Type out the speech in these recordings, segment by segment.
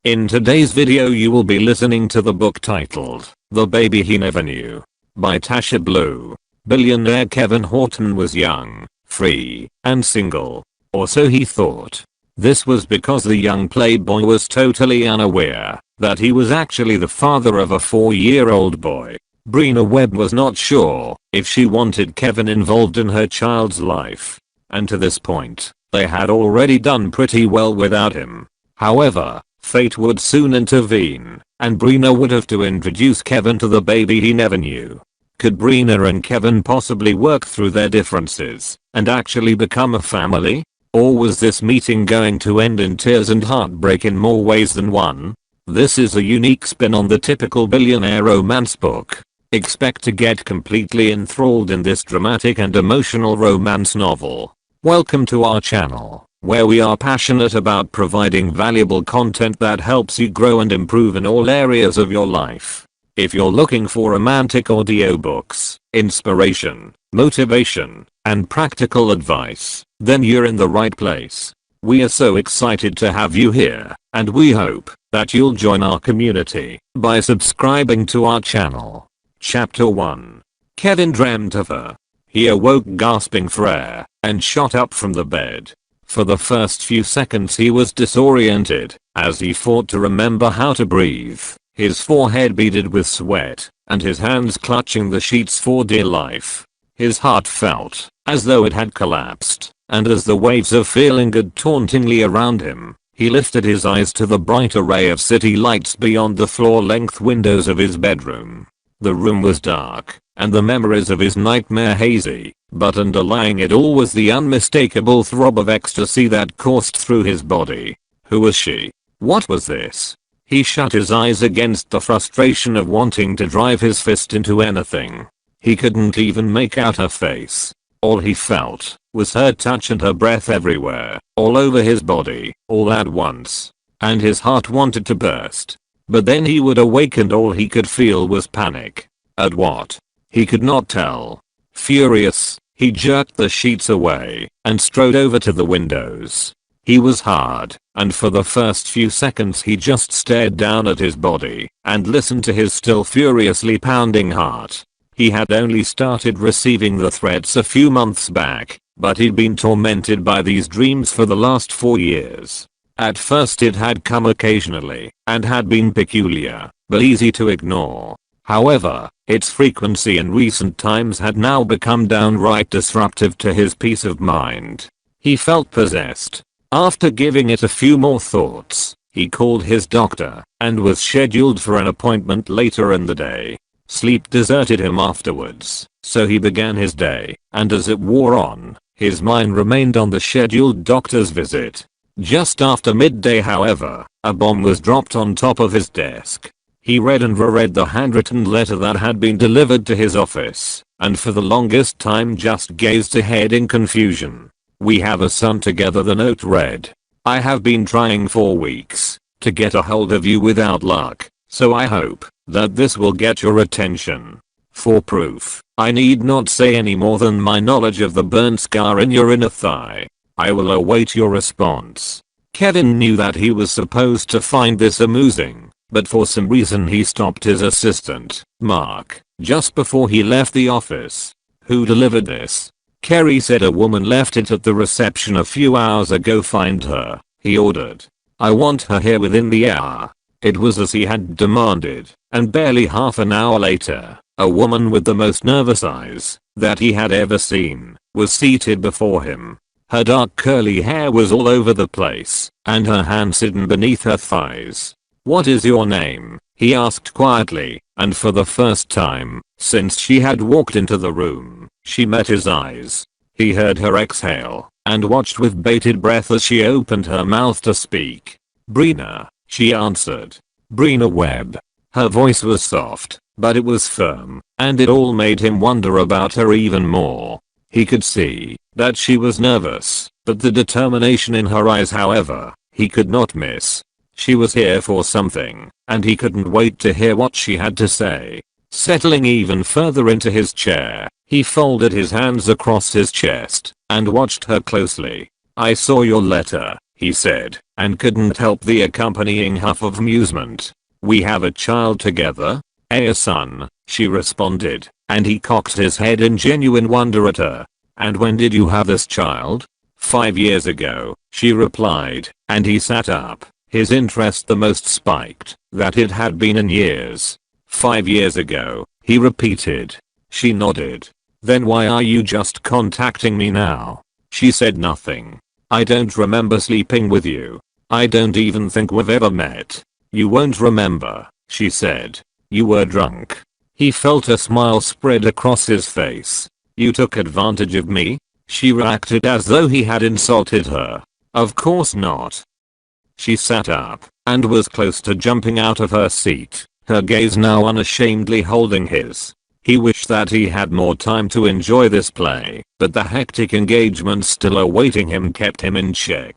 In today's video you will be listening to the book titled, The Baby He Never Knew, by Tasha Blue. Billionaire Kevin Horton was young, free, and single. Or so he thought. This was because the young playboy was totally unaware that he was actually the father of a 4-year-old boy. Brina Webb was not sure if she wanted Kevin involved in her child's life. And to this point, they had already done pretty well without him. However, fate would soon intervene, and Brina would have to introduce Kevin to the baby he never knew. Could Brina and Kevin possibly work through their differences and actually become a family? Or was this meeting going to end in tears and heartbreak in more ways than one? This is a unique spin on the typical billionaire romance book. Expect to get completely enthralled in this dramatic and emotional romance novel. Welcome to our channel, where we are passionate about providing valuable content that helps you grow and improve in all areas of your life. If you're looking for romantic audiobooks, inspiration, motivation, and practical advice, then you're in the right place. We are so excited to have you here, and we hope that you'll join our community by subscribing to our channel. Chapter 1. Kevin dreamt of her. He awoke gasping for air and shot up from the bed. For the first few seconds he was disoriented as he fought to remember how to breathe, his forehead beaded with sweat, and his hands clutching the sheets for dear life. His heart felt as though it had collapsed, and as the waves of feeling got tauntingly around him, he lifted his eyes to the bright array of city lights beyond the floor-length windows of his bedroom. The room was dark, and the memories of his nightmare hazy, but underlying it all was the unmistakable throb of ecstasy that coursed through his body. Who was she? What was this? He shut his eyes against the frustration of wanting to drive his fist into anything. He couldn't even make out her face. All he felt was her touch and her breath everywhere, all over his body, all at once. And his heart wanted to burst. But then he would awake and all he could feel was panic. At what? He could not tell. Furious, he jerked the sheets away and strode over to the windows. He was hard, and for the first few seconds he just stared down at his body and listened to his still furiously pounding heart. He had only started receiving the threats a few months back, but he'd been tormented by these dreams for the last 4 years. At first it had come occasionally, and had been peculiar, but easy to ignore. However, its frequency in recent times had now become downright disruptive to his peace of mind. He felt possessed. After giving it a few more thoughts, he called his doctor, and was scheduled for an appointment later in the day. Sleep deserted him afterwards, so he began his day, and as it wore on, his mind remained on the scheduled doctor's visit. Just after midday, however, a bomb was dropped on top of his desk. He read and reread the handwritten letter that had been delivered to his office, and for the longest time just gazed ahead in confusion. "We have a son together," the note read. "I have been trying for weeks to get a hold of you without luck, so I hope that this will get your attention. For proof, I need not say any more than my knowledge of the burn scar in your inner thigh. I will await your response." Kevin knew that he was supposed to find this amusing, but for some reason he stopped his assistant, Mark, just before he left the office. "Who delivered this?" "Kerry said a woman left it at the reception a few hours ago. Find her," he ordered. "I want her here within the hour." It was as he had demanded, and barely half an hour later, a woman with the most nervous eyes that he had ever seen was seated before him. Her dark curly hair was all over the place, and her hands hidden beneath her thighs. "What is your name?" he asked quietly, and for the first time since she had walked into the room, she met his eyes. He heard her exhale, and watched with bated breath as she opened her mouth to speak. "Brina," she answered. "Brina Webb." Her voice was soft, but it was firm, and it all made him wonder about her even more. He could see that she was nervous, but the determination in her eyes, however, he could not miss. She was here for something, and he couldn't wait to hear what she had to say. Settling even further into his chair, he folded his hands across his chest and watched her closely. "I saw your letter," he said, and couldn't help the accompanying huff of amusement. "We have a child together?" "A son," she responded, and he cocked his head in genuine wonder at her. "And when did you have this child?" "5 years ago," she replied, and he sat up, his interest the most spiked that it had been in years. "5 years ago," he repeated. She nodded. "Then why are you just contacting me now?" She said nothing. "I don't remember sleeping with you. I don't even think we've ever met." "You won't remember," she said. "You were drunk." He felt a smile spread across his face. "You took advantage of me?" She reacted as though he had insulted her. "Of course not." She sat up and was close to jumping out of her seat, her gaze now unashamedly holding his. He wished that he had more time to enjoy this play, but the hectic engagement still awaiting him kept him in check.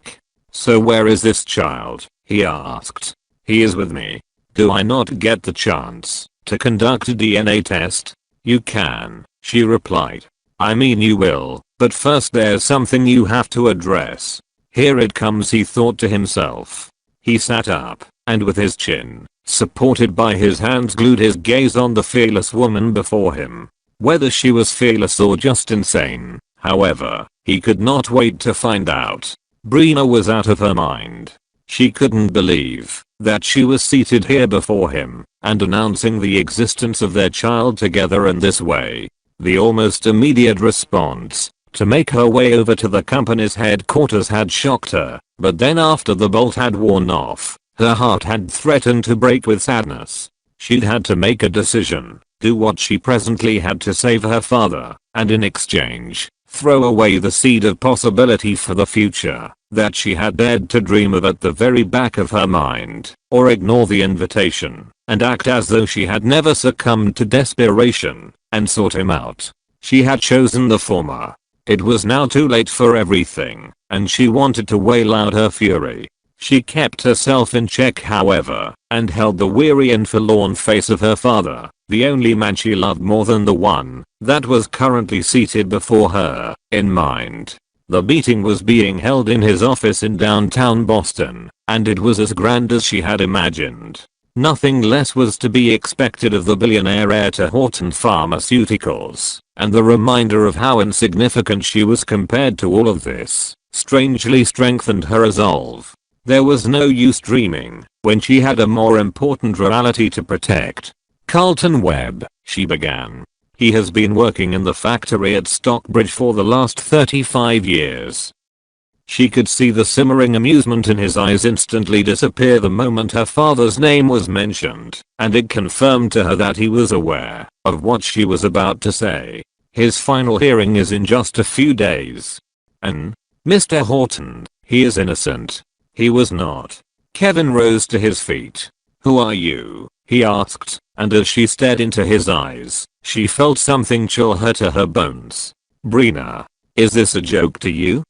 "So where is this child?" he asked. "He is with me." "Do I not get the chance to conduct a DNA test?" "You can," she replied. "I mean you will, but first there's something you have to address." "Here it comes," he thought to himself. He sat up, and with his chin supported by his hands glued his gaze on the fearless woman before him. Whether she was fearless or just insane, however, he could not wait to find out. Brina was out of her mind. She couldn't believe that she was seated here before him and announcing the existence of their child together in this way. The almost immediate response to make her way over to the company's headquarters had shocked her, but then after the bolt had worn off, her heart had threatened to break with sadness. She'd had to make a decision, do what she presently had to save her father, and in exchange, throw away the seed of possibility for the future that she had dared to dream of at the very back of her mind, or ignore the invitation and act as though she had never succumbed to desperation and sought him out. She had chosen the former. It was now too late for everything, and she wanted to wail out her fury. She kept herself in check however, and held the weary and forlorn face of her father, the only man she loved more than the one that was currently seated before her, in mind. The meeting was being held in his office in downtown Boston, and it was as grand as she had imagined. Nothing less was to be expected of the billionaire heir to Horton Pharmaceuticals, and the reminder of how insignificant she was compared to all of this strangely strengthened her resolve. There was no use dreaming when she had a more important reality to protect. "Carlton Webb," she began. "He has been working in the factory at Stockbridge for the last 35 years. She could see the simmering amusement in his eyes instantly disappear the moment her father's name was mentioned, and it confirmed to her that he was aware of what she was about to say. "His final hearing is in just a few days." "And Mr. Horton, he is innocent." "He was not." Kevin rose to his feet. "Who are you?" he asked, and as she stared into his eyes, she felt something chill her to her bones. "Brina, is this a joke to you?"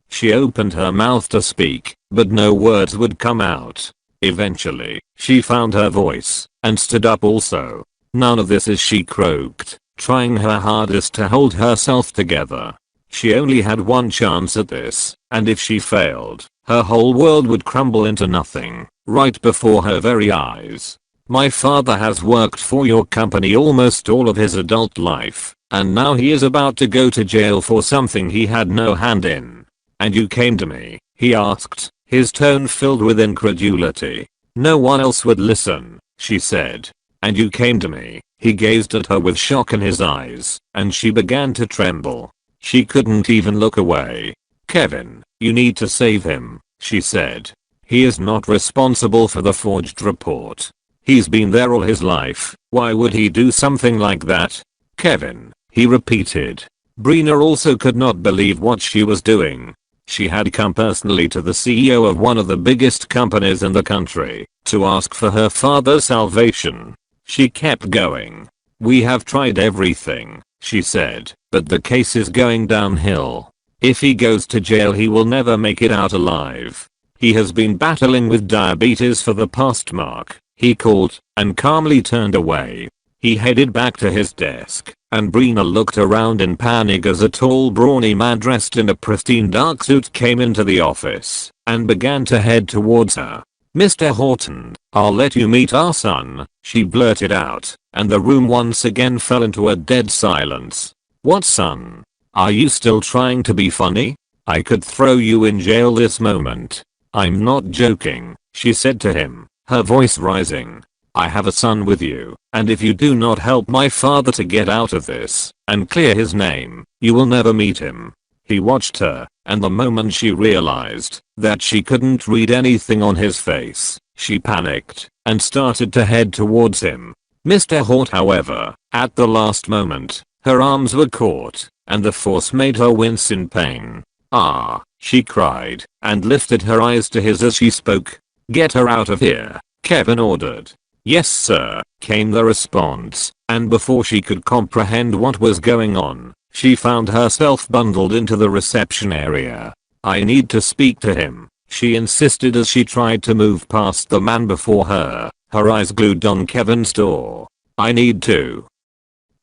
She opened her mouth to speak, but no words would come out. Eventually, she found her voice, and stood up also. "None of this is," she croaked, trying her hardest to hold herself together. She only had one chance at this, and if she failed, her whole world would crumble into nothing, right before her very eyes. "My father has worked for your company almost all of his adult life, and now he is about to go to jail for something he had no hand in. And you came to me?" he asked, his tone filled with incredulity. "No one else would listen," she said. "And you came to me?" He gazed at her with shock in his eyes, and she began to tremble. She couldn't even look away. "Kevin, you need to save him," she said. "He is not responsible for the forged report. He's been there all his life. Why would he do something like that?" "Kevin," he repeated. Brina also could not believe what she was doing. She had come personally to the CEO of one of the biggest companies in the country to ask for her father's salvation. She kept going. "We have tried everything," she said, "but the case is going downhill. If he goes to jail he will never make it out alive. He has been battling with diabetes for the past month." He called and calmly turned away. He headed back to his desk, and Brina looked around in panic as a tall brawny man dressed in a pristine dark suit came into the office and began to head towards her. "Mr. Horton, I'll let you meet our son," she blurted out, and the room once again fell into a dead silence. "What son? Are you still trying to be funny? I could throw you in jail this moment." "I'm not joking," she said to him, her voice rising. "I have a son with you, and if you do not help my father to get out of this and clear his name, you will never meet him." He watched her, and the moment she realized that she couldn't read anything on his face, she panicked and started to head towards him. Mr. Hort, however, at the last moment, her arms were caught, and the force made her wince in pain. "Ah," she cried, and lifted her eyes to his as she spoke. "Get her out of here," Kevin ordered. "Yes sir," came the response, and before she could comprehend what was going on, she found herself bundled into the reception area. "I need to speak to him," she insisted as she tried to move past the man before her, her eyes glued on Kevin's door. "I need to."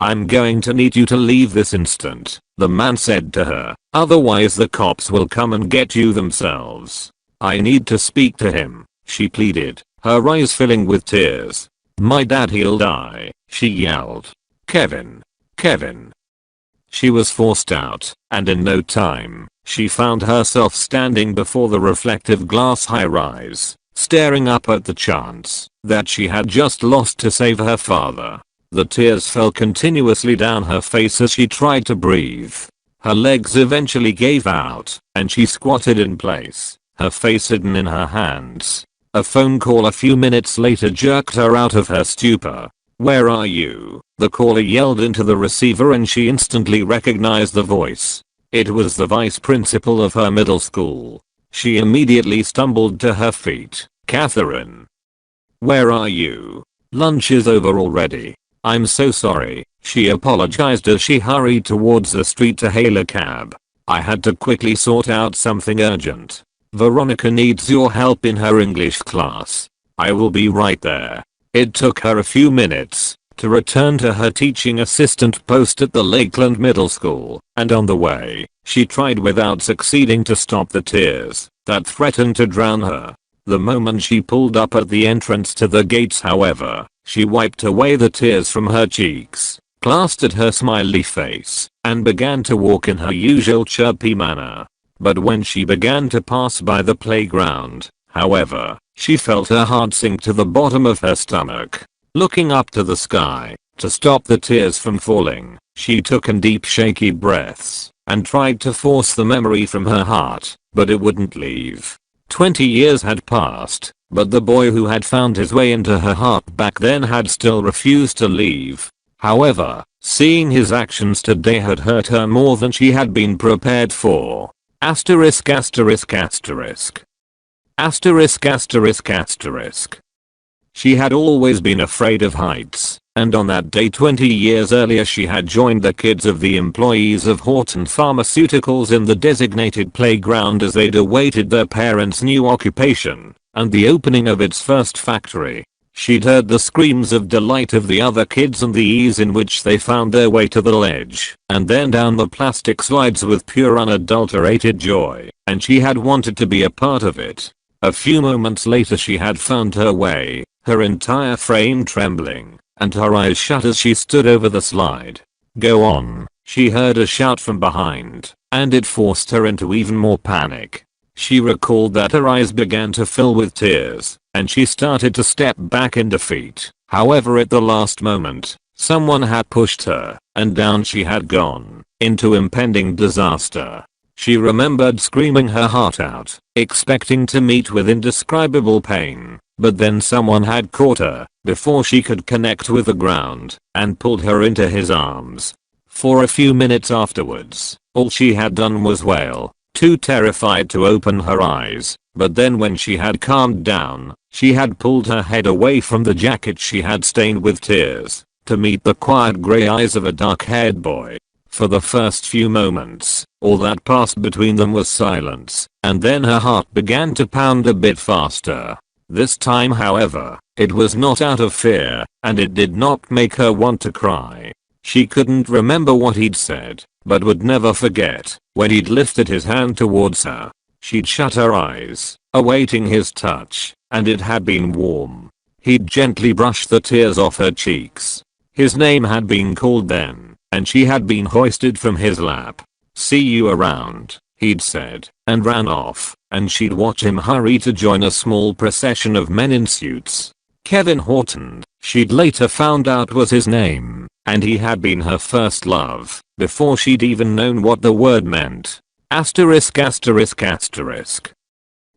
"I'm going to need you to leave this instant," the man said to her, "otherwise the cops will come and get you themselves." "I need to speak to him," she pleaded, her eyes filling with tears. "My dad, he'll die," she yelled. "Kevin. Kevin." She was forced out, and in no time, she found herself standing before the reflective glass high-rise, staring up at the chance that she had just lost to save her father. The tears fell continuously down her face as she tried to breathe. Her legs eventually gave out, and she squatted in place, her face hidden in her hands. A phone call a few minutes later jerked her out of her stupor. "Where are you?" the caller yelled into the receiver, and she instantly recognized the voice. It was the vice principal of her middle school. She immediately stumbled to her feet. "Catherine. Where are you? Lunch is over already." "I'm so sorry," she apologized as she hurried towards the street to hail a cab. "I had to quickly sort out something urgent. Veronica needs your help in her English class. I will be right there." It took her a few minutes to return to her teaching assistant post at the Lakeland Middle School, and on the way, she tried without succeeding to stop the tears that threatened to drown her. The moment she pulled up at the entrance to the gates, however, she wiped away the tears from her cheeks, plastered her smiley face, and began to walk in her usual chirpy manner. But when she began to pass by the playground, however, she felt her heart sink to the bottom of her stomach. Looking up to the sky to stop the tears from falling, she took in deep shaky breaths and tried to force the memory from her heart, but it wouldn't leave. 20 years had passed, but the boy who had found his way into her heart back then had still refused to leave. However, seeing his actions today had hurt her more than she had been prepared for. Asterisk asterisk asterisk. Asterisk asterisk asterisk. She had always been afraid of heights, and on that day 20 years earlier she had joined the kids of the employees of Horton Pharmaceuticals in the designated playground as they'd awaited their parents' new occupation and the opening of its first factory. She'd heard the screams of delight of the other kids and the ease in which they found their way to the ledge and then down the plastic slides with pure unadulterated joy, and she had wanted to be a part of it. A few moments later she had found her way, her entire frame trembling, and her eyes shut as she stood over the slide. "Go on," she heard a shout from behind, and it forced her into even more panic. She recalled that her eyes began to fill with tears, and she started to step back in defeat. However, at the last moment, someone had pushed her, and down she had gone, into impending disaster. She remembered screaming her heart out, expecting to meet with indescribable pain, but then someone had caught her, before she could connect with the ground, and pulled her into his arms. For a few minutes afterwards, all she had done was wail, too terrified to open her eyes, but then when she had calmed down, she had pulled her head away from the jacket she had stained with tears, to meet the quiet grey eyes of a dark-haired boy. For the first few moments, all that passed between them was silence, and then her heart began to pound a bit faster. This time, however, It was not out of fear, and it did not make her want to cry. She couldn't remember what he'd said, but would never forget when he'd lifted his hand towards her. She'd shut her eyes, awaiting his touch, and it had been warm. He'd gently brushed the tears off her cheeks. His name had been called then, and she had been hoisted from his lap. "See you around," he'd said, and ran off, and she'd watch him hurry to join a small procession of men in suits. Kevin Horton, she'd later found out, was his name, and he had been her first love, before she'd even known what the word meant. Asterisk asterisk asterisk.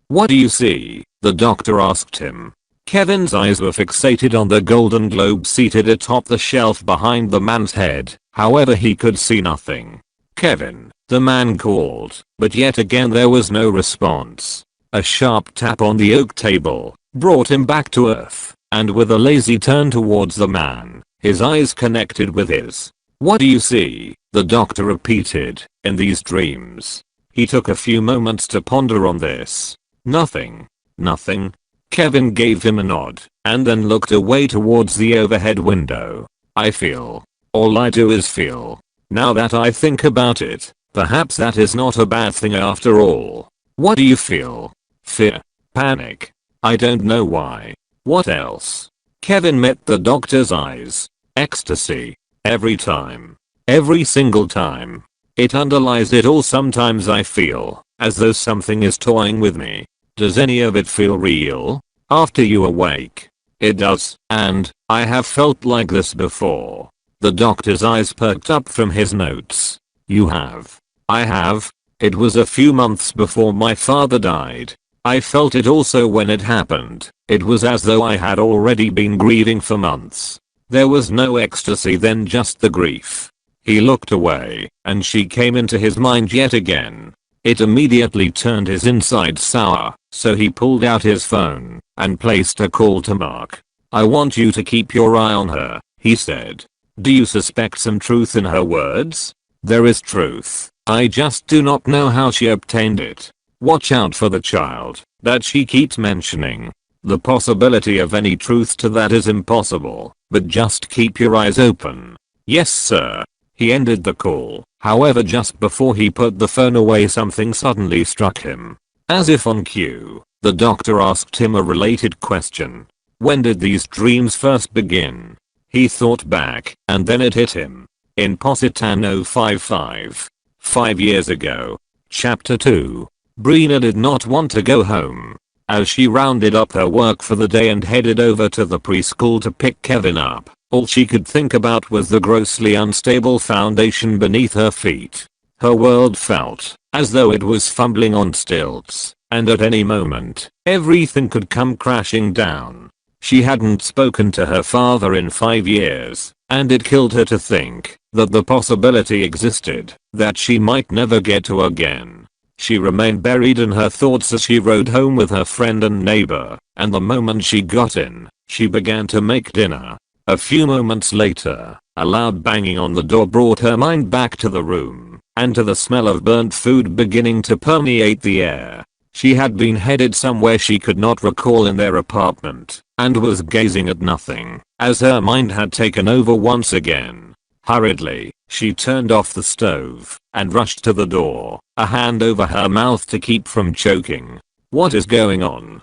"What do you see?" the doctor asked him. Kevin's eyes were fixated on the golden globe seated atop the shelf behind the man's head, however he could see nothing. "Kevin," the man called, but yet again there was no response. A sharp tap on the oak table brought him back to earth, and with a lazy turn towards the man, his eyes connected with his. "What do you see?" the doctor repeated, "in these dreams?" He took a few moments to ponder on this. "Nothing." "Nothing?" Kevin gave him a nod, and then looked away towards the overhead window. "I feel. All I do is feel. Now that I think about it, perhaps that is not a bad thing after all." "What do you feel?" "Fear. Panic. I don't know why." "What else?" Kevin met the doctor's eyes. "Ecstasy. Every time. Every single time. It underlies it all. Sometimes I feel as though something is toying with me." "Does any of it feel real?" "After you awake, it does, and I have felt like this before." The doctor's eyes perked up from his notes. "You have?" "I have. It was a few months before my father died. I felt it also when it happened. It was as though I had already been grieving for months. There was no ecstasy then, just the grief." He looked away, and she came into his mind yet again. It immediately turned his inside sour, so he pulled out his phone and placed a call to Mark. "I want you to keep your eye on her," he said. "Do you suspect some truth in her words?" "There is truth. I just do not know how she obtained it. Watch out for the child that she keeps mentioning. The possibility of any truth to that is impossible, but just keep your eyes open." "Yes, sir." He ended the call. However, just before he put the phone away, something suddenly struck him. As if on cue, the doctor asked him a related question. "When did these dreams first begin?" He thought back, and then it hit him. In Positano 55. 5 years ago. Chapter 2. Brina did not want to go home. As she rounded up her work for the day and headed over to the preschool to pick Kevin up, all she could think about was the grossly unstable foundation beneath her feet. Her world felt as though it was fumbling on stilts, and at any moment, everything could come crashing down. She hadn't spoken to her father in 5 years, and it killed her to think that the possibility existed that she might never get to again. She remained buried in her thoughts as she rode home with her friend and neighbor, and the moment she got in, she began to make dinner. A few moments later, a loud banging on the door brought her mind back to the room, and to the smell of burnt food beginning to permeate the air. She had been headed somewhere she could not recall in their apartment, and was gazing at nothing, as her mind had taken over once again. Hurriedly, she turned off the stove, and rushed to the door, a hand over her mouth to keep from choking. "What is going on?"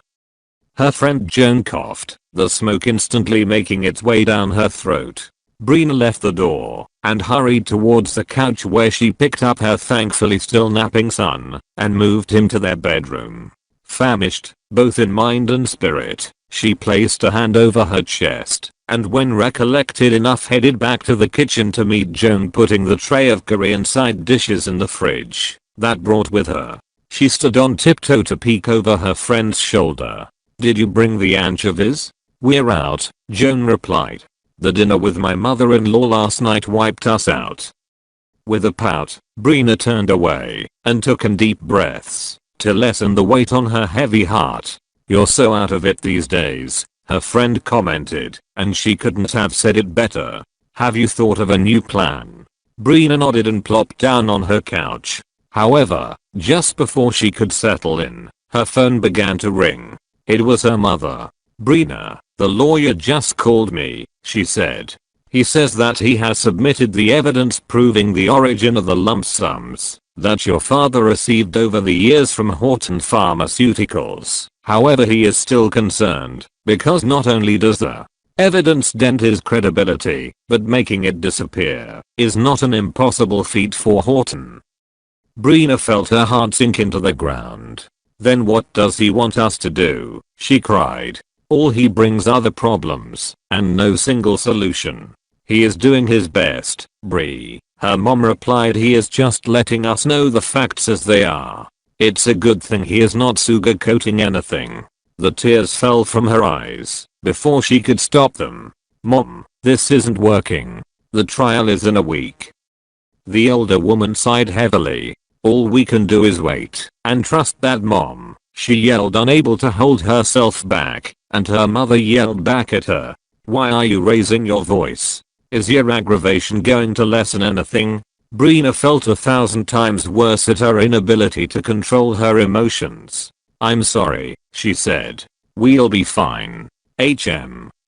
Her friend Joan coughed, the smoke instantly making its way down her throat. Brina left the door, and hurried towards the couch where she picked up her thankfully still napping son, and moved him to their bedroom. Famished, both in mind and spirit, she placed a hand over her chest, and when recollected enough headed back to the kitchen to meet Joan putting the tray of Korean side dishes in the fridge that brought with her. She stood on tiptoe to peek over her friend's shoulder. "Did you bring the anchovies?" "We're out," Joan replied. "The dinner with my mother-in-law last night wiped us out." With a pout, Brina turned away and took in deep breaths to lessen the weight on her heavy heart. "You're so out of it these days," her friend commented, and she couldn't have said it better. "Have you thought of a new plan?" Brina nodded and plopped down on her couch. However, just before she could settle in, her phone began to ring. It was her mother. "Brina, the lawyer just called me," she said. "He says that he has submitted the evidence proving the origin of the lump sums that your father received over the years from Horton Pharmaceuticals. However, he is still concerned because not only does the evidence dent his credibility, but making it disappear is not an impossible feat for Horton." Brina felt her heart sink into the ground. "Then what does he want us to do?" she cried. "All he brings are the problems, and no single solution." "He is doing his best, Bree," her mom replied. "He is just letting us know the facts as they are. It's a good thing he is not sugarcoating anything." The tears fell from her eyes before she could stop them. "Mom, this isn't working. The trial is in a week." The older woman sighed heavily. "All we can do is wait and trust that, Mom," she yelled, unable to hold herself back, and her mother yelled back at her. "Why are you raising your voice? Is your aggravation going to lessen anything?" Brina felt 1,000 times worse at her inability to control her emotions. "I'm sorry," she said. "We'll be fine.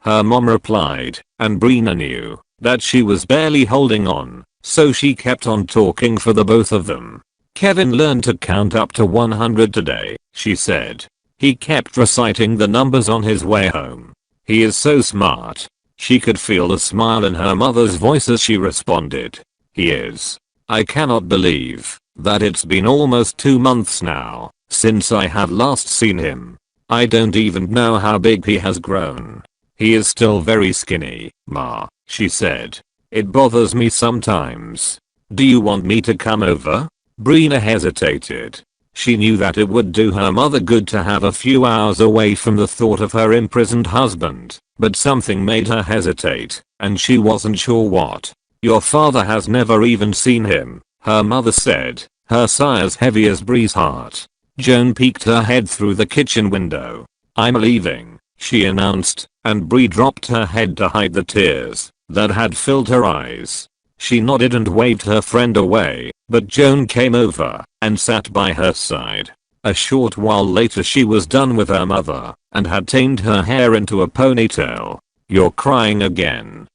Her mom replied, and Brina knew that she was barely holding on, so she kept on talking for the both of them. "Kevin learned to count up to 100 today," she said. "He kept reciting the numbers on his way home. He is so smart." She could feel the smile in her mother's voice as she responded. "He is. I cannot believe that it's been almost 2 months now since I have last seen him. I don't even know how big he has grown. He is still very skinny, Ma," she said. "It bothers me sometimes. Do you want me to come over?" Brina hesitated. She knew that it would do her mother good to have a few hours away from the thought of her imprisoned husband, but something made her hesitate, and she wasn't sure what. "Your father has never even seen him," her mother said, her sighs heavy as Bree's heart. Joan peeked her head through the kitchen window. "I'm leaving," she announced, and Bree dropped her head to hide the tears that had filled her eyes. She nodded and waved her friend away, but Joan came over and sat by her side. A short while later she was done with her mother and had tamed her hair into a ponytail. "You're crying again,"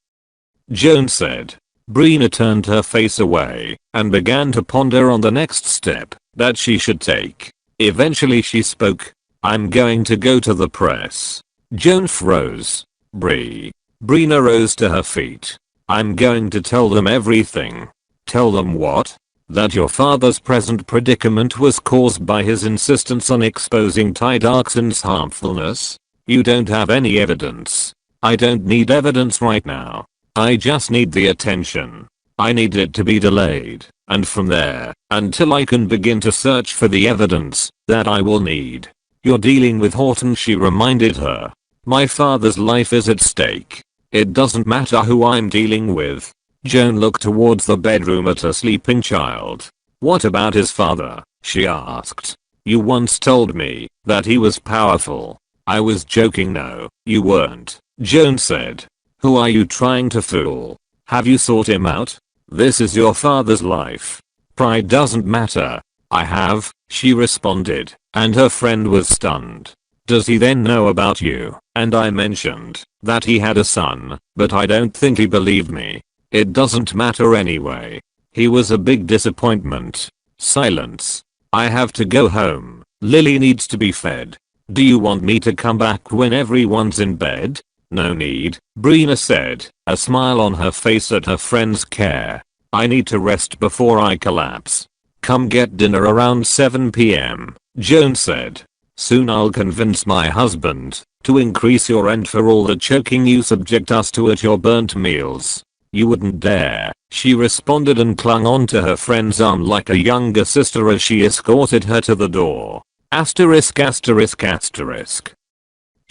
Joan said. Brina turned her face away and began to ponder on the next step that she should take. Eventually she spoke. "I'm going to go to the press." Joan froze. Brina rose to her feet. "I'm going to tell them everything." "Tell them what?" "That your father's present predicament was caused by his insistence on exposing Tidoxin's harmfulness." "You don't have any evidence." "I don't need evidence right now. I just need the attention. I need it to be delayed, and from there, until I can begin to search for the evidence that I will need." "You're dealing with Horton," she reminded her. "My father's life is at stake. It doesn't matter who I'm dealing with." Joan looked towards the bedroom at her sleeping child. "What about his father?" she asked. "You once told me that he was powerful." "I was joking." "No, you weren't," Joan said. "Who are you trying to fool? Have you sought him out? This is your father's life. Pride doesn't matter." "I have," she responded, and her friend was stunned. "Does he then know about you?" "And I mentioned that he had a son, but I don't think he believed me." "It doesn't matter anyway. He was a big disappointment." Silence. "I have to go home. Lily needs to be fed. Do you want me to come back when everyone's in bed?" "No need," Brina said, a smile on her face at her friend's care. "I need to rest before I collapse." "Come get dinner around 7 p.m., Joan said. "Soon I'll convince my husband to increase your rent for all the choking you subject us to at your burnt meals." "You wouldn't dare," she responded and clung onto her friend's arm like a younger sister as she escorted her to the door. Asterisk asterisk asterisk.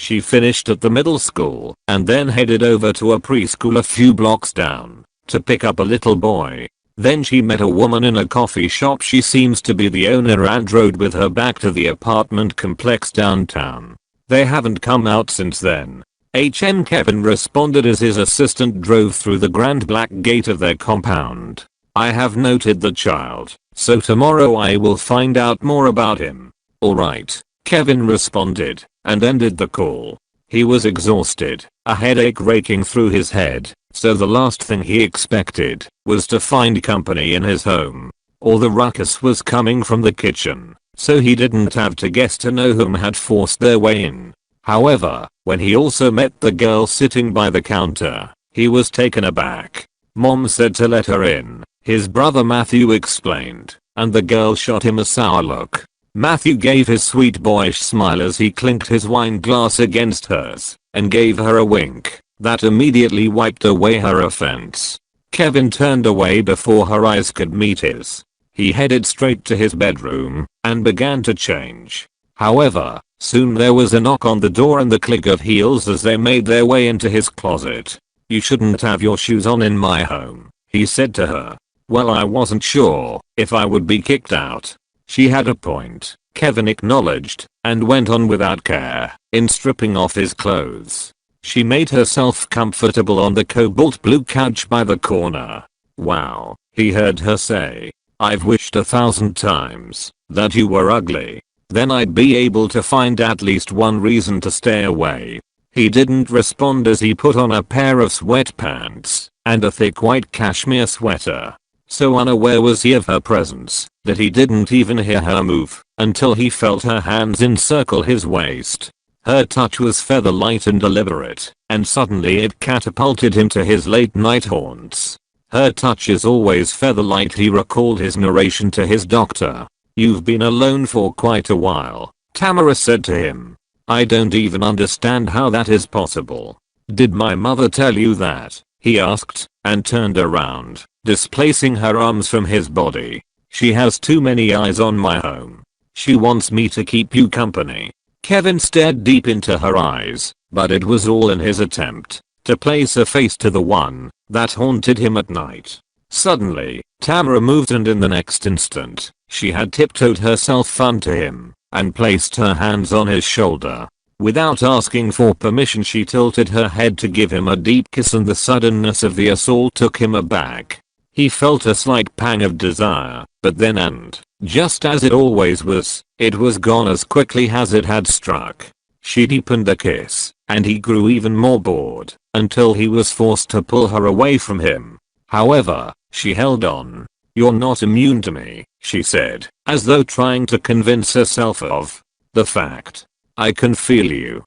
She finished at the middle school and then headed over to a preschool a few blocks down to pick up a little boy. Then she met a woman in a coffee shop. She seems to be the owner and rode with her back to the apartment complex downtown. They haven't come out since then. Kevin responded as his assistant drove through the grand black gate of their compound. "I have noted the child, so tomorrow I will find out more about him." "Alright," Kevin responded, and ended the call. He was exhausted, a headache raking through his head, so the last thing he expected was to find company in his home. All the ruckus was coming from the kitchen, so he didn't have to guess to know whom had forced their way in. However, when he also met the girl sitting by the counter, he was taken aback. Mom said to let her in, his brother Matthew explained, and the girl shot him a sour look. Matthew gave his sweet boyish smile as he clinked his wine glass against hers, and gave her a wink that immediately wiped away her offense. Kevin turned away before her eyes could meet his. He headed straight to his bedroom, and began to change. However, soon there was a knock on the door and the click of heels as they made their way into his closet. "You shouldn't have your shoes on in my home," he said to her. "Well, I wasn't sure if I would be kicked out." She had a point, Kevin acknowledged, and went on without care in stripping off his clothes. She made herself comfortable on the cobalt blue couch by the corner. "Wow," he heard her say. "I've wished 1,000 times that you were ugly. Then I'd be able to find at least one reason to stay away." He didn't respond as he put on a pair of sweatpants and a thick white cashmere sweater. So unaware was he of her presence that he didn't even hear her move until he felt her hands encircle his waist. Her touch was feather light and deliberate, and suddenly it catapulted him to his late night haunts. "Her touch is always feather light," he recalled his narration to his doctor. "You've been alone for quite a while," Tamara said to him. "I don't even understand how that is possible." "Did my mother tell you that?" he asked, and turned around, displacing her arms from his body. "She has too many eyes on my home. She wants me to keep you company." Kevin stared deep into her eyes, but it was all in his attempt to place a face to the one that haunted him at night. Suddenly, Tamara moved, and in the next instant, she had tiptoed herself onto him and placed her hands on his shoulder. Without asking for permission, she tilted her head to give him a deep kiss, and the suddenness of the assault took him aback. He felt a slight pang of desire, but then, and just as it always was, it was gone as quickly as it had struck. She deepened the kiss, and he grew even more bored, until he was forced to pull her away from him. However, she held on. "You're not immune to me," she said, as though trying to convince herself of the fact. "I can feel you."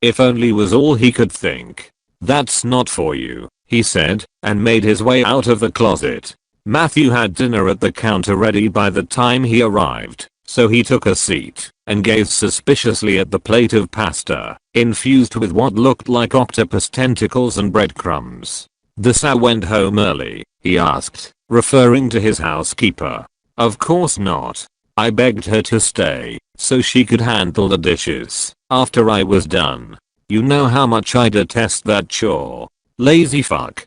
If only was all he could think. "That's not for you," he said, and made his way out of the closet. Matthew had dinner at the counter ready by the time he arrived, so he took a seat and gazed suspiciously at the plate of pasta, infused with what looked like octopus tentacles and breadcrumbs. "The sow went home early?" he asked, referring to his housekeeper. "Of course not. I begged her to stay so she could handle the dishes after I was done. You know how much I detest that chore. Lazy fuck."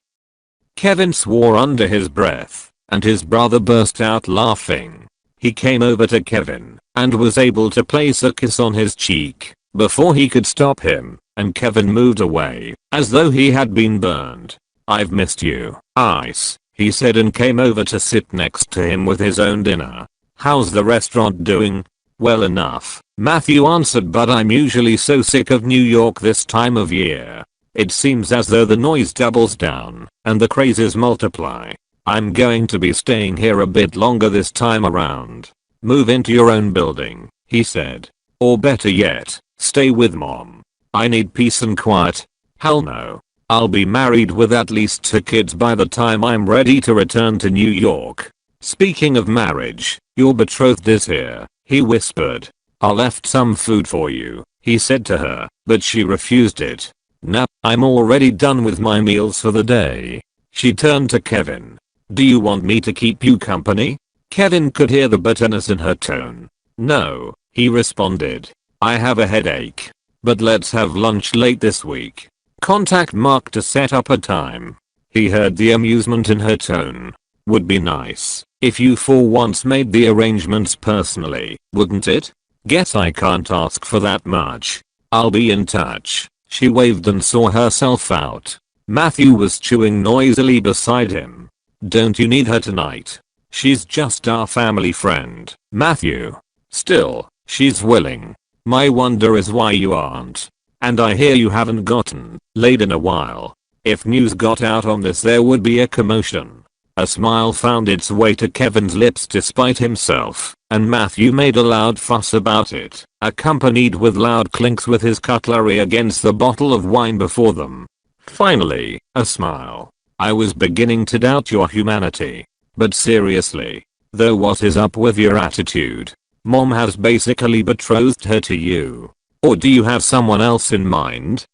Kevin swore under his breath, and his brother burst out laughing. He came over to Kevin and was able to place a kiss on his cheek before he could stop him, and Kevin moved away as though he had been burned. "I've missed you, Ice," he said, and came over to sit next to him with his own dinner. "How's the restaurant doing?" "Well enough," Matthew answered, "but I'm usually so sick of New York this time of year. It seems as though the noise doubles down and the crazes multiply. I'm going to be staying here a bit longer this time around." "Move into your own building," he said. "Or better yet, stay with Mom. I need peace and quiet." "Hell no. I'll be married with at least 2 kids by the time I'm ready to return to New York." "Speaking of marriage, your betrothed is here," he whispered. "I left some food for you," he said to her, but she refused it. "Nah, I'm already done with my meals for the day." She turned to Kevin. "Do you want me to keep you company?" Kevin could hear the bitterness in her tone. "No," he responded. "I have a headache. But let's have lunch late this week. Contact Mark to set up a time." He heard the amusement in her tone. "Would be nice if you for once made the arrangements personally, wouldn't it? Guess I can't ask for that much. I'll be in touch." She waved and saw herself out. Matthew was chewing noisily beside him. "Don't you need her tonight? She's just our family friend, Matthew." "Still, she's willing. My wonder is why you aren't." And I hear you haven't gotten laid in a while. If news got out on this, there would be a commotion." A smile found its way to Kevin's lips despite himself, and Matthew made a loud fuss about it, accompanied with loud clinks with his cutlery against the bottle of wine before them. Finally, a smile. "I was beginning to doubt your humanity. But seriously, though, what is up with your attitude? Mom has basically betrothed her to you. Or do you have someone else in mind?"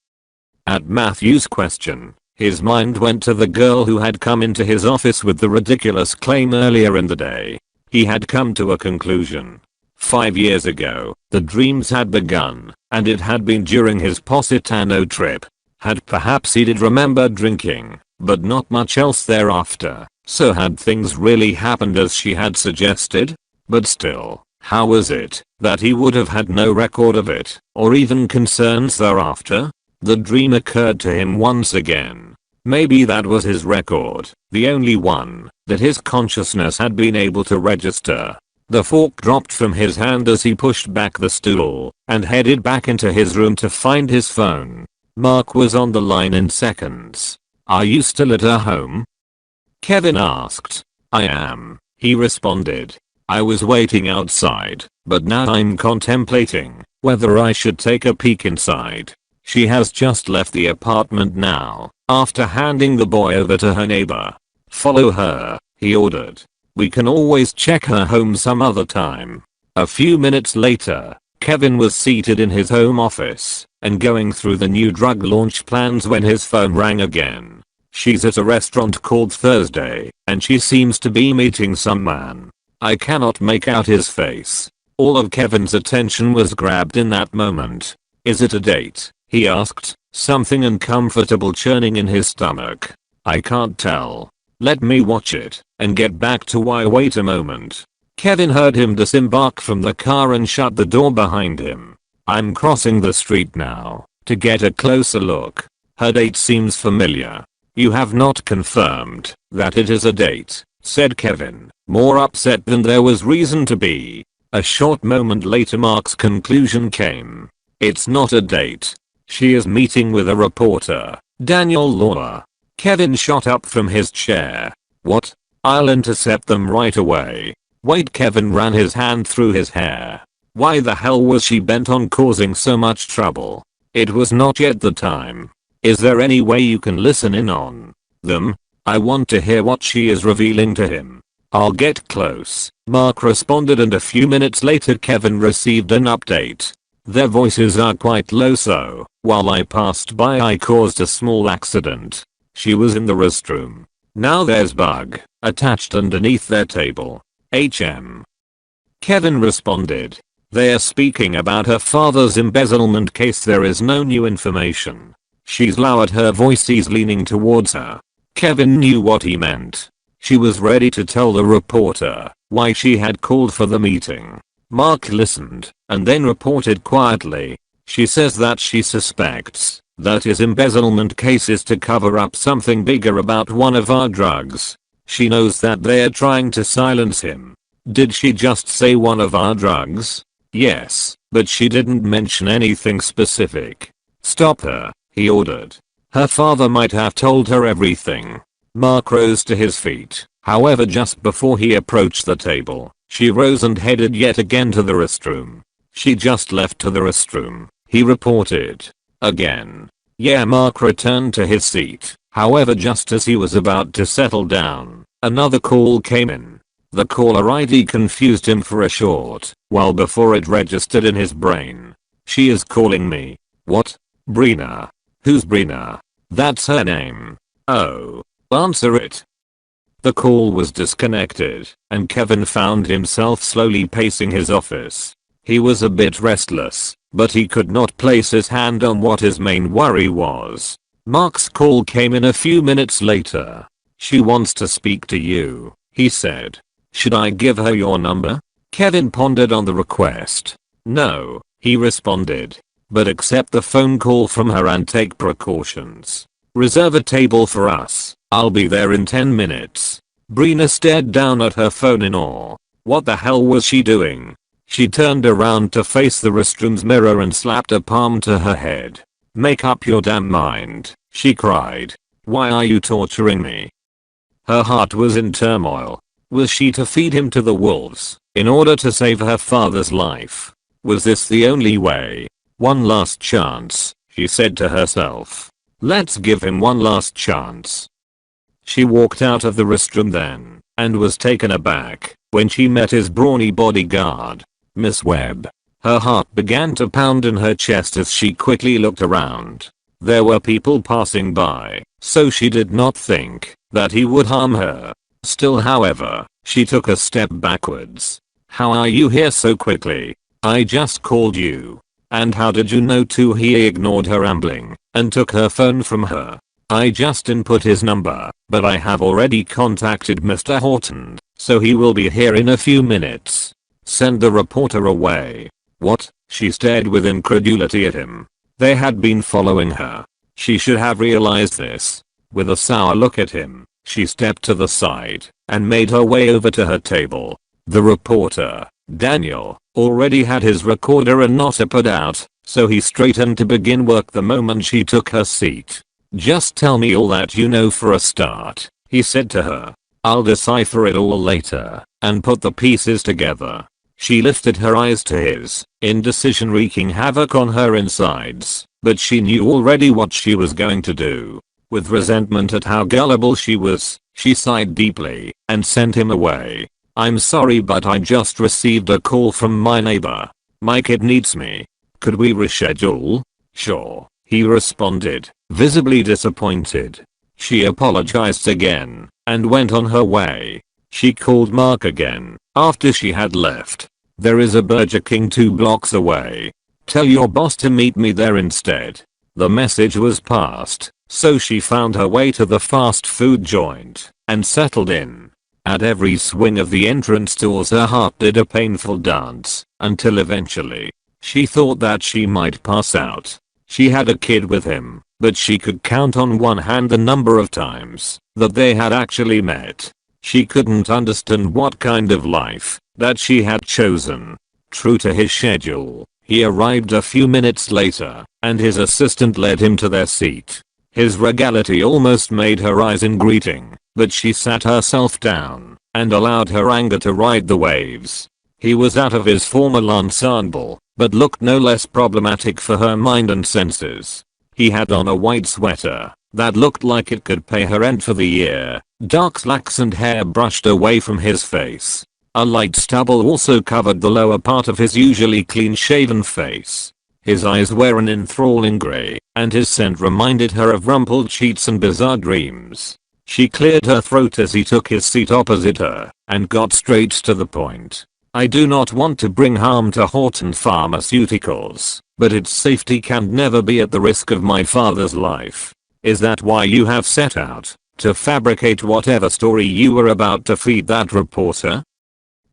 At Matthew's question, his mind went to the girl who had come into his office with the ridiculous claim earlier in the day. He had come to a conclusion. 5 years ago, the dreams had begun, and it had been during his Positano trip. Perhaps he did remember drinking, but not much else thereafter. So had things really happened as she had suggested? But still, how was it that he would have had no record of it, or even concerns thereafter? The dream occurred to him once again. Maybe that was his record, the only one that his consciousness had been able to register. The fork dropped from his hand as he pushed back the stool and headed back into his room to find his phone. Mark was on the line in seconds. "Are you still at her home?" Kevin asked. "I am," he responded. "I was waiting outside, but now I'm contemplating whether I should take a peek inside. She has just left the apartment now, after handing the boy over to her neighbor." "Follow her," he ordered. "We can always check her home some other time." A few minutes later, Kevin was seated in his home office and going through the new drug launch plans when his phone rang again. "She's at a restaurant called Thursday, and she seems to be meeting some man. I cannot make out his face." All of Kevin's attention was grabbed in that moment. "Is it a date?" he asked, something uncomfortable churning in his stomach. "I can't tell. Let me watch it and get back to why. Wait a moment." Kevin heard him disembark from the car and shut the door behind him. "I'm crossing the street now to get a closer look. Her date seems familiar." "You have not confirmed that it is a date," said Kevin, more upset than there was reason to be. A short moment later, Mark's conclusion came. "It's not a date. She is meeting with a reporter, Daniel Lawler." Kevin shot up from his chair. "What? I'll intercept them right away." "Wait." Kevin ran his hand through his hair. Why the hell was she bent on causing so much trouble? It was not yet the time. "Is there any way you can listen in on them? I want to hear what she is revealing to him." "I'll get close," Mark responded, and a few minutes later Kevin received an update. "Their voices are quite low, so while I passed by I caused a small accident. She was in the restroom. Now there's bug attached underneath their table. HM." Kevin responded. "They are speaking about her father's embezzlement case. There is no new information." She's lowered her voice. He's leaning towards her. Kevin knew what he meant. She was ready to tell the reporter why she had called for the meeting. Mark listened and then reported quietly. "She says that she suspects that his embezzlement case is to cover up something bigger about one of our drugs. She knows that they're trying to silence him." "Did she just say one of our drugs?" "Yes, but she didn't mention anything specific." "Stop her," he ordered. "Her father might have told her everything." Mark rose to his feet. However, just before he approached the table, she rose and headed yet again to the restroom. "She just left to the restroom," he reported. "Again?" "Yeah." Mark returned to his seat. However, just as he was about to settle down, another call came in. The caller ID confused him for a short while before it registered in his brain. "She is calling me." "What? Brina? Who's Brina?" "That's her name." "Oh. Answer it." The call was disconnected, and Kevin found himself slowly pacing his office. He was a bit restless, but he could not place his hand on what his main worry was. Mark's call came in a few minutes later. "She wants to speak to you," he said. "Should I give her your number?" Kevin pondered on the request. "No," he responded. "But accept the phone call from her and take precautions. Reserve a table for us. I'll be there in 10 minutes. Brina stared down at her phone in awe. What the hell was she doing? She turned around to face the restroom's mirror and slapped a palm to her head. Make up your damn mind, she cried. Why are you torturing me? Her heart was in turmoil. Was she to feed him to the wolves in order to save her father's life? Was this the only way? One last chance, she said to herself. Let's give him one last chance. She walked out of the restroom then, and was taken aback when she met his brawny bodyguard, Miss Webb. Her heart began to pound in her chest as she quickly looked around. There were people passing by, so she did not think that he would harm her. Still, however, she took a step backwards. How are you here so quickly? I just called you. And how did you know too? He ignored her rambling and took her phone from her. I just input his number, but I have already contacted Mr. Horton, so he will be here in a few minutes. Send the reporter away. What? She stared with incredulity at him. They had been following her. She should have realized this. With a sour look at him, she stepped to the side and made her way over to her table. The reporter, Daniel, already had his recorder and notepad out, so he straightened to begin work the moment she took her seat. Just tell me all that you know for a start, he said to her. I'll decipher it all later and put the pieces together. She lifted her eyes to his, indecision wreaking havoc on her insides, but she knew already what she was going to do. With resentment at how gullible she was, she sighed deeply and sent him away. I'm sorry, but I just received a call from my neighbor. My kid needs me. Could we reschedule? Sure, he responded, visibly disappointed. She apologized again and went on her way. She called Mark again after she had left. There is a Burger King 2 blocks away. Tell your boss to meet me there instead. The message was passed, so she found her way to the fast food joint and settled in. At every swing of the entrance doors her heart did a painful dance, until eventually, she thought that she might pass out. She had a kid with him, but she could count on one hand the number of times that they had actually met. She couldn't understand what kind of life that she had chosen. True to his schedule, he arrived a few minutes later, and his assistant led him to their seat. His regality almost made her rise in greeting, but she sat herself down and allowed her anger to ride the waves. He was out of his formal ensemble, but looked no less problematic for her mind and senses. He had on a white sweater that looked like it could pay her rent for the year. Dark slacks and hair brushed away from his face. A light stubble also covered the lower part of his usually clean-shaven face. His eyes were an enthralling grey, and his scent reminded her of rumpled sheets and bizarre dreams. She cleared her throat as he took his seat opposite her, and got straight to the point. I do not want to bring harm to Horton Pharmaceuticals, but its safety can never be at the risk of my father's life. Is that why you have set out to fabricate whatever story you were about to feed that reporter?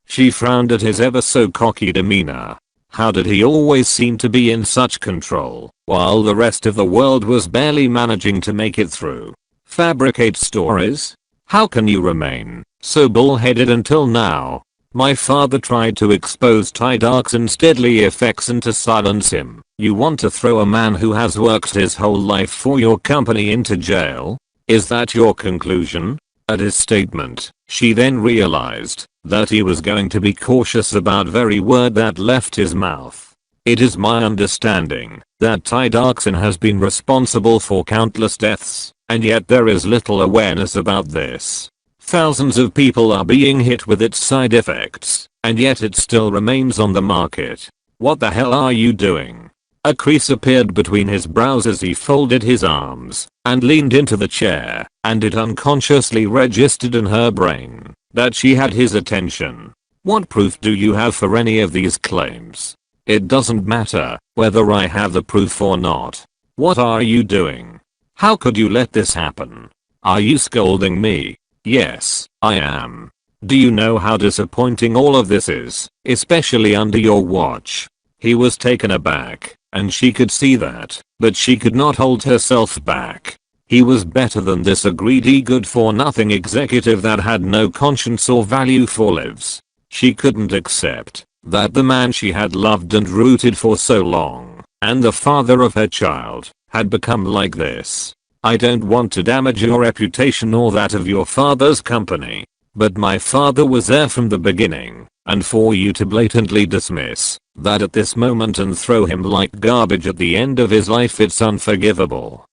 She frowned at his ever so cocky demeanor. How did he always seem to be in such control, while the rest of the world was barely managing to make it through? Fabricate stories? How can you remain so bullheaded until now? My father tried to expose Ty Darkson's deadly effects and to silence him. You want to throw a man who has worked his whole life for your company into jail? Is that your conclusion? At his statement, she then realized that he was going to be cautious about every word that left his mouth. It is my understanding that Ty Darkson has been responsible for countless deaths, and yet there is little awareness about this. Thousands of people are being hit with its side effects, and yet it still remains on the market. What the hell are you doing? A crease appeared between his brows as he folded his arms and leaned into the chair, and it unconsciously registered in her brain that she had his attention. What proof do you have for any of these claims? It doesn't matter whether I have the proof or not. What are you doing? How could you let this happen? Are you scolding me? Yes, I am. Do you know how disappointing all of this is, especially under your watch? He was taken aback, and she could see that, but she could not hold herself back. He was better than this, a greedy good-for-nothing executive that had no conscience or value for lives. She couldn't accept that the man she had loved and rooted for so long, and the father of her child, had become like this. I don't want to damage your reputation or that of your father's company, but my father was there from the beginning, and for you to blatantly dismiss that at this moment and throw him like garbage at the end of his life, it's unforgivable."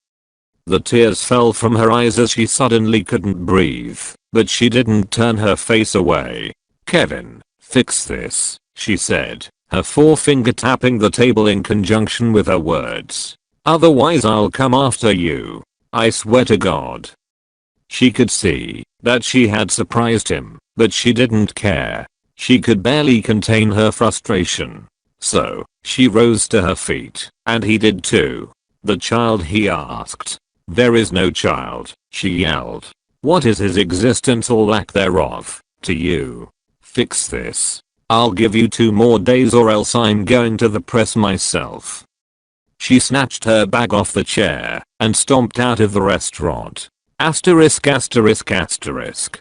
The tears fell from her eyes as she suddenly couldn't breathe, but she didn't turn her face away. "Kevin, fix this," she said, her forefinger tapping the table in conjunction with her words. "Otherwise I'll come after you. I swear to God." She could see that she had surprised him, but she didn't care. She could barely contain her frustration. So, she rose to her feet, and he did too. "The child?" he asked. "There is no child," she yelled. "What is his existence or lack thereof to you? Fix this. I'll give you 2 more days or else I'm going to the press myself." She snatched her bag off the chair and stomped out of the restaurant. Asterisk asterisk asterisk.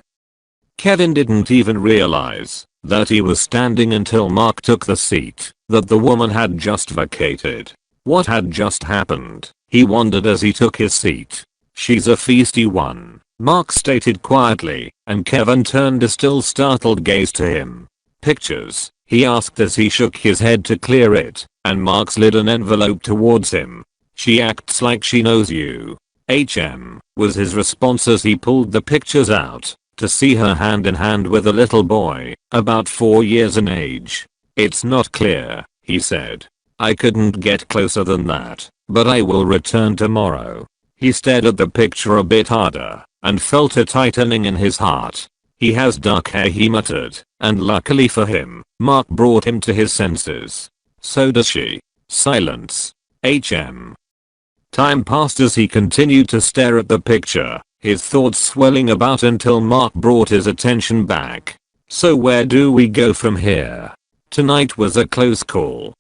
Kevin didn't even realize that he was standing until Mark took the seat that the woman had just vacated. What had just happened? He wondered as he took his seat. "She's a feisty one," Mark stated quietly, and Kevin turned a still startled gaze to him. "Pictures?" he asked as he shook his head to clear it, and Mark slid an envelope towards him. "She acts like she knows you." Was his response as he pulled the pictures out to see her hand in hand with a little boy, about 4 years in age. "It's not clear," he said. "I couldn't get closer than that, but I will return tomorrow." He stared at the picture a bit harder and felt a tightening in his heart. "He has dark hair," he muttered, and luckily for him, Mark brought him to his senses. "So does she." Silence. Time passed as he continued to stare at the picture, his thoughts swirling about until Mark brought his attention back. "So where do we go from here?" Tonight was a close call.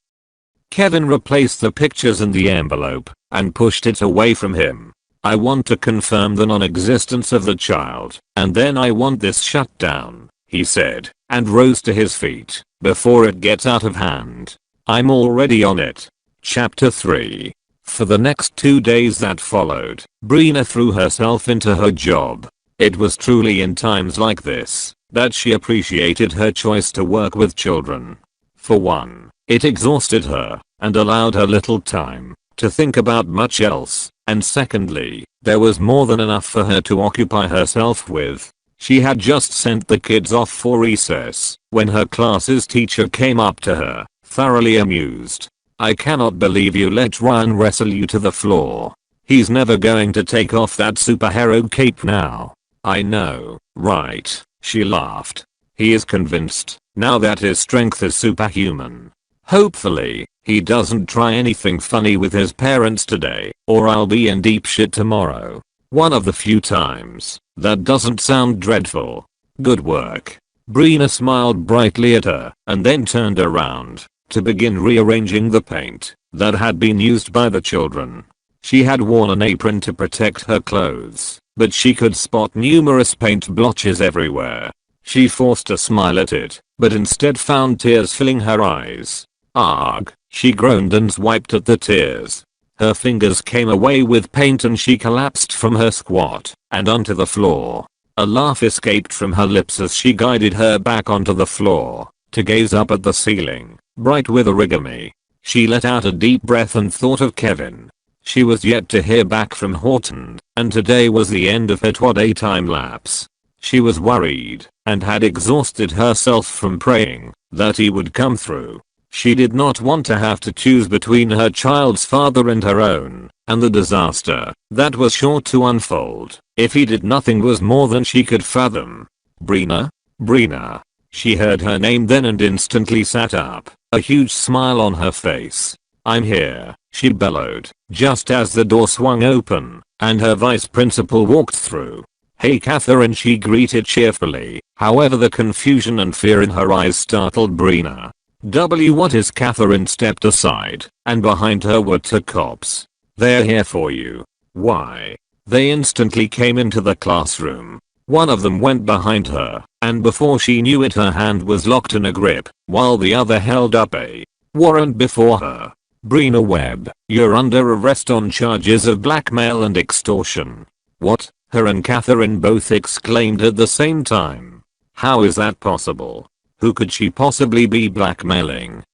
Kevin replaced the pictures in the envelope and pushed it away from him. "I want to confirm the non-existence of the child, and then I want this shut down," he said, and rose to his feet, "before it gets out of hand. I'm already on it." Chapter 3. For the next 2 days that followed, Brina threw herself into her job. It was truly in times like this that she appreciated her choice to work with children. For one, it exhausted her and allowed her little time to think about much else, and secondly, there was more than enough for her to occupy herself with. She had just sent the kids off for recess when her class's teacher came up to her, thoroughly amused. "I cannot believe you let Ryan wrestle you to the floor. He's never going to take off that superhero cape now." "I know, right?" she laughed. "He is convinced now that his strength is superhuman. Hopefully, he doesn't try anything funny with his parents today, or I'll be in deep shit tomorrow. One of the few times that doesn't sound dreadful. Good work." Brina smiled brightly at her and then turned around to begin rearranging the paint that had been used by the children. She had worn an apron to protect her clothes, but she could spot numerous paint blotches everywhere. She forced a smile at it, but instead found tears filling her eyes. "Argh," she groaned and wiped at the tears. Her fingers came away with paint and she collapsed from her squat and onto the floor. A laugh escaped from her lips as she guided her back onto the floor to gaze up at the ceiling, bright with origami. She let out a deep breath and thought of Kevin. She was yet to hear back from Horton, and today was the end of her 2-day time lapse. She was worried and had exhausted herself from praying that he would come through. She did not want to have to choose between her child's father and her own, and the disaster that was sure to unfold if he did nothing was more than she could fathom. "Brina? Brina." She heard her name then and instantly sat up, a huge smile on her face. "I'm here," she bellowed, just as the door swung open and her vice principal walked through. "Hey Catherine," she greeted cheerfully, however the confusion and fear in her eyes startled Brina. What is?" Catherine stepped aside, and behind her were 2 cops. "They're here for you." "Why?" They instantly came into the classroom. One of them went behind her, and before she knew it her hand was locked in a grip, while the other held up a warrant before her. Brina Webb, you're under arrest on charges of blackmail and extortion. What? Her and Catherine both exclaimed at the same time. How is that possible? Who could she possibly be blackmailing?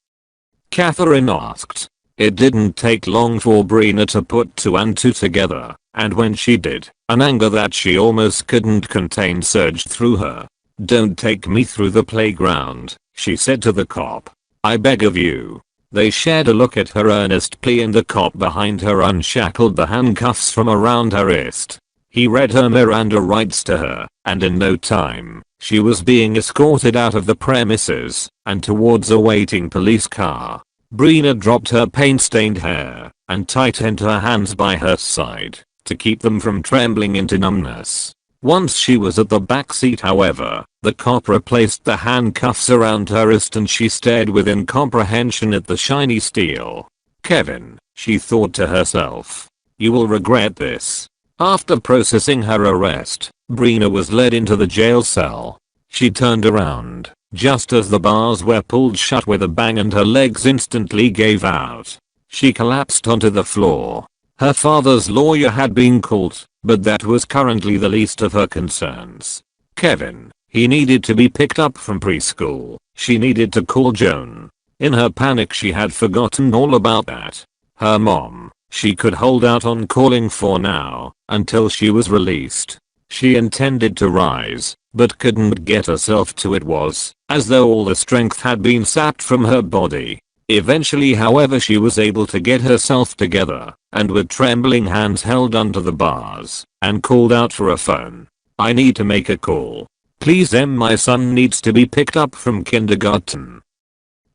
Catherine asked. It didn't take long for Brina to put two and two together, and when she did, an anger that she almost couldn't contain surged through her. Don't take me through the playground, she said to the cop. I beg of you. They shared a look at her earnest plea and the cop behind her unshackled the handcuffs from around her wrist. He read her Miranda rights to her, and in no time, she was being escorted out of the premises and towards a waiting police car. Brina dropped her paint-stained hair and tightened her hands by her side to keep them from trembling into numbness. Once she was at the back seat, however, the cop replaced the handcuffs around her wrist and she stared with incomprehension at the shiny steel. Kevin, she thought to herself. You will regret this. After processing her arrest, Brina was led into the jail cell. She turned around just as the bars were pulled shut with a bang and her legs instantly gave out. She collapsed onto the floor. Her father's lawyer had been called, but that was currently the least of her concerns. Kevin, he needed to be picked up from preschool. She needed to call Joan. In her panic she had forgotten all about that. Her mom, she could hold out on calling for now, until she was released. She intended to rise, but couldn't get herself to. It was as though all the strength had been sapped from her body. Eventually, however, she was able to get herself together, and with trembling hands held onto the bars, and called out for a phone. I need to make a call. Please my son needs to be picked up from kindergarten.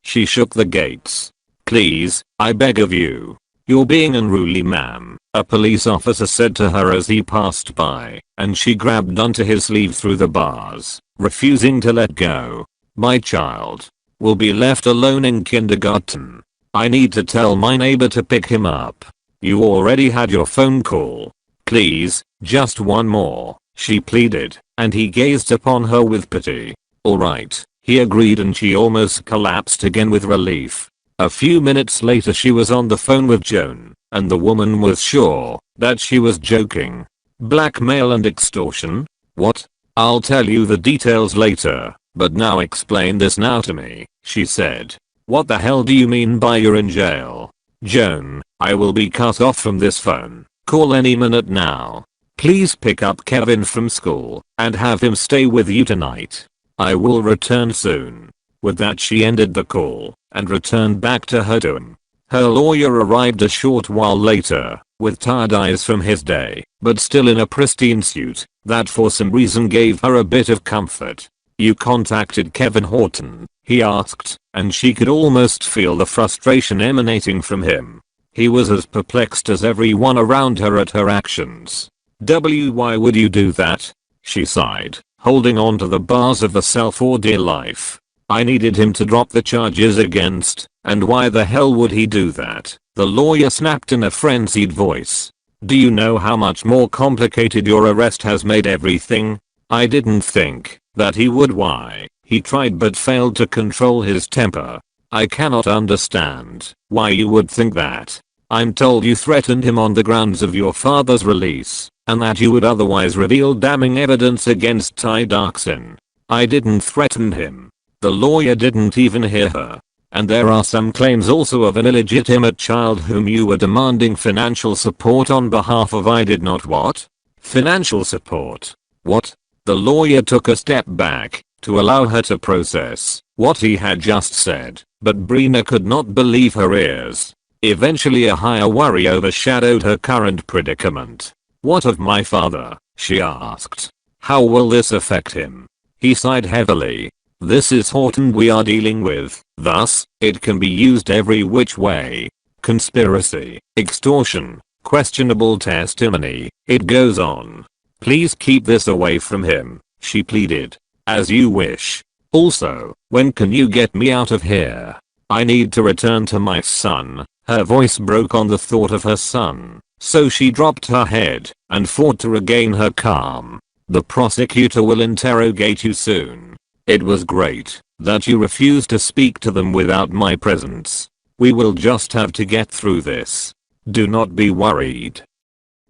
She shook the gates. Please, I beg of you. You're being unruly, ma'am, a police officer said to her as he passed by, and she grabbed onto his sleeve through the bars, refusing to let go. My child will be left alone in kindergarten. I need to tell my neighbor to pick him up. You already had your phone call. Please, just one more, she pleaded, and he gazed upon her with pity. Alright, he agreed, and she almost collapsed again with relief. A few minutes later she was on the phone with Joan, and the woman was sure that she was joking. Blackmail and extortion? What? I'll tell you the details later, but now explain this now to me, she said. What the hell do you mean by you're in jail? Joan, I will be cut off from this phone call any minute now. Please pick up Kevin from school and have him stay with you tonight. I will return soon. With that she ended the call and returned back to her dorm. Her lawyer arrived a short while later, with tired eyes from his day, but still in a pristine suit that for some reason gave her a bit of comfort. You contacted Kevin Horton? He asked, and she could almost feel the frustration emanating from him. He was as perplexed as everyone around her at her actions. Why would you do that? She sighed, holding on to the bars of the cell for dear life. I needed him to drop the charges against, and why the hell would he do that? The lawyer snapped in a frenzied voice. Do you know how much more complicated your arrest has made everything? I didn't think that he would. Why? He tried but failed to control his temper. I cannot understand why you would think that. I'm told you threatened him on the grounds of your father's release, and that you would otherwise reveal damning evidence against Ty Darkson. I didn't threaten him. The lawyer didn't even hear her. And there are some claims also of an illegitimate child whom you were demanding financial support on behalf of. I did not. What? Financial support? What? The lawyer took a step back to allow her to process what he had just said, but Brina could not believe her ears. Eventually a higher worry overshadowed her current predicament. What of my father? She asked. How will this affect him? He sighed heavily. This is Horton we are dealing with, thus, it can be used every which way. Conspiracy, extortion, questionable testimony, it goes on. Please keep this away from him, she pleaded. As you wish. Also, when can you get me out of here? I need to return to my son. Her voice broke on the thought of her son, so she dropped her head and fought to regain her calm. The prosecutor will interrogate you soon. It was great that you refused to speak to them without my presence. We will just have to get through this. Do not be worried.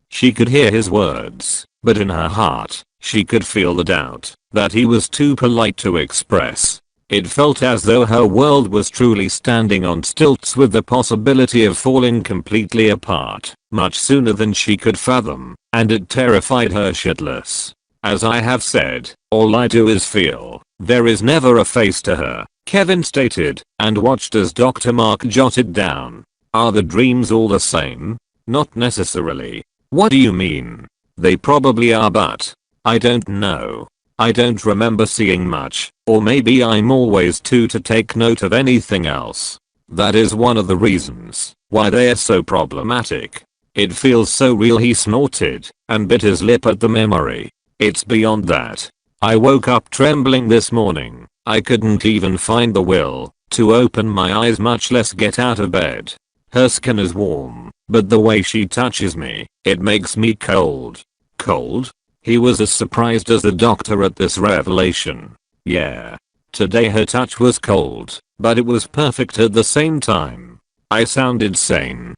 She could hear his words, but in her heart, she could feel the doubt that he was too polite to express. It felt as though her world was truly standing on stilts with the possibility of falling completely apart much sooner than she could fathom, and it terrified her shitless. As I have said, all I do is feel. There is never a face to her, Kevin stated, and watched as Dr. Mark jotted down. Are the dreams all the same? Not necessarily. What do you mean? They probably are, but I don't know. I don't remember seeing much, or maybe I'm always too to take note of anything else. That is one of the reasons why they are so problematic. It feels so real, he snorted, and bit his lip at the memory. It's beyond that. I woke up trembling this morning. I couldn't even find the will to open my eyes, much less get out of bed. Her skin is warm, but the way she touches me, it makes me cold. Cold? He was as surprised as the doctor at this revelation. Yeah. Today her touch was cold, but it was perfect at the same time. I sounded sane.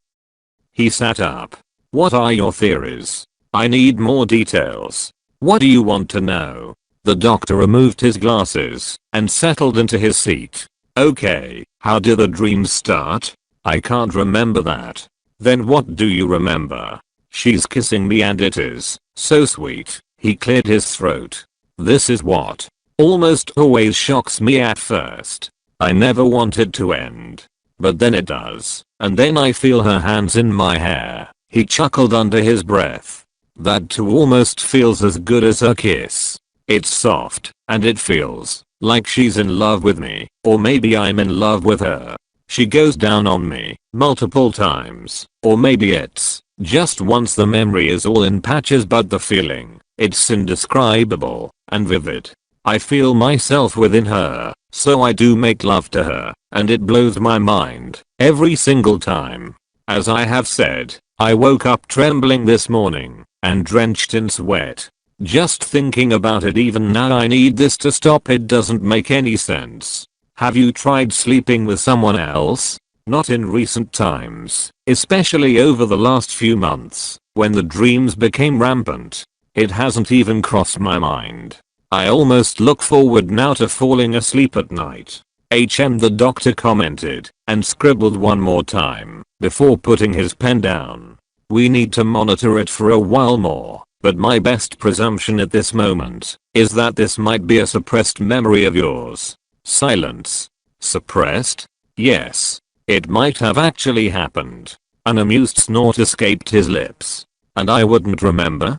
He sat up. What are your theories? I need more details. What do you want to know? The doctor removed his glasses and settled into his seat. Okay, how do the dreams start? I can't remember that. Then what do you remember? She's kissing me and it is so sweet. He cleared his throat. This is what almost always shocks me at first. I never want it to end. But then it does. And then I feel her hands in my hair. He chuckled under his breath. That too almost feels as good as her kiss. It's soft, and it feels like she's in love with me, or maybe I'm in love with her. She goes down on me multiple times, or maybe it's just once. The memory is all in patches, but the feeling, it's indescribable and vivid. I feel myself within her, so I do make love to her, and it blows my mind every single time. As I have said, I woke up trembling this morning and drenched in sweat. Just thinking about it even now, I need this to stop. It doesn't make any sense. Have you tried sleeping with someone else? Not in recent times, especially over the last few months, when the dreams became rampant. It hasn't even crossed my mind. I almost look forward now to falling asleep at night. The doctor commented, and scribbled one more time, before putting his pen down. We need to monitor it for a while more, but my best presumption at this moment is that this might be a suppressed memory of yours. Silence. Suppressed? Yes. It might have actually happened. An amused snort escaped his lips. And I wouldn't remember?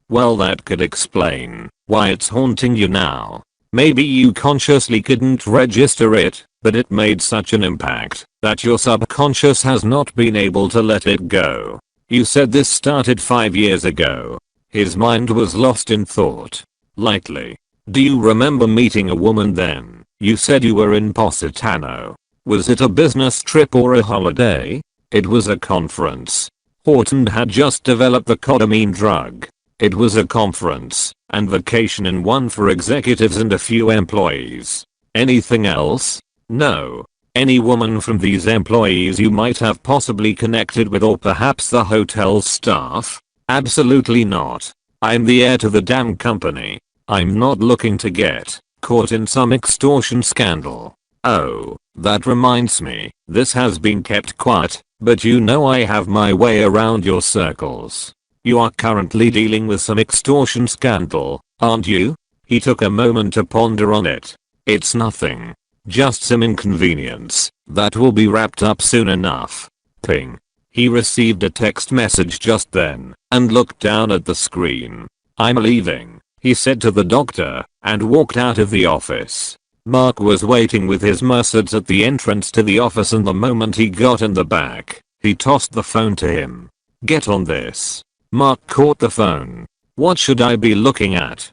Well, that could explain why it's haunting you now. Maybe you consciously couldn't register it, but it made such an impact that your subconscious has not been able to let it go. You said this started 5 years ago. His mind was lost in thought. Lightly. Do you remember meeting a woman then? You said you were in Positano. Was it a business trip or a holiday? It was a conference. Horton had just developed the codeine drug. It was a conference and vacation in one for executives and a few employees. Anything else? No. Any woman from these employees you might have possibly connected with, or perhaps the hotel's staff? Absolutely not. I'm the heir to the damn company. I'm not looking to get caught in some extortion scandal. Oh, that reminds me, this has been kept quiet, but you know I have my way around your circles. You are currently dealing with some extortion scandal, aren't you? He took a moment to ponder on it. It's nothing. Just some inconvenience that will be wrapped up soon enough. Ping. He received a text message just then and looked down at the screen. I'm leaving, he said to the doctor, and walked out of the office. Mark was waiting with his Mercedes at the entrance to the office, and the moment he got in the back, he tossed the phone to him. Get on this. Mark caught the phone. What should I be looking at?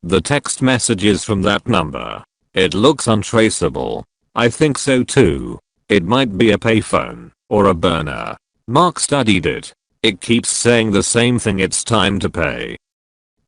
The text messages from that number. It looks untraceable. I think so too. It might be a payphone or a burner. Mark studied it. It keeps saying the same thing. It's time to pay.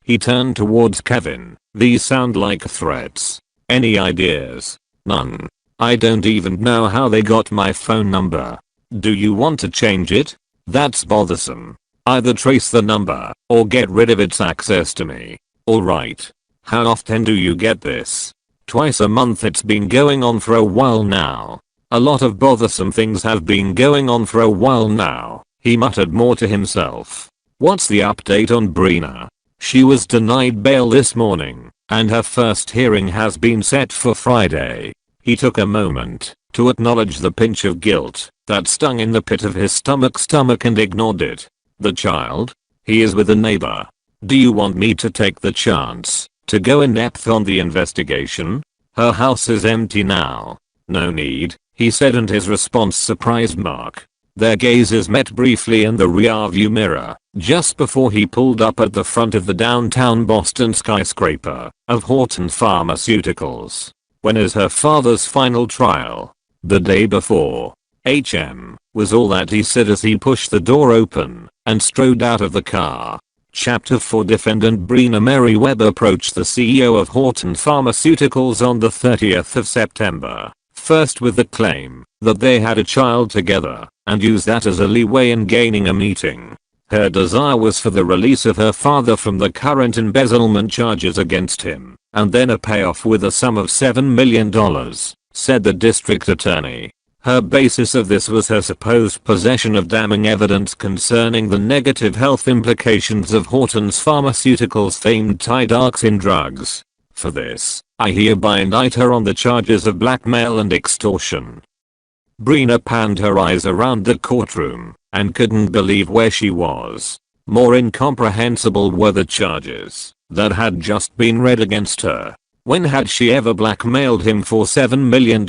He turned towards Kevin. These sound like threats. Any ideas? None. I don't even know how they got my phone number. Do you want to change it? That's bothersome. Either trace the number or get rid of its access to me. Alright. How often do you get this? Twice a month. It's been going on for a while now. A lot of bothersome things have been going on for a while now, he muttered more to himself. What's the update on Brina? She was denied bail this morning, and her first hearing has been set for Friday. He took a moment to acknowledge the pinch of guilt that stung in the pit of his stomach and ignored it. The child? He is with a neighbor. Do you want me to take the chance to go in depth on the investigation? Her house is empty now. No need, he said, and his response surprised Mark. Their gazes met briefly in the rearview mirror, just before he pulled up at the front of the downtown Boston skyscraper of Horton Pharmaceuticals. When is her father's final trial? The day before. HM, was all that he said as he pushed the door open and strode out of the car. Chapter 4. Defendant Brina Merriweather approached the CEO of Horton Pharmaceuticals on the 30th of September, first with the claim that they had a child together, and used that as a leeway in gaining a meeting. Her desire was for the release of her father from the current embezzlement charges against him, and then a payoff with a sum of $7 million, said the district attorney. Her basis of this was her supposed possession of damning evidence concerning the negative health implications of Horton's Pharmaceuticals' famed dioxin drugs. For this, I hereby indict her on the charges of blackmail and extortion. Brina panned her eyes around the courtroom and couldn't believe where she was. More incomprehensible were the charges that had just been read against her. When had she ever blackmailed him for $7 million?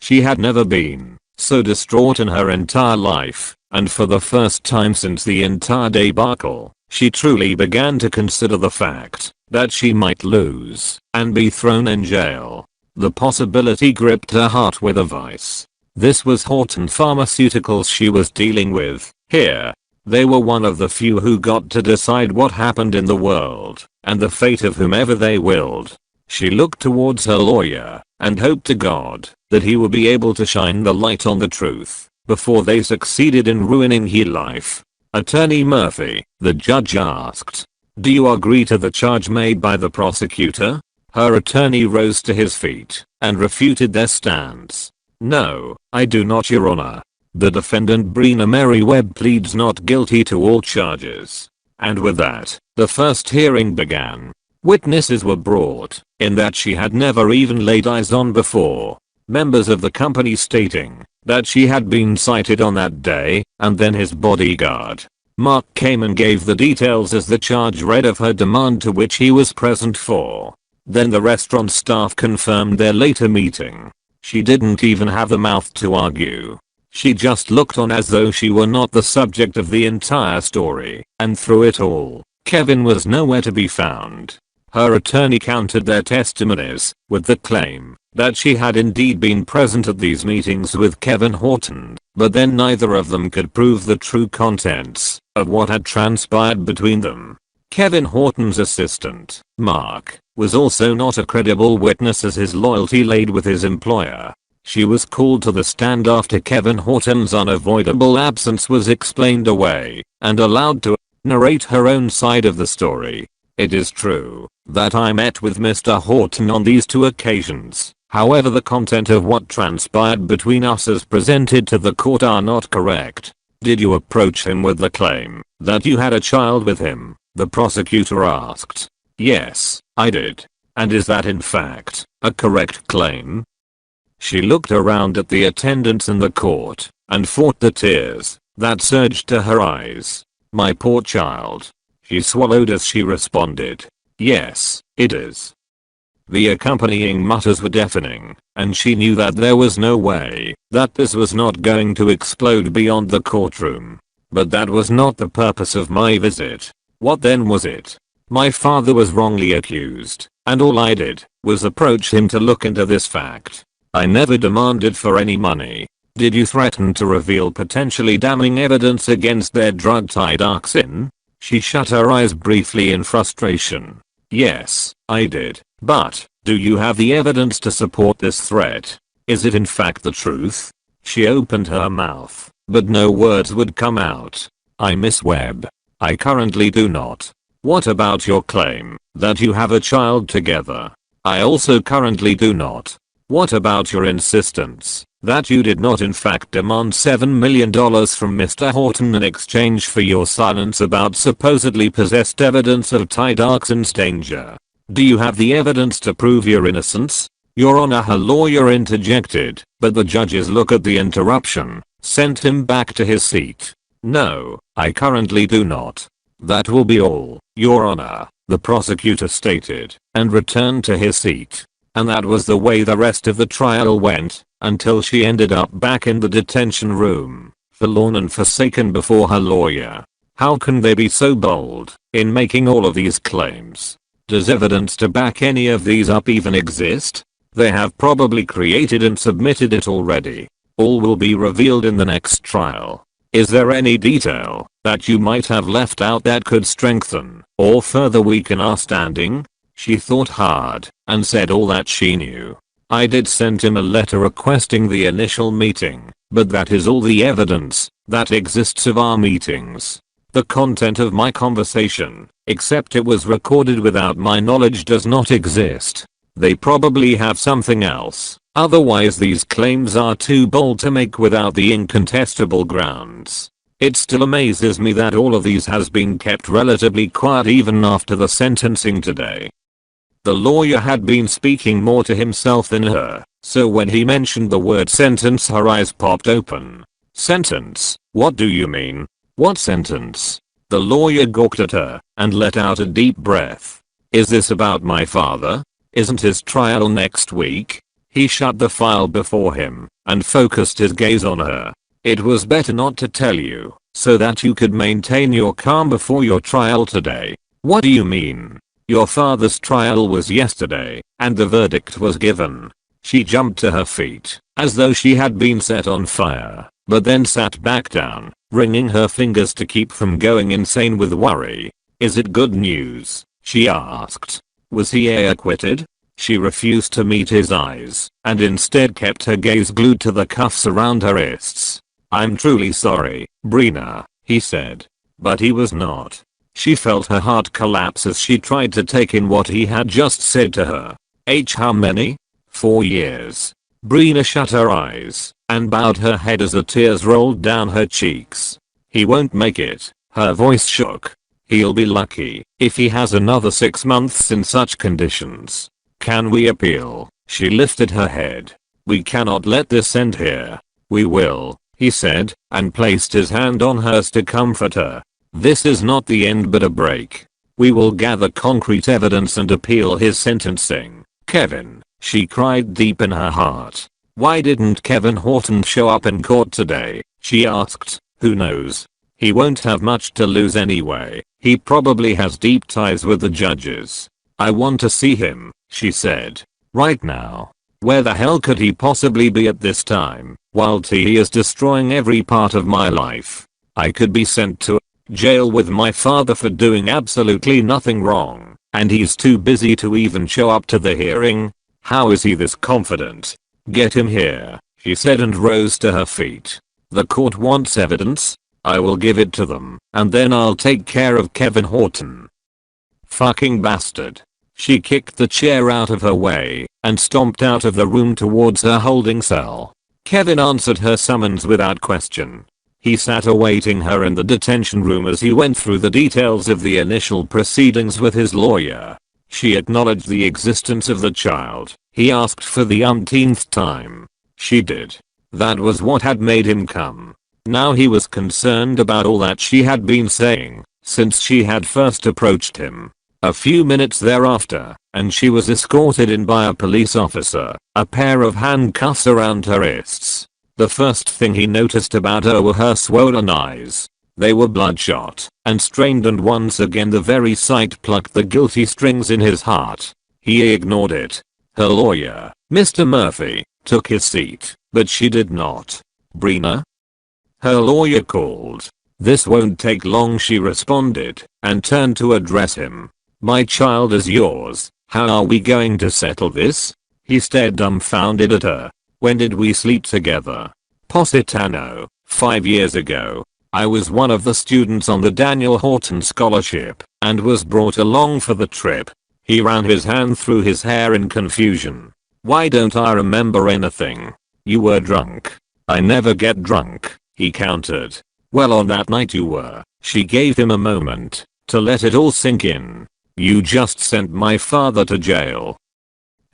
She had never been so distraught in her entire life, and for the first time since the entire debacle, she truly began to consider the fact that she might lose and be thrown in jail. The possibility gripped her heart with a vice. This was Horton Pharmaceuticals she was dealing with here. They were one of the few who got to decide what happened in the world and the fate of whomever they willed. She looked towards her lawyer and hoped to God that he would be able to shine the light on the truth before they succeeded in ruining her life. Attorney Murphy, the judge asked, do you agree to the charge made by the prosecutor? Her attorney rose to his feet and refuted their stance. No, I do not, Your Honor. The defendant Brina Merriweather pleads not guilty to all charges. And with that, the first hearing began. Witnesses were brought in that she had never even laid eyes on before. Members of the company stating that she had been sighted on that day, and then his bodyguard, Mark, came and gave the details as the charge read of her demand, to which he was present for. Then the restaurant staff confirmed their later meeting. She didn't even have the mouth to argue. She just looked on as though she were not the subject of the entire story, and through it all, Kevin was nowhere to be found. Her attorney countered their testimonies with the claim that she had indeed been present at these meetings with Kevin Horton, but then neither of them could prove the true contents of what had transpired between them. Kevin Horton's assistant, Mark, was also not a credible witness, as his loyalty laid with his employer. She was called to the stand after Kevin Horton's unavoidable absence was explained away and allowed to narrate her own side of the story. It is true that I met with Mr. Horton on these two occasions. However, the content of what transpired between us as presented to the court are not correct. Did you approach him with the claim that you had a child with him? The prosecutor asked. Yes, I did. And is that in fact a correct claim? She looked around at the attendants in the court and fought the tears that surged to her eyes. My poor child. She swallowed as she responded. Yes, it is. The accompanying mutters were deafening, and she knew that there was no way that this was not going to explode beyond the courtroom. But that was not the purpose of my visit. What then was it? My father was wrongly accused, and all I did was approach him to look into this fact. I never demanded for any money. Did you threaten to reveal potentially damning evidence against their drug dioxin? She shut her eyes briefly in frustration. Yes, I did. But, do you have the evidence to support this threat? Is it in fact the truth? She opened her mouth, but no words would come out. I Miss Webb. I currently do not. What about your claim that you have a child together? I also currently do not. What about your insistence that you did not in fact demand $7 million from Mr. Horton in exchange for your silence about supposedly possessed evidence of Ty Darkson's danger? Do you have the evidence to prove your innocence? Your Honor, her lawyer interjected, but the judge's look at the interruption sent him back to his seat. No, I currently do not. That will be all, Your Honor, the prosecutor stated, and returned to his seat. And that was the way the rest of the trial went, until she ended up back in the detention room, forlorn and forsaken before her lawyer. How can they be so bold in making all of these claims? Does evidence to back any of these up even exist? They have probably created and submitted it already. All will be revealed in the next trial. Is there any detail that you might have left out that could strengthen or further weaken our standing? She thought hard and said all that she knew. I did send him a letter requesting the initial meeting, but that is all the evidence that exists of our meetings. The content of my conversation, except it was recorded without my knowledge, does not exist. They probably have something else. Otherwise these claims are too bold to make without the incontestable grounds. It still amazes me that all of these has been kept relatively quiet even after the sentencing today. The lawyer had been speaking more to himself than her, so when he mentioned the word sentence her eyes popped open. Sentence? What do you mean? What sentence? The lawyer gawked at her and let out a deep breath. Is this about my father? Isn't his trial next week? He shut the file before him and focused his gaze on her. It was better not to tell you, so that you could maintain your calm before your trial today. What do you mean? Your father's trial was yesterday, and the verdict was given. She jumped to her feet, as though she had been set on fire, but then sat back down, wringing her fingers to keep from going insane with worry. Is it good news? She asked. Was he acquitted? She refused to meet his eyes, and instead kept her gaze glued to the cuffs around her wrists. I'm truly sorry, Brina, he said. But he was not. She felt her heart collapse as she tried to take in what he had just said to her. How many? 4 years. Brina shut her eyes and bowed her head as the tears rolled down her cheeks. He won't make it. Her voice shook. He'll be lucky if he has another 6 months in such conditions. Can we appeal? She lifted her head. We cannot let this end here. We will, he said, and placed his hand on hers to comfort her. This is not the end but a break. We will gather concrete evidence and appeal his sentencing. Kevin, she cried deep in her heart. Why didn't Kevin Horton show up in court today? She asked. Who knows? He won't have much to lose anyway. He probably has deep ties with the judges. I want to see him, she said. Right now. Where the hell could he possibly be at this time, while he is destroying every part of my life? I could be sent to jail with my father for doing absolutely nothing wrong, and he's too busy to even show up to the hearing. How is he this confident? Get him here, she said and rose to her feet. The court wants evidence. I will give it to them, and then I'll take care of Kevin Horton. Fucking bastard. She kicked the chair out of her way and stomped out of the room towards her holding cell. Kevin answered her summons without question. He sat awaiting her in the detention room as he went through the details of the initial proceedings with his lawyer. She acknowledged the existence of the child he asked for the umpteenth time. She did. That was what had made him come. Now he was concerned about all that she had been saying since she had first approached him. A few minutes thereafter, and she was escorted in by a police officer, a pair of handcuffs around her wrists. The first thing he noticed about her were her swollen eyes. They were bloodshot and strained, and once again the very sight plucked the guilty strings in his heart. He ignored it. Her lawyer, Mr. Murphy, took his seat, but she did not. Brina? Her lawyer called. This won't take long, she responded, and turned to address him. My child is yours. How are we going to settle this? He stared dumbfounded at her. When did we sleep together? Positano, 5 years ago. I was one of the students on the Daniel Horton scholarship and was brought along for the trip. He ran his hand through his hair in confusion. Why don't I remember anything? You were drunk. I never get drunk, he countered. Well, on that night you were. She gave him a moment to let it all sink in. You just sent my father to jail.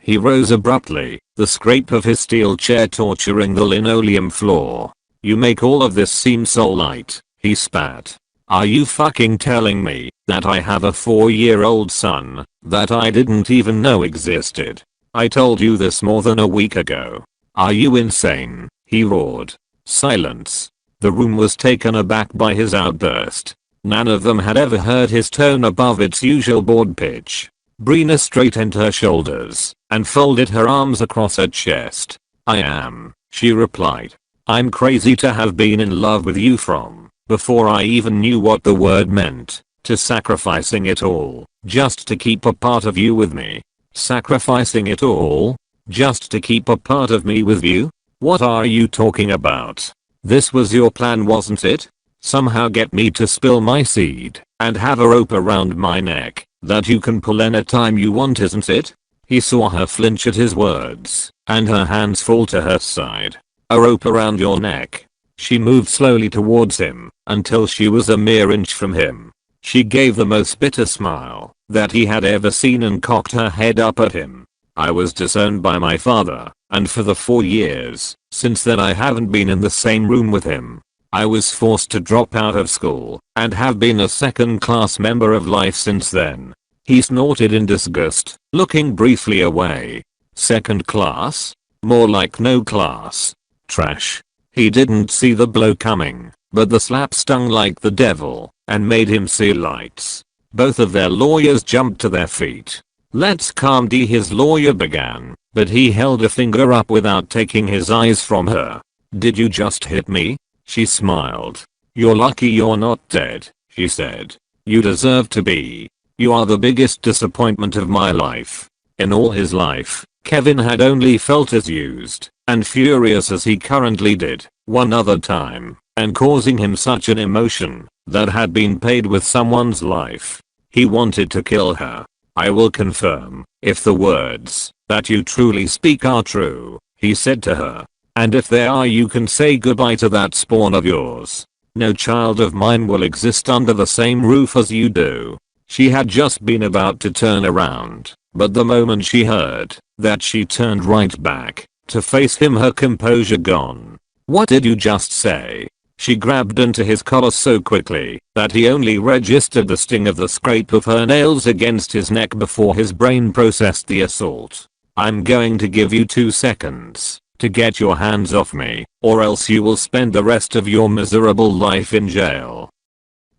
He rose abruptly, the scrape of his steel chair torturing the linoleum floor. You make all of this seem so light, he spat. Are you fucking telling me that I have a 4-year-old son that I didn't even know existed? I told you this more than a week ago. Are you insane? He roared. Silence. The room was taken aback by his outburst. None of them had ever heard his tone above its usual bored pitch. Brina straightened her shoulders and folded her arms across her chest. I am, she replied. I'm crazy to have been in love with you from before I even knew what the word meant, to sacrificing it all just to keep a part of you with me. Sacrificing it all just to keep a part of me with you? What are you talking about? This was your plan, wasn't it? Somehow get me to spill my seed and have a rope around my neck that you can pull anytime you want, isn't it? He saw her flinch at his words and her hands fall to her side. A rope around your neck. She moved slowly towards him until she was a mere inch from him. She gave the most bitter smile that he had ever seen and cocked her head up at him. I was disowned by my father, and for the 4 years since then I haven't been in the same room with him. I was forced to drop out of school and have been a second-class member of life since then. He snorted in disgust, looking briefly away. Second class? More like no class. Trash. He didn't see the blow coming, but the slap stung like the devil and made him see lights. Both of their lawyers jumped to their feet. Let's calm down, his lawyer began, but he held a finger up without taking his eyes from her. Did you just hit me? She smiled. You're lucky you're not dead, she said. You deserve to be. You are the biggest disappointment of my life. In all his life, Kevin had only felt as used and furious as he currently did one other time, and causing him such an emotion that had been paid with someone's life. He wanted to kill her. I will confirm if the words that you truly speak are true, he said to her. And if they are, you can say goodbye to that spawn of yours. No child of mine will exist under the same roof as you do. She had just been about to turn around, but the moment she heard that, she turned right back to face him, her composure gone. What did you just say? She grabbed into his collar so quickly that he only registered the sting of the scrape of her nails against his neck before his brain processed the assault. I'm going to give you 2 seconds to get your hands off me, or else you will spend the rest of your miserable life in jail.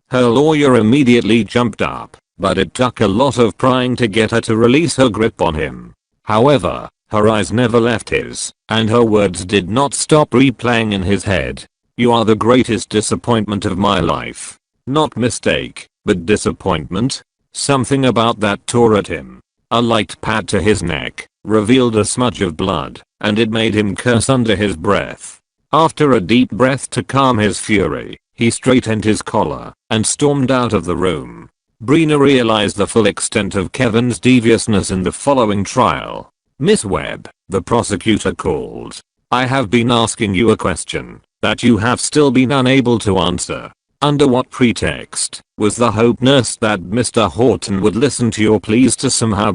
Her lawyer immediately jumped up, but it took a lot of prying to get her to release her grip on him. However, her eyes never left his, and her words did not stop replaying in his head. You are the greatest disappointment of my life. Not mistake, but disappointment. Something about that tore at him. A light pat to his neck revealed a smudge of blood, and it made him curse under his breath. After a deep breath to calm his fury, he straightened his collar and stormed out of the room. Brina realized the full extent of Kevin's deviousness in the following trial. Miss Webb, the prosecutor called. I have been asking you a question that you have still been unable to answer. Under what pretext was the hope nursed that Mr. Horton would listen to your pleas to somehow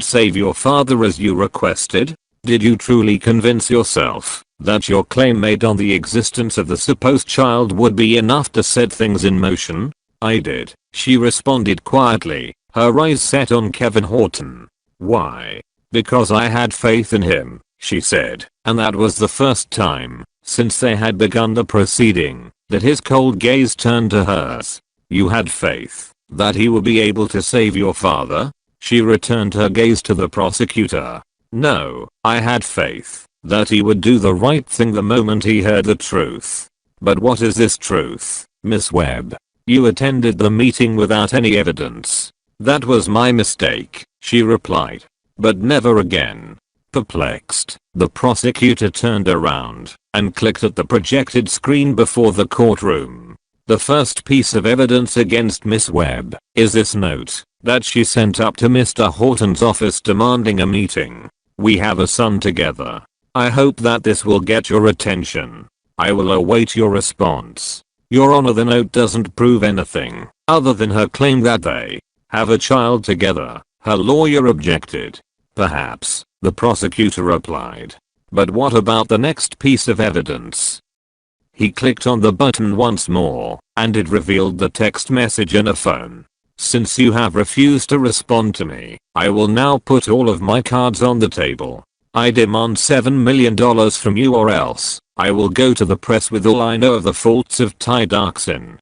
"save your father" as you requested? Did you truly convince yourself that your claim made on the existence of the supposed child would be enough to set things in motion? I did, she responded quietly, her eyes set on Kevin Horton. Why? Because I had faith in him, she said, and that was the first time since they had begun the proceeding that his cold gaze turned to hers. You had faith that he would be able to save your father? She returned her gaze to the prosecutor. No, I had faith that he would do the right thing the moment he heard the truth. But what is this truth, Miss Webb? You attended the meeting without any evidence. That was my mistake, she replied. But never again. Perplexed, the prosecutor turned around and clicked at the projected screen before the courtroom. The first piece of evidence against Miss Webb is this note that she sent up to Mr. Horton's office demanding a meeting. "We have a son together. I hope that this will get your attention. I will await your response." Your Honor, the note doesn't prove anything other than her claim that they have a child together. Her lawyer objected. "Perhaps," the prosecutor replied. "But what about the next piece of evidence?" He clicked on the button once more, and it revealed the text message in a phone. "Since you have refused to respond to me, I will now put all of my cards on the table. I demand $7 million from you, or else I will go to the press with all I know of the faults of Ty Darkson."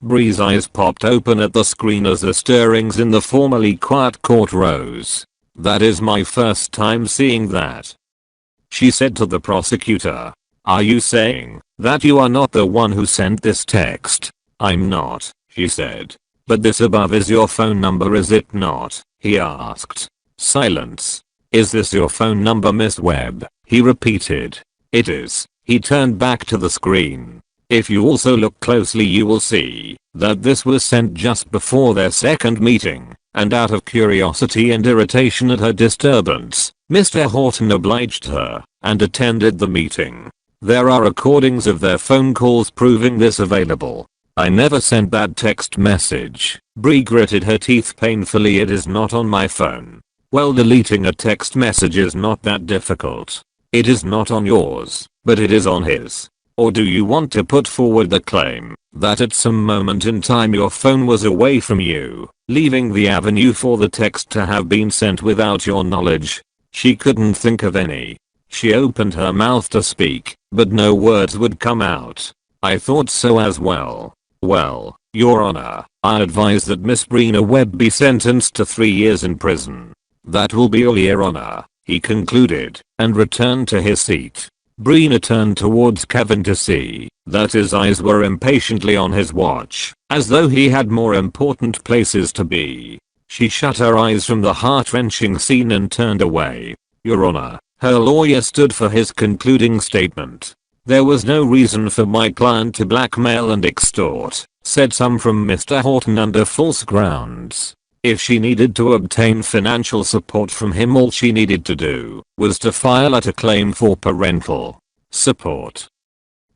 Bree's eyes popped open at the screen as the stirrings in the formerly quiet court rose. "That is my first time seeing that," she said to the prosecutor. "Are you saying that you are not the one who sent this text?" "I'm not," she said. "But this above is your phone number, is it not?" he asked. Silence. "Is this your phone number, Miss Webb?" he repeated. "It is." He turned back to the screen. "If you also look closely, you will see that this was sent just before their second meeting, and out of curiosity and irritation at her disturbance, Mr. Horton obliged her and attended the meeting. There are recordings of their phone calls proving this available. I never sent that text message." Bree gritted her teeth painfully. "It is not on my phone." "Well, deleting a text message is not that difficult. It is not on yours, but it is on his. Or do you want to put forward the claim that at some moment in time your phone was away from you, leaving the avenue for the text to have been sent without your knowledge?" She couldn't think of any. She opened her mouth to speak, but no words would come out. "I thought so as well. Well, Your Honor, I advise that Miss Brina Webb be sentenced to 3 years in prison." "That will be all, Your Honor," he concluded, and returned to his seat. Brina turned towards Kevin to see that his eyes were impatiently on his watch, as though he had more important places to be. She shut her eyes from the heart-wrenching scene and turned away. "Your Honor," her lawyer stood for his concluding statement. "There was no reason for my client to blackmail and extort," said some from Mr. Horton, "under false grounds. If she needed to obtain financial support from him, all she needed to do was to file a claim for parental support."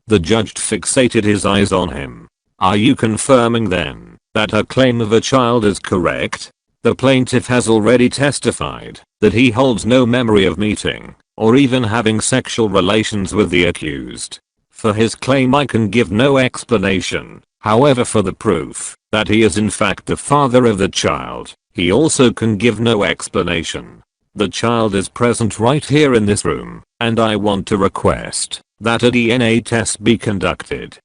The judge fixated his eyes on him. "Are you confirming then that her claim of a child is correct? The plaintiff has already testified that he holds no memory of meeting or even having sexual relations with the accused. For his claim I can give no explanation. However, for the proof that he is in fact the father of the child, he also can give no explanation. The child is present right here in this room, and I want to request that a DNA test be conducted."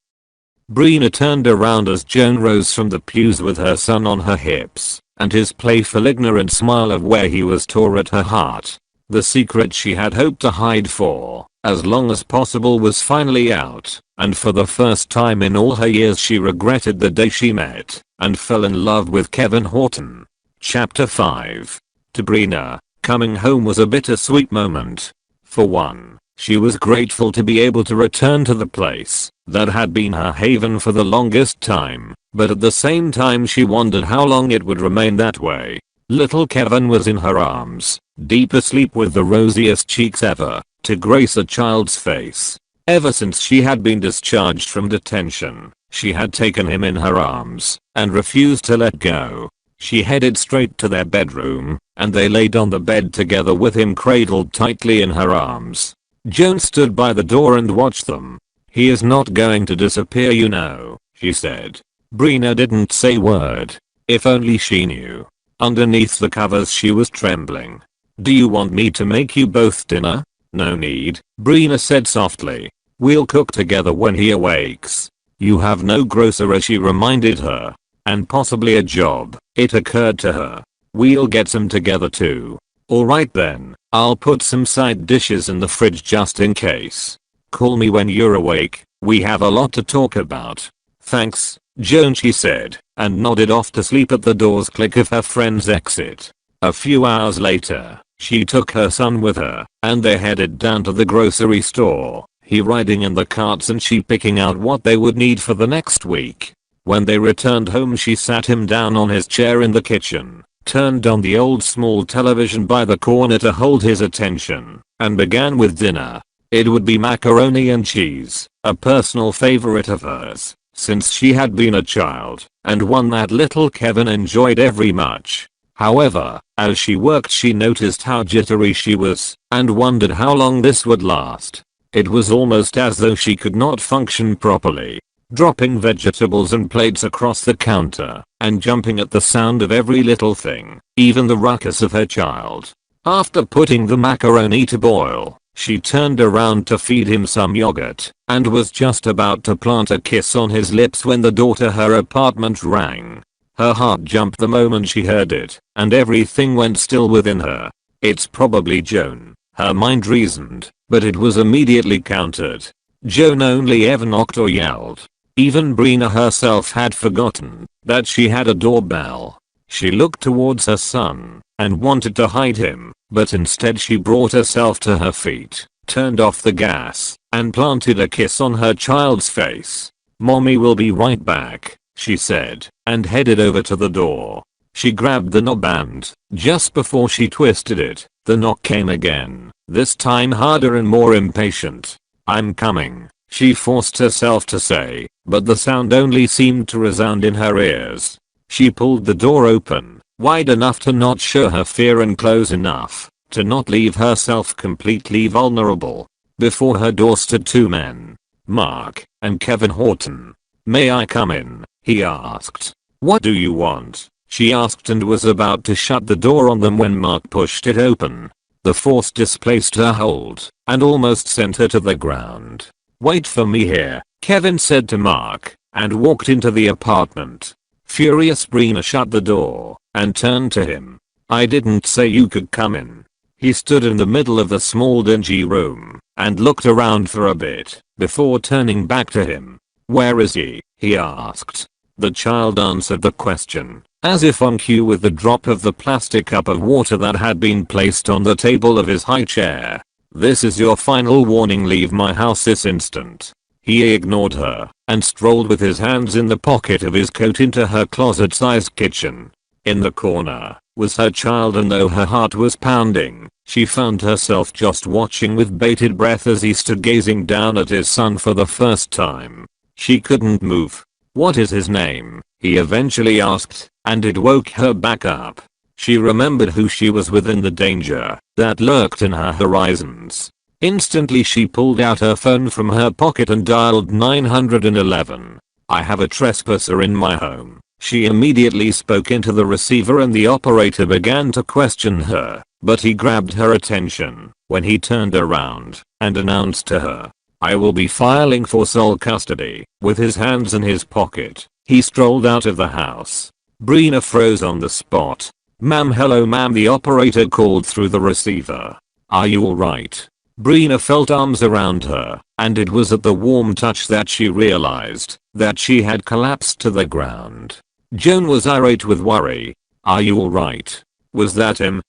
Brina turned around as Joan rose from the pews with her son on her hips, and his playful ignorant smile of where he was tore at her heart. The secret she had hoped to hide for as long as possible was finally out, and for the first time in all her years she regretted the day she met and fell in love with Kevin Horton. Chapter 5. To Brina, coming home was a bittersweet moment. For one, she was grateful to be able to return to the place that had been her haven for the longest time, but at the same time she wondered how long it would remain that way. Little Kevin was in her arms, deep asleep with the rosiest cheeks ever to grace a child's face. Ever since she had been discharged from detention, she had taken him in her arms and refused to let go. She headed straight to their bedroom, and they laid on the bed together with him cradled tightly in her arms. Joan stood by the door and watched them. "He is not going to disappear, you know," she said. Brina didn't say a word. If only she knew. Underneath the covers she was trembling. "Do you want me to make you both dinner?" "No need," Brina said softly. "We'll cook together when he awakes." "You have no grocery," she reminded her. "And possibly a job," it occurred to her. "We'll get some together too." "Alright then, I'll put some side dishes in the fridge just in case. Call me when you're awake, we have a lot to talk about." "Thanks, Joan," she said, and nodded off to sleep at the door's click of her friend's exit. A few hours later, She took her son with her, and they headed down to the grocery store, he riding in the carts and she picking out what they would need for the next week. When they returned home she sat him down on his chair in the kitchen, turned on the old small television by the corner to hold his attention, and began with dinner. It would be macaroni and cheese, a personal favorite of hers, since she had been a child, and one that little Kevin enjoyed very much. However, as she worked she noticed how jittery she was, and wondered how long this would last. It was almost as though she could not function properly, dropping vegetables and plates across the counter, and jumping at the sound of every little thing, even the ruckus of her child. After putting the macaroni to boil, she turned around to feed him some yogurt, and was just about to plant a kiss on his lips when the door to her apartment rang. Her heart jumped the moment she heard it, and everything went still within her. It's probably Joan, her mind reasoned, but it was immediately countered. Joan only ever knocked or yelled. Even Brina herself had forgotten that she had a doorbell. She looked towards her son and wanted to hide him, but instead she brought herself to her feet, turned off the gas, and planted a kiss on her child's face. "Mommy will be right back," she said, and headed over to the door. She grabbed the knob and, just before she twisted it, the knock came again, this time harder and more impatient. "I'm coming," she forced herself to say, but the sound only seemed to resound in her ears. She pulled the door open, wide enough to not show her fear and close enough to not leave herself completely vulnerable. Before her door stood two men, Mark and Kevin Horton. "May I come in?" he asked. "What do you want?" she asked, and was about to shut the door on them when Mark pushed it open. The force displaced her hold and almost sent her to the ground. "Wait for me here," Kevin said to Mark, and walked into the apartment. Furious Brina shut the door and turned to him. "I didn't say you could come in." He stood in the middle of the small dingy room and looked around for a bit before turning back to him. "Where is he asked. The child answered the question, as if on cue, with the drop of the plastic cup of water that had been placed on the table of his high chair. "This is your final warning, leave my house this instant." He ignored her and strolled with his hands in the pocket of his coat into her closet-sized kitchen. In the corner was her child, and though her heart was pounding, she found herself just watching with bated breath as he stood gazing down at his son for the first time. She couldn't move. "What is his name?" he eventually asked, and it woke her back up. She remembered who she was with and the danger that lurked in her horizons. Instantly she pulled out her phone from her pocket and dialed 911. "I have a trespasser in my home." She immediately spoke into the receiver and the operator began to question her, but he grabbed her attention when he turned around and announced to her, "I will be filing for sole custody." With his hands in his pocket, he strolled out of the house. Brina froze on the spot. "Ma'am, hello ma'am," the operator called through the receiver. "Are you alright?" Brina felt arms around her, and it was at the warm touch that she realized that she had collapsed to the ground. Joan was irate with worry. "Are you alright? Was that him?"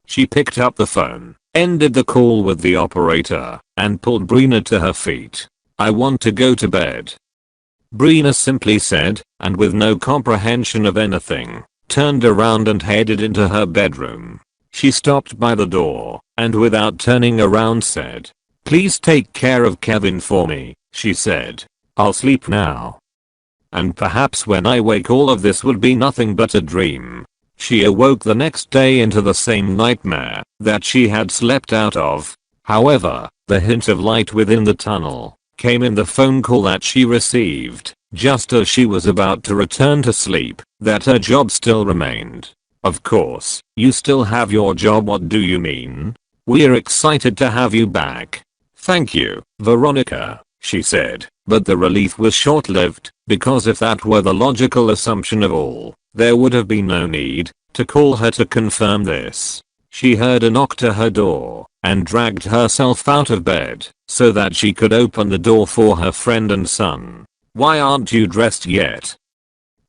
She picked up the phone, ended the call with the operator, and pulled Brina to her feet. "I want to go to bed," Brina simply said, and with no comprehension of anything, turned around and headed into her bedroom. She stopped by the door, and without turning around said, "Please take care of Kevin for me," she said. "I'll sleep now. And perhaps when I wake all of this would be nothing but a dream." She awoke the next day into the same nightmare that she had slept out of. However, the hint of light within the tunnel came in the phone call that she received just as she was about to return to sleep, that her job still remained. "Of course, you still have your job. What do you mean? We're excited to have you back." "Thank you, Veronica," she said, but the relief was short-lived, because if that were the logical assumption of all, there would have been no need to call her to confirm this. She heard a knock to her door and dragged herself out of bed so that she could open the door for her friend and son. "Why aren't you dressed yet?"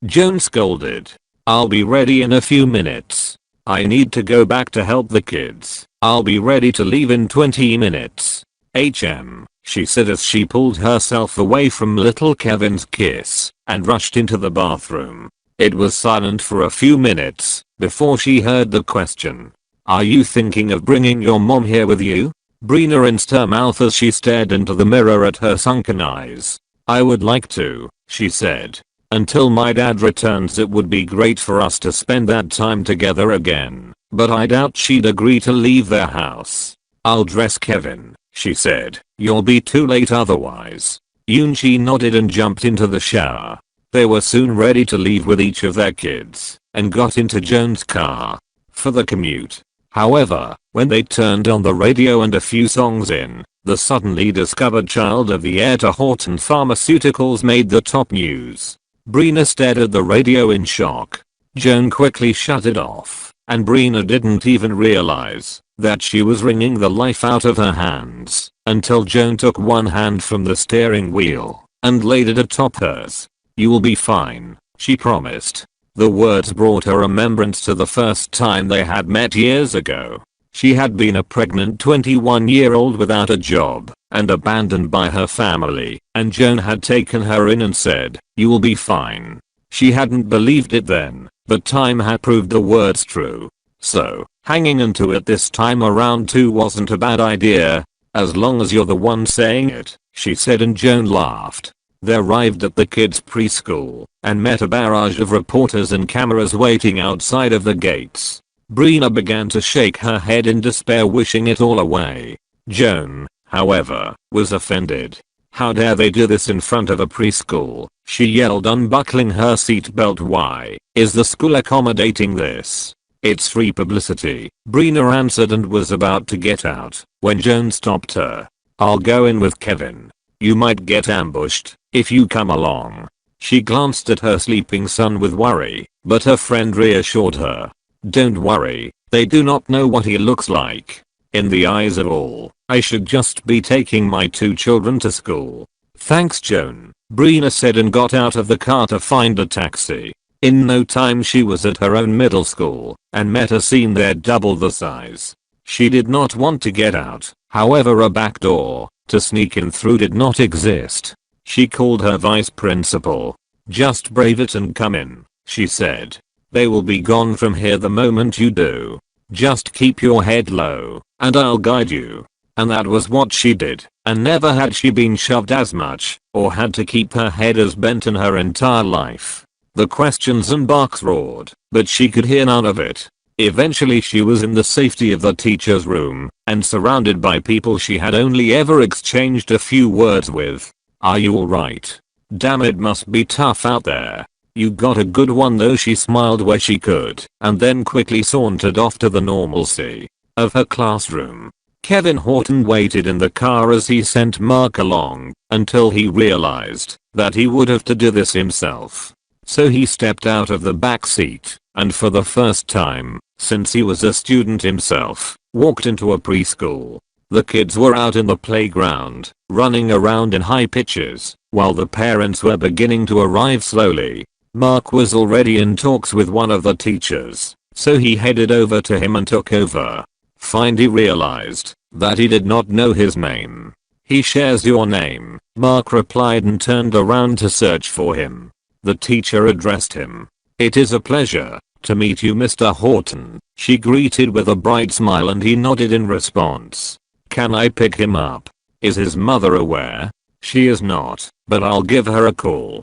Joan scolded. "I'll be ready in a few minutes." I need to go back to help the kids. I'll be ready to leave in 20 minutes. She said as she pulled herself away from little Kevin's kiss and rushed into the bathroom. It was silent for a few minutes before she heard the question. Are you thinking of bringing your mom here with you? Brina rinsed her mouth as she stared into the mirror at her sunken eyes. I would like to, she said. Until my dad returns it would be great for us to spend that time together again, but I doubt she'd agree to leave their house. I'll dress Kevin, she said. You'll be too late otherwise. Yoonji nodded and jumped into the shower. They were soon ready to leave with each of their kids and got into Joan's car for the commute. However, when they turned on the radio and a few songs in, the suddenly discovered child of the year to Horton Pharmaceuticals made the top news. Brina stared at the radio in shock. Joan quickly shut it off, and Brina didn't even realize that she was wringing the life out of her hands until Joan took one hand from the steering wheel and laid it atop hers. You'll be fine, she promised. The words brought a remembrance to the first time they had met years ago. She had been a pregnant 21-year-old without a job and abandoned by her family, and Joan had taken her in and said, "You'll be fine." She hadn't believed it then, but time had proved the words true. So, hanging into it this time around too wasn't a bad idea, as long as you're the one saying it, she said, and Joan laughed. They arrived at the kids' preschool and met a barrage of reporters and cameras waiting outside of the gates. Brina began to shake her head in despair, wishing it all away. Joan, however, was offended. How dare they do this in front of a preschool, she yelled, unbuckling her seatbelt. Why is the school accommodating this? It's free publicity, Brina answered and was about to get out when Joan stopped her. I'll go in with Kevin. You might get ambushed if you come along. She glanced at her sleeping son with worry, but her friend reassured her. Don't worry, they do not know what he looks like. In the eyes of all, I should just be taking my 2 children to school. Thanks, Joan, Brina said and got out of the car to find a taxi. In no time she was at her own middle school and met a scene there double the size. She did not want to get out, however a back door to sneak in through did not exist. She called her vice principal. Just brave it and come in, she said. They will be gone from here the moment you do. Just keep your head low, and I'll guide you. And that was what she did, and never had she been shoved as much, or had to keep her head as bent in her entire life. The questions and barks roared, but she could hear none of it. Eventually she was in the safety of the teacher's room, and surrounded by people she had only ever exchanged a few words with. Are you alright? Damn, it must be tough out there. You got a good one though, she smiled where she could, and then quickly sauntered off to the normalcy of her classroom. Kevin Horton waited in the car as he sent Mark along, until he realized that he would have to do this himself. So he stepped out of the back seat, and for the first time since he was a student himself, walked into a preschool. The kids were out in the playground, running around in high pitches, while the parents were beginning to arrive slowly. Mark was already in talks with one of the teachers, so he headed over to him and took over. Finally realized that he did not know his name. He shares your name, Mark replied and turned around to search for him. The teacher addressed him. It is a pleasure to meet you, Mr. Horton, she greeted with a bright smile, and he nodded in response. Can I pick him up? Is his mother aware? She is not, but I'll give her a call.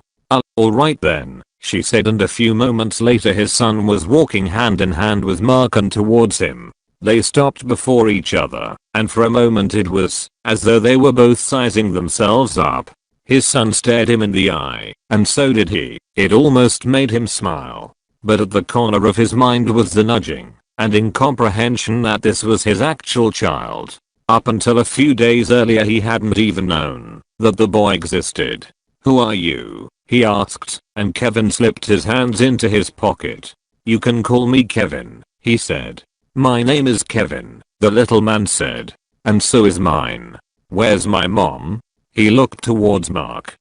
Alright then, she said, and a few moments later his son was walking hand in hand with Mark and towards him. They stopped before each other, and for a moment it was as though they were both sizing themselves up. His son stared him in the eye, and so did he. It almost made him smile. But at the corner of his mind was the nudging and incomprehension that this was his actual child. Up until a few days earlier he hadn't even known that the boy existed. Who are you? He asked, and Kevin slipped his hands into his pocket. You can call me Kevin, he said. My name is Kevin, the little man said. And so is mine. Where's my mom? He looked towards Mark.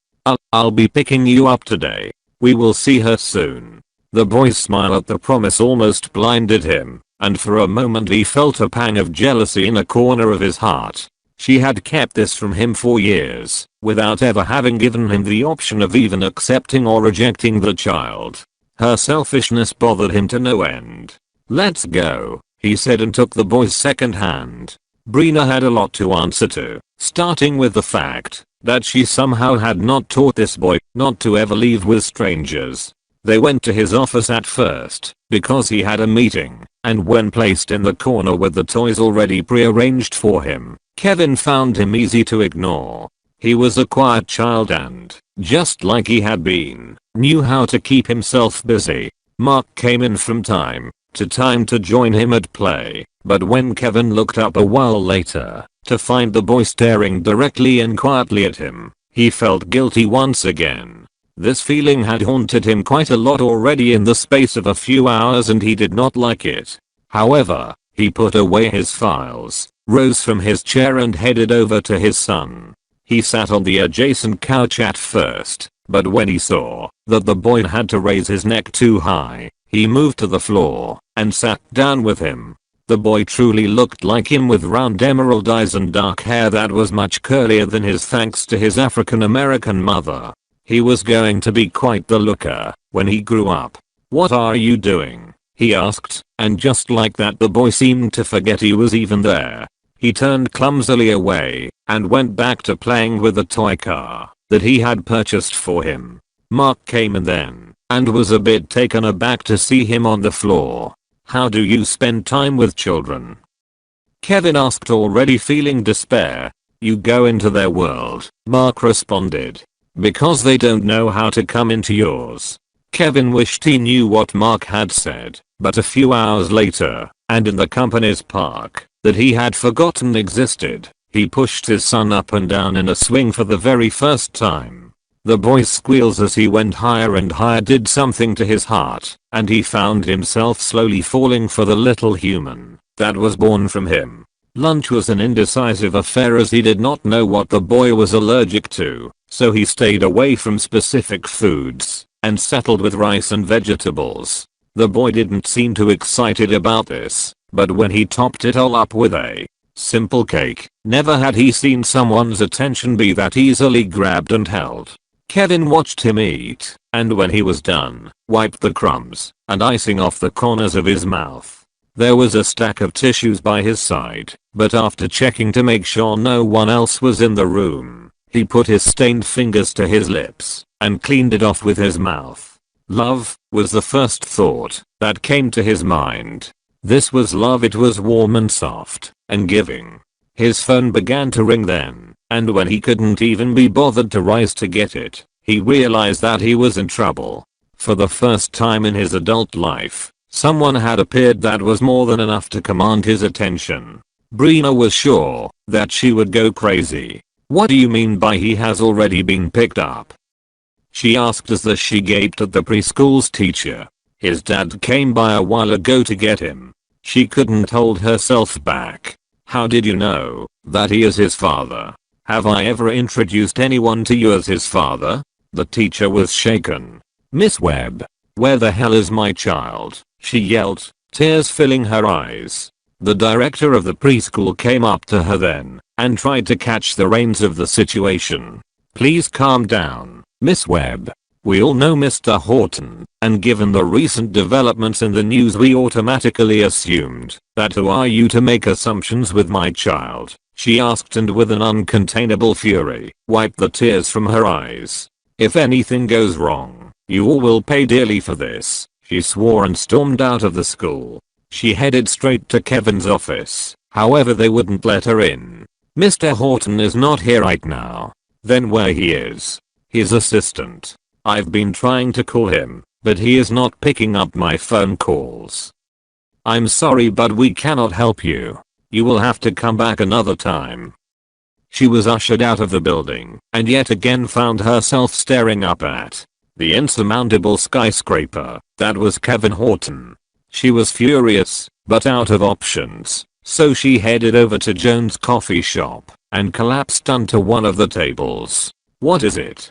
I'll be picking you up today. We will see her soon. The boy's smile at the promise almost blinded him. and for a moment he felt a pang of jealousy in a corner of his heart. She had kept this from him for years, without ever having given him the option of even accepting or rejecting the child. Her selfishness bothered him to no end. "Let's go," he said and took the boy's second hand. Brina had a lot to answer to, starting with the fact that she somehow had not taught this boy not to ever leave with strangers. They went to his office at first, because he had a meeting, and when placed in the corner with the toys already pre-arranged for him, Kevin found him easy to ignore. He was a quiet child and, just like he had been, knew how to keep himself busy. Mark came in from time to time to join him at play, but when Kevin looked up a while later to find the boy staring directly and quietly at him, he felt guilty once again. This feeling had haunted him quite a lot already in the space of a few hours and he did not like it. However, he put away his files, rose from his chair and headed over to his son. He sat on the adjacent couch at first, but when he saw that the boy had to raise his neck too high, he moved to the floor and sat down with him. The boy truly looked like him with round emerald eyes and dark hair that was much curlier than his thanks to his African American mother. He was going to be quite the looker when he grew up. "What are you doing?" he asked, and just like that the boy seemed to forget he was even there. He turned clumsily away and went back to playing with the toy car that he had purchased for him. Mark came in then and was a bit taken aback to see him on the floor. "How do you spend time with children?" Kevin asked, already feeling despair. "You go into their world," Mark responded, "because they don't know how to come into yours." Kevin wished he knew what Mark had said, but a few hours later, and in the company's park that he had forgotten existed, he pushed his son up and down in a swing for the very first time. The boy's squeals as he went higher and higher did something to his heart, and he found himself slowly falling for the little human that was born from him. Lunch was an indecisive affair as he did not know what the boy was allergic to, so he stayed away from specific foods and settled with rice and vegetables. The boy didn't seem too excited about this, but when he topped it all up with a simple cake, never had he seen someone's attention be that easily grabbed and held. Kevin watched him eat, and when he was done, wiped the crumbs and icing off the corners of his mouth. There was a stack of tissues by his side, but after checking to make sure no one else was in the room, he put his stained fingers to his lips and cleaned it off with his mouth. Love was the first thought that came to his mind. This was love. It was warm and soft and giving. His phone began to ring then, and when he couldn't even be bothered to rise to get it, he realized that he was in trouble. For the first time in his adult life, someone had appeared that was more than enough to command his attention. Brina was sure that she would go crazy. "What do you mean by he has already been picked up?" she asked as she gaped at the preschool's teacher. "His dad came by a while ago to get him." She couldn't hold herself back. "How did you know that he is his father? Have I ever introduced anyone to you as his father?" The teacher was shaken. "Miss Webb, where the hell is my child?" she yelled, tears filling her eyes. The director of the preschool came up to her then and tried to catch the reins of the situation. "Please calm down, Miss Webb. We all know Mr. Horton, and given the recent developments in the news we automatically assumed that who are you to make assumptions with my child?" she asked, and with an uncontainable fury, wiped the tears from her eyes. "If anything goes wrong, you all will pay dearly for this," she swore and stormed out of the school. She headed straight to Kevin's office, however they wouldn't let her in. "Mr. Horton is not here right now." "Then where he is?" "His assistant. I've been trying to call him, but he is not picking up my phone calls." "I'm sorry, but we cannot help you. You will have to come back another time." She was ushered out of the building and yet again found herself staring up at the insurmountable skyscraper that was Kevin Horton. She was furious, but out of options, so she headed over to Joan's coffee shop and collapsed onto one of the tables. "What is it?"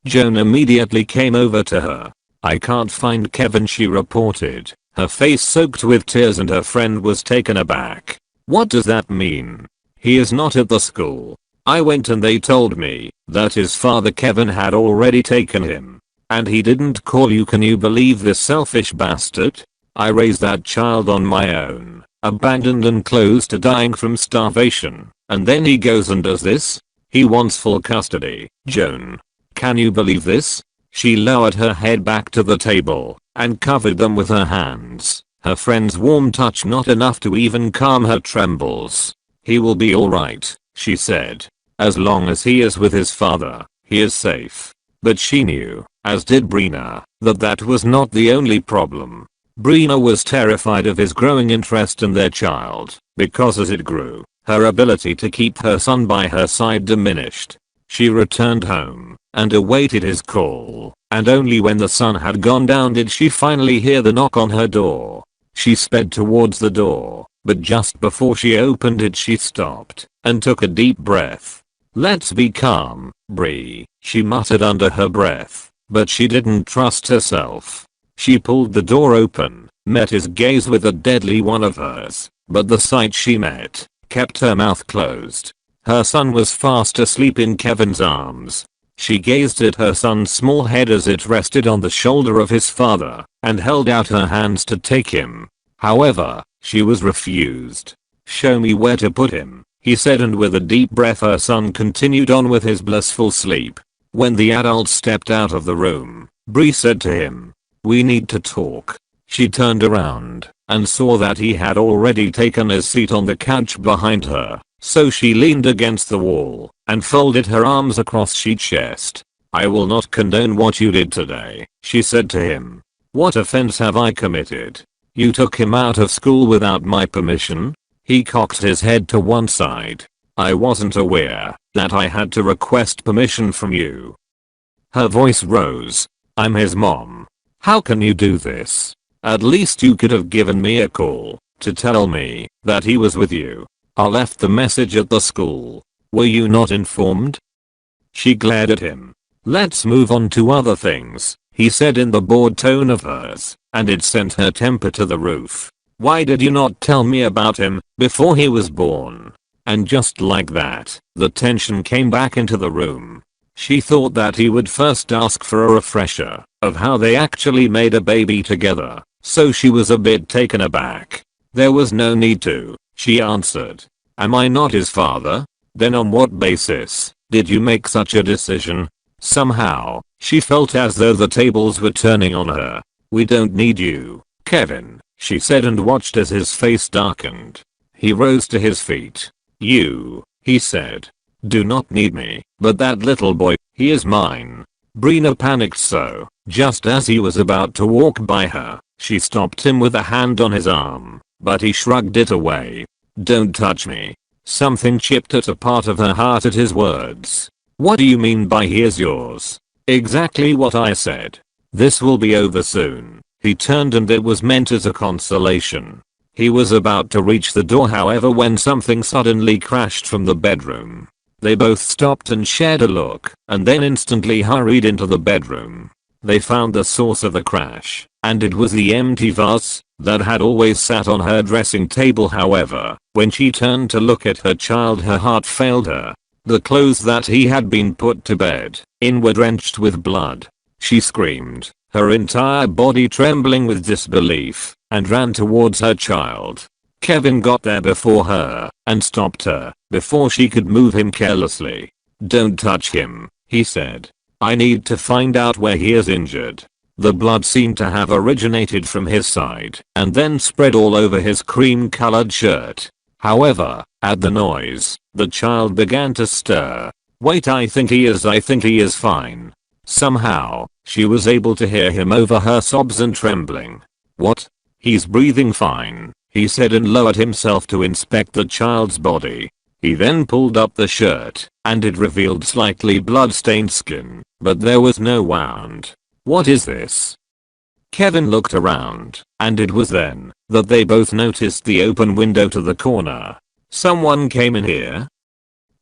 Joan immediately came over to her. "I can't find Kevin," she reported. Her face soaked with tears and her friend was taken aback. What does that mean? He is not at the school. I went and they told me that his father Kevin had already taken him. And he didn't call you. Can you believe this selfish bastard? I raised that child on my own, abandoned and close to dying from starvation, and then he goes and does this? He wants full custody. Joan. Can you believe this? She lowered her head back to the table and covered them with her hands. Her friend's warm touch not enough to even calm her trembles. He will be alright, she said. As long as he is with his father, he is safe. But she knew, as did Brina, that that was not the only problem. Brina was terrified of his growing interest in their child, because as it grew, her ability to keep her son by her side diminished. She returned home and awaited his call, and only when the sun had gone down did she finally hear the knock on her door. She sped towards the door, but just before she opened it she stopped and took a deep breath. Let's be calm, Bree, she muttered under her breath, but she didn't trust herself. She pulled the door open, met his gaze with a deadly one of hers, but the sight she met kept her mouth closed. Her son was fast asleep in Kevin's arms. She gazed at her son's small head as it rested on the shoulder of his father, and held out her hands to take him. However, she was refused. Show me where to put him, he said, and with a deep breath her son continued on with his blissful sleep. When the adult stepped out of the room, Bree said to him, "We need to talk." She turned around and saw that he had already taken his seat on the couch behind her, so she leaned against the wall and folded her arms across her chest. "I will not condone what you did today," she said to him. "What offense have I committed? You took him out of school without my permission?" He cocked his head to one side. "I wasn't aware that I had to request permission from you." Her voice rose. "I'm his mom. How can you do this? At least you could have given me a call to tell me that he was with you. I left the message at the school. Were you not informed?" She glared at him. "Let's move on to other things," he said in the bored tone of hers, and it sent her temper to the roof. "Why did you not tell me about him before he was born?" And just like that, the tension came back into the room. She thought that he would first ask for a refresher of how they actually made a baby together, so she was a bit taken aback. "There was no need to," she answered. "Am I not his father? Then on what basis did you make such a decision?" Somehow, she felt as though the tables were turning on her. "We don't need you, Kevin," she said, and watched as his face darkened. He rose to his feet. "You," he said, "do not need me, but that little boy, he is mine." Brina panicked so, just as he was about to walk by her, she stopped him with a hand on his arm, but he shrugged it away. "Don't touch me." Something chipped at a part of her heart at his words. "What do you mean by he is yours?" "Exactly what I said. This will be over soon." He turned and it was meant as a consolation. He was about to reach the door, however, when something suddenly crashed from the bedroom. They both stopped and shared a look, and then instantly hurried into the bedroom. They found the source of the crash, and it was the empty vase that had always sat on her dressing table. However, when she turned to look at her child, her heart failed her. The clothes that he had been put to bed in were drenched with blood. She screamed, her entire body trembling with disbelief, and ran towards her child. Kevin got there before her and stopped her before she could move him carelessly. "Don't touch him," he said. "I need to find out where he is injured." The blood seemed to have originated from his side and then spread all over his cream-colored shirt. However, at the noise, the child began to stir. "Wait, I think he is fine." Somehow, she was able to hear him over her sobs and trembling. "What? He's breathing fine," he said, and lowered himself to inspect the child's body. He then pulled up the shirt, and it revealed slightly blood-stained skin, but there was no wound. "What is this?" Kevin looked around, and it was then that they both noticed the open window to the corner. "Someone came in here?"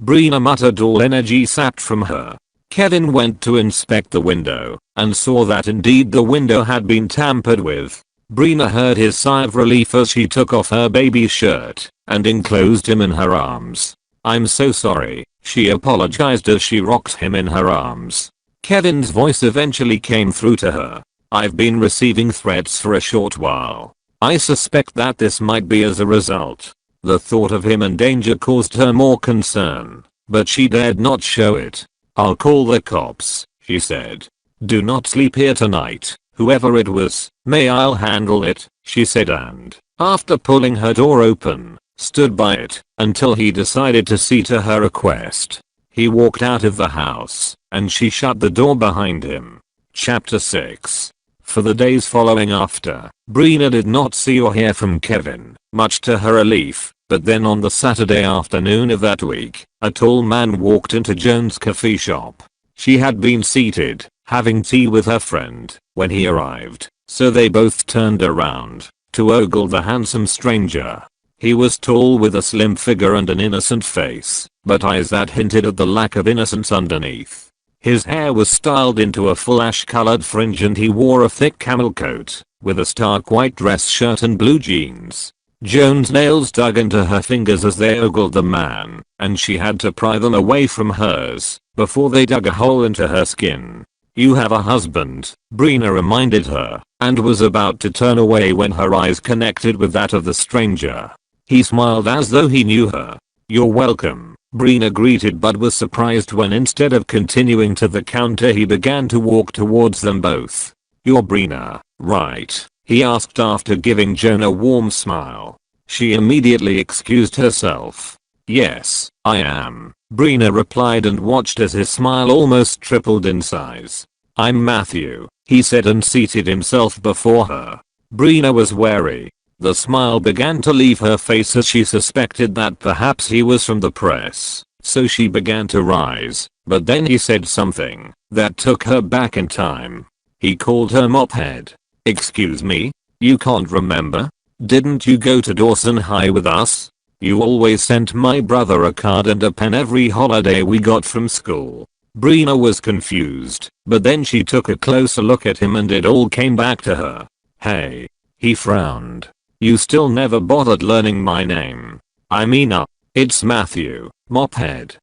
Brina muttered, all energy sapped from her. Kevin went to inspect the window, and saw that indeed the window had been tampered with. Brina heard his sigh of relief as she took off her baby's shirt and enclosed him in her arms. "I'm so sorry," she apologized as she rocked him in her arms. Kevin's voice eventually came through to her. "I've been receiving threats for a short while. I suspect that this might be as a result." The thought of him in danger caused her more concern, but she dared not show it. "I'll call the cops," she said. "Do not sleep here tonight, whoever it was. I'll handle it," she said, and, after pulling her door open, stood by it until he decided to see to her request. He walked out of the house, and she shut the door behind him. Chapter 6. For the days following after, Brina did not see or hear from Kevin, much to her relief, but then on the Saturday afternoon of that week, a tall man walked into Joan's coffee shop. She had been seated, having tea with her friend, when he arrived, so they both turned around to ogle the handsome stranger. He was tall with a slim figure and an innocent face, but eyes that hinted at the lack of innocence underneath. His hair was styled into a full ash-colored fringe and he wore a thick camel coat, with a stark white dress shirt and blue jeans. Joan's nails dug into her fingers as they ogled the man, and she had to pry them away from hers, before they dug a hole into her skin. "You have a husband," Brina reminded her, and was about to turn away when her eyes connected with that of the stranger. He smiled as though he knew her. "You're welcome," Brina greeted, but was surprised when instead of continuing to the counter he began to walk towards them both. "You're Brina, right?" he asked after giving Joan a warm smile. She immediately excused herself. "Yes, I am," Brina replied and watched as his smile almost tripled in size. "I'm Matthew," he said and seated himself before her. Brina was wary. The smile began to leave her face as she suspected that perhaps he was from the press, so she began to rise, but then he said something that took her back in time. He called her mophead. "Excuse me? You can't remember? Didn't you go to Dawson High with us? You always sent my brother a card and a pen every holiday we got from school." Brina was confused, but then she took a closer look at him and it all came back to her. "Hey." He frowned. "You still never bothered learning my name. I mean it's Matthew, mophead."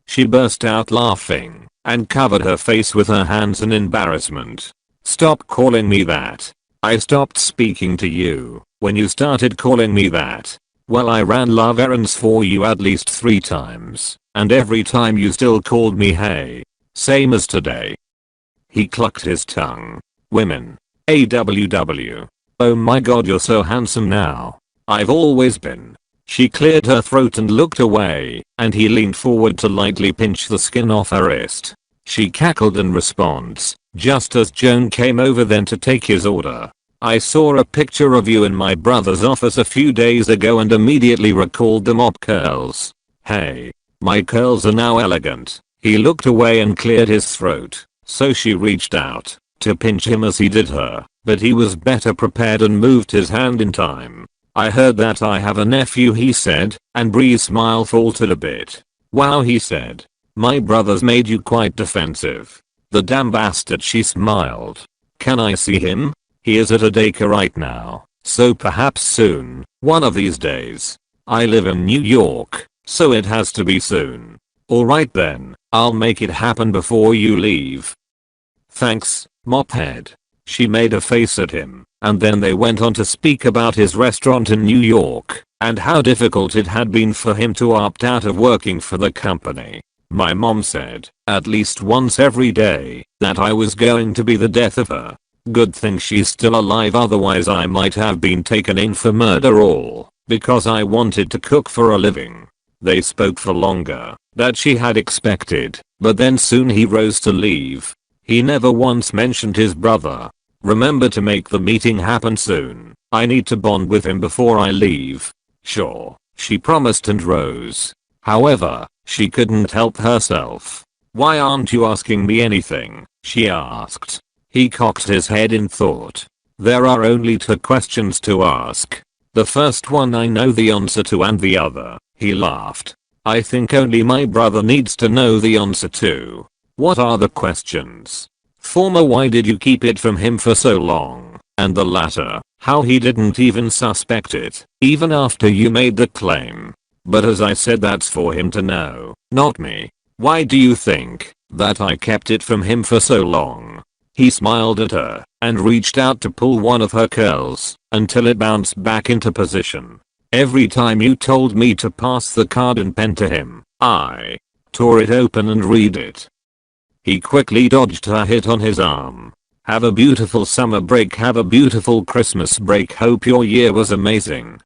She burst out laughing and covered her face with her hands in embarrassment. "Stop calling me that. I stopped speaking to you when you started calling me that. Well, I ran love errands for you at least 3 times, and every time you still called me hey. Same as today." He clucked his tongue. "Women. AWW. Oh my god, you're so handsome now. I've always been." She cleared her throat and looked away, and he leaned forward to lightly pinch the skin off her wrist. She cackled in response, just as Joan came over then to take his order. "I saw a picture of you in my brother's office a few days ago and immediately recalled the mop curls. Hey. My curls are now elegant." He looked away and cleared his throat, so she reached out to pinch him as he did her, but he was better prepared and moved his hand in time. "I heard that I have a nephew," he said, and Bree's smile faltered a bit. "Wow," he said. "My brother's made you quite defensive." "The damn bastard," she smiled. "Can I see him?" "He is at a daycare right now, so perhaps soon, one of these days." "I live in New York, so it has to be soon." "Alright then, I'll make it happen before you leave." "Thanks, mophead." She made a face at him, and then they went on to speak about his restaurant in New York, and how difficult it had been for him to opt out of working for the company. "My mom said, at least once every day, that I was going to be the death of her. Good thing she's still alive, otherwise I might have been taken in for murder all because I wanted to cook for a living." They spoke for longer than she had expected, but then soon he rose to leave. He never once mentioned his brother. "Remember to make the meeting happen soon. I need to bond with him before I leave." "Sure," she promised and rose. However, she couldn't help herself. "Why aren't you asking me anything?" she asked. He cocked his head in thought. "There are only 2 questions to ask. The first one I know the answer to and the other," he laughed, "I think only my brother needs to know the answer to." "What are the questions?" "Former, why did you keep it from him for so long? And the latter, how he didn't even suspect it, even after you made the claim. But as I said, that's for him to know, not me. Why do you think that I kept it from him for so long? He smiled at her and reached out to pull one of her curls until it bounced back into position. Every time you told me to pass the card and pen to him, I tore it open and read it. He quickly dodged her hit on his arm. Have a beautiful summer break. Have a beautiful Christmas break. Hope your year was amazing.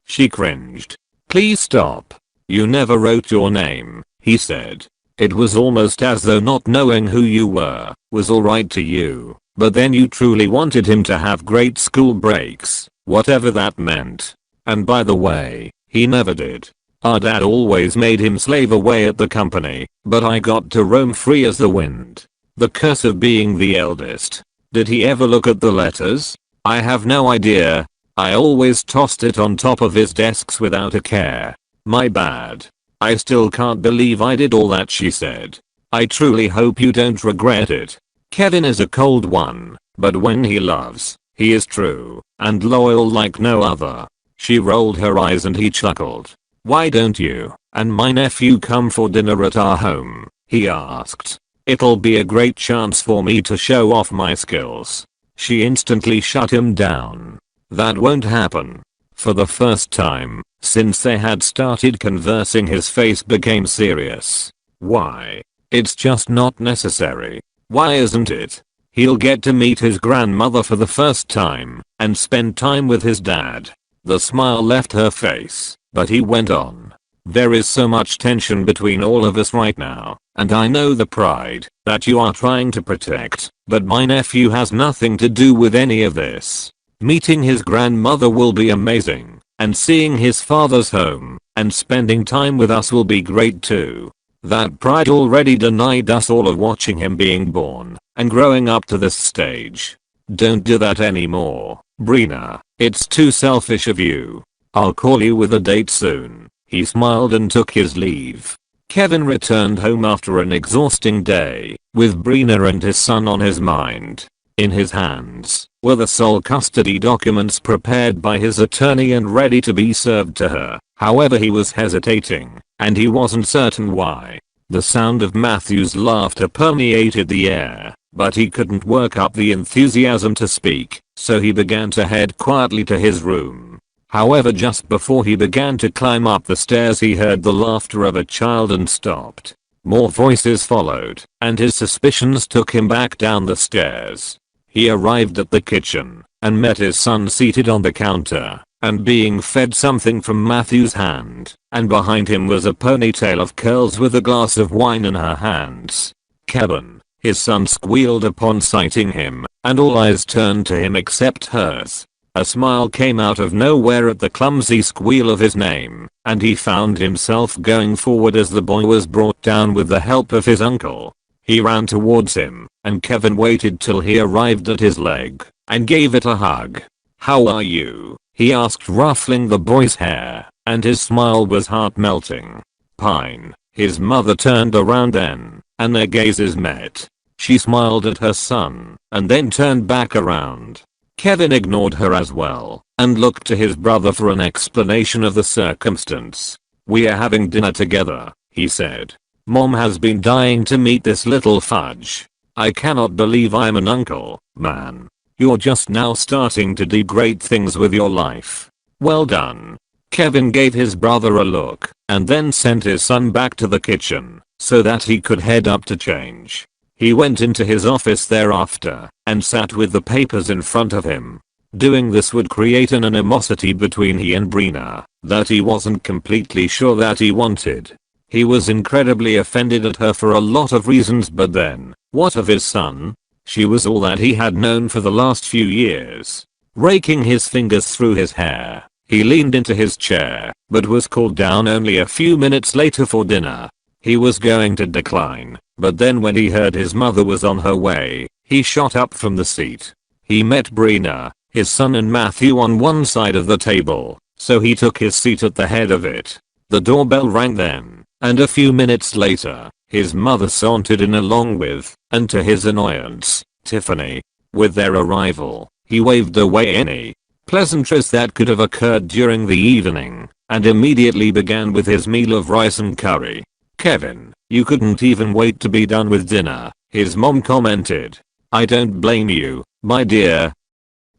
She cringed. Please stop. You never wrote your name, he said. It was almost as though not knowing who you were was alright to you, but then you truly wanted him to have great school breaks, whatever that meant. And by the way, he never did. Our dad always made him slave away at the company, but I got to roam free as the wind. The curse of being the eldest. Did he ever look at the letters? I have no idea. I always tossed it on top of his desks without a care. My bad. I still can't believe I did all that, she said. I truly hope you don't regret it. Kevin is a cold one, but when he loves, he is true and loyal like no other. She rolled her eyes and he chuckled. Why don't you and my nephew come for dinner at our home? He asked. It'll be a great chance for me to show off my skills. She instantly shut him down. That won't happen. For the first time since they had started conversing, his face became serious. Why? It's just not necessary. Why isn't it? He'll get to meet his grandmother for the first time and spend time with his dad. The smile left her face, but he went on. There is so much tension between all of us right now, and I know the pride that you are trying to protect, but my nephew has nothing to do with any of this. Meeting his grandmother will be amazing, and seeing his father's home and spending time with us will be great too. That pride already denied us all of watching him being born and growing up to this stage. Don't do that anymore, Brina. It's too selfish of you. I'll call you with a date soon. He smiled and took his leave. Kevin returned home after an exhausting day, with Brina and his son on his mind. In his hands were the sole custody documents prepared by his attorney and ready to be served to her. However, he was hesitating, and he wasn't certain why. The sound of Matthew's laughter permeated the air, but he couldn't work up the enthusiasm to speak, so he began to head quietly to his room. However, just before he began to climb up the stairs, he heard the laughter of a child and stopped. More voices followed, and his suspicions took him back down the stairs. He arrived at the kitchen and met his son seated on the counter and being fed something from Matthew's hand, and behind him was a ponytail of curls with a glass of wine in her hands. Kevin, his son squealed upon sighting him, and all eyes turned to him except hers. A smile came out of nowhere at the clumsy squeal of his name, and he found himself going forward as the boy was brought down with the help of his uncle. He ran towards him, and Kevin waited till he arrived at his leg and gave it a hug. How are you? He asked, ruffling the boy's hair, and his smile was heart-melting. Pine. His mother turned around then, and their gazes met. She smiled at her son, and then turned back around. Kevin ignored her as well, and looked to his brother for an explanation of the circumstance. We're having dinner together, he said. Mom has been dying to meet this little fudge. I cannot believe I'm an uncle, man. You're just now starting to do great things with your life. Well done. Kevin gave his brother a look, and then sent his son back to the kitchen, so that he could head up to change. He went into his office thereafter, and sat with the papers in front of him. Doing this would create an animosity between he and Brina that he wasn't completely sure that he wanted. He was incredibly offended at her for a lot of reasons, but then, what of his son? She was all that he had known for the last few years. Raking his fingers through his hair, he leaned into his chair, but was called down only a few minutes later for dinner. He was going to decline, but then when he heard his mother was on her way, he shot up from the seat. He met Brina, his son and Matthew on one side of the table, so he took his seat at the head of it. The doorbell rang then, and a few minutes later, his mother sauntered in along with, and to his annoyance, Tiffany. With their arrival, He waved away any pleasantries that could have occurred during the evening and immediately began with his meal of rice and curry. "Kevin, you couldn't even wait to be done with dinner," his mom commented. "I don't blame you, my dear."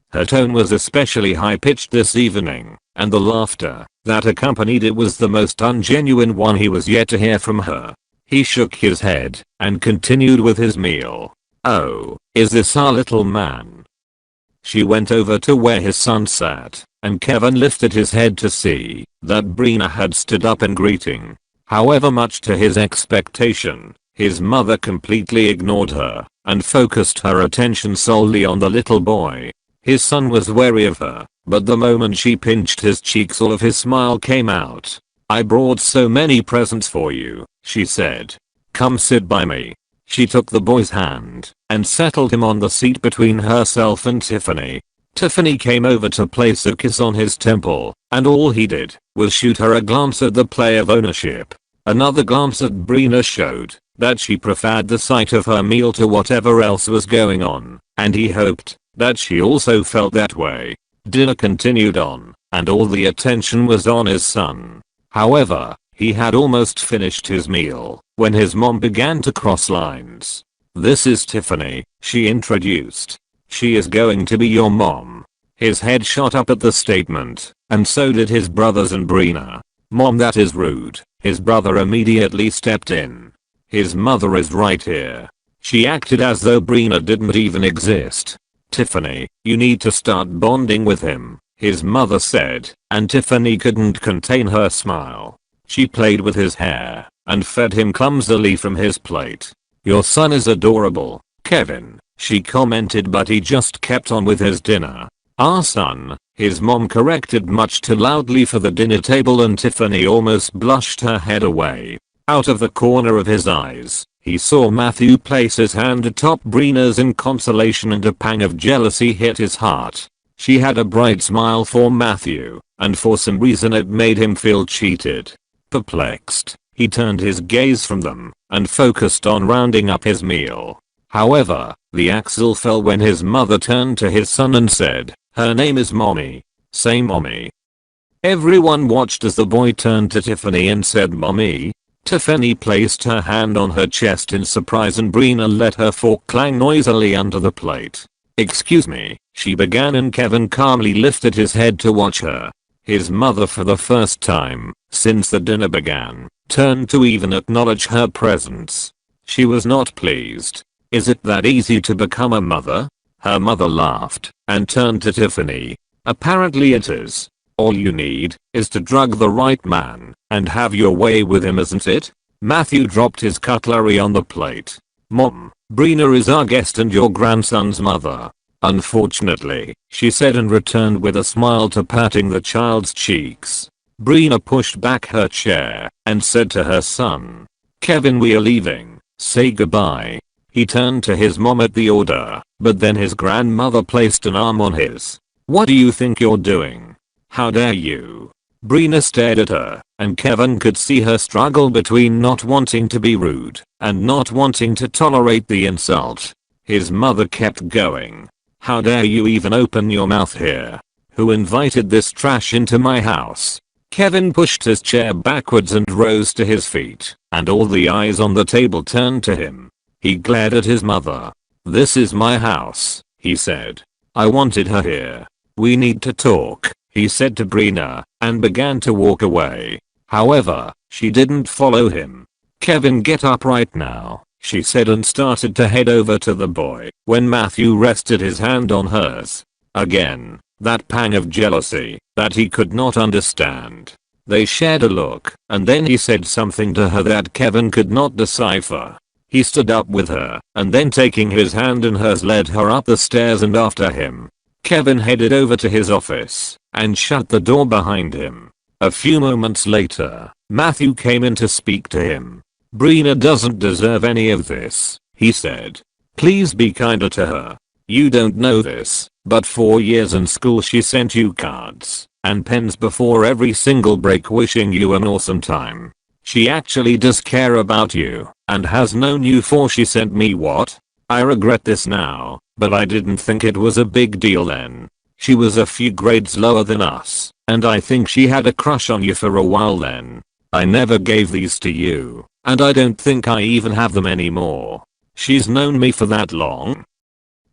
Her tone was especially high-pitched this evening, and the laughter that accompanied it was the most ungenuine one he was yet to hear from her. He shook his head and continued with his meal. "Oh, is this our little man?" She went over to where his son sat, and Kevin lifted his head to see that Brina had stood up in greeting. However, much to his expectation, his mother completely ignored her and focused her attention solely on the little boy. His son was wary of her, but the moment she pinched his cheeks all of his smile came out. "I brought so many presents for you," she said. "Come sit by me." She took the boy's hand and settled him on the seat between herself and Tiffany. Tiffany came over to place a kiss on his temple, and all he did was shoot her a glance at the play of ownership. Another glance at Brina showed that she preferred the sight of her meal to whatever else was going on, and he hoped that she also felt that way. Dinner continued on, and all the attention was on his son. However, he had almost finished his meal when his mom began to cross lines. "This is Tiffany," she introduced. "She is going to be your mom." His head shot up at the statement, and so did his brothers and Brina. "Mom, that is rude." His brother immediately stepped in. "His mother is right here." She acted as though Brina didn't even exist. "Tiffany, you need to start bonding with him," his mother said, and Tiffany couldn't contain her smile. She played with his hair and fed him clumsily from his plate. "Your son is adorable, Kevin," she commented, but he just kept on with his dinner. "Our son," his mom corrected much too loudly for the dinner table, and Tiffany almost blushed her head away. Out of the corner of his eyes, he saw Matthew place his hand atop Brina's in consolation, and a pang of jealousy hit his heart. She had a bright smile for Matthew, and for some reason it made him feel cheated. Perplexed, he turned his gaze from them and focused on rounding up his meal. However, the axle fell when his mother turned to his son and said, "Her name is Mommy. Say Mommy." Everyone watched as the boy turned to Tiffany and said Mommy. Tiffany placed her hand on her chest in surprise, and Brina let her fork clang noisily under the plate. "Excuse me," she began, and Kevin calmly lifted his head to watch her. His mother, for the first time since the dinner began, turned to even acknowledge her presence. She was not pleased. "Is it that easy to become a mother?" Her mother laughed and turned to Tiffany. "Apparently it is. All you need is to drug the right man and have your way with him, isn't it?" Matthew dropped his cutlery on the plate. "Mom, Brina is our guest and your grandson's mother." "Unfortunately," she said, and returned with a smile to patting the child's cheeks. Brina pushed back her chair and said to her son, "Kevin, we are leaving. Say goodbye." He turned to his mom at the order, but then his grandmother placed an arm on his. "What do you think you're doing? How dare you?" Brina stared at her, and Kevin could see her struggle between not wanting to be rude and not wanting to tolerate the insult. His mother kept going. "How dare you even open your mouth here? Who invited this trash into my house?" Kevin pushed his chair backwards and rose to his feet, and all the eyes on the table turned to him. He glared at his mother. "This is my house," he said. "I wanted her here. We need to talk," he said to Brina, and began to walk away. However, she didn't follow him. "Kevin, get up right now," she said, and started to head over to the boy when Matthew rested his hand on hers. Again, that pang of jealousy that he could not understand. They shared a look, and then he said something to her that Kevin could not decipher. He stood up with her, and then taking his hand in hers led her up the stairs and after him. Kevin headed over to his office and shut the door behind him. A few moments later, Matthew came in to speak to him. "Brina doesn't deserve any of this," he said. "Please be kinder to her. You don't know this, but 4 years in school she sent you cards and pens before every single break wishing you an awesome time. She actually does care about you and has known you for she sent me what? I regret this now, but I didn't think it was a big deal then. She was a few grades lower than us, and I think she had a crush on you for a while then. I never gave these to you, and I don't think I even have them anymore. She's known me for that long?"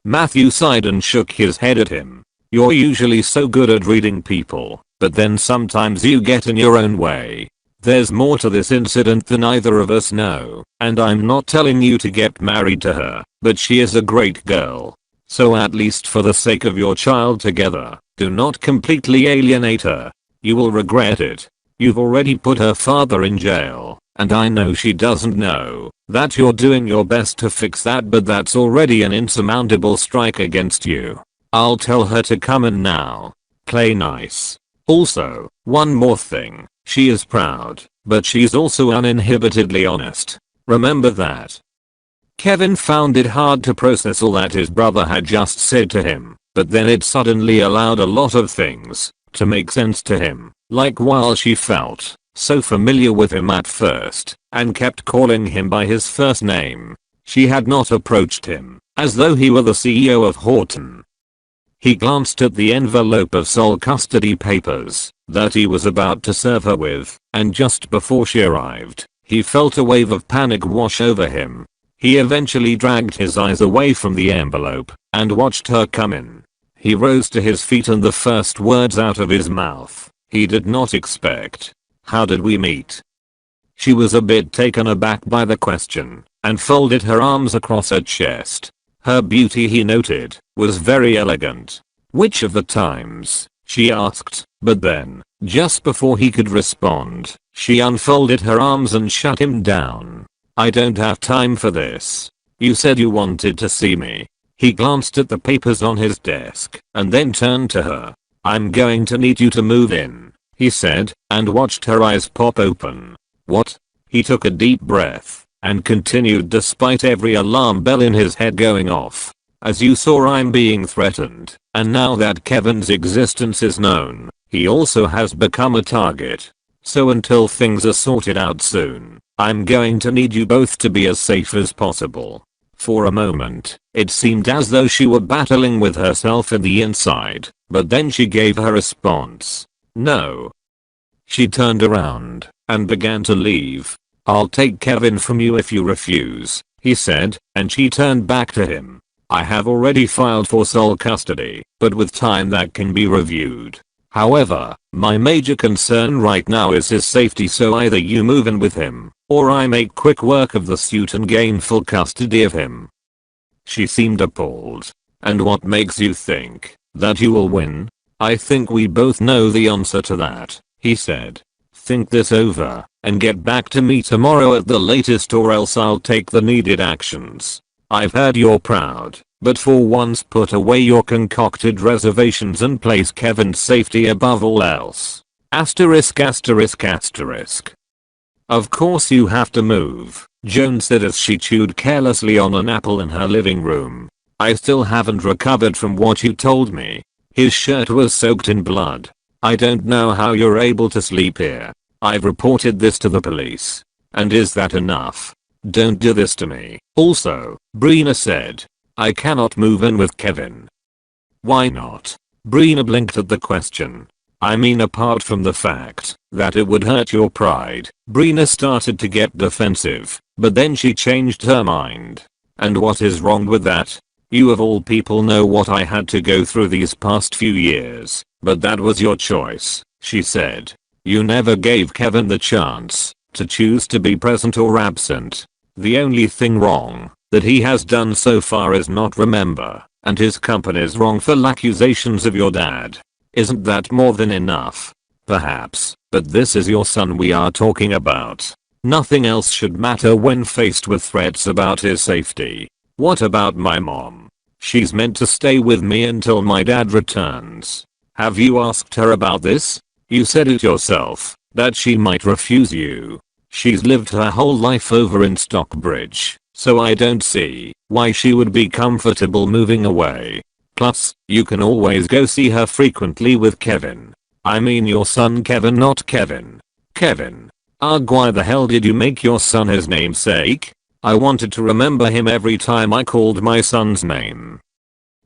Matthew sighed and shook his head at him. "You're usually so good at reading people, but then sometimes you get in your own way. There's more to this incident than either of us know, and I'm not telling you to get married to her, but she is a great girl. So at least for the sake of your child together, do not completely alienate her. You will regret it. You've already put her father in jail, and I know she doesn't know that you're doing your best to fix that, but that's already an insurmountable strike against you. I'll tell her to come in now. Play nice. Also, one more thing. She is proud, but she's also uninhibitedly honest. Remember that." Kevin found it hard to process all that his brother had just said to him, but then it suddenly allowed a lot of things to make sense to him, like while she felt so familiar with him at first and kept calling him by his first name, she had not approached him as though he were the CEO of Horton. He glanced at the envelope of sole custody papers that he was about to serve her with, and just before she arrived, he felt a wave of panic wash over him. He eventually dragged his eyes away from the envelope and watched her come in. He rose to his feet and the first words out of his mouth he did not expect. "How did we meet?" She was a bit taken aback by the question and folded her arms across her chest. Her beauty, he noted, was very elegant. "Which of the times?" she asked, but then, just before he could respond, she unfolded her arms and shut him down. "I don't have time for this. You said you wanted to see me." He glanced at the papers on his desk and then turned to her. "I'm going to need you to move in," he said, and watched her eyes pop open. "What?" He took a deep breath and continued despite every alarm bell in his head going off. "As you saw, I'm being threatened, and now that Kevin's existence is known, he also has become a target. So until things are sorted out soon, I'm going to need you both to be as safe as possible." For a moment, it seemed as though she were battling with herself in the inside, but then she gave her response. "No." She turned around and began to leave. "I'll take Kevin from you if you refuse," he said, and she turned back to him. "I have already filed for sole custody, but with time that can be reviewed. However, my major concern right now is his safety, so either you move in with him, or I make quick work of the suit and gain full custody of him." She seemed appalled. "And what makes you think that you will win?" "I think we both know the answer to that," he said. "Think this over and get back to me tomorrow at the latest, or else I'll take the needed actions. I've heard you're proud, but for once put away your concocted reservations and place Kevin's safety above all else. Asterisk asterisk asterisk." "Of course you have to move," Joan said as she chewed carelessly on an apple in her living room. "I still haven't recovered from what you told me. His shirt was soaked in blood. I don't know how you're able to sleep here. I've reported this to the police. And is that enough? Don't do this to me." "Also," Brina said, "I cannot move in with Kevin." "Why not?" Brina blinked at the question. "I mean, apart from the fact that it would hurt your pride." Brina started to get defensive, but then she changed her mind. "And what is wrong with that? You of all people know what I had to go through these past few years, but that was your choice," she said. "You never gave Kevin the chance to choose to be present or absent. The only thing wrong that he has done so far is not remember, and his company's wrongful accusations of your dad. Isn't that more than enough? Perhaps, but this is your son we are talking about. Nothing else should matter when faced with threats about his safety. What about my mom? She's meant to stay with me until my dad returns. Have you asked her about this? You said it yourself, that she might refuse you. She's lived her whole life over in Stockbridge, so I don't see why she would be comfortable moving away. Plus, you can always go see her frequently with Kevin. I mean your son Kevin, not Kevin. Kevin. Ugh, why the hell did you make your son his namesake?" I wanted to remember him every time I called my son's name.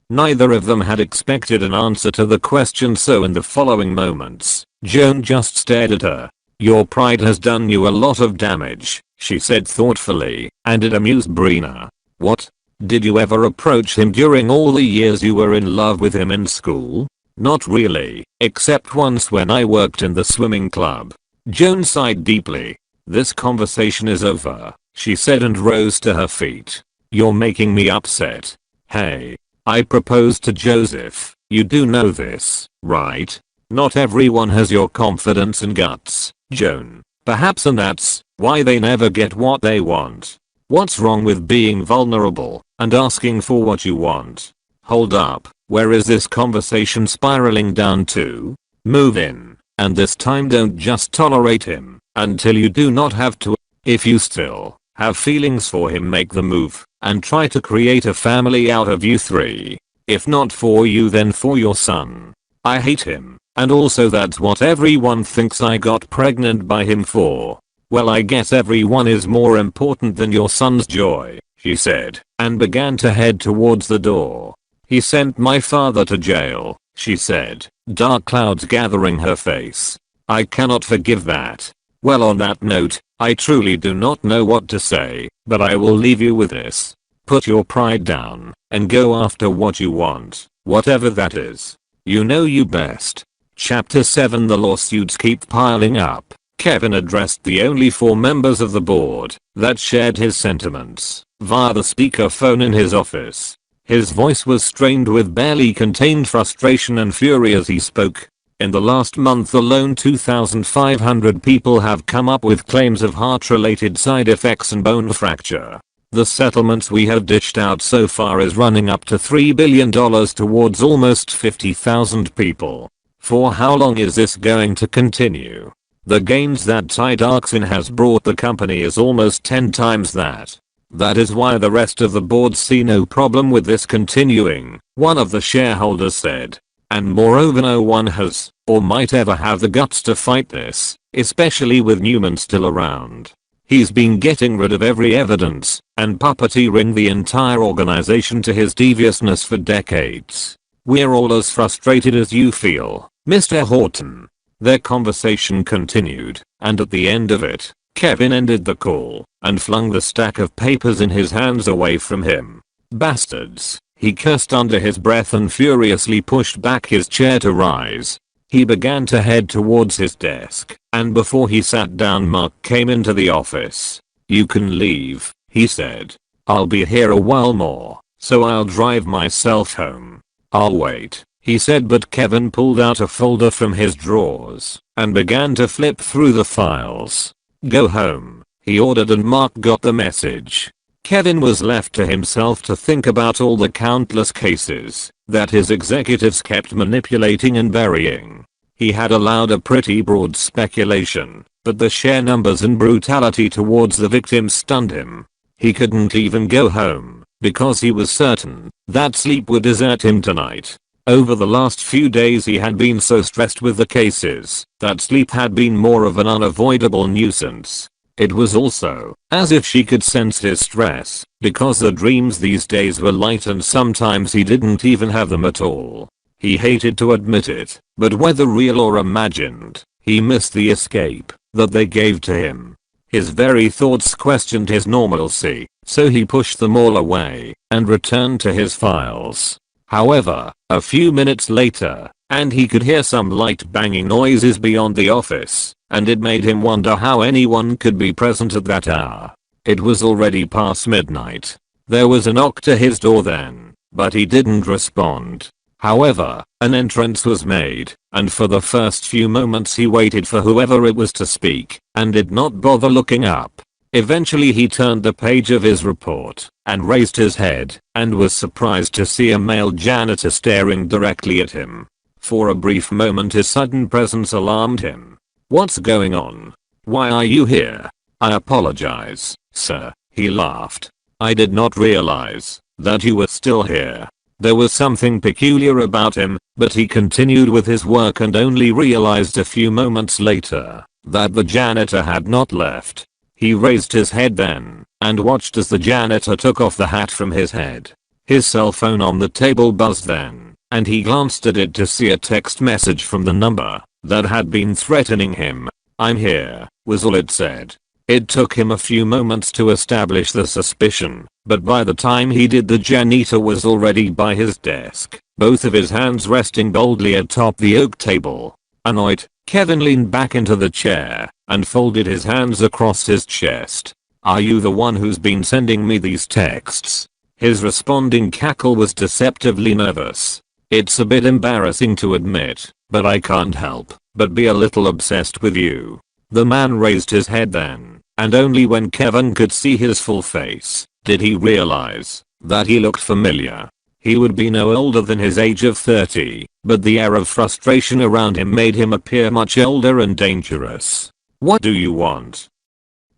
Neither of them had expected an answer to the question, so in the following moments, Joan just stared at her. "Your pride has done you a lot of damage," she said thoughtfully, and it amused Brina. "What? Did you ever approach him during all the years you were in love with him in school?" "Not really, except once when I worked in the swimming club." Joan sighed deeply. "This conversation is over," she said and rose to her feet. "You're making me upset. Hey. I proposed to Joseph. You do know this, right? Not everyone has your confidence and guts, Joan. Perhaps, and that's why they never get what they want. What's wrong with being vulnerable and asking for what you want? Hold up, where is this conversation spiraling down to? Move in, and this time don't just tolerate him until you do not have to. If you still have feelings for him, make the move and try to create a family out of you three. If not for you, then for your son. I hate him, and also that's what everyone thinks I got pregnant by him for. Well, I guess everyone is more important than your son's joy," she said, and began to head towards the door. "He sent my father to jail," she said, dark clouds gathering her face. "I cannot forgive that. Well, on that note, I truly do not know what to say, but I will leave you with this. Put your pride down and go after what you want, whatever that is. You know you best." Chapter 7. The lawsuits keep piling up. Kevin addressed the only 4 members of the board that shared his sentiments via the speakerphone in his office. His voice was strained with barely contained frustration and fury as he spoke. "In the last month alone, 2,500 people have come up with claims of heart-related side effects and bone fracture. The settlements we have dished out so far is running up to $3 billion towards almost 50,000 people. For how long is this going to continue? The gains that Tide Arxin has brought the company is almost 10 times that. That is why the rest of the board see no problem with this continuing," one of the shareholders said. "And moreover, no one has, or might ever have, the guts to fight this, especially with Newman still around. He's been getting rid of every evidence and puppeteering the entire organization to his deviousness for decades. We're all as frustrated as you feel, Mr. Horton." Their conversation continued, and at the end of it, Kevin ended the call and flung the stack of papers in his hands away from him. "Bastards," he cursed under his breath and furiously pushed back his chair to rise. He began to head towards his desk, and before he sat down, Mark came into the office. "You can leave," he said. "I'll be here a while more, so I'll drive myself home." "I'll wait," he said, but Kevin pulled out a folder from his drawers and began to flip through the files. "Go home," he ordered, and Mark got the message. Kevin was left to himself to think about all the countless cases that his executives kept manipulating and burying. He had allowed a pretty broad speculation, but the sheer numbers and brutality towards the victims stunned him. He couldn't even go home because he was certain that sleep would desert him tonight. Over the last few days he had been so stressed with the cases that sleep had been more of an unavoidable nuisance. It was also as if she could sense his stress, because the dreams these days were light and sometimes he didn't even have them at all. He hated to admit it, but whether real or imagined, he missed the escape that they gave to him. His very thoughts questioned his normalcy, so he pushed them all away and returned to his files. However, a few minutes later, and he could hear some light banging noises beyond the office, and it made him wonder how anyone could be present at that hour. It was already past midnight. There was a knock to his door then, but he didn't respond. However, an entrance was made, and for the first few moments he waited for whoever it was to speak, and did not bother looking up. Eventually he turned the page of his report, and raised his head, and was surprised to see a male janitor staring directly at him. For a brief moment his sudden presence alarmed him. "What's going on? Why are you here?" "I apologize, sir," he laughed. "I did not realize that you were still here." There was something peculiar about him, but he continued with his work and only realized a few moments later that the janitor had not left. He raised his head then, and watched as the janitor took off the hat from his head. His cell phone on the table buzzed then, and he glanced at it to see a text message from the number that had been threatening him. "I'm here," was all it said. It took him a few moments to establish the suspicion, but by the time he did, the janitor was already by his desk, both of his hands resting boldly atop the oak table. Annoyed, Kevin leaned back into the chair and folded his hands across his chest. "Are you the one who's been sending me these texts?" His responding cackle was deceptively nervous. "It's a bit embarrassing to admit, but I can't help but be a little obsessed with you." The man raised his head then, and only when Kevin could see his full face did he realize that he looked familiar. He would be no older than his age of 30, but the air of frustration around him made him appear much older and dangerous. "What do you want?"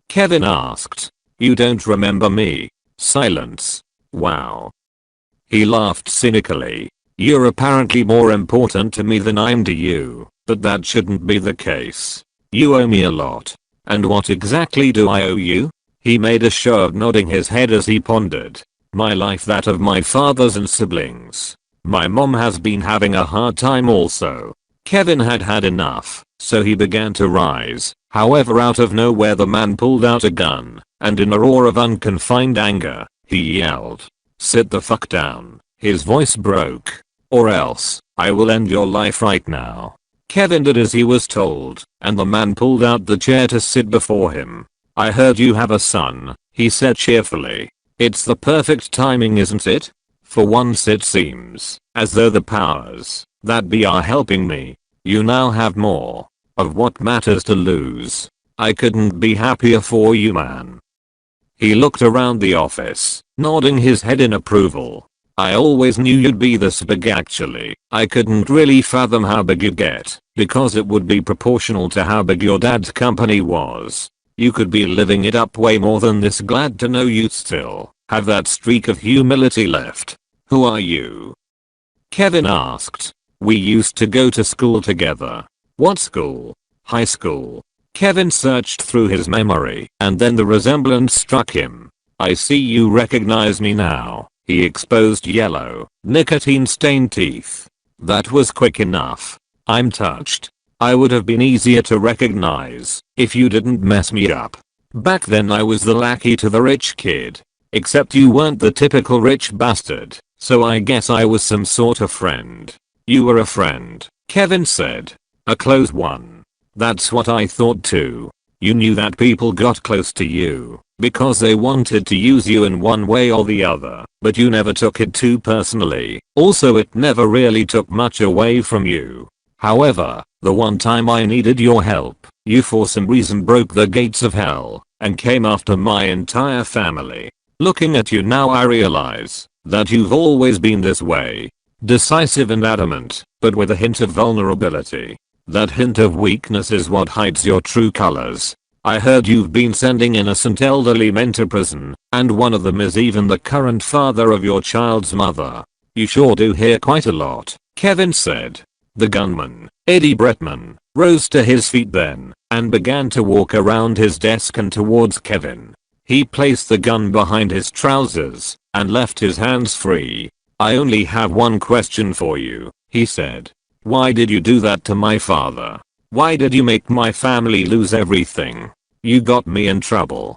Kevin asked. "You don't remember me?" Silence. "Wow." He laughed cynically. "You're apparently more important to me than I'm to you, but that shouldn't be the case. You owe me a lot." "And what exactly do I owe you?" He made a show of nodding his head as he pondered. "My life, that of my fathers and siblings. My mom has been having a hard time also." Kevin had had enough, so he began to rise. However, out of nowhere the man pulled out a gun, and in a roar of unconfined anger, he yelled, "Sit the fuck down." His voice broke. "Or else, I will end your life right now." Kevin did as he was told, and the man pulled out the chair to sit before him. "I heard you have a son," he said cheerfully. "It's the perfect timing, isn't it? For once it seems as though the powers that be are helping me. You now have more of what matters to lose. I couldn't be happier for you, man." He looked around the office, nodding his head in approval. "I always knew you'd be this big actually. I couldn't really fathom how big you'd get, because it would be proportional to how big your dad's company was. You could be living it up way more than this. Glad to know you still have that streak of humility left." "Who are you?" Kevin asked. "We used to go to school together." "What school?" "High school." Kevin searched through his memory, and then the resemblance struck him. "I see you recognize me now." He exposed yellow, nicotine-stained teeth. "That was quick enough. I'm touched. I would have been easier to recognize if you didn't mess me up. Back then I was the lackey to the rich kid. Except you weren't the typical rich bastard, so I guess I was some sort of friend." "You were a friend," Kevin said. "A close one." "That's what I thought too. You knew that people got close to you because they wanted to use you in one way or the other, but you never took it too personally. Also, it never really took much away from you. However, the one time I needed your help, you for some reason broke the gates of hell and came after my entire family. Looking at you now, I realize that you've always been this way. Decisive and adamant, but with a hint of vulnerability. That hint of weakness is what hides your true colors. I heard you've been sending innocent elderly men to prison, and one of them is even the current father of your child's mother. You sure do hear quite a lot," Kevin said. The gunman, Eddie Bretman, rose to his feet then, and began to walk around his desk and towards Kevin. He placed the gun behind his trousers, and left his hands free. "I only have one question for you," he said. "Why did you do that to my father? Why did you make my family lose everything? You got me in trouble."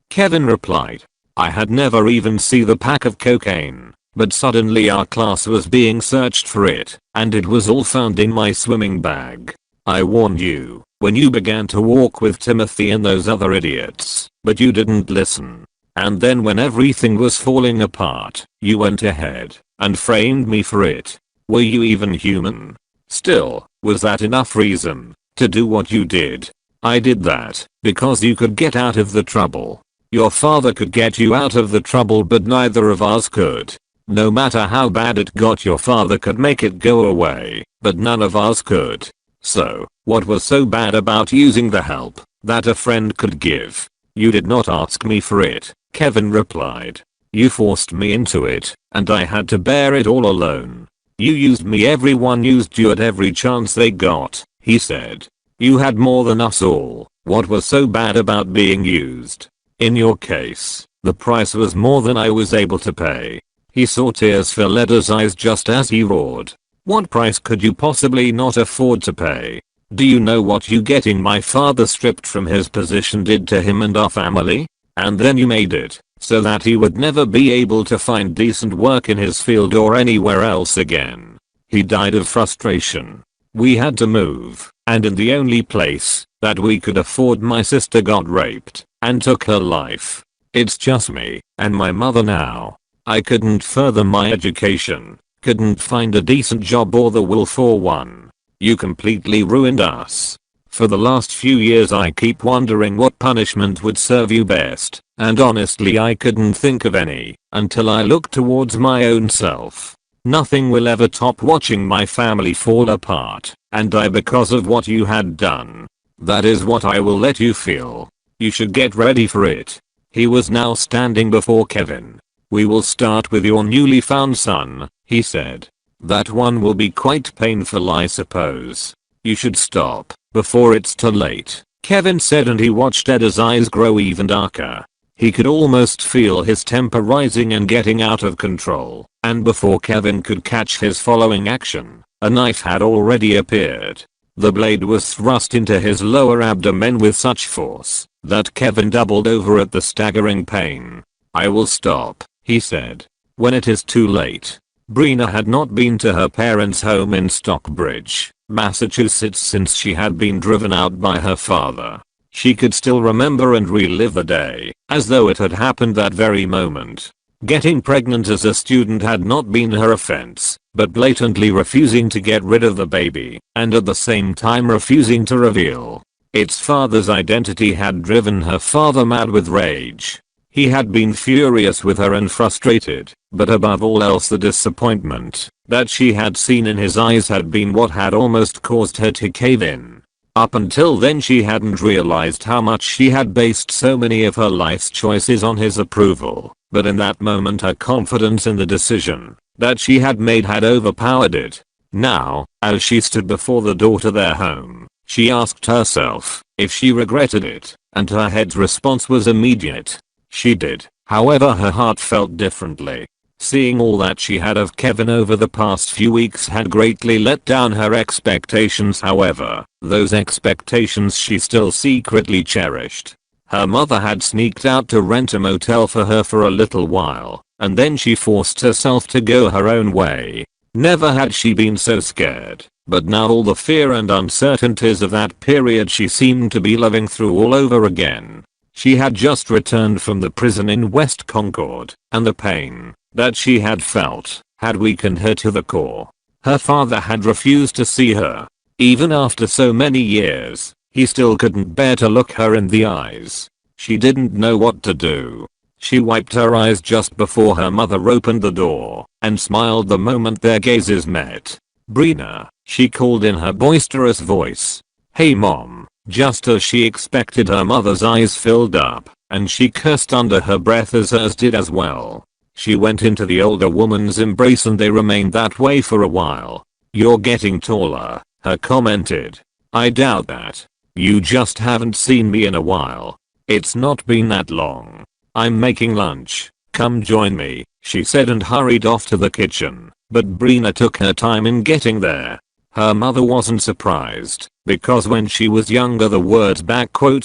Kevin replied. "I had never even seen the pack of cocaine, but suddenly our class was being searched for it, and it was all found in my swimming bag. I warned you when you began to walk with Timothy and those other idiots, but you didn't listen. And then when everything was falling apart, you went ahead and framed me for it. Were you even human? Still, was that enough reason to do what you did?" "I did that because you could get out of the trouble. Your father could get you out of the trouble, but neither of us could. No matter how bad it got, your father could make it go away, but none of us could. So, what was so bad about using the help that a friend could give?" "You did not ask me for it," Kevin replied. "You forced me into it, and I had to bear it all alone. You used me. Everyone used you at every chance they got," he said. "You had more than us all, What was so bad about being used? In your case, the price was more than I was able to pay. He saw tears fill Eda's eyes just as he roared. What price could you possibly not afford to pay? Do you know what you getting my father stripped from his position did to him and our family? And then you made it so that he would never be able to find decent work in his field or anywhere else again. He died of frustration. We had to move, and in the only place that we could afford my sister got raped and took her life. It's just me and my mother now. I couldn't further my education, couldn't find a decent job or the will for one. You completely ruined us. For the last few years I keep wondering what punishment would serve you best, and honestly I couldn't think of any until I looked towards my own self. Nothing will ever top watching my family fall apart and die because of what you had done. That is what I will let you feel. You should get ready for it. He was now standing before Kevin. We will start with your newly found son, he said. That one will be quite painful, I suppose. You should stop before it's too late, Kevin said, and he watched Eda's eyes grow even darker. He could almost feel his temper rising and getting out of control, and before Kevin could catch his following action, a knife had already appeared. The blade was thrust into his lower abdomen with such force that Kevin doubled over at the staggering pain. I will stop, he said. When it is too late. Brina had not been to her parents' home in Stockbridge, Massachusetts since she had been driven out by her father. She could still remember and relive the day as though it had happened that very moment. Getting pregnant as a student had not been her offense, but blatantly refusing to get rid of the baby and at the same time refusing to reveal its father's identity had driven her father mad with rage. He had been furious with her and frustrated, but above all else the disappointment that she had seen in his eyes had been what had almost caused her to cave in. Up until then she hadn't realized how much she had based so many of her life's choices on his approval, but in that moment her confidence in the decision that she had made had overpowered it. Now, as she stood before the door to their home, she asked herself if she regretted it, and her head's response was immediate. She did. However, her heart felt differently. Seeing all that she had of Kevin over the past few weeks had greatly let down her expectations. However, those expectations she still secretly cherished. Her mother had sneaked out to rent a motel for her for a little while, and then she forced herself to go her own way. Never had she been so scared, but now all the fear and uncertainties of that period she seemed to be living through all over again. She had just returned from the prison in West Concord, and the pain that she had felt had weakened her to the core. Her father had refused to see her. Even after so many years, he still couldn't bear to look her in the eyes. She didn't know what to do. She wiped her eyes just before her mother opened the door, and smiled the moment their gazes met. Brina, she called in her boisterous voice. Hey mom. Just as she expected, her mother's eyes filled up, and she cursed under her breath as hers did as well. She went into the older woman's embrace and they remained that way for a while. You're getting taller, her commented. I doubt that. You just haven't seen me in a while. It's not been that long. I'm making lunch. Come join me, she said and hurried off to the kitchen, but Brina took her time in getting there. Her mother wasn't surprised, because when she was younger the words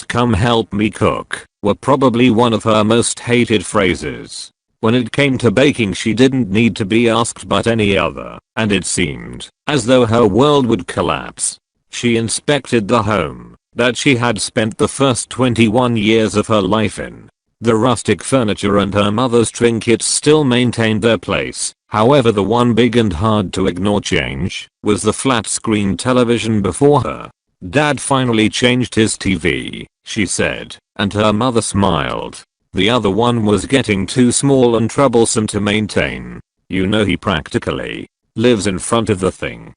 "come help me cook" were probably one of her most hated phrases. When it came to baking she didn't need to be asked but any other, and it seemed as though her world would collapse. She inspected the home that she had spent the first 21 years of her life in. The rustic furniture and her mother's trinkets still maintained their place. However, the one big and hard to ignore change was the flat screen television before her. Dad finally changed his TV, she said, and her mother smiled. The other one was getting too small and troublesome to maintain. You know, he practically lives in front of the thing.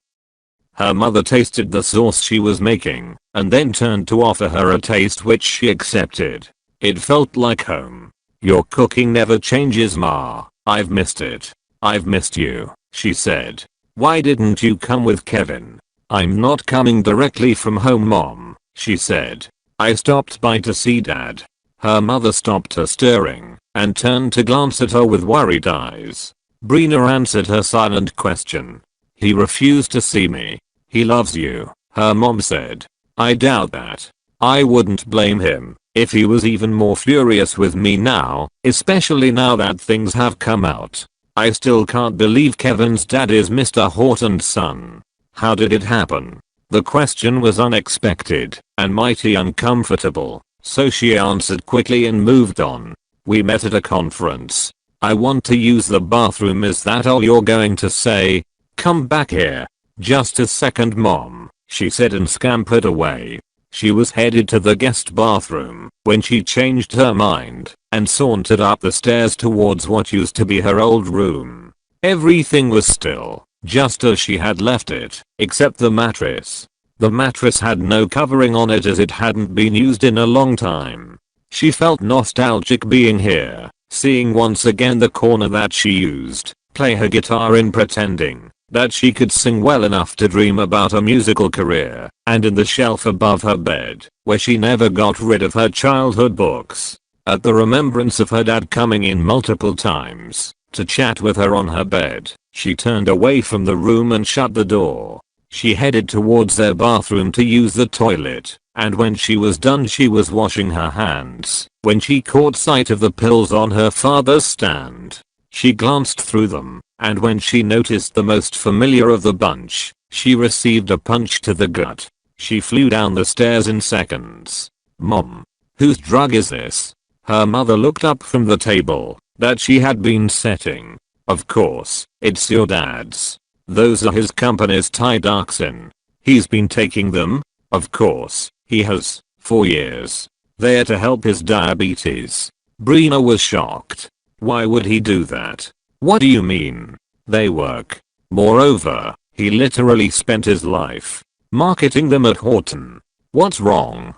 Her mother tasted the sauce she was making, and then turned to offer her a taste which she accepted. It felt like home. Your cooking never changes, Ma. I've missed it. I've missed you, she said. Why didn't you come with Kevin? I'm not coming directly from home, Mom, she said. I stopped by to see Dad. Her mother stopped her stirring and turned to glance at her with worried eyes. Brina answered her silent question. He refused to see me. He loves you, her mom said. I doubt that. I wouldn't blame him if he was even more furious with me now, especially now that things have come out. I still can't believe Kevin's dad is Mr. Horton's son. How did it happen? The question was unexpected and mighty uncomfortable, so she answered quickly and moved on. We met at a conference. I want to use the bathroom. Is that all you're going to say? Come back here. Just a second, Mom, she said and scampered away. She was headed to the guest bathroom when she changed her mind and sauntered up the stairs towards what used to be her old room. Everything was still, just as she had left it, except the mattress. The mattress had no covering on it as it hadn't been used in a long time. She felt nostalgic being here, seeing once again the corner that she used, play her guitar in, pretending that she could sing well enough to dream about a musical career, and in the shelf above her bed, where she never got rid of her childhood books. At the remembrance of her dad coming in multiple times to chat with her on her bed, she turned away from the room and shut the door. She headed towards their bathroom to use the toilet, and when she was done she was washing her hands when she caught sight of the pills on her father's stand. She glanced through them, and when she noticed the most familiar of the bunch, she received a punch to the gut. She flew down the stairs in seconds. Mom, whose drug is this? Her mother looked up from the table that she had been setting. Of course, it's your dad's. Those are his company's Thai dioxin. He's been taking them? Of course, he has, for years. They're to help his diabetes. Brina was shocked. Why would he do that? What do you mean? They work. Moreover, he literally spent his life marketing them at Horton. What's wrong?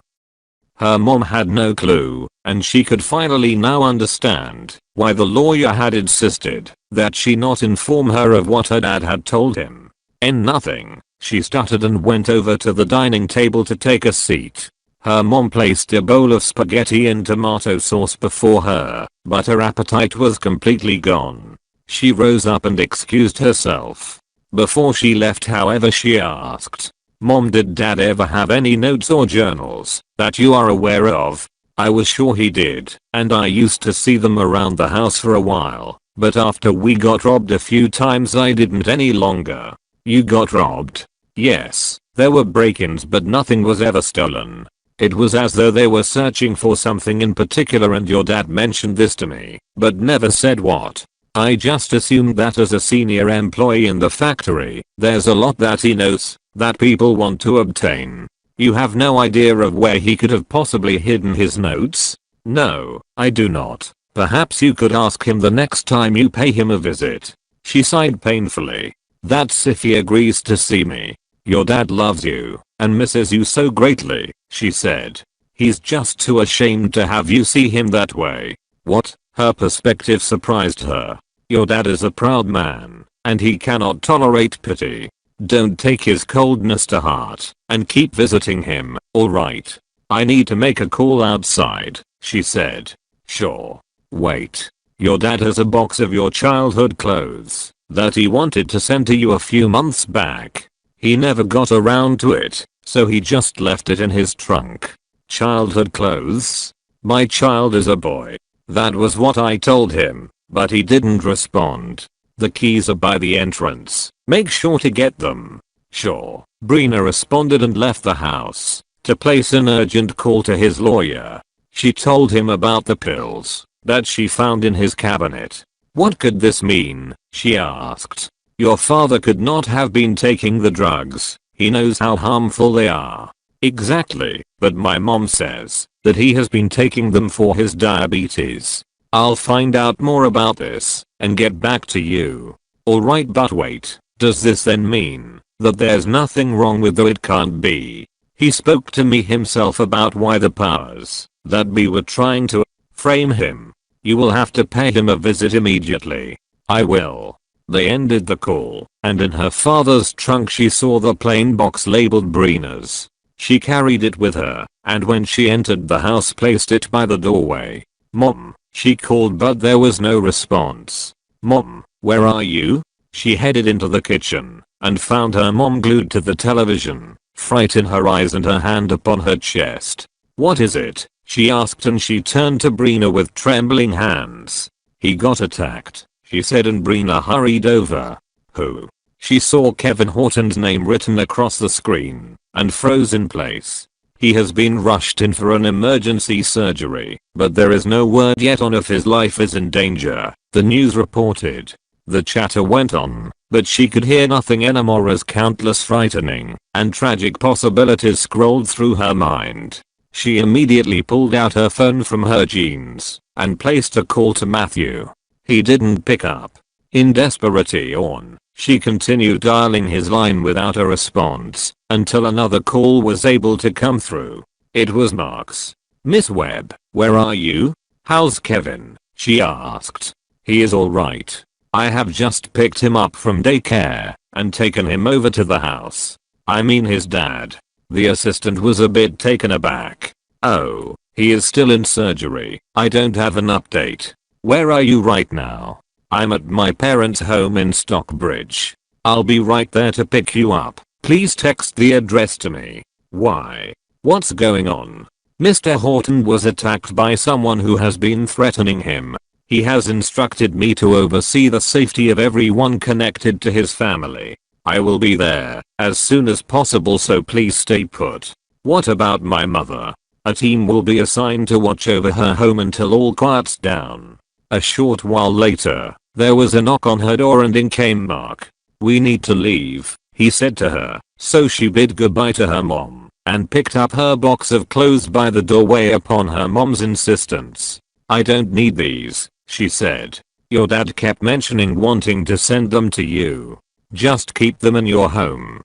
Her mom had no clue, and she could finally now understand why the lawyer had insisted that she not inform her of what her dad had told him. Nothing, she stuttered and went over to the dining table to take a seat. Her mom placed a bowl of spaghetti and tomato sauce before her, but her appetite was completely gone. She rose up and excused herself. Before she left, however, she asked, Mom, did Dad ever have any notes or journals that you are aware of? I was sure he did, and I used to see them around the house for a while, but after we got robbed a few times I didn't any longer. You got robbed? Yes, there were break-ins but nothing was ever stolen. It was as though they were searching for something in particular and your dad mentioned this to me, but never said what. I just assumed that as a senior employee in the factory, there's a lot that he knows that people want to obtain. You have no idea of where he could have possibly hidden his notes? No, I do not. Perhaps you could ask him the next time you pay him a visit. She sighed painfully. That's if he agrees to see me. Your dad loves you and misses you so greatly, she said. He's just too ashamed to have you see him that way. What? Her perspective surprised her. Your dad is a proud man, and he cannot tolerate pity. Don't take his coldness to heart, and keep visiting him, alright? I need to make a call outside, she said. Sure. Wait. Your dad has a box of your childhood clothes that he wanted to send to you a few months back. He never got around to it, so he just left it in his trunk. Childhood clothes? My child is a boy. That was what I told him, but he didn't respond. The keys are by the entrance. Make sure to get them. Sure. Brina responded and left the house to place an urgent call to his lawyer. She told him about the pills that she found in his cabinet. What could this mean? She asked. Your father could not have been taking the drugs. He knows how harmful they are. Exactly, but my mom says that he has been taking them for his diabetes. I'll find out more about this and get back to you. Alright, but wait, does this then mean that there's nothing wrong with though it can't be? He spoke to me himself about why the powers that be were trying to frame him. You will have to pay him a visit immediately. I will. They ended the call, and in her father's trunk she saw the plain box labeled Brina's She carried it with her, and when she entered the house placed it by the doorway. "Mom," she called, but there was no response. "Mom, where are you?" She headed into the kitchen and found her mom glued to the television, fright in her eyes and her hand upon her chest. "What is it?" she asked, and she turned to Brina with trembling hands. "He got attacked," she said, and Brina hurried over. "Who?" She saw Kevin Horton's name written across the screen and froze in place. "He has been rushed in for an emergency surgery, but there is no word yet on if his life is in danger," the news reported. The chatter went on, but she could hear nothing anymore as countless frightening and tragic possibilities scrolled through her mind. She immediately pulled out her phone from her jeans and placed a call to Matthew. He didn't pick up. In desperation, she continued dialing his line without a response until another call was able to come through. It was Mark's. "Miss Webb, where are you? How's Kevin?" she asked. "He is alright. I have just picked him up from daycare and taken him over to the house. I mean his dad." The assistant was a bit taken aback. "Oh, he is still in surgery. I don't have an update. Where are you right now?" "I'm at my parents' home in Stockbridge. I'll be right there to pick you up. Please text the address to me." "Why? What's going on?" "Mr. Horton was attacked by someone who has been threatening him. He has instructed me to oversee the safety of everyone connected to his family. I will be there as soon as possible, so please stay put." "What about my mother?" "A team will be assigned to watch over her home until all quiets down." A short while later, there was a knock on her door and in came Mark. "We need to leave," he said to her, so she bid goodbye to her mom and picked up her box of clothes by the doorway upon her mom's insistence. "I don't need these," she said. "Your dad kept mentioning wanting to send them to you. Just keep them in your home."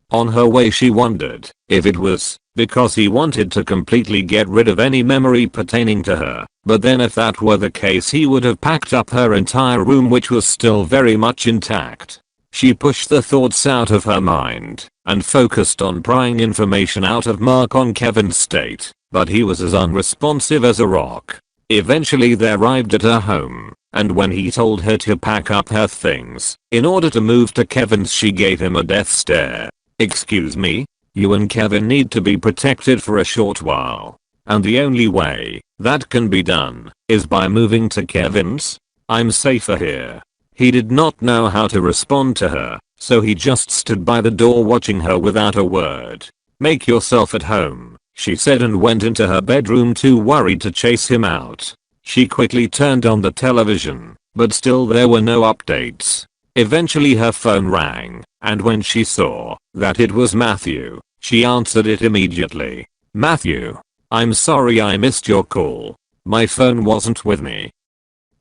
On her way she wondered if it was because he wanted to completely get rid of any memory pertaining to her, but then if that were the case he would have packed up her entire room, which was still very much intact. She pushed the thoughts out of her mind and focused on prying information out of Mark on Kevin's state, but he was as unresponsive as a rock. Eventually they arrived at her home, and when he told her to pack up her things in order to move to Kevin's, she gave him a death stare. "Excuse me? You and Kevin need to be protected for a short while. And the only way that can be done is by moving to Kevin's? I'm safer here." He did not know how to respond to her, so he just stood by the door watching her without a word. "Make yourself at home," she said, and went into her bedroom too worried to chase him out. She quickly turned on the television, but still there were no updates. Eventually her phone rang, and when she saw that it was Matthew, she answered it immediately. "Matthew, I'm sorry I missed your call. My phone wasn't with me."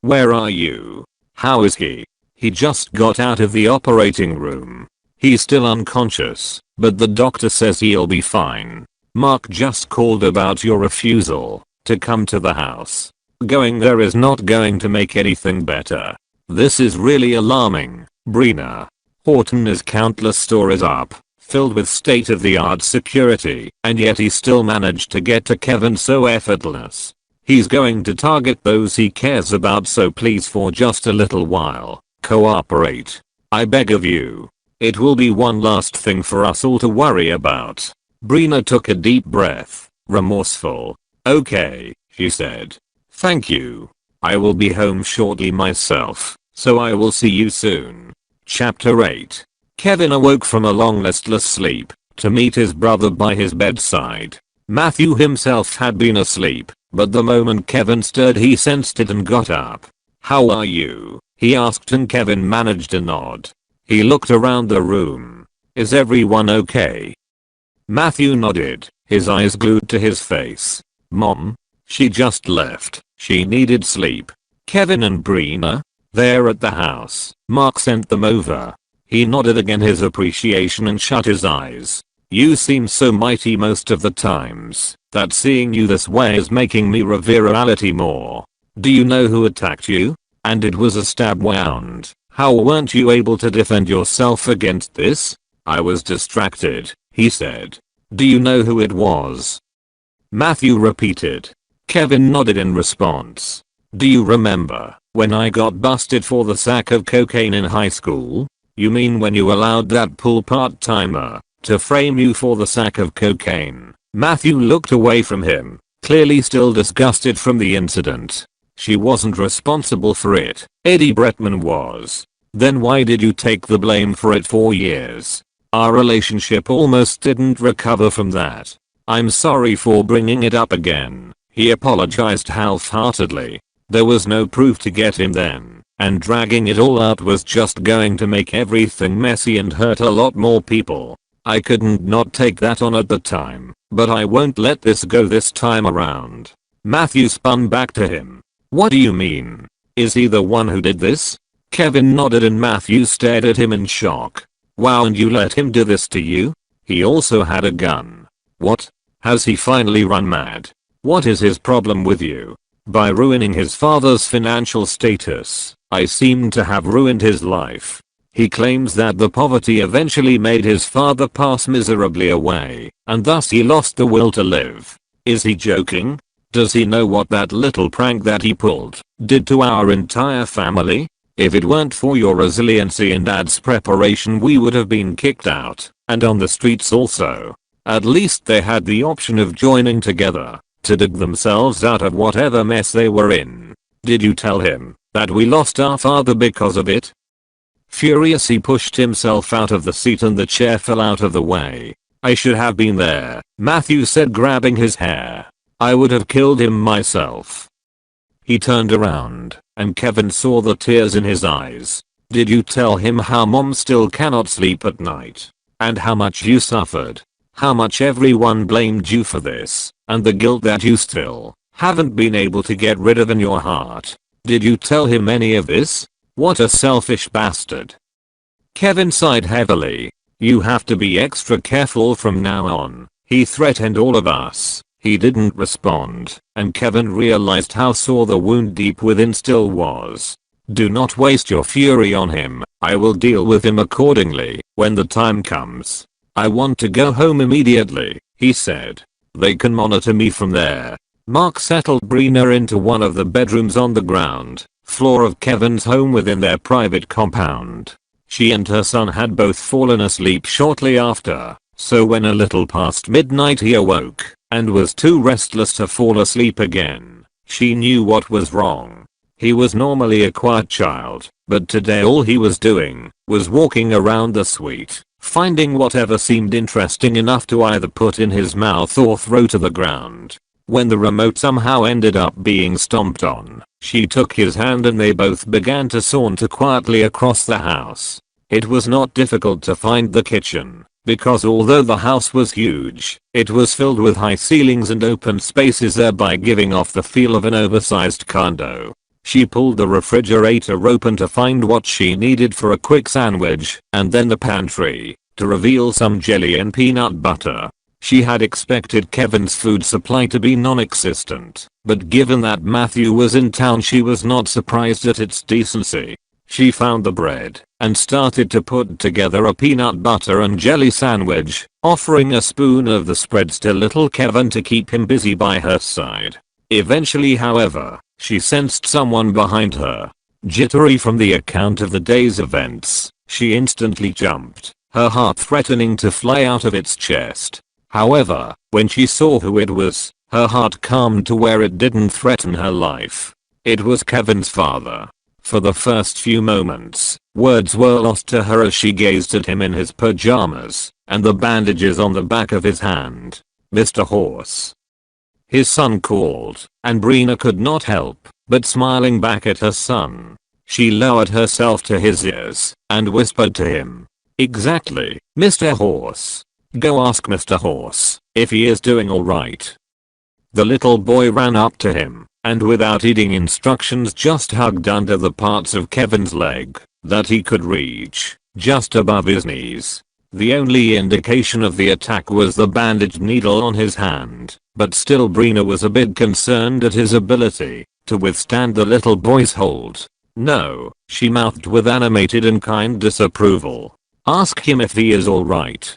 "Where are you? How is he?" "He just got out of the operating room. He's still unconscious, but the doctor says he'll be fine. Mark just called about your refusal to come to the house. Going there is not going to make anything better. This is really alarming, Brina. Horton is countless stories up, filled with state-of-the-art security, and yet he still managed to get to Kevin so effortless. He's going to target those he cares about, so please, for just a little while, cooperate. I beg of you. It will be one last thing for us all to worry about." Brina took a deep breath, remorseful. "Okay," she said. "Thank you. I will be home shortly myself, so I will see you soon." Chapter 8. Kevin awoke from a long listless sleep to meet his brother by his bedside. Matthew himself had been asleep, but the moment Kevin stirred he sensed it and got up. "How are you?" he asked, and Kevin managed a nod. He looked around the room. "Is everyone okay?" Matthew nodded, his eyes glued to his face. "Mom? She just left. She needed sleep." "Kevin and Brina? They're at the house. Mark sent them over." He nodded again, his appreciation, and shut his eyes. "You seem so mighty most of the times that seeing you this way is making me revere reality more. Do you know who attacked you? And it was a stab wound. How weren't you able to defend yourself against this?" "I was distracted," he said. Do you know who it was? Matthew repeated. Kevin nodded in response. Do you remember when I got busted for the sack of cocaine in high school? You mean when you allowed that pool part-timer to frame you for the sack of cocaine? Matthew looked away from him, clearly still disgusted from the incident. She wasn't responsible for it. Eddie Bretman was. Then why did you take the blame for it for years? Our relationship almost didn't recover from that. I'm sorry for bringing it up again. He apologized half-heartedly. There was no proof to get him then, and dragging it all out was just going to make everything messy and hurt a lot more people. I couldn't not take that on at the time, but I won't let this go this time around. Matthew spun back to him. What do you mean? Is he the one who did this? Kevin nodded and Matthew stared at him in shock. Wow, and you let him do this to you? He also had a gun. What? Has he finally run mad? What is his problem with you? By ruining his father's financial status, I seem to have ruined his life. He claims that the poverty eventually made his father pass miserably away, and thus he lost the will to live. Is he joking? Does he know what that little prank that he pulled did to our entire family? If it weren't for your resiliency and Dad's preparation, we would have been kicked out, and on the streets also. At least they had the option of joining together to dig themselves out of whatever mess they were in. Did you tell him that we lost our father because of it? Furious, he pushed himself out of the seat and the chair fell out of the way. I should have been there, Matthew said, grabbing his hair. I would have killed him myself. He turned around, and Kevin saw the tears in his eyes. Did you tell him how Mom still cannot sleep at night? And how much you suffered? How much everyone blamed you for this, and the guilt that you still haven't been able to get rid of in your heart? Did you tell him any of this? What a selfish bastard. Kevin sighed heavily. You have to be extra careful from now on. He threatened all of us. He didn't respond, and Kevin realized how sore the wound deep within still was. Do not waste your fury on him. I will deal with him accordingly when the time comes. I want to go home immediately, he said. They can monitor me from there. Mark settled Brina into one of the bedrooms on the ground floor of Kevin's home within their private compound. She and her son had both fallen asleep shortly after, so when a little past midnight he awoke and was too restless to fall asleep again. She knew what was wrong. He was normally a quiet child, but today all he was doing was walking around the suite, finding whatever seemed interesting enough to either put in his mouth or throw to the ground. When the remote somehow ended up being stomped on, she took his hand and they both began to saunter quietly across the house. It was not difficult to find the kitchen, because although the house was huge, it was filled with high ceilings and open spaces, thereby giving off the feel of an oversized condo. She pulled the refrigerator open to find what she needed for a quick sandwich, and then the pantry to reveal some jelly and peanut butter. She had expected Kevin's food supply to be non-existent, but given that Matthew was in town, she was not surprised at its decency. She found the bread and started to put together a peanut butter and jelly sandwich, offering a spoon of the spreads to little Kevin to keep him busy by her side. Eventually, however, she sensed someone behind her. Jittery from the account of the day's events, she instantly jumped, her heart threatening to fly out of its chest. However, when she saw who it was, her heart calmed to where it didn't threaten her life. It was Kevin's father. For the first few moments, words were lost to her as she gazed at him in his pajamas and the bandages on the back of his hand. Mr. Horse. His son called, and Brina could not help but smiling back at her son. She lowered herself to his ears and whispered to him. Exactly, Mr. Horse. Go ask Mr. Horse if he is doing alright. The little boy ran up to him and without heeding instructions just hugged under the parts of Kevin's leg that he could reach, just above his knees. The only indication of the attack was the bandaged needle on his hand, but still Brina was a bit concerned at his ability to withstand the little boy's hold. No, she mouthed with animated and kind disapproval. Ask him if he is alright.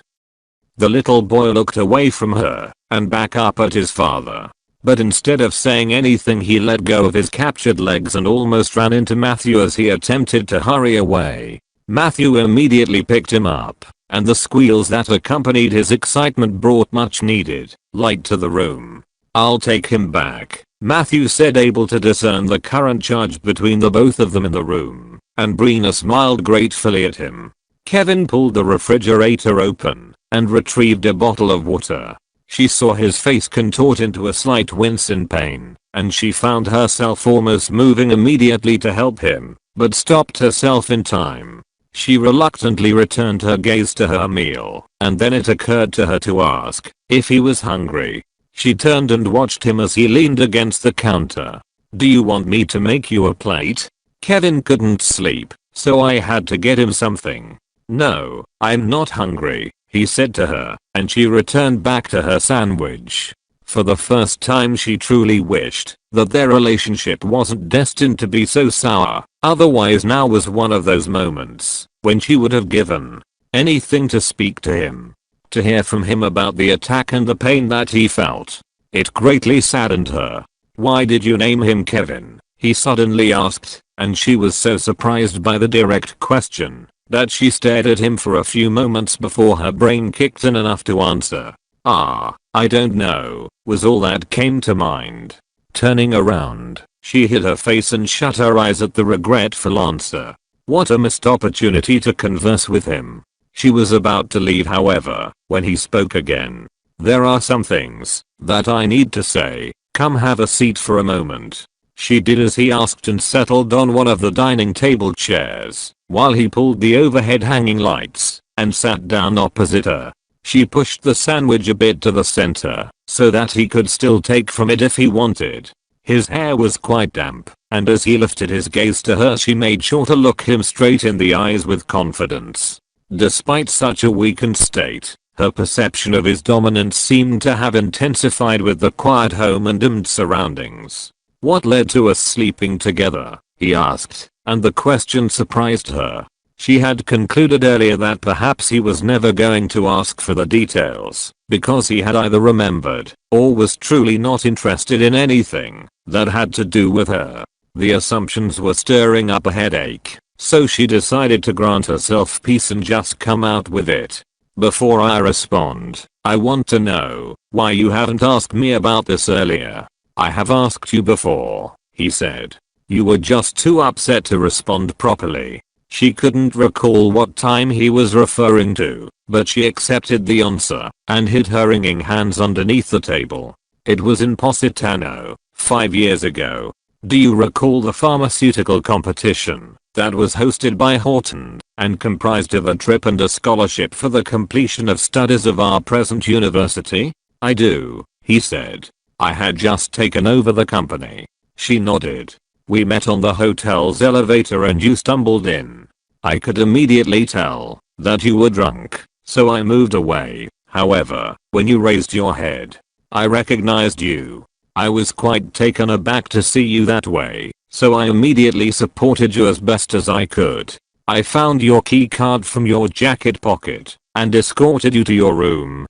The little boy looked away from her and back up at his father. But instead of saying anything, he let go of his captured legs and almost ran into Matthew as he attempted to hurry away. Matthew immediately picked him up, and the squeals that accompanied his excitement brought much needed light to the room. "I'll take him back," Matthew said, able to discern the current charge between the both of them in the room, and Brina smiled gratefully at him. Kevin pulled the refrigerator open and retrieved a bottle of water. She saw his face contort into a slight wince in pain, and she found herself almost moving immediately to help him, but stopped herself in time. She reluctantly returned her gaze to her meal, and then it occurred to her to ask if he was hungry. She turned and watched him as he leaned against the counter. "Do you want me to make you a plate?" Kevin couldn't sleep, so I had to get him something. "No, I'm not hungry," he said to her, and she returned back to her sandwich. For the first time she truly wished that their relationship wasn't destined to be so sour, otherwise now was one of those moments when she would have given anything to speak to him, to hear from him about the attack and the pain that he felt. It greatly saddened her. "Why did you name him Kevin?" he suddenly asked, and she was so surprised by the direct question that she stared at him for a few moments before her brain kicked in enough to answer. I don't know," was all that came to mind. Turning around, she hid her face and shut her eyes at the regretful answer. What a missed opportunity to converse with him. She was about to leave, however, when he spoke again. "There are some things that I need to say. Come have a seat for a moment." She did as he asked and settled on one of the dining table chairs, while he pulled the overhead hanging lights and sat down opposite her. She pushed the sandwich a bit to the center so that he could still take from it if he wanted. His hair was quite damp, and as he lifted his gaze to her, she made sure to look him straight in the eyes with confidence. Despite such a weakened state, her perception of his dominance seemed to have intensified with the quiet home and dimmed surroundings. "What led to us sleeping together?" he asked, and the question surprised her. She had concluded earlier that perhaps he was never going to ask for the details, because he had either remembered or was truly not interested in anything that had to do with her. The assumptions were stirring up a headache, so she decided to grant herself peace and just come out with it. "Before I respond, I want to know why you haven't asked me about this earlier." "I have asked you before," he said. "You were just too upset to respond properly." She couldn't recall what time he was referring to, but she accepted the answer and hid her wringing hands underneath the table. "It was in Positano, 5 years ago. Do you recall the pharmaceutical competition that was hosted by Horton and comprised of a trip and a scholarship for the completion of studies of our present university?" "I do," he said. "I had just taken over the company." She nodded. "We met on the hotel's elevator and you stumbled in. I could immediately tell that you were drunk, so I moved away. However, when you raised your head, I recognized you. I was quite taken aback to see you that way, so I immediately supported you as best as I could. I found your key card from your jacket pocket and escorted you to your room."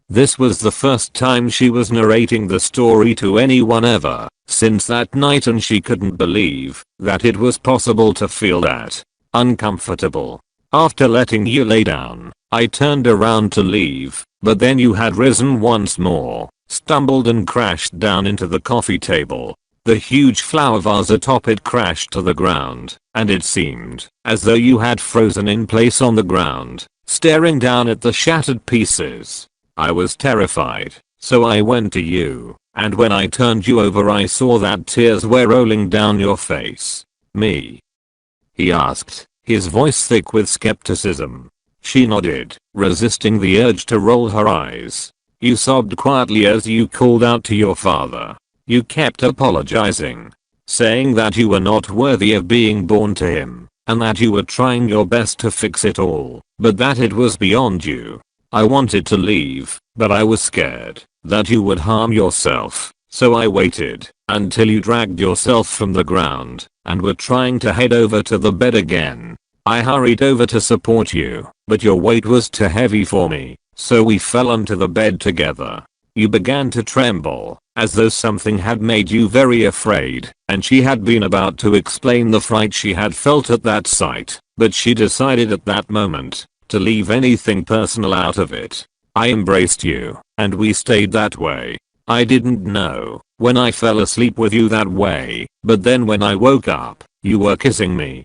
This was the first time she was narrating the story to anyone ever since that night, and she couldn't believe that it was possible to feel that uncomfortable. "After letting you lay down, I turned around to leave, but then you had risen once more, stumbled and crashed down into the coffee table. The huge flower vase atop it crashed to the ground, and it seemed as though you had frozen in place on the ground, staring down at the shattered pieces. I was terrified, so I went to you, and when I turned you over I saw that tears were rolling down your face." "Me?" he asked, his voice thick with skepticism. She nodded, resisting the urge to roll her eyes. "You sobbed quietly as you called out to your father. You kept apologizing, saying that you were not worthy of being born to him, and that you were trying your best to fix it all, but that it was beyond you. I wanted to leave, but I was scared that you would harm yourself, so I waited until you dragged yourself from the ground and were trying to head over to the bed again. I hurried over to support you, but your weight was too heavy for me. So we fell onto the bed together. You began to tremble, as though something had made you very afraid, and she had been about to explain the fright she had felt at that sight, but she decided at that moment to leave anything personal out of it. I embraced you, and we stayed that way. I didn't know when I fell asleep with you that way, but then when I woke up, you were kissing me.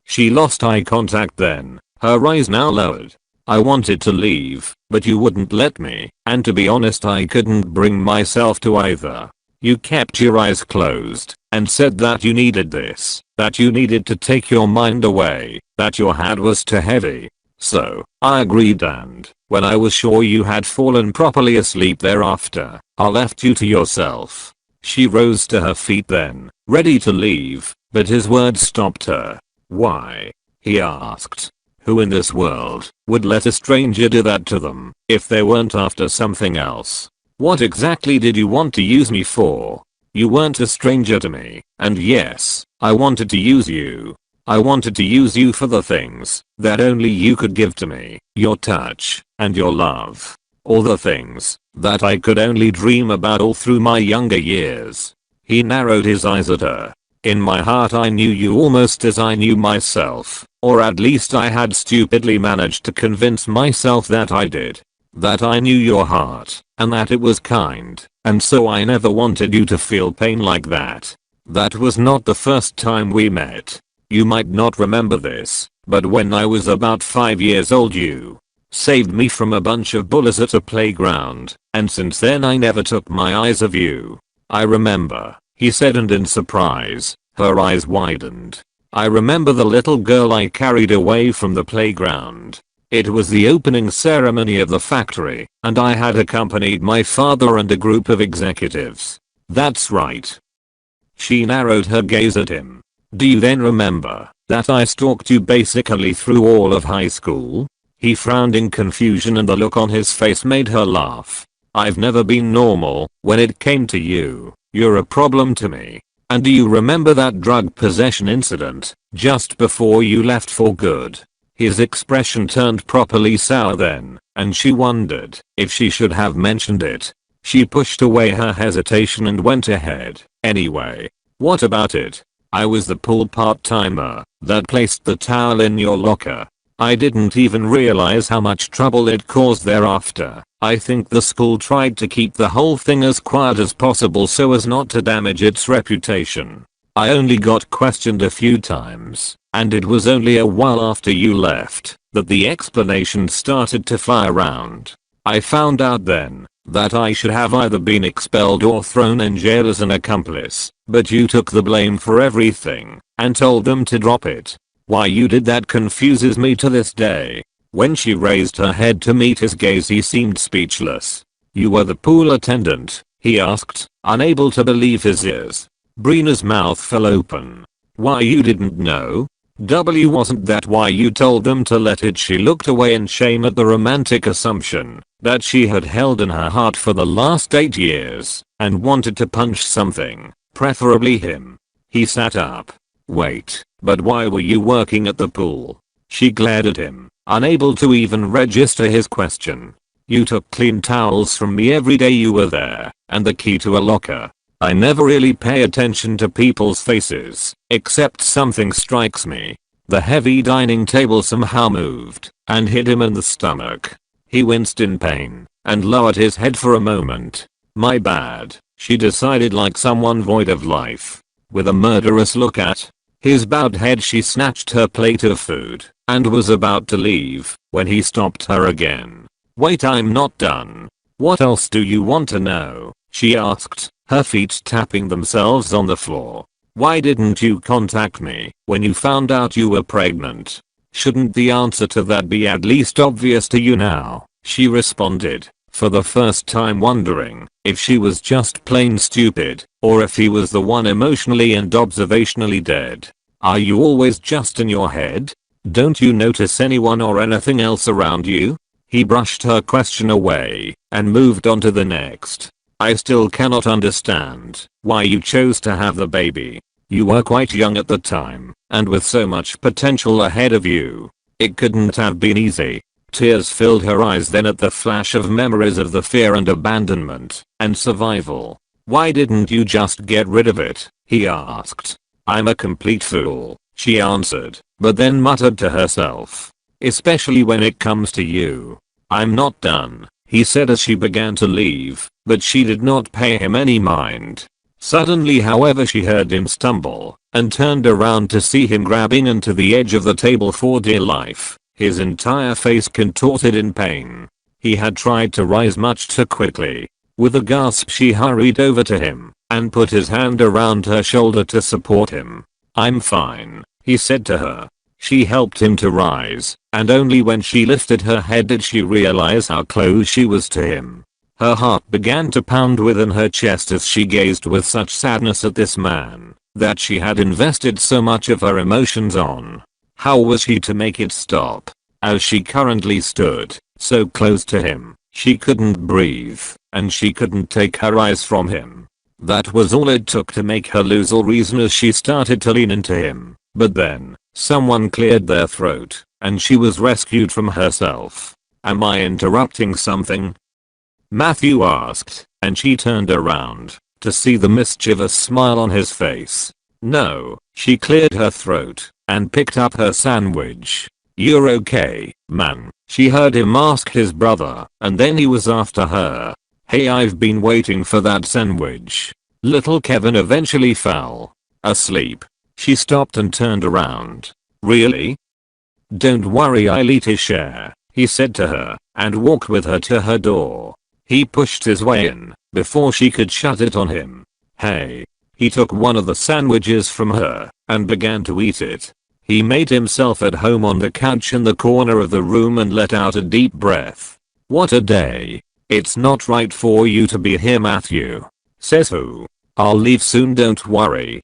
She lost eye contact then, her eyes now lowered. I wanted to leave, but you wouldn't let me, and to be honest I couldn't bring myself to either. You kept your eyes closed, and said that you needed this, that you needed to take your mind away, that your head was too heavy. So, I agreed, and when I was sure you had fallen properly asleep thereafter, I left you to yourself. She rose to her feet then, ready to leave, but his words stopped her. Why? He asked. Who in this world would let a stranger do that to them if they weren't after something else? What exactly did you want to use me for? You weren't a stranger to me, and yes, I wanted to use you. I wanted to use you for the things that only you could give to me, your touch and your love. All the things that I could only dream about all through my younger years. He narrowed his eyes at her. In my heart I knew you almost as I knew myself, or at least I had stupidly managed to convince myself that I did. That I knew your heart, and that it was kind, and so I never wanted you to feel pain like that. That was not the first time we met. You might not remember this, but when I was about 5 years old you saved me from a bunch of bullies at a playground, and since then I never took my eyes off you. I remember, he said, and in surprise, her eyes widened. I remember the little girl I carried away from the playground. It was the opening ceremony of the factory, and I had accompanied my father and a group of executives. That's right. She narrowed her gaze at him. Do you then remember that I stalked you basically through all of high school? He frowned in confusion and the look on his face made her laugh. I've never been normal when it came to you. You're a problem to me. And do you remember that drug possession incident just before you left for good? His expression turned properly sour then, and she wondered if she should have mentioned it. She pushed away her hesitation and went ahead. Anyway, what about it? I was the pool part-timer that placed the towel in your locker. I didn't even realize how much trouble it caused thereafter. I think the school tried to keep the whole thing as quiet as possible so as not to damage its reputation. I only got questioned a few times, and it was only a while after you left that the explanations started to fly around. I found out then that I should have either been expelled or thrown in jail as an accomplice, but you took the blame for everything and told them to drop it. Why you did that confuses me to this day. When she raised her head to meet his gaze he seemed speechless. You were the pool attendant? He asked, unable to believe his ears. Brina's mouth fell open. Why you didn't know? Wasn't that why you told them to let it? She looked away in shame at the romantic assumption that she had held in her heart for the last 8 years and wanted to punch something, preferably him. He sat up. Wait, but why were you working at the pool? She glared at him, unable to even register his question. You took clean towels from me every day you were there, and the key to a locker. I never really pay attention to people's faces, except something strikes me. The heavy dining table somehow moved and hit him in the stomach. He winced in pain and lowered his head for a moment. My bad, she decided like someone void of life. With a murderous look at his bowed head she snatched her plate of food and was about to leave when he stopped her again. Wait, I'm not done. What else do you want to know? She asked, her feet tapping themselves on the floor. Why didn't you contact me when you found out you were pregnant? Shouldn't the answer to that be at least obvious to you now? She responded, for the first time wondering if she was just plain stupid or if he was the one emotionally and observationally dead. Are you always just in your head? Don't you notice anyone or anything else around you? He brushed her question away and moved on to the next. I still cannot understand why you chose to have the baby. You were quite young at the time, and with so much potential ahead of you. It couldn't have been easy. Tears filled her eyes then at the flash of memories of the fear and abandonment and survival. "Why didn't you just get rid of it?" he asked. "I'm a complete fool," she answered, but then muttered to herself. "Especially when it comes to you." "I'm not done," he said as she began to leave, but she did not pay him any mind. Suddenly however she heard him stumble and turned around to see him grabbing onto the edge of the table for dear life, his entire face contorted in pain. He had tried to rise much too quickly. With a gasp she hurried over to him and put his hand around her shoulder to support him. "I'm fine," he said to her. She helped him to rise, and only when she lifted her head did she realize how close she was to him. Her heart began to pound within her chest as she gazed with such sadness at this man that she had invested so much of her emotions on. How was she to make it stop? As she currently stood, so close to him, she couldn't breathe, and she couldn't take her eyes from him. That was all it took to make her lose all reason as she started to lean into him. But then, someone cleared their throat, and she was rescued from herself. "Am I interrupting something?" Matthew asked, and she turned around to see the mischievous smile on his face. "No," she cleared her throat and picked up her sandwich. "You're okay, man," she heard him ask his brother, and then he was after her. "Hey, I've been waiting for that sandwich." Little Kevin eventually fell asleep. She stopped and turned around. "Really? Don't worry, I'll eat his share," he said to her, and walked with her to her door. He pushed his way in before she could shut it on him. "Hey." He took one of the sandwiches from her and began to eat it. He made himself at home on the couch in the corner of the room and let out a deep breath. "What a day. It's not right for you to be here, Matthew." "Says who? I'll leave soon, don't worry.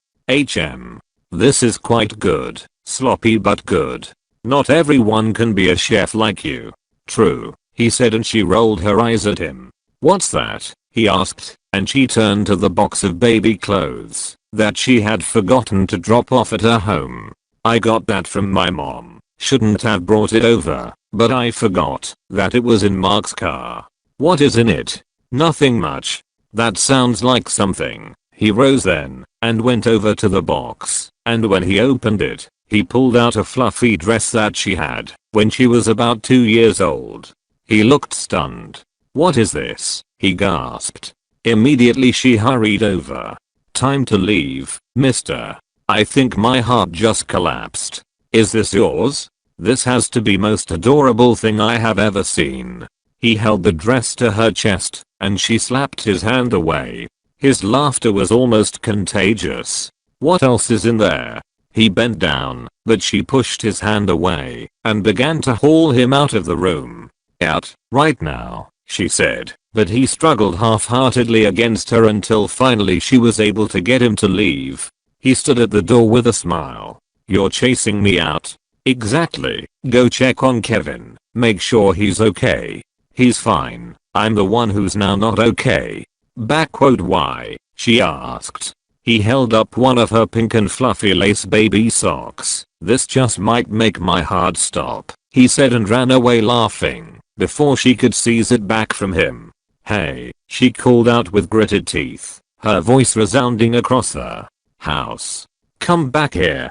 This is quite good, sloppy but good. Not everyone can be a chef like you." "True," he said, and she rolled her eyes at him. "What's that?" he asked, and she turned to the box of baby clothes that she had forgotten to drop off at her home. "I got that from my mom. Shouldn't have brought it over, but I forgot that it was in Mark's car." "What is in it?" "Nothing much." "That sounds like something." He rose then and went over to the box, and when he opened it, he pulled out a fluffy dress that she had when she was about 2 years old. He looked stunned. "What is this?" he gasped. Immediately she hurried over. "Time to leave, mister." "I think my heart just collapsed." "Is this yours?" "This has to be most adorable thing I have ever seen." He held the dress to her chest, and she slapped his hand away. His laughter was almost contagious. "What else is in there?" He bent down, but she pushed his hand away and began to haul him out of the room. "Out, right now," she said, but he struggled half-heartedly against her until finally she was able to get him to leave. He stood at the door with a smile. "You're chasing me out?" "Exactly. Go check on Kevin. Make sure he's okay." "He's fine. I'm the one who's now not okay." "Why?" she asked. He held up one of her pink and fluffy lace baby socks. "This just might make my heart stop," he said, and ran away laughing before she could seize it back from him. "Hey," she called out with gritted teeth, her voice resounding across the house. "Come back here."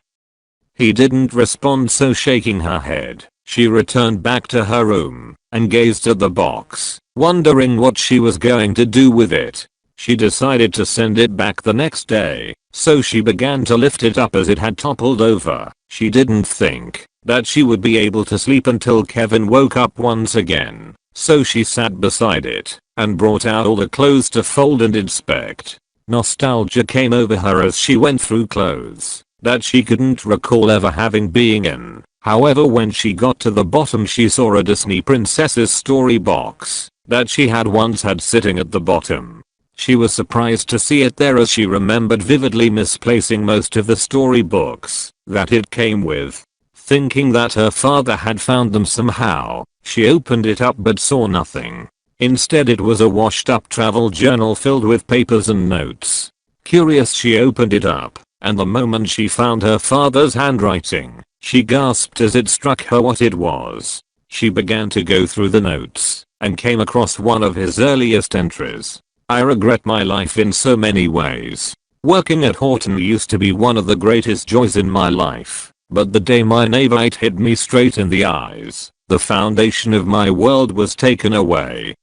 He didn't respond, so shaking her head, she returned back to her room and gazed at the box, wondering what she was going to do with it. She decided to send it back the next day, so she began to lift it up as it had toppled over. She didn't think that she would be able to sleep until Kevin woke up once again, so she sat beside it and brought out all the clothes to fold and inspect. Nostalgia came over her as she went through clothes that she couldn't recall ever having been in. However, when she got to the bottom, she saw a Disney Princess's story box that she had once had sitting at the bottom. She was surprised to see it there as she remembered vividly misplacing most of the storybooks that it came with. Thinking that her father had found them somehow, she opened it up but saw nothing. Instead, it was a washed up travel journal filled with papers and notes. Curious, she opened it up, and the moment she found her father's handwriting, she gasped as it struck her what it was. She began to go through the notes and came across one of his earliest entries. I regret my life in so many ways. Working at Horton used to be one of the greatest joys in my life, but the day my neighbor hit me straight in the eyes, the foundation of my world was taken away.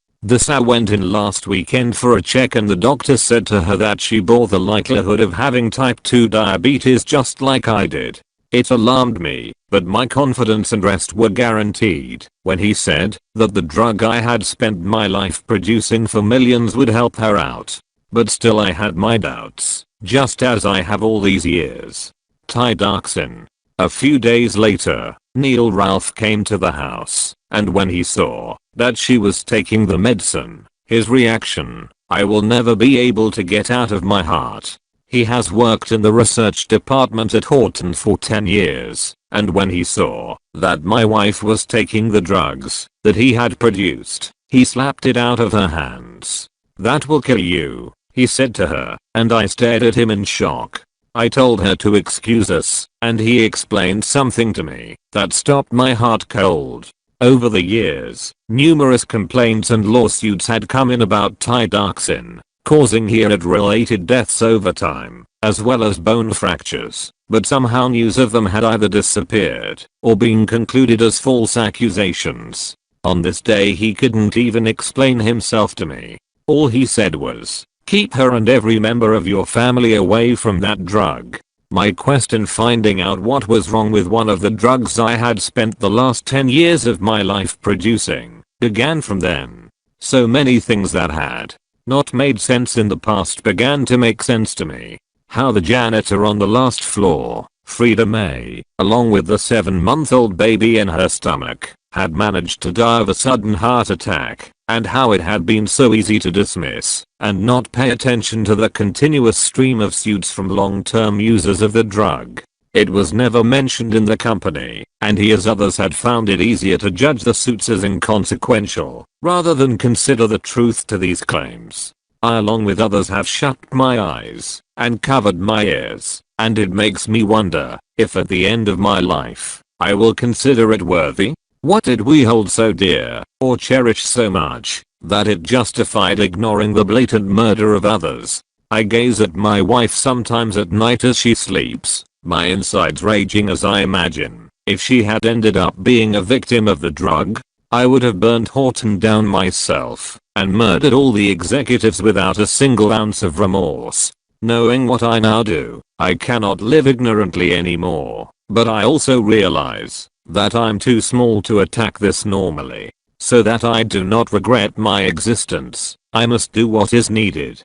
I went in last weekend for a check and the doctor said to her that she bore the likelihood of having type 2 diabetes just like I did. It alarmed me, but my confidence and rest were guaranteed when he said that the drug I had spent my life producing for millions would help her out. But still I had my doubts, just as I have all these years. Tiodoxin. A few days later, Neil Ralph came to the house, and when he saw that she was taking the medicine, his reaction, I will never be able to get out of my heart. He has worked in the research department at Horton for 10 years, and when he saw that my wife was taking the drugs that he had produced, he slapped it out of her hands. That will kill you, he said to her, and I stared at him in shock. I told her to excuse us, and he explained something to me that stopped my heart cold. Over the years, numerous complaints and lawsuits had come in about tiodoxin, causing heart-related deaths over time, as well as bone fractures, but somehow news of them had either disappeared or been concluded as false accusations. On this day he couldn't even explain himself to me. All he said was, "Keep her and every member of your family away from that drug." My quest in finding out what was wrong with one of the drugs I had spent the last 10 years of my life producing began from then. So many things that had not made sense in the past began to make sense to me. How the janitor on the last floor, Frida May, along with the 7-month-old baby in her stomach, had managed to die of a sudden heart attack, and how it had been so easy to dismiss and not pay attention to the continuous stream of suits from long-term users of the drug. It was never mentioned in the company, and he as others had found it easier to judge the suits as inconsequential, rather than consider the truth to these claims. I along with others have shut my eyes and covered my ears, and it makes me wonder if at the end of my life, I will consider it worthy. What did we hold so dear, or cherish so much, that it justified ignoring the blatant murder of others? I gaze at my wife sometimes at night as she sleeps, my insides raging as I imagine, if she had ended up being a victim of the drug, I would have burned Horton down myself, and murdered all the executives without a single ounce of remorse. Knowing what I now do, I cannot live ignorantly anymore, but I also realize that I'm too small to attack this normally. So that I do not regret my existence, I must do what is needed.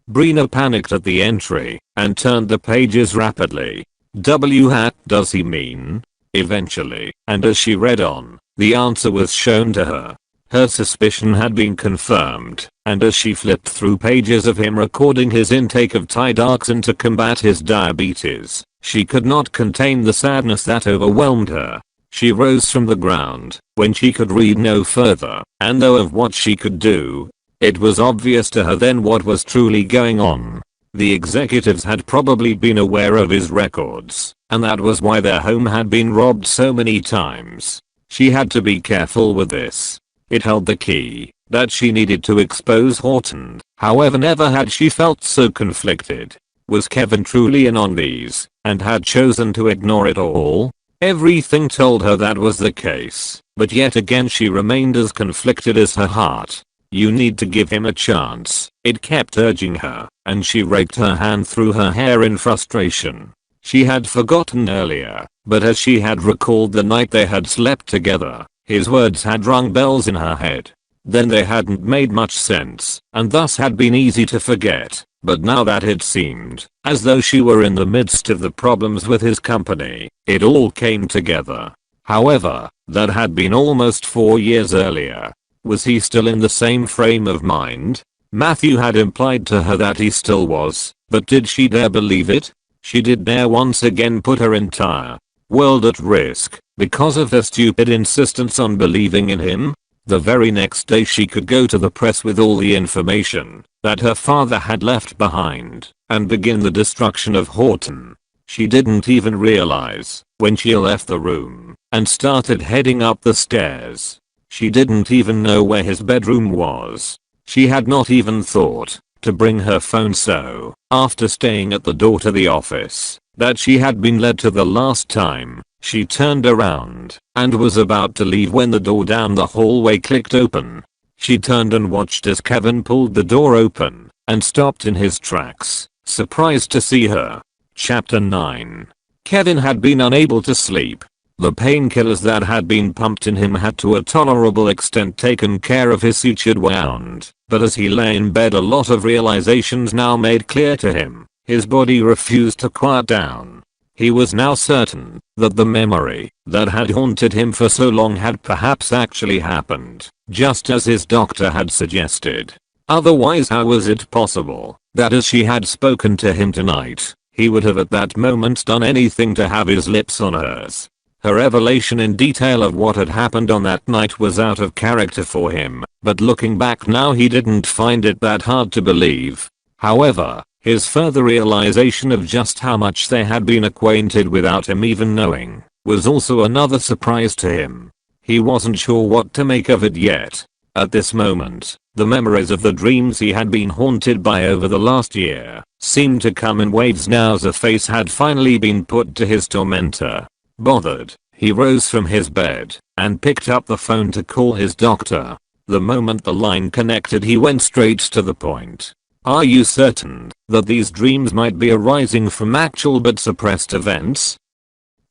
Brina panicked at the entry and turned the pages rapidly. Does he mean? Eventually, and as she read on, the answer was shown to her. Her suspicion had been confirmed, and as she flipped through pages of him recording his intake of tiodoxin to combat his diabetes, she could not contain the sadness that overwhelmed her. She rose from the ground when she could read no further and know of what she could do. It was obvious to her then what was truly going on. The executives had probably been aware of his records, and that was why their home had been robbed so many times. She had to be careful with this. It held the key that she needed to expose Horton. However, never had she felt so conflicted. Was Kevin truly in on these, and had chosen to ignore it all? Everything told her that was the case, but yet again she remained as conflicted as her heart. You need to give him a chance, it kept urging her, and she raked her hand through her hair in frustration. She had forgotten earlier, but as she had recalled the night they had slept together, his words had rung bells in her head. Then they hadn't made much sense, and thus had been easy to forget. But now that it seemed as though she were in the midst of the problems with his company, it all came together. However, that had been almost 4 years earlier. Was he still in the same frame of mind? Matthew had implied to her that he still was, but did she dare believe it? She did dare once again put her entire world at risk because of her stupid insistence on believing in him? The very next day she could go to the press with all the information that her father had left behind and begin the destruction of Horton. She didn't even realize when she left the room and started heading up the stairs. She didn't even know where his bedroom was. She had not even thought to bring her phone, so after staying at the door to the office that she had been led to the last time, she turned around and was about to leave when the door down the hallway clicked open. She turned and watched as Kevin pulled the door open and stopped in his tracks, surprised to see her. Chapter 9. Kevin had been unable to sleep. The painkillers that had been pumped in him had to a tolerable extent taken care of his sutured wound, but as he lay in bed a lot of realizations now made clear to him. His body refused to quiet down. He was now certain that the memory that had haunted him for so long had perhaps actually happened, just as his doctor had suggested. Otherwise, how was it possible that as she had spoken to him tonight, he would have at that moment done anything to have his lips on hers? Her revelation in detail of what had happened on that night was out of character for him, but looking back now he didn't find it that hard to believe. However, his further realization of just how much they had been acquainted without him even knowing was also another surprise to him. He wasn't sure what to make of it yet. At this moment, the memories of the dreams he had been haunted by over the last year seemed to come in waves now as a face had finally been put to his tormentor. Bothered, he rose from his bed and picked up the phone to call his doctor. The moment the line connected, he went straight to the point. "Are you certain that these dreams might be arising from actual but suppressed events?"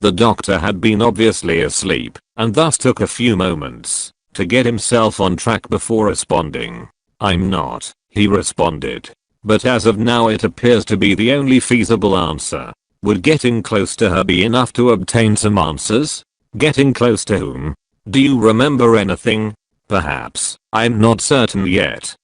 The doctor had been obviously asleep and thus took a few moments to get himself on track before responding. "I'm not," he responded. "But as of now it appears to be the only feasible answer." Would getting close to her be enough to obtain some answers? Getting close to whom? Do you remember anything? Perhaps. I'm not certain yet.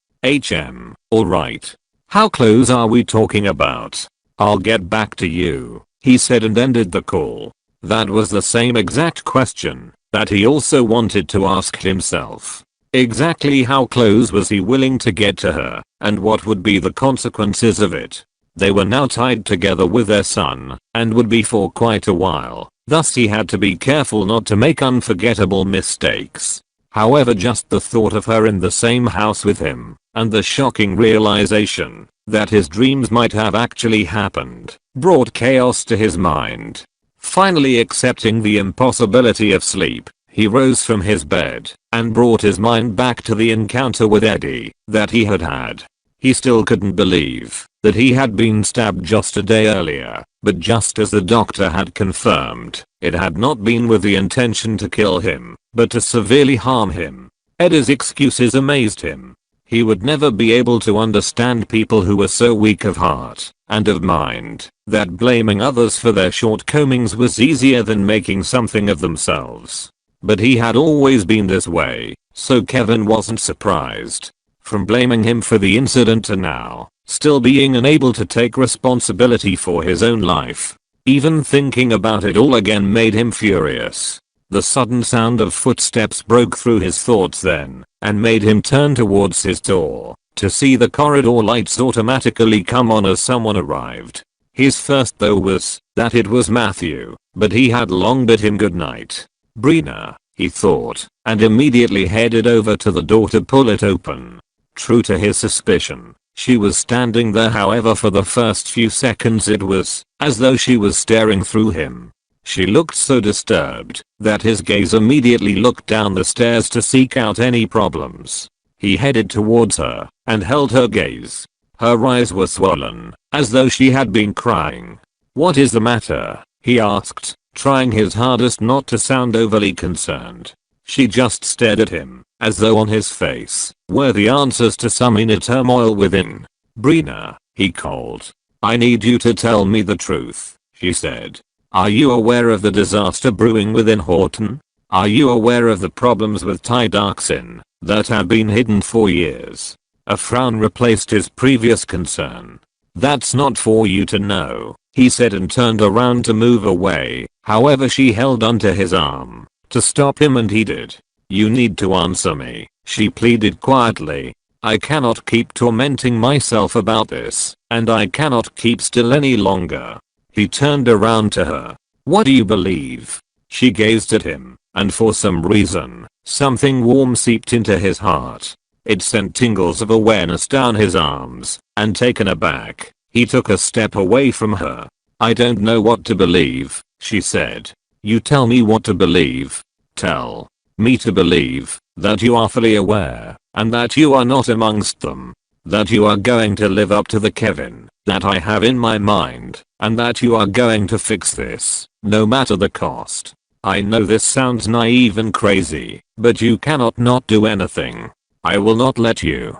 Alright. How close are we talking about? I'll get back to you, he said and ended the call. That was the same exact question that he also wanted to ask himself. Exactly how close was he willing to get to her, and what would be the consequences of it? They were now tied together with their son, and would be for quite a while, thus he had to be careful not to make unforgettable mistakes. However, just the thought of her in the same house with him, and the shocking realization that his dreams might have actually happened, brought chaos to his mind. Finally accepting the impossibility of sleep, he rose from his bed, and brought his mind back to the encounter with Eddie that he had had. He still couldn't believe that he had been stabbed just a day earlier, but just as the doctor had confirmed, it had not been with the intention to kill him, but to severely harm him. Eddie's excuses amazed him. He would never be able to understand people who were so weak of heart and of mind that blaming others for their shortcomings was easier than making something of themselves. But he had always been this way, so Kevin wasn't surprised. From blaming him for the incident to now, still being unable to take responsibility for his own life. Even thinking about it all again made him furious. The sudden sound of footsteps broke through his thoughts then, and made him turn towards his door, to see the corridor lights automatically come on as someone arrived. His first thought was that it was Matthew, but he had long bid him goodnight. "Brina," he thought, and immediately headed over to the door to pull it open. True to his suspicion, she was standing there. However, for the first few seconds it was as though she was staring through him. She looked so disturbed that his gaze immediately looked down the stairs to seek out any problems. He headed towards her and held her gaze. Her eyes were swollen, as though she had been crying. "What is the matter?" he asked, trying his hardest not to sound overly concerned. She just stared at him, as though on his face were the answers to some inner turmoil within. "Brina," he called. "I need you to tell me the truth," she said. "Are you aware of the disaster brewing within Horton? Are you aware of the problems with Ty Darksin that have been hidden for years?" A frown replaced his previous concern. "That's not for you to know," he said and turned around to move away. However, she held onto his arm to stop him and he did. "You need to answer me," she pleaded quietly. "I cannot keep tormenting myself about this, and I cannot keep still any longer." He turned around to her. "What do you believe?" She gazed at him, and for some reason, something warm seeped into his heart. It sent tingles of awareness down his arms, and taken aback, he took a step away from her. "I don't know what to believe," she said. "You tell me what to believe. Tell me to believe that you are fully aware, and that you are not amongst them. That you are going to live up to the Kevin that I have in my mind, and that you are going to fix this, no matter the cost. I know this sounds naive and crazy, but you cannot not do anything. I will not let you."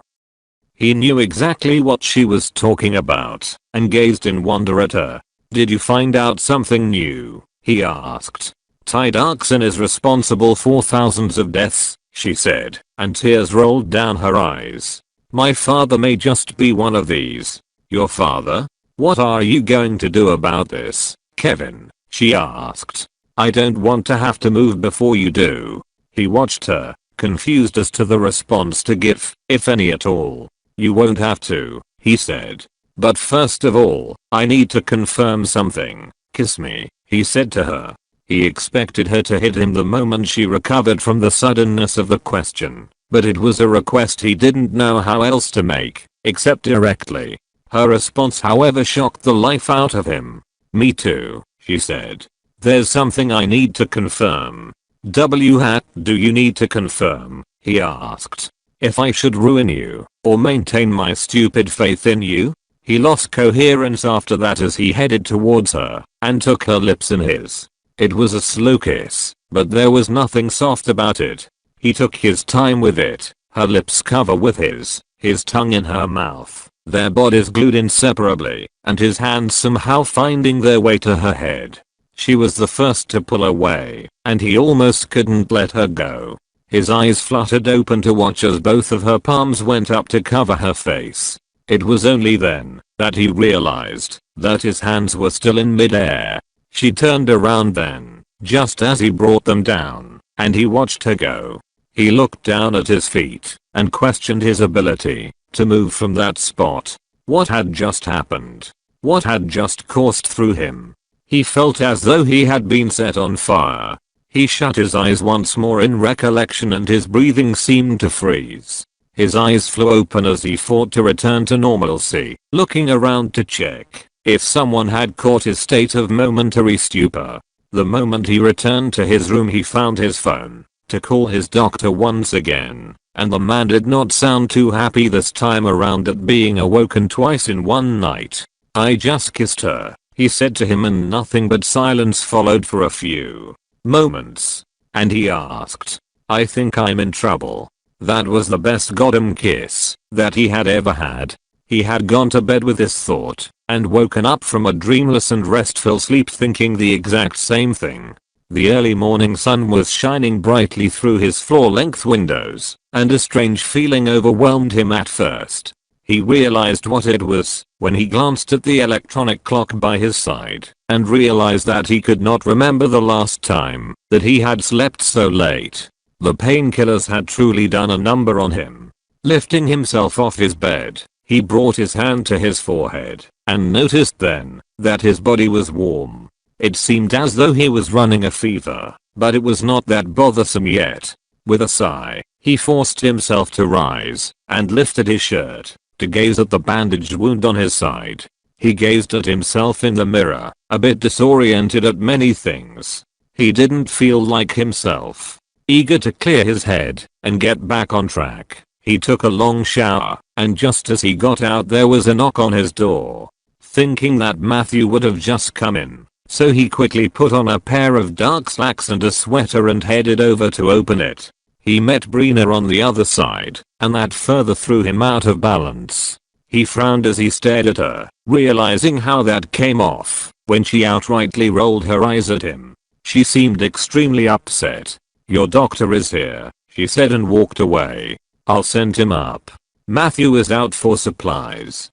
He knew exactly what she was talking about, and gazed in wonder at her. "Did you find out something new?" he asked. "Ty Darkson is responsible for thousands of deaths," she said, and tears rolled down her eyes. "My father may just be one of these." "Your father? What are you going to do about this, Kevin?" she asked. "I don't want to have to move before you do." He watched her, confused as to the response to give, if any at all. "You won't have to," he said. "But first of all, I need to confirm something. Kiss me," he said to her. He expected her to hit him the moment she recovered from the suddenness of the question, but it was a request he didn't know how else to make, except directly. Her response, however, shocked the life out of him. "Me too," she said. "There's something I need to confirm." "What do you need to confirm?" he asked. "If I should ruin you, or maintain my stupid faith in you?" He lost coherence after that as he headed towards her, and took her lips in his. It was a slow kiss, but there was nothing soft about it. He took his time with it, her lips covered with his tongue in her mouth, their bodies glued inseparably, and his hands somehow finding their way to her head. She was the first to pull away, and he almost couldn't let her go. His eyes fluttered open to watch as both of her palms went up to cover her face. It was only then that he realized that his hands were still in midair. She turned around then, just as he brought them down, and he watched her go. He looked down at his feet, and questioned his ability to move from that spot. What had just happened? What had just coursed through him? He felt as though he had been set on fire. He shut his eyes once more in recollection, and his breathing seemed to freeze. His eyes flew open as he fought to return to normalcy, looking around to check if someone had caught his state of momentary stupor. The moment he returned to his room, he found his phone to call his doctor once again, and the man did not sound too happy this time around at being awoken twice in one night. "I just kissed her," he said to him, and nothing but silence followed for a few moments. And he asked, "I think I'm in trouble." That was the best goddamn kiss that he had ever had. He had gone to bed with this thought, and woken up from a dreamless and restful sleep thinking the exact same thing. The early morning sun was shining brightly through his floor-length windows, and a strange feeling overwhelmed him at first. He realized what it was when he glanced at the electronic clock by his side, and realized that he could not remember the last time that he had slept so late. The painkillers had truly done a number on him. Lifting himself off his bed, he brought his hand to his forehead, and noticed then that his body was warm. It seemed as though he was running a fever, but it was not that bothersome yet. With a sigh, he forced himself to rise, and lifted his shirt to gaze at the bandaged wound on his side. He gazed at himself in the mirror, a bit disoriented at many things. He didn't feel like himself. Eager to clear his head and get back on track, he took a long shower, and just as he got out there was a knock on his door. Thinking that Matthew would have just come in, so he quickly put on a pair of dark slacks and a sweater and headed over to open it. He met Brina on the other side, and that further threw him out of balance. He frowned as he stared at her, realizing how that came off when she outrightly rolled her eyes at him. She seemed extremely upset. "Your doctor is here," she said, and walked away. "I'll send him up. Matthew is out for supplies."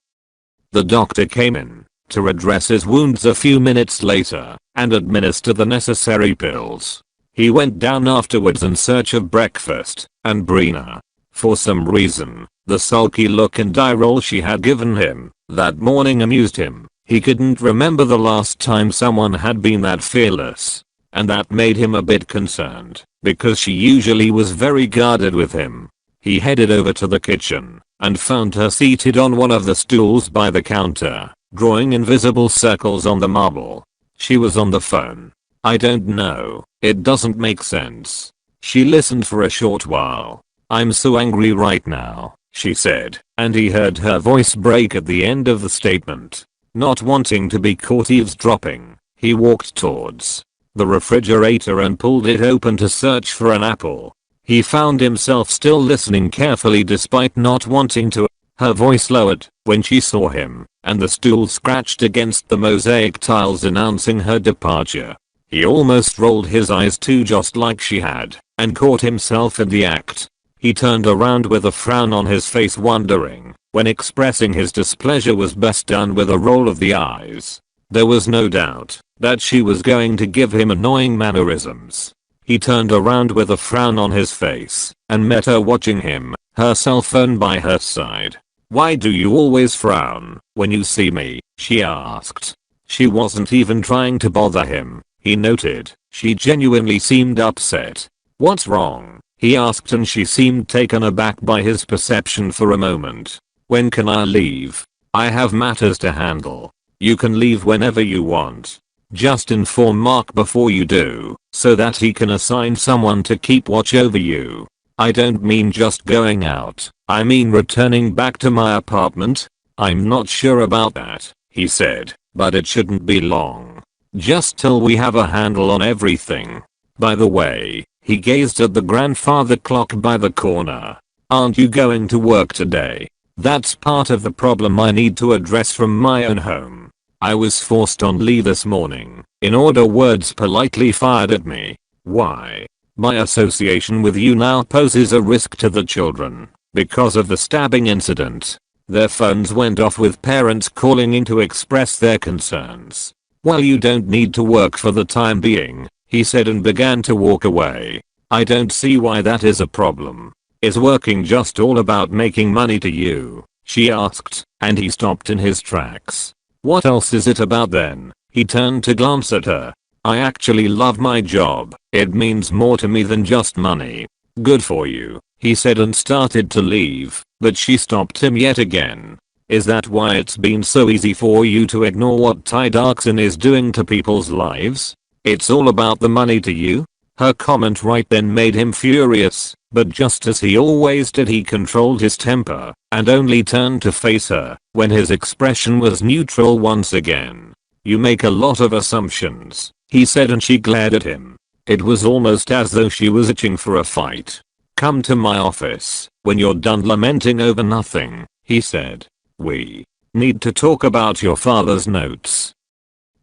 The doctor came in to address his wounds a few minutes later and administer the necessary pills. He went down afterwards in search of breakfast, and Brina, for some reason, the sulky look and eye roll she had given him that morning amused him. He couldn't remember the last time someone had been that fearless. and that made him a bit concerned, because she usually was very guarded with him. He headed over to the kitchen and found her seated on one of the stools by the counter, drawing invisible circles on the marble. She was on the phone. I don't know, it doesn't make sense. She listened for a short while. I'm so angry right now, she said, and he heard her voice break at the end of the statement. Not wanting to be caught eavesdropping, he walked towards the refrigerator and pulled it open to search for an apple. He found himself still listening carefully despite not wanting to. Her voice lowered when she saw him, and the stool scratched against the mosaic tiles announcing her departure. He almost rolled his eyes too, just like she had, and caught himself in the act. He turned around with a frown on his face, wondering when expressing his displeasure was best done with a roll of the eyes. There was no doubt that she was going to give him annoying mannerisms. He turned around with a frown on his face and met her watching him, her cell phone by her side. "Why do you always frown when you see me?" she asked. She wasn't even trying to bother him, he noted. She genuinely seemed upset. "What's wrong?" he asked, and she seemed taken aback by his perception for a moment. "When can I leave? I have matters to handle." "You can leave whenever you want. Just inform Mark before you do, so that he can assign someone to keep watch over you." "I don't mean just going out, I mean returning back to my apartment." "I'm not sure about that," he said, "but it shouldn't be long. Just till we have a handle on everything. By the way," he gazed at the grandfather clock by the corner, "aren't you going to work today?" "That's part of the problem I need to address from my own home. I was forced on leave this morning in order words politely fired at me." "Why?" "My association with you now poses a risk to the children because of the stabbing incident." Their phones went off with parents calling in to express their concerns. "Well, you don't need to work for the time being," he said, and began to walk away. "I don't see why that is a problem. Is working just all about making money to you?" she asked, and he stopped in his tracks. "What else is it about then?" He turned to glance at her. "I actually love my job. It means more to me than just money." "Good for you," he said, and started to leave, but she stopped him yet again. "Is that why it's been so easy for you to ignore what Ty Darkson is doing to people's lives? It's all about the money to you?" Her comment right then made him furious, but just as he always did, he controlled his temper and only turned to face her when his expression was neutral once again. "You make a lot of assumptions," he said, and she glared at him. It was almost as though she was itching for a fight. "Come to my office when you're done lamenting over nothing," he said. "We need to talk about your father's notes."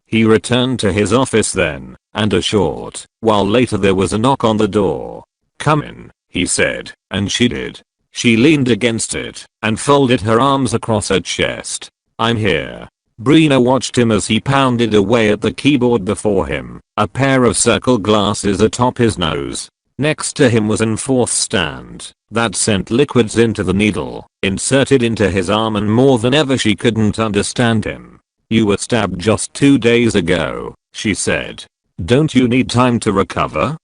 He returned to his office then, and a short while later there was a knock on the door. "Come in," he said, and she did. She leaned against it and folded her arms across her chest. "I'm here." Brina watched him as he pounded away at the keyboard before him, a pair of circle glasses atop his nose. Next to him was an enforced stand that sent liquids into the needle inserted into his arm, and more than ever she couldn't understand him. "You were stabbed just 2 days ago," she said. "Don't you need time to recover?"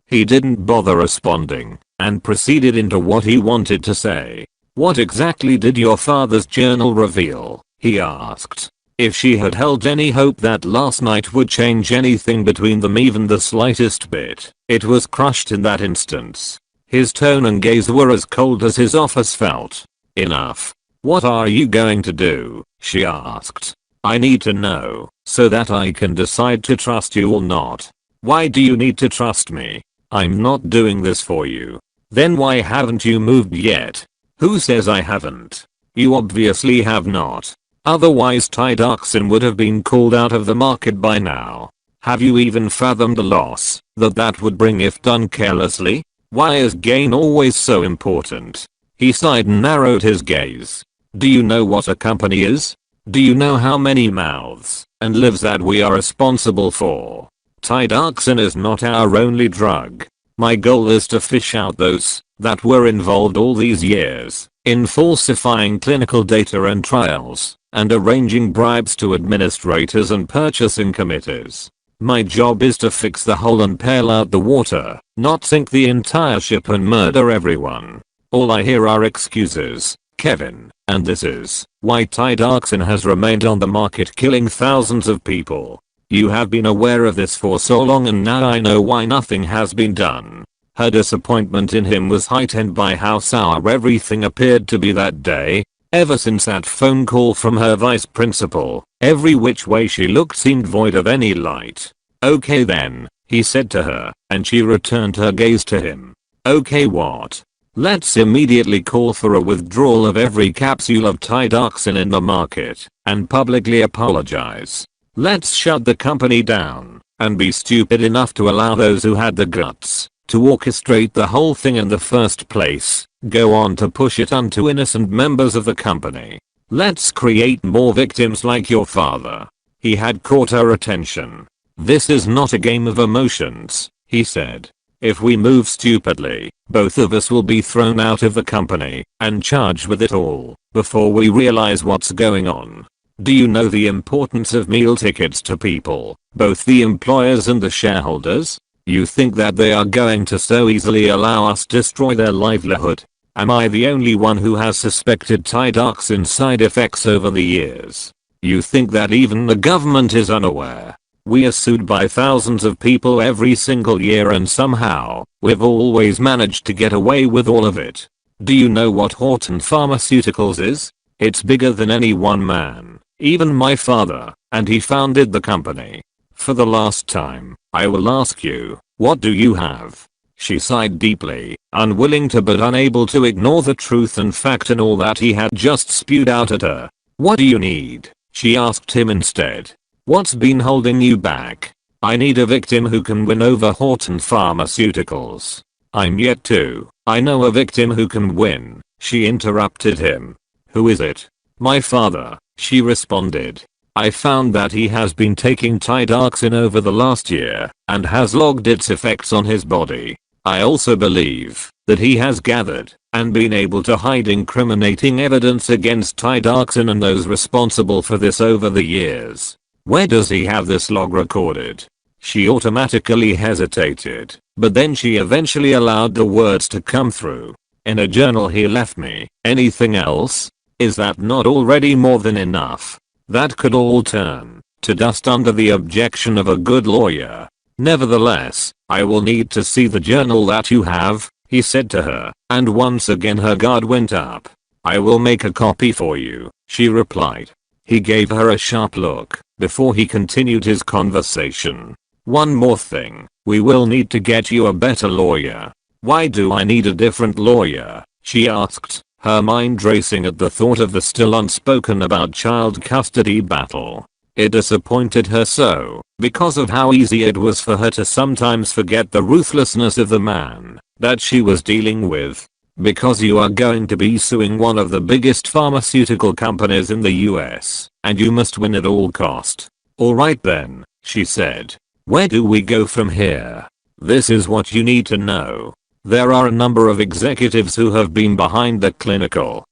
He didn't bother responding and proceeded into what he wanted to say. "What exactly did your father's journal reveal?" he asked. If she had held any hope that last night would change anything between them even the slightest bit, it was crushed in that instance. His tone and gaze were as cold as his office felt. "Enough. What are you going to do?" she asked. "I need to know so that I can decide to trust you or not." "Why do you need to trust me? I'm not doing this for you." "Then why haven't you moved yet?" "Who says I haven't? You obviously have not. Otherwise Ty Darkson would have been called out of the market by now. Have you even fathomed the loss that would bring if done carelessly? Why is gain always so important?" He sighed and narrowed his gaze. "Do you know what a company is? Do you know how many mouths and lives that we are responsible for? Ty Darkson is not our only drug. My goal is to fish out those that were involved all these years in falsifying clinical data and trials and arranging bribes to administrators and purchasing committees. My job is to fix the hole and pail out the water, not sink the entire ship and murder everyone. All I hear are excuses, Kevin, and this is why Tidoxin has remained on the market killing thousands of people. You have been aware of this for so long and now I know why nothing has been done. Her disappointment in him was heightened by how sour everything appeared to be that day. Ever since that phone call from her vice principal, every which way she looked seemed void of any light. Okay then, he said to her, and she returned her gaze to him. Okay what? Let's immediately call for a withdrawal of every capsule of Tidoxin in the market, and publicly apologize. Let's shut the company down, and be stupid enough to allow those who had the guts to orchestrate the whole thing in the first place, go on to push it onto innocent members of the company. Let's create more victims like your father. He had caught her attention. This is not a game of emotions, he said. If we move stupidly, both of us will be thrown out of the company and charged with it all before we realize what's going on. Do you know the importance of meal tickets to people, both the employers and the shareholders? You think that they are going to so easily allow us destroy their livelihood? Am I the only one who has suspected Tidoxin side effects over the years? You think that even the government is unaware? We are sued by thousands of people every single year and somehow, we've always managed to get away with all of it. Do you know what Horton Pharmaceuticals is? It's bigger than any one man, even my father, and he founded the company. For the last time, I will ask you, what do you have? She sighed deeply, unwilling to but unable to ignore the truth and fact in all that he had just spewed out at her. What do you need? She asked him instead. What's been holding you back? I need a victim who can win over Horton Pharmaceuticals. I'm yet to. I know a victim who can win, she interrupted him. Who is it? My father, she responded. I found that he has been taking Tidoxin over the last year and has logged its effects on his body. I also believe that he has gathered and been able to hide incriminating evidence against Tidoxin and those responsible for this over the years. Where does he have this log recorded? She automatically hesitated, but then she eventually allowed the words to come through. In a journal he left me. Anything else? Is that not already more than enough? That could all turn to dust under the objection of a good lawyer. Nevertheless, I will need to see the journal that you have, he said to her, and once again her guard went up. I will make a copy for you, she replied. He gave her a sharp look before he continued his conversation. One more thing, we will need to get you a better lawyer. Why do I need a different lawyer? She asked, her mind racing at the thought of the still unspoken about child custody battle. It disappointed her so, because of how easy it was for her to sometimes forget the ruthlessness of the man that she was dealing with. Because you are going to be suing one of the biggest pharmaceutical companies in the US, and you must win at all cost. Alright then, she said. Where do we go from here? This is what you need to know. There are a number of executives who have been behind the clinical.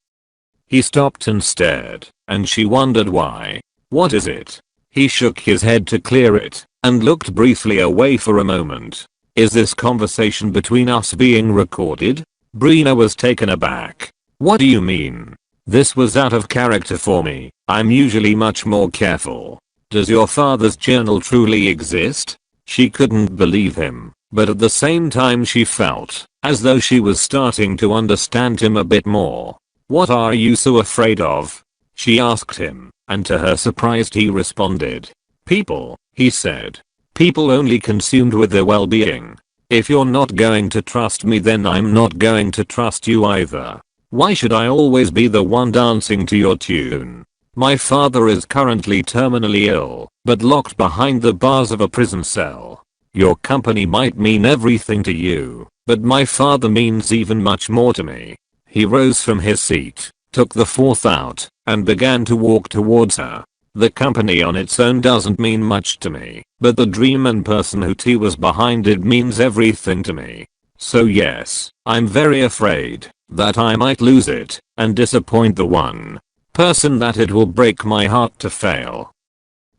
He stopped and stared, and she wondered why. What is it? He shook his head to clear it, and looked briefly away for a moment. Is this conversation between us being recorded? Brina was taken aback. What do you mean? This was out of character for me. I'm usually much more careful. Does your father's journal truly exist? She couldn't believe him, but at the same time she felt as though she was starting to understand him a bit more. What are you so afraid of? She asked him, and to her surprise he responded. People, he said. People only consumed with their well-being. If you're not going to trust me then I'm not going to trust you either. Why should I always be the one dancing to your tune? My father is currently terminally ill, but locked behind the bars of a prison cell. Your company might mean everything to you, but my father means even much more to me. He rose from his seat, took the fourth out, and began to walk towards her. The company on its own doesn't mean much to me, but the dream and person who T was behind it means everything to me. So yes, I'm very afraid that I might lose it and disappoint the one person that it will break my heart to fail.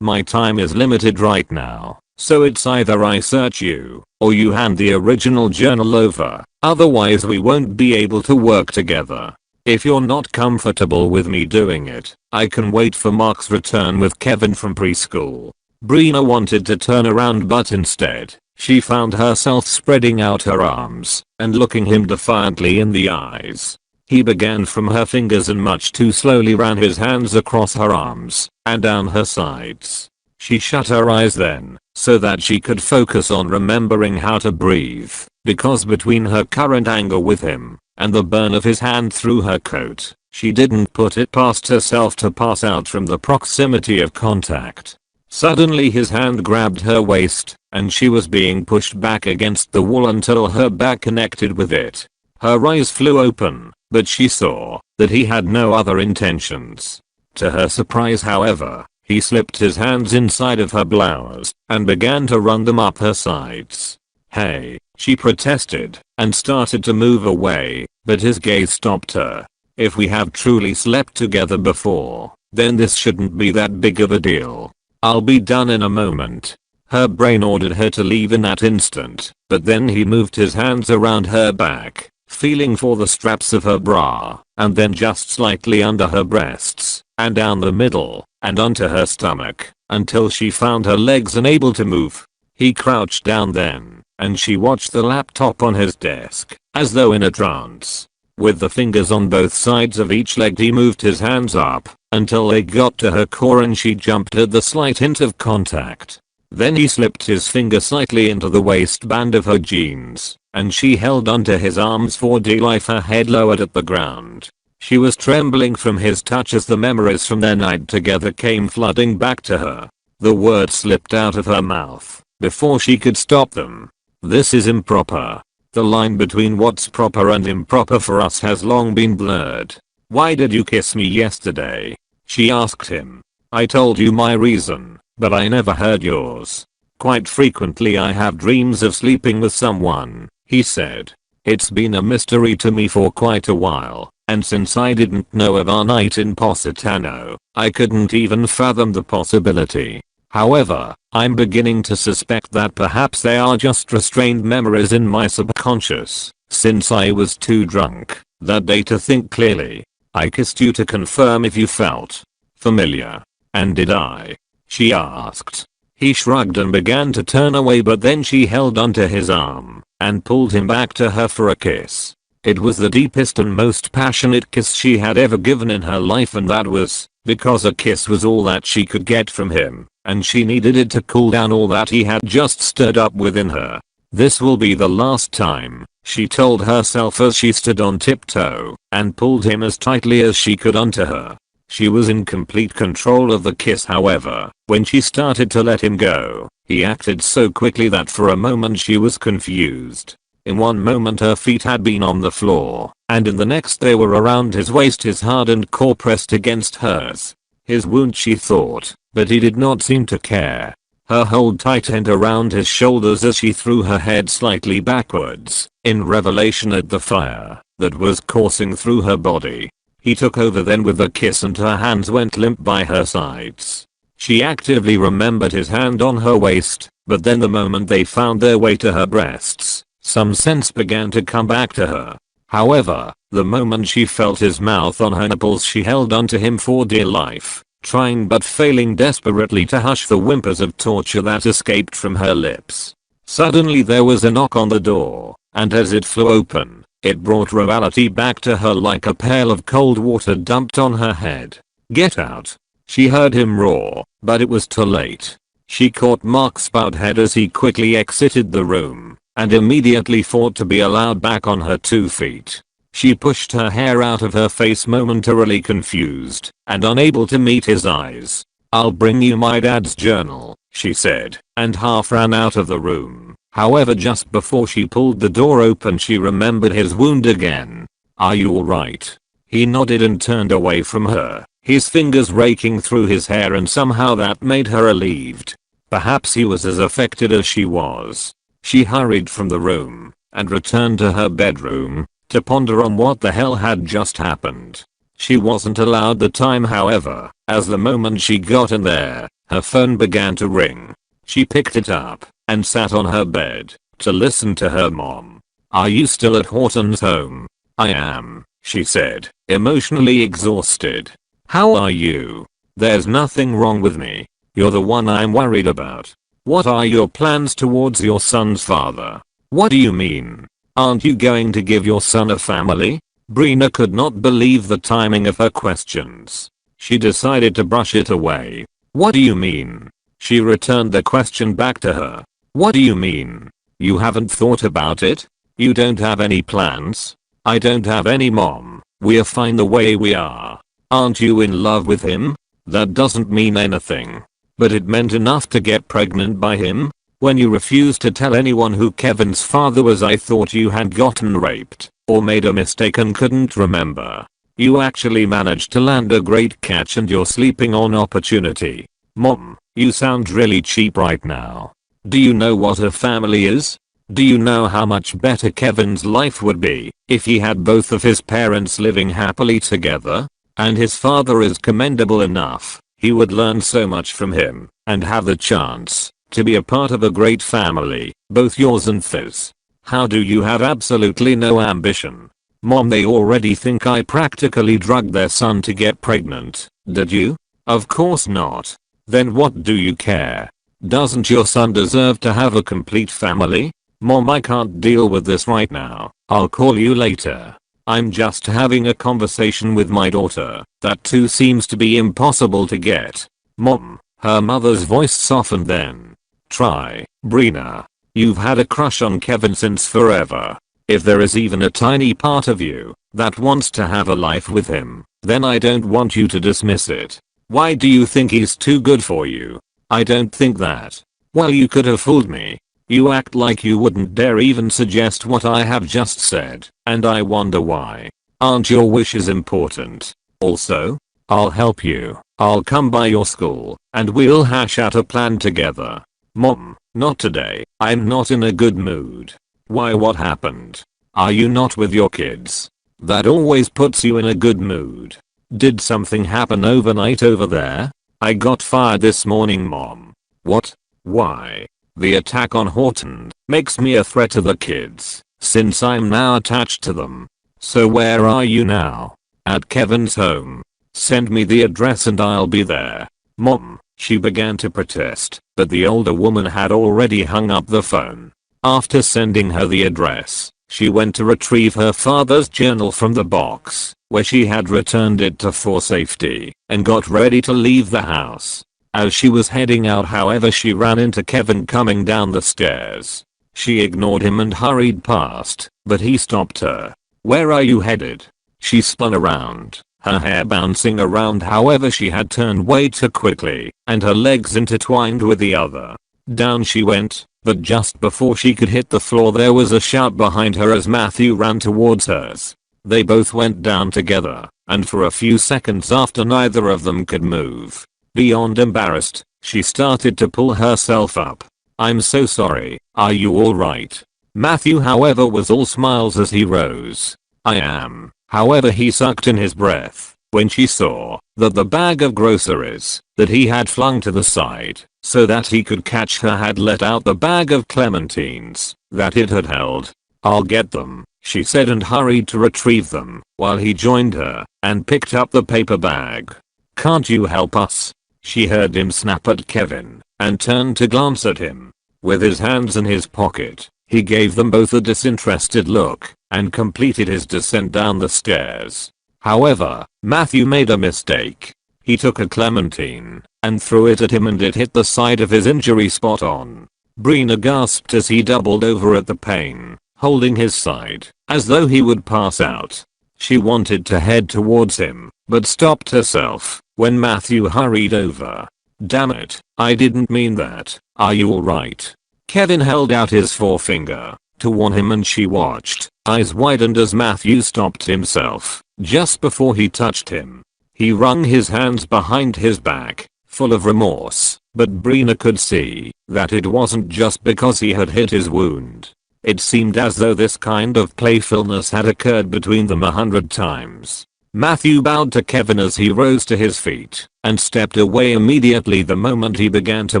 My time is limited right now, So it's either I search you, or you hand the original journal over, otherwise we won't be able to work together. If you're not comfortable with me doing it, I can wait for Mark's return with Kevin from preschool. Brina wanted to turn around, but instead, she found herself spreading out her arms and looking him defiantly in the eyes. He began from her fingers and much too slowly ran his hands across her arms and down her sides. She shut her eyes then, so that she could focus on remembering how to breathe, because between her current anger with him and the burn of his hand through her coat, she didn't put it past herself to pass out from the proximity of contact. Suddenly his hand grabbed her waist, and she was being pushed back against the wall until her back connected with it. Her eyes flew open, but she saw that he had no other intentions. To her surprise, however, he slipped his hands inside of her blouse and began to run them up her sides. "Hey," she protested and started to move away, but his gaze stopped her. "If we have truly slept together before, then this shouldn't be that big of a deal. I'll be done in a moment." Her brain ordered her to leave in that instant, but then he moved his hands around her back, feeling for the straps of her bra, and then just slightly under her breasts, and down the middle, and onto her stomach, until she found her legs unable to move. He crouched down then, and she watched the laptop on his desk, as though in a trance. With the fingers on both sides of each leg, he moved his hands up until they got to her core, and she jumped at the slight hint of contact. Then he slipped his finger slightly into the waistband of her jeans, and she held onto his arms for dear life, her head lowered at the ground. She was trembling from his touch as the memories from their night together came flooding back to her. The words slipped out of her mouth before she could stop them. "This is improper. The line between what's proper and improper for us has long been blurred. Why did you kiss me yesterday?" she asked him. "I told you my reason, but I never heard yours." "Quite frequently I have dreams of sleeping with someone," he said. "It's been a mystery to me for quite a while, and since I didn't know of our night in Positano, I couldn't even fathom the possibility. However, I'm beginning to suspect that perhaps they are just restrained memories in my subconscious, since I was too drunk that day to think clearly. I kissed you to confirm if you felt familiar." "And did I?" she asked. He shrugged and began to turn away, but then she held onto his arm and pulled him back to her for a kiss. It was the deepest and most passionate kiss she had ever given in her life, and that was because a kiss was all that she could get from him, and she needed it to cool down all that he had just stirred up within her. "This will be the last time," she told herself as she stood on tiptoe and pulled him as tightly as she could onto her. She was in complete control of the kiss. However, when she started to let him go, he acted so quickly that for a moment she was confused. In one moment her feet had been on the floor, and in the next they were around his waist, his hardened core pressed against hers. His wound, she thought, but he did not seem to care. Her hold tightened around his shoulders as she threw her head slightly backwards, in revelation at the fire that was coursing through her body. He took over then with a kiss, and her hands went limp by her sides. She actively remembered his hand on her waist, but then the moment they found their way to her breasts, some sense began to come back to her. However, the moment she felt his mouth on her nipples, she held onto him for dear life, trying but failing desperately to hush the whimpers of torture that escaped from her lips. Suddenly there was a knock on the door, and as it flew open, it brought reality back to her like a pail of cold water dumped on her head. "Get out!" she heard him roar, but it was too late. She caught Mark's bowed head as he quickly exited the room, and immediately fought to be allowed back on her 2 feet. She pushed her hair out of her face, momentarily confused and unable to meet his eyes. "I'll bring you my dad's journal," she said, and half ran out of the room. However, just before she pulled the door open, she remembered his wound again. "Are you alright?" He nodded and turned away from her, his fingers raking through his hair, and somehow that made her relieved. Perhaps he was as affected as she was. She hurried from the room and returned to her bedroom to ponder on what the hell had just happened. She wasn't allowed the time, however, as the moment she got in there, her phone began to ring. She picked it up and sat on her bed to listen to her mom. "Are you still at Horton's home?" "I am," she said, emotionally exhausted. "How are you?" "There's nothing wrong with me. You're the one I'm worried about. What are your plans towards your son's father?" "What do you mean? Aren't you going to give your son a family?" Brina could not believe the timing of her questions. She decided to brush it away. "What do you mean?" She returned the question back to her. "What do you mean? You haven't thought about it? You don't have any plans?" "I don't have any, Mom. We're fine the way we are." "Aren't you in love with him?" "That doesn't mean anything." "But it meant enough to get pregnant by him. When you refused to tell anyone who Kevin's father was, I thought you had gotten raped or made a mistake and couldn't remember. You actually managed to land a great catch and you're sleeping on opportunity." "Mom, you sound really cheap right now. Do you know what a family is? Do you know how much better Kevin's life would be if he had both of his parents living happily together? And his father is commendable enough. He would learn so much from him and have the chance to be a part of a great family, both yours and Fizz. How do you have absolutely no ambition?" "Mom, they already think I practically drugged their son to get pregnant." "Did you?" "Of course not." "Then what do you care? Doesn't your son deserve to have a complete family?" "Mom, I can't deal with this right now. I'll call you later. I'm just having a conversation with my daughter. That too seems to be impossible to get." "Mom," her mother's voice softened then. "Try, Brina. You've had a crush on Kevin since forever. If there is even a tiny part of you that wants to have a life with him, then I don't want you to dismiss it. Why do you think he's too good for you?" "I don't think that." "Well, you could have fooled me. You act like you wouldn't dare even suggest what I have just said, and I wonder why. Aren't your wishes important? Also, I'll help you. I'll come by your school, and we'll hash out a plan together." "Mom, not today. I'm not in a good mood." "Why, what happened? Are you not with your kids? That always puts you in a good mood. Did something happen overnight over there?" "I got fired this morning, Mom." "What? Why?" "The attack on Horton makes me a threat to the kids, since I'm now attached to them." "So where are you now?" "At Kevin's home." "Send me the address and I'll be there." "Mom," she began to protest, but the older woman had already hung up the phone. After sending her the address, she went to retrieve her father's journal from the box where she had returned it to for safety, and got ready to leave the house. As she was heading out, however, she ran into Kevin coming down the stairs. She ignored him and hurried past, but he stopped her. "Where are you headed?" She spun around, her hair bouncing around, however she had turned way too quickly, and her legs intertwined with the other. Down she went, but just before she could hit the floor there was a shout behind her as Matthew ran towards hers. They both went down together, and for a few seconds after neither of them could move. Beyond embarrassed, she started to pull herself up. "I'm so sorry, are you alright?" Matthew, however, was all smiles as he rose. "I am." However, he sucked in his breath when she saw that the bag of groceries that he had flung to the side so that he could catch her had let out the bag of clementines that it had held. "I'll get them," she said, and hurried to retrieve them while he joined her and picked up the paper bag. "Can't you help us?" She heard him snap at Kevin and turned to glance at him. With his hands in his pocket, he gave them both a disinterested look and completed his descent down the stairs. However, Matthew made a mistake. He took a clementine and threw it at him, and it hit the side of his injury spot on. Brina gasped as he doubled over at the pain, holding his side as though he would pass out. She wanted to head towards him, but stopped herself when Matthew hurried over. "Damn it, I didn't mean that. Are you alright?" Kevin held out his forefinger to warn him, and she watched, eyes widened as Matthew stopped himself just before he touched him. He wrung his hands behind his back, full of remorse, but Brina could see that it wasn't just because he had hit his wound. It seemed as though this kind of playfulness had occurred between them 100 times. Matthew bowed to Kevin as he rose to his feet and stepped away immediately the moment he began to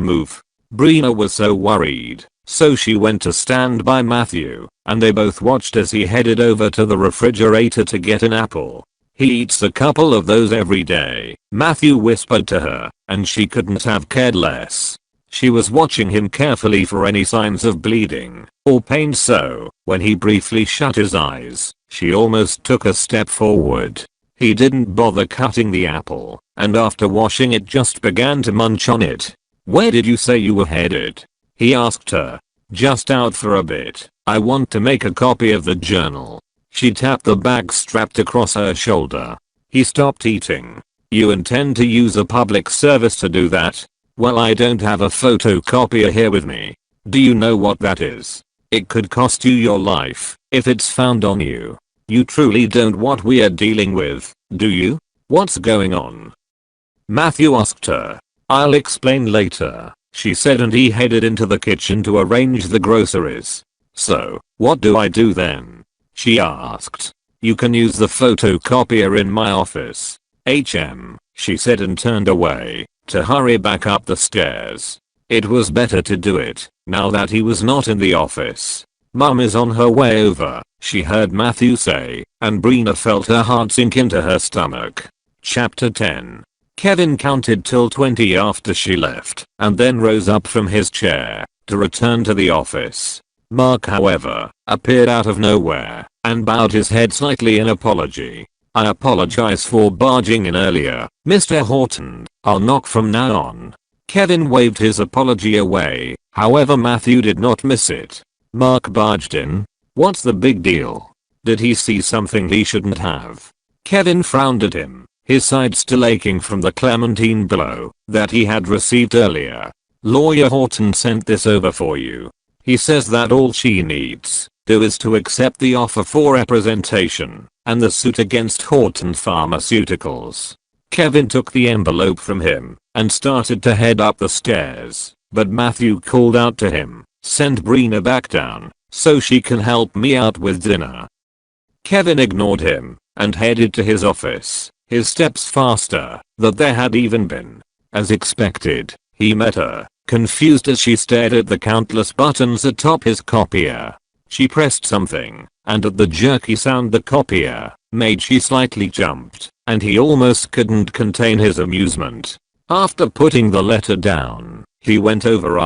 move. Brina was so worried, so she went to stand by Matthew, and they both watched as he headed over to the refrigerator to get an apple. "He eats a couple of those every day," Matthew whispered to her, and she couldn't have cared less. She was watching him carefully for any signs of bleeding or pain, so when he briefly shut his eyes, she almost took a step forward. He didn't bother cutting the apple, and after washing it just began to munch on it. "Where did you say you were headed?" he asked her. "Just out for a bit. I want to make a copy of the journal." She tapped the bag strapped across her shoulder. He stopped eating. "You intend to use a public service to do that?" "Well, I don't have a photocopier here with me." "Do you know what that is? It could cost you your life if it's found on you. You truly don't what we're dealing with, do you? What's going on?" Matthew asked her. "I'll explain later," she said, and he headed into the kitchen to arrange the groceries. "So, what do I do then?" she asked. "You can use the photocopier in my office." She said, and turned away to hurry back up the stairs. It was better to do it now that he was not in the office. "Mum is on her way over," she heard Matthew say, and Brina felt her heart sink into her stomach. Chapter 10. Kevin counted till 20 after she left, and then rose up from his chair to return to the office. Mark, however, appeared out of nowhere and bowed his head slightly in apology. "I apologize for barging in earlier, Mr. Horton. I'll knock from now on." Kevin waved his apology away, however Matthew did not miss it. Mark barged in. "What's the big deal? Did he see something he shouldn't have?" Kevin frowned at him, his side still aching from the Clementine blow that he had received earlier. "Lawyer Horton sent this over for you. He says that all she needs do is to accept the offer for representation and the suit against Horton Pharmaceuticals." Kevin took the envelope from him and started to head up the stairs, but Matthew called out to him, "Send Brina back down so she can help me out with dinner." Kevin ignored him and headed to his office, his steps faster than they had even been. As expected, he met her, confused as she stared at the countless buttons atop his copier. She pressed something, and at the jerky sound the copier made, she slightly jumped, and he almost couldn't contain his amusement. After putting the letter down, he went over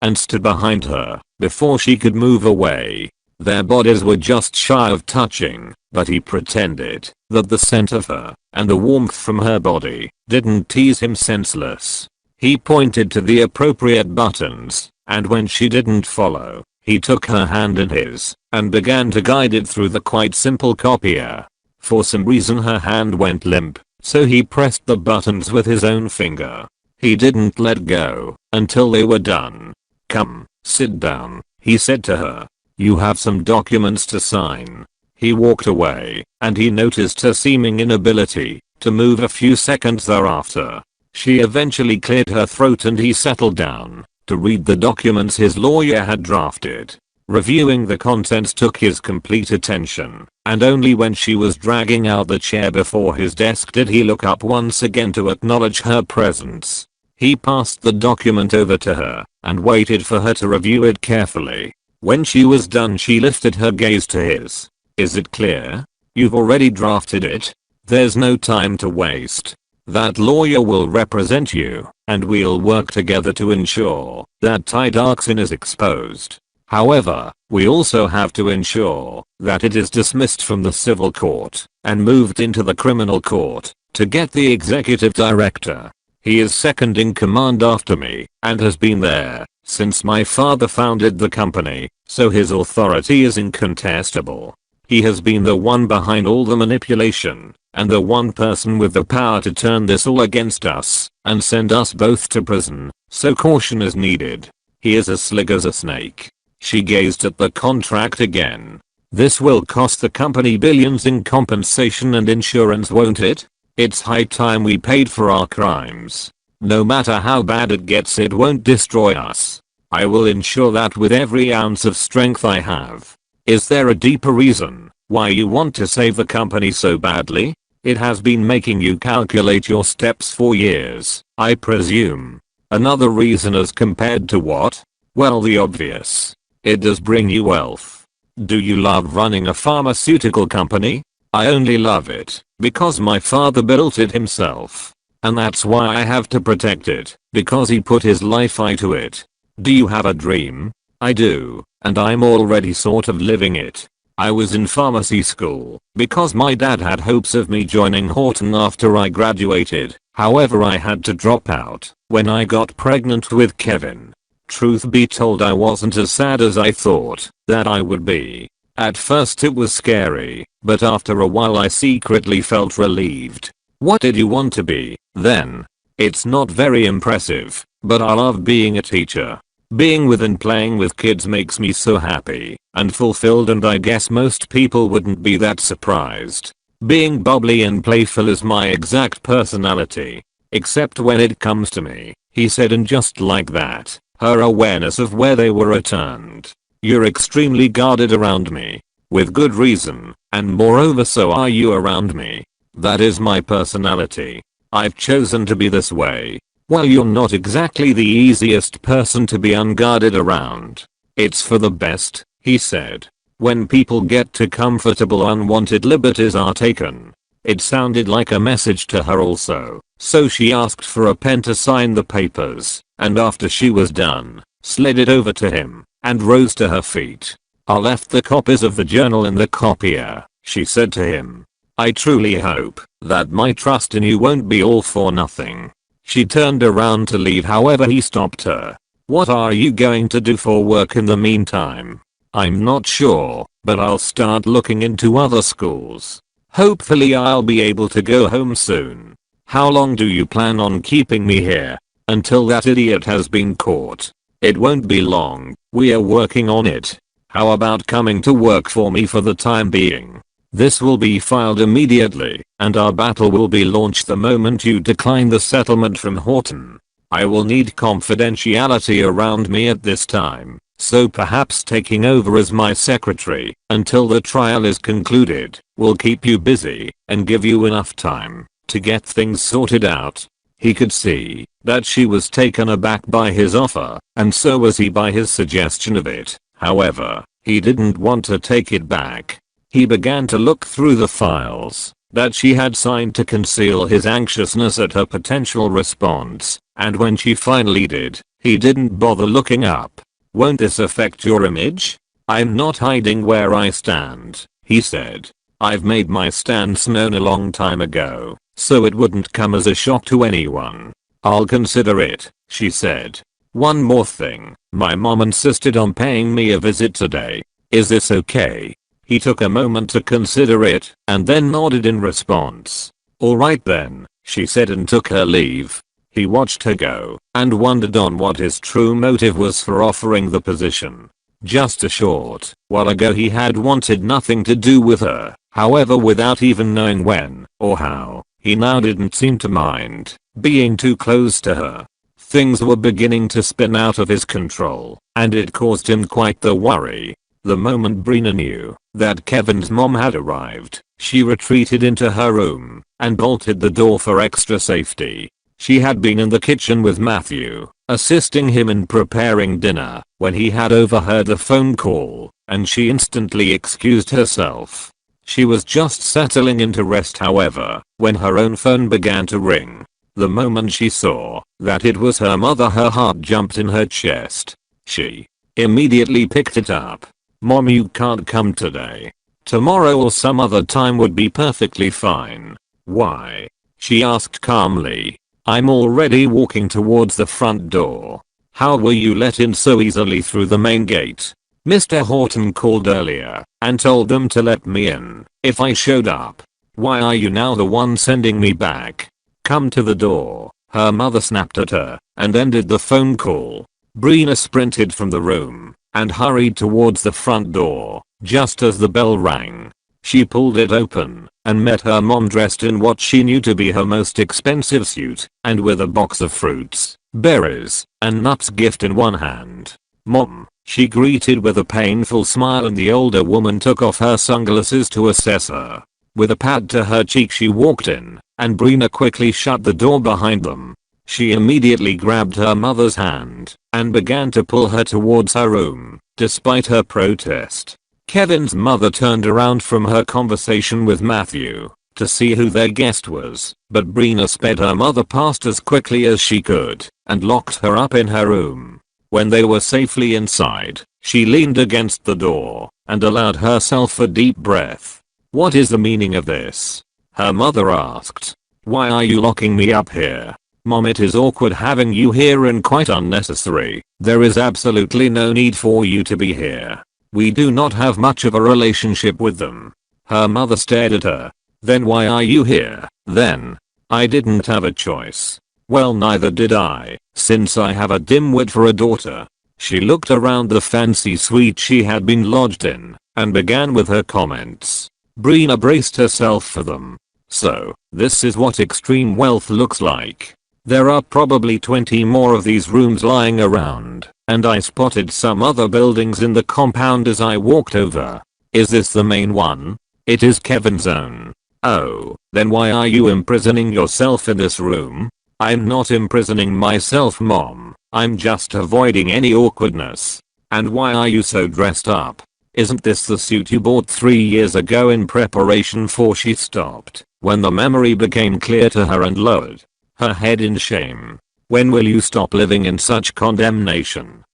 and stood behind her before she could move away. Their bodies were just shy of touching, but he pretended that the scent of her and the warmth from her body didn't tease him senseless. He pointed to the appropriate buttons, and when she didn't follow, he took her hand in his and began to guide it through the quite simple copier. For some reason her hand went limp, so he pressed the buttons with his own finger. He didn't let go until they were done. "Come, sit down," he said to her. "You have some documents to sign." He walked away, and he noticed her seeming inability to move a few seconds thereafter. She eventually cleared her throat, and he settled down to read the documents his lawyer had drafted. Reviewing the contents took his complete attention, and only when she was dragging out the chair before his desk did he look up once again to acknowledge her presence. He passed the document over to her and waited for her to review it carefully. When she was done, she lifted her gaze to his. "Is it clear? You've already drafted it? There's no time to waste. That lawyer will represent you, and we'll work together to ensure that Ty Darkson is exposed. However, we also have to ensure that it is dismissed from the civil court and moved into the criminal court to get the executive director. He is second in command after me and has been there since my father founded the company, so his authority is incontestable. He has been the one behind all the manipulation and the one person with the power to turn this all against us and send us both to prison, so caution is needed. He is as slick as a snake." She gazed at the contract again. "This will cost the company billions in compensation and insurance, won't it? It's high time we paid for our crimes. No matter how bad it gets, it won't destroy us. I will ensure that with every ounce of strength I have." "Is there a deeper reason why you want to save the company so badly? It has been making you calculate your steps for years, I presume." Another reason as compared to what? Well, the obvious. It does bring you wealth. Do you love running a pharmaceutical company? I only love it because my father built it himself. And that's why I have to protect it, because he put his life into it. Do you have a dream? I do, and I'm already sort of living it. I was in pharmacy school because my dad had hopes of me joining Horton after I graduated. However, I had to drop out when I got pregnant with Kevin. Truth be told, I wasn't as sad as I thought that I would be. At first it was scary, but after a while I secretly felt relieved. What did you want to be, then? It's not very impressive, but I love being a teacher. Being with and playing with kids makes me so happy and fulfilled, and I guess most people wouldn't be that surprised. Being bubbly and playful is my exact personality. Except when it comes to me, he said, and just like that, her awareness of where they were returned. You're extremely guarded around me. With good reason, and moreover so are you around me. That is my personality. I've chosen to be this way. Well, you're not exactly the easiest person to be unguarded around. It's for the best, he said. When people get too comfortable, unwanted liberties are taken. It sounded like a message to her also, so she asked for a pen to sign the papers, and after she was done, slid it over to him, and rose to her feet. I left the copies of the journal in the copier, she said to him. I truly hope that my trust in you won't be all for nothing. She turned around to leave, however he stopped her. What are you going to do for work in the meantime? I'm not sure, but I'll start looking into other schools. Hopefully I'll be able to go home soon. How long do you plan on keeping me here? Until that idiot has been caught. It won't be long, we are working on it. How about coming to work for me for the time being? This will be filed immediately, and our battle will be launched the moment you decline the settlement from Horton. I will need confidentiality around me at this time, so perhaps taking over as my secretary until the trial is concluded will keep you busy and give you enough time to get things sorted out. He could see that she was taken aback by his offer, and so was he by his suggestion of it. However, he didn't want to take it back. He began to look through the files that she had signed to conceal his anxiousness at her potential response, and when she finally did, he didn't bother looking up. Won't this affect your image? I'm not hiding where I stand, he said. I've made my stance known a long time ago, so it wouldn't come as a shock to anyone. I'll consider it, she said. One more thing, my mom insisted on paying me a visit today. Is this okay? He took a moment to consider it, and then nodded in response. Alright then, she said, and took her leave. He watched her go, and wondered on what his true motive was for offering the position. Just a short while ago he had wanted nothing to do with her, however, without even knowing when or how, he now didn't seem to mind being too close to her. Things were beginning to spin out of his control, and it caused him quite the worry. The moment Brina knew that Kevin's mom had arrived, she retreated into her room and bolted the door for extra safety. She had been in the kitchen with Matthew, assisting him in preparing dinner, when he had overheard the phone call, and she instantly excused herself. She was just settling into rest, however, when her own phone began to ring. The moment she saw that it was her mother, her heart jumped in her chest. She immediately picked it up. Mom, you can't come today. Tomorrow or some other time would be perfectly fine. Why? She asked calmly. I'm already walking towards the front door. How were you let in so easily through the main gate? Mr. Horton called earlier and told them to let me in if I showed up. Why are you now the one sending me back? Come to the door. Her mother snapped at her and ended the phone call. Brina sprinted from the room and hurried towards the front door just as the bell rang. She pulled it open and met her mom dressed in what she knew to be her most expensive suit and with a box of fruits, berries, and nuts gift in one hand. Mom, she greeted with a painful smile, and the older woman took off her sunglasses to assess her. With a pad to her cheek she walked in, and Brina quickly shut the door behind them. She immediately grabbed her mother's hand and began to pull her towards her room, despite her protest. Kevin's mother turned around from her conversation with Matthew to see who their guest was, but Brina sped her mother past as quickly as she could and locked her up in her room. When they were safely inside, she leaned against the door and allowed herself a deep breath. "What is the meaning of this?" her mother asked. "Why are you locking me up here? Mom, it is awkward having you here and quite unnecessary. There is absolutely no need for you to be here. We do not have much of a relationship with them." Her mother stared at her. "Then why are you here, then?" "I didn't have a choice." "Well, neither did I, since I have a dimwit for a daughter." She looked around the fancy suite she had been lodged in and began with her comments. Brina braced herself for them. "So, this is what extreme wealth looks like. There are probably 20 more of these rooms lying around, and I spotted some other buildings in the compound as I walked over. Is this the main one?" "It is Kevin's own." "Oh, then why are you imprisoning yourself in this room?" "I'm not imprisoning myself, Mom. I'm just avoiding any awkwardness." "And why are you so dressed up? Isn't this the suit you bought 3 years ago in preparation for?" She stopped when the memory became clear to her and lowered her head in shame. "When will you stop living in such condemnation?"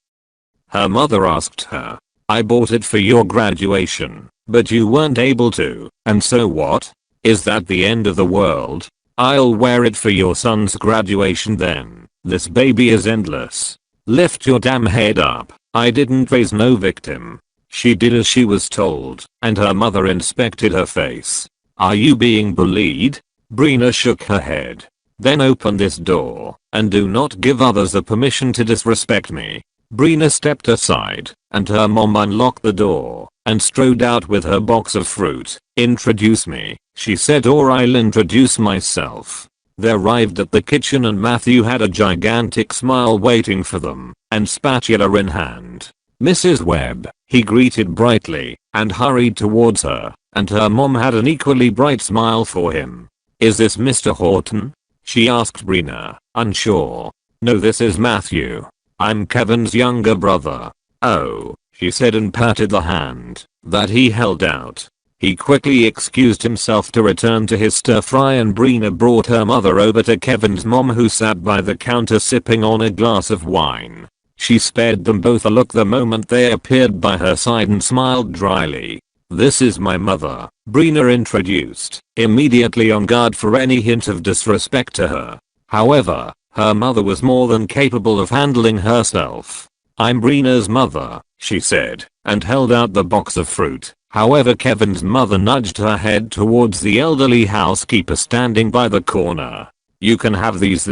her mother asked her. "I bought it for your graduation, but you weren't able to, and so what? Is that the end of the world? I'll wear it for your son's graduation then. This baby is endless. Lift your damn head up. I didn't raise no victim." She did as she was told, and her mother inspected her face. "Are you being bullied?" Brina shook her head. "Then open this door, and do not give others the permission to disrespect me." Brina stepped aside, and her mom unlocked the door and strode out with her box of fruit. "Introduce me," she said, "or I'll introduce myself." They arrived at the kitchen and Matthew had a gigantic smile waiting for them, and spatula in hand. "Mrs. Webb," he greeted brightly, and hurried towards her, and her mom had an equally bright smile for him. "Is this Mr. Horton?" she asked Brina, unsure. "No, this is Matthew. I'm Kevin's younger brother." "Oh," she said and patted the hand that he held out. He quickly excused himself to return to his stir fry and Brina brought her mother over to Kevin's mom, who sat by the counter sipping on a glass of wine. She spared them both a look the moment they appeared by her side and smiled dryly. "This is my mother," Brina introduced, immediately on guard for any hint of disrespect to her. However, her mother was more than capable of handling herself. "I'm Brina's mother," she said, and held out the box of fruit. However, Kevin's mother nudged her head towards the elderly housekeeper standing by the corner. "You can have these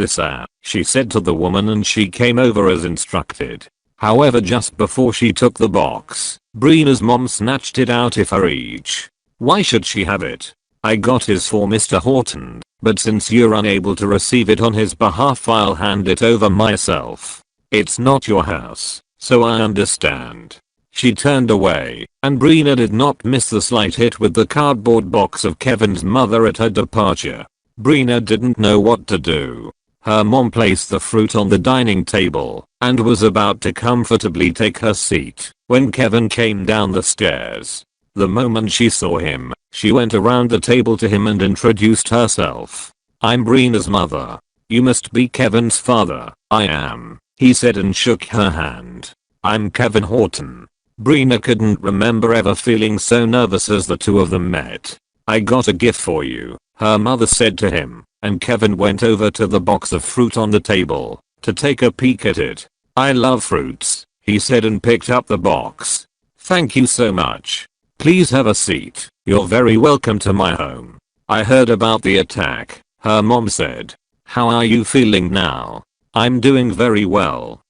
she said to the woman, and she came over as instructed. However, just before she took the box, Brina's mom snatched it out of her reach. "Why should she have it? I got his for Mr. Horton, but since you're unable to receive it on his behalf, I'll hand it over myself. It's not your house, so I understand." She turned away, and Brina did not miss the slight hit with the cardboard box of Kevin's mother at her departure. Brina didn't know what to do. Her mom placed the fruit on the dining table and was about to comfortably take her seat when Kevin came down the stairs. The moment she saw him, she went around the table to him and introduced herself. "I'm Brina's mother. You must be Kevin's father." "I am," he said and shook her hand. "I'm Kevin Horton." Brina couldn't remember ever feeling so nervous as the two of them met. "I got a gift for you," her mother said to him, and Kevin went over to the box of fruit on the table to take a peek at it. "I love fruits," he said and picked up the box. "Thank you so much. Please have a seat. You're very welcome to my home." "I heard about the attack," her mom said. "How are you feeling now?" "I'm doing very well."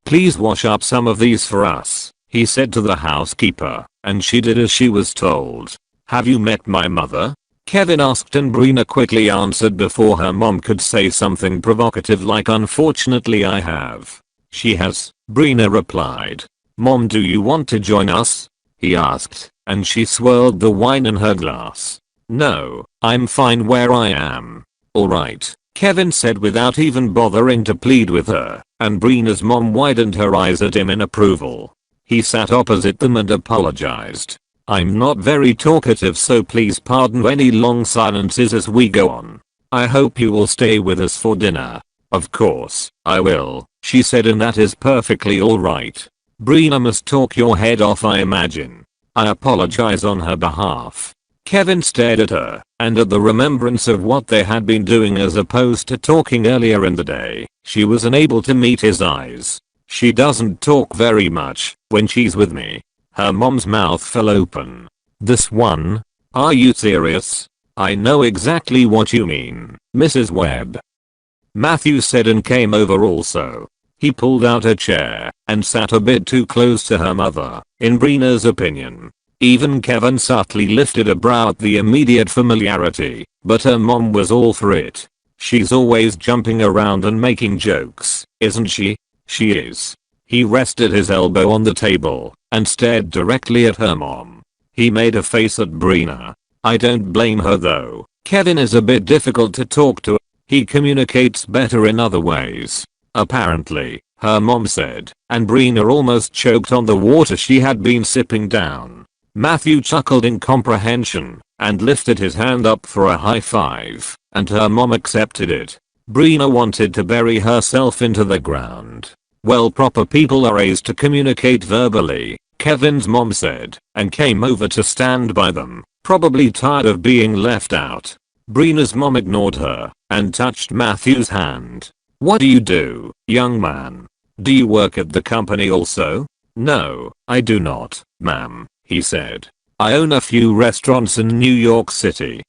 Please wash up some of these for us," he said to the housekeeper, and she did as she was told. "Have you met my mother?" Kevin asked, and Brina quickly answered before her mom could say something provocative like, "Unfortunately I have." "She has," Brina replied. "Mom, do you want to join us?" he asked, and she swirled the wine in her glass. "No, I'm fine where I am." "Alright." Kevin said without even bothering to plead with her, and Brina's mom widened her eyes at him in approval. He sat opposite them and apologized. I'm not very talkative, so please pardon any long silences as we go on. I hope you will stay with us for dinner. Of course, I will, she said, and that is perfectly alright. Brina must talk your head off, I imagine. I apologize on her behalf. Kevin stared at her, and at the remembrance of what they had been doing as opposed to talking earlier in the day, she was unable to meet his eyes. She doesn't talk very much when she's with me. Her mom's mouth fell open. This one? Are you serious? I know exactly what you mean, Mrs. Webb. Matthew said and came over also. He pulled out a chair and sat a bit too close to her mother, in Brina's opinion. Even Kevin subtly lifted a brow at the immediate familiarity, but her mom was all for it. She's always jumping around and making jokes, isn't she? She is. He rested his elbow on the table and stared directly at her mom. He made a face at Brina. I don't blame her though. Kevin is a bit difficult to talk to. He communicates better in other ways. Apparently, her mom said, and Brina almost choked on the water she had been sipping down. Matthew chuckled in comprehension and lifted his hand up for a high five, and her mom accepted it. Brina wanted to bury herself into the ground. Well, proper people are raised to communicate verbally, Kevin's mom said, and came over to stand by them, probably tired of being left out. Brina's mom ignored her and touched Matthew's hand. What do you do, young man? Do you work at the company also? No, I do not, ma'am, he said. I own a few restaurants in New York City.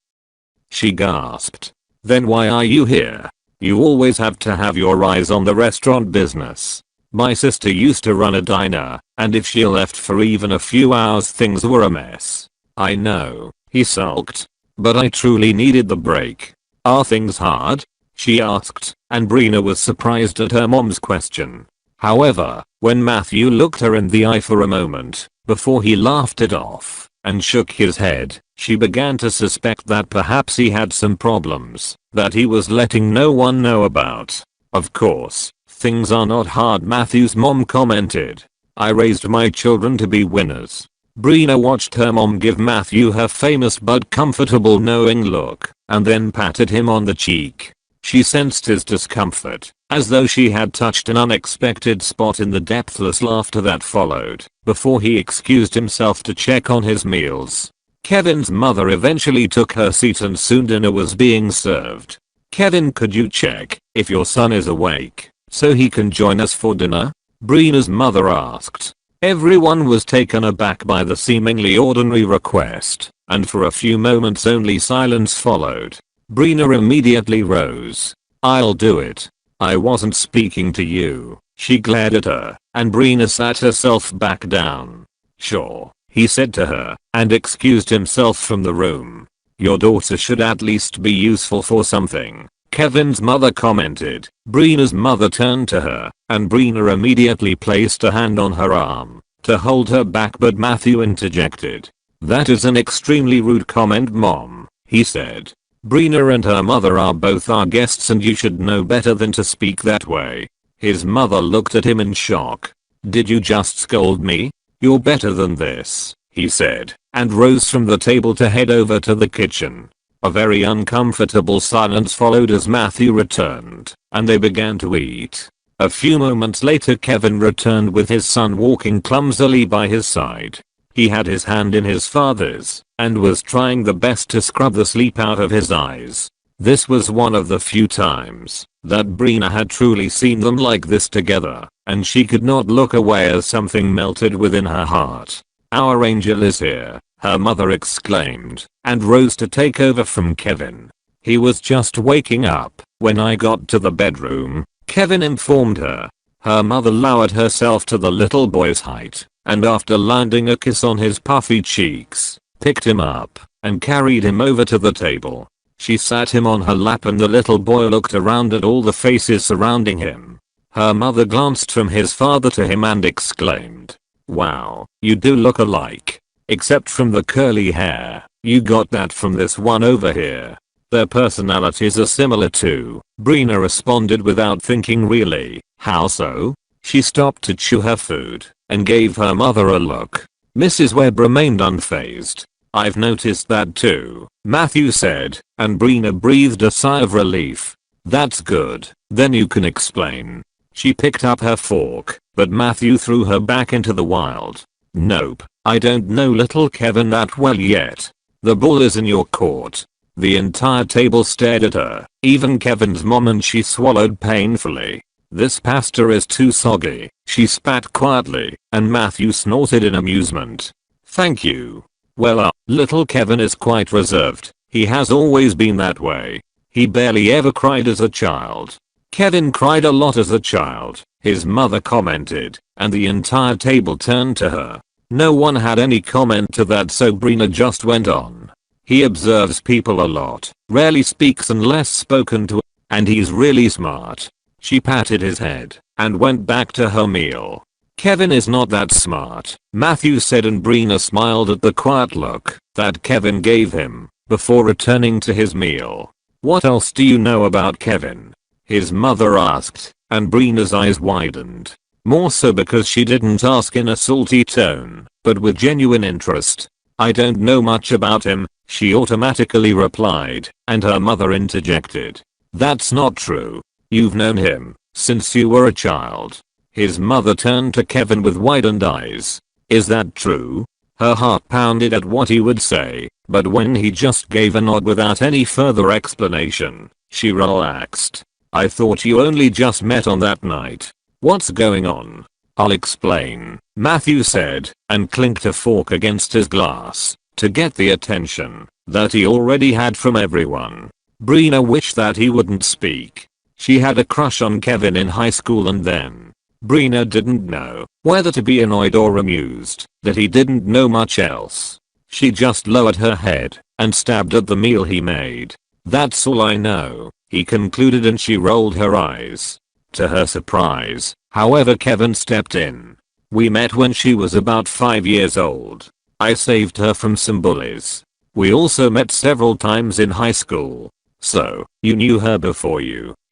She gasped. Then why are you here? You always have to have your eyes on the restaurant business. My sister used to run a diner, and if she left for even a few hours things were a mess. I know, he sulked. But I truly needed the break. Are things hard? She asked, and Brina was surprised at her mom's question. However, when Matthew looked her in the eye for a moment, before he laughed it off and shook his head, she began to suspect that perhaps he had some problems that he was letting no one know about. Of course, things are not hard, Matthew's mom commented. I raised my children to be winners. Brina watched her mom give Matthew her famous but comfortable knowing look, and then patted him on the cheek. She sensed his discomfort, as though she had touched an unexpected spot in the depthless laughter that followed, before he excused himself to check on his meals. Kevin's mother eventually took her seat and soon dinner was being served. Kevin, could you check if your son is awake, so he can join us for dinner? Brina's mother asked. Everyone was taken aback by the seemingly ordinary request, and for a few moments only silence followed. Brina immediately rose. I'll do it. I wasn't speaking to you. She glared at her, and Brina sat herself back down. Sure, he said to her, and excused himself from the room. Your daughter should at least be useful for something, Kevin's mother commented. Brina's mother turned to her, and Brina immediately placed a hand on her arm to hold her back, but Matthew interjected. That is an extremely rude comment, Mom, he said. Brina and her mother are both our guests and you should know better than to speak that way. His mother looked at him in shock. Did you just scold me? You're better than this, he said, and rose from the table to head over to the kitchen. A very uncomfortable silence followed as Matthew returned, and they began to eat. A few moments later Kevin returned with his son walking clumsily by his side. He had his hand in his father's, and was trying the best to scrub the sleep out of his eyes. This was one of the few times that Brina had truly seen them like this together, and she could not look away as something melted within her heart. Our angel is here, her mother exclaimed, and rose to take over from Kevin. He was just waking up when I got to the bedroom, Kevin informed her. Her mother lowered herself to the little boy's height, and after landing a kiss on his puffy cheeks, picked him up and carried him over to the table. She sat him on her lap and the little boy looked around at all the faces surrounding him. Her mother glanced from his father to him and exclaimed, "Wow, you do look alike. Except from the curly hair, you got that from this one over here." Their personalities are similar too. Brina responded without thinking. Really? How so? She stopped to chew her food and gave her mother a look. Mrs. Webb remained unfazed. I've noticed that too, Matthew said, and Brina breathed a sigh of relief. That's good, then you can explain. She picked up her fork, but Matthew threw her back into the wild. Nope, I don't know little Kevin that well yet. The ball is in your court. The entire table stared at her, even Kevin's mom, and she swallowed painfully. This pasta is too soggy, she spat quietly, and Matthew snorted in amusement. Thank you. Well, little Kevin is quite reserved. He has always been that way. He barely ever cried as a child. Kevin cried a lot as a child, his mother commented, and the entire table turned to her. No one had any comment to that, so Brina just went on. He observes people a lot, rarely speaks unless spoken to, and he's really smart. She patted his head and went back to her meal. Kevin is not that smart, Matthew said, and Brina smiled at the quiet look that Kevin gave him before returning to his meal. What else do you know about Kevin? His mother asked, and Brina's eyes widened. More so because she didn't ask in a salty tone, but with genuine interest. I don't know much about him, she automatically replied, and her mother interjected. That's not true. You've known him since you were a child. His mother turned to Kevin with widened eyes. Is that true? Her heart pounded at what he would say, but when he just gave a nod without any further explanation, she relaxed. I thought you only just met on that night. What's going on? I'll explain, Matthew said, and clinked a fork against his glass to get the attention that he already had from everyone. Brina wished that he wouldn't speak. She had a crush on Kevin in high school, and then Brina didn't know whether to be annoyed or amused that he didn't know much else. She just lowered her head and stabbed at the meal he made. That's all I know, he concluded, and she rolled her eyes. To her surprise, however, Kevin stepped in. We met when she was about 5 years old. I saved her from some bullies. We also met several times in high school. So, you knew her before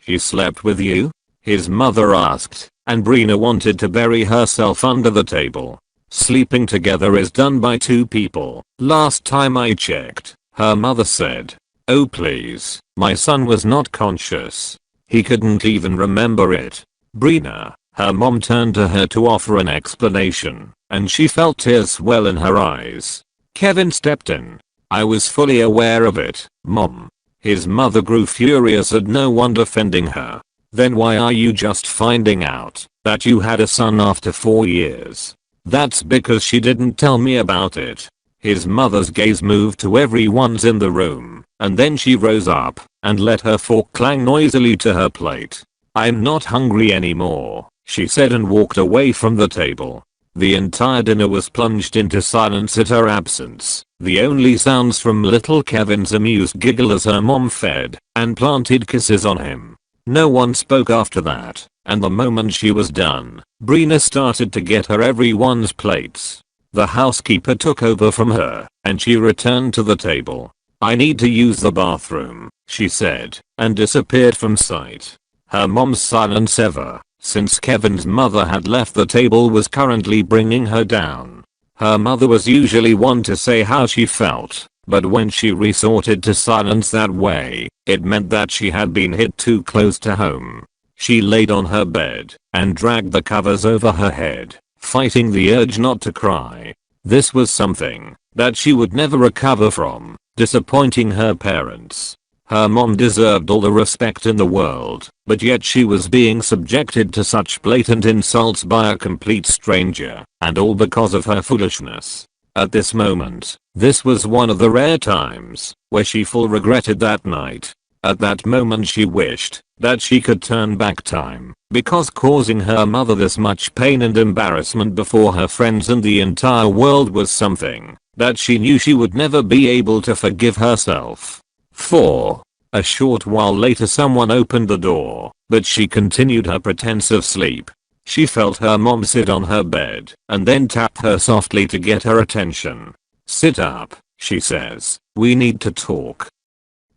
she slept with you? His mother asked, and Brina wanted to bury herself under the table. Sleeping together is done by 2 people, last time I checked, her mother said. Oh please, my son was not conscious. He couldn't even remember it. Brina, her mom turned to her to offer an explanation, and she felt tears swell in her eyes. Kevin stepped in. I was fully aware of it, Mom. His mother grew furious at no one defending her. Then why are you just finding out that you had a son after 4 years? That's because she didn't tell me about it. His mother's gaze moved to everyone's in the room, and then she rose up and let her fork clang noisily to her plate. I'm not hungry anymore, she said, and walked away from the table. The entire dinner was plunged into silence at her absence, the only sounds from little Kevin's amused giggle as her mom fed and planted kisses on him. No one spoke after that, and the moment she was done, Brina started to get her everyone's plates. The housekeeper took over from her, and she returned to the table. I need to use the bathroom, she said, and disappeared from sight. Her mom's silence ever since Kevin's mother had left the table was currently bringing her down. Her mother was usually one to say how she felt, but when she resorted to silence that way, it meant that she had been hit too close to home. She laid on her bed and dragged the covers over her head, fighting the urge not to cry. This was something that she would never recover from, disappointing her parents. Her mom deserved all the respect in the world, but yet she was being subjected to such blatant insults by a complete stranger, and all because of her foolishness. At this moment, this was one of the rare times where she full regretted that night. At that moment she wished that she could turn back time, because causing her mother this much pain and embarrassment before her friends and the entire world was something that she knew she would never be able to forgive herself for. A short while later someone opened the door, but she continued her pretense of sleep. She felt her mom sit on her bed and then tapped her softly to get her attention. Sit up, she says. We need to talk.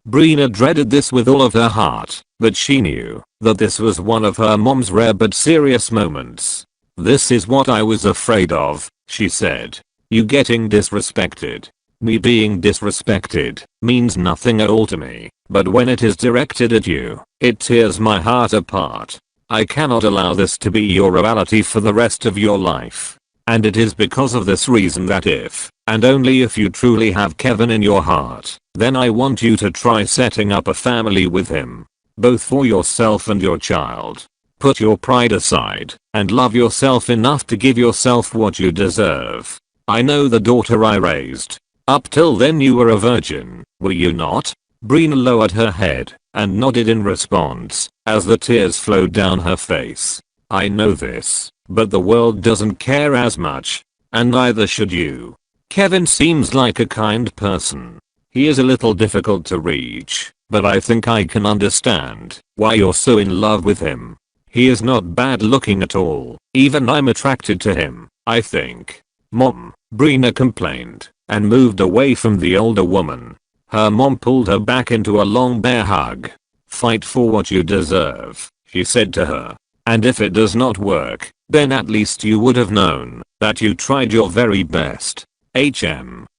Brina dreaded this with all of her heart, but she knew that this was one of her mom's rare but serious moments. "This is what I was afraid of," she said. "You getting disrespected. Me being disrespected means nothing at all to me, but when it is directed at you, it tears my heart apart. I cannot allow this to be your reality for the rest of your life. And it is because of this reason that if, and only if you truly have Kevin in your heart, then I want you to try setting up a family with him. Both for yourself and your child. Put your pride aside, and love yourself enough to give yourself what you deserve. I know the daughter I raised. Up till then you were a virgin, were you not?" Brina lowered her head and nodded in response as the tears flowed down her face. "I know this, but the world doesn't care as much, and neither should you. Kevin seems like a kind person. He is a little difficult to reach, but I think I can understand why you're so in love with him. He is not bad looking at all, even I'm attracted to him, I think." "Mom," Brina complained, and moved away from the older woman. Her mom pulled her back into a long bear hug. "Fight for what you deserve," she said to her. "And if it does not work, then at least you would have known that you tried your very best."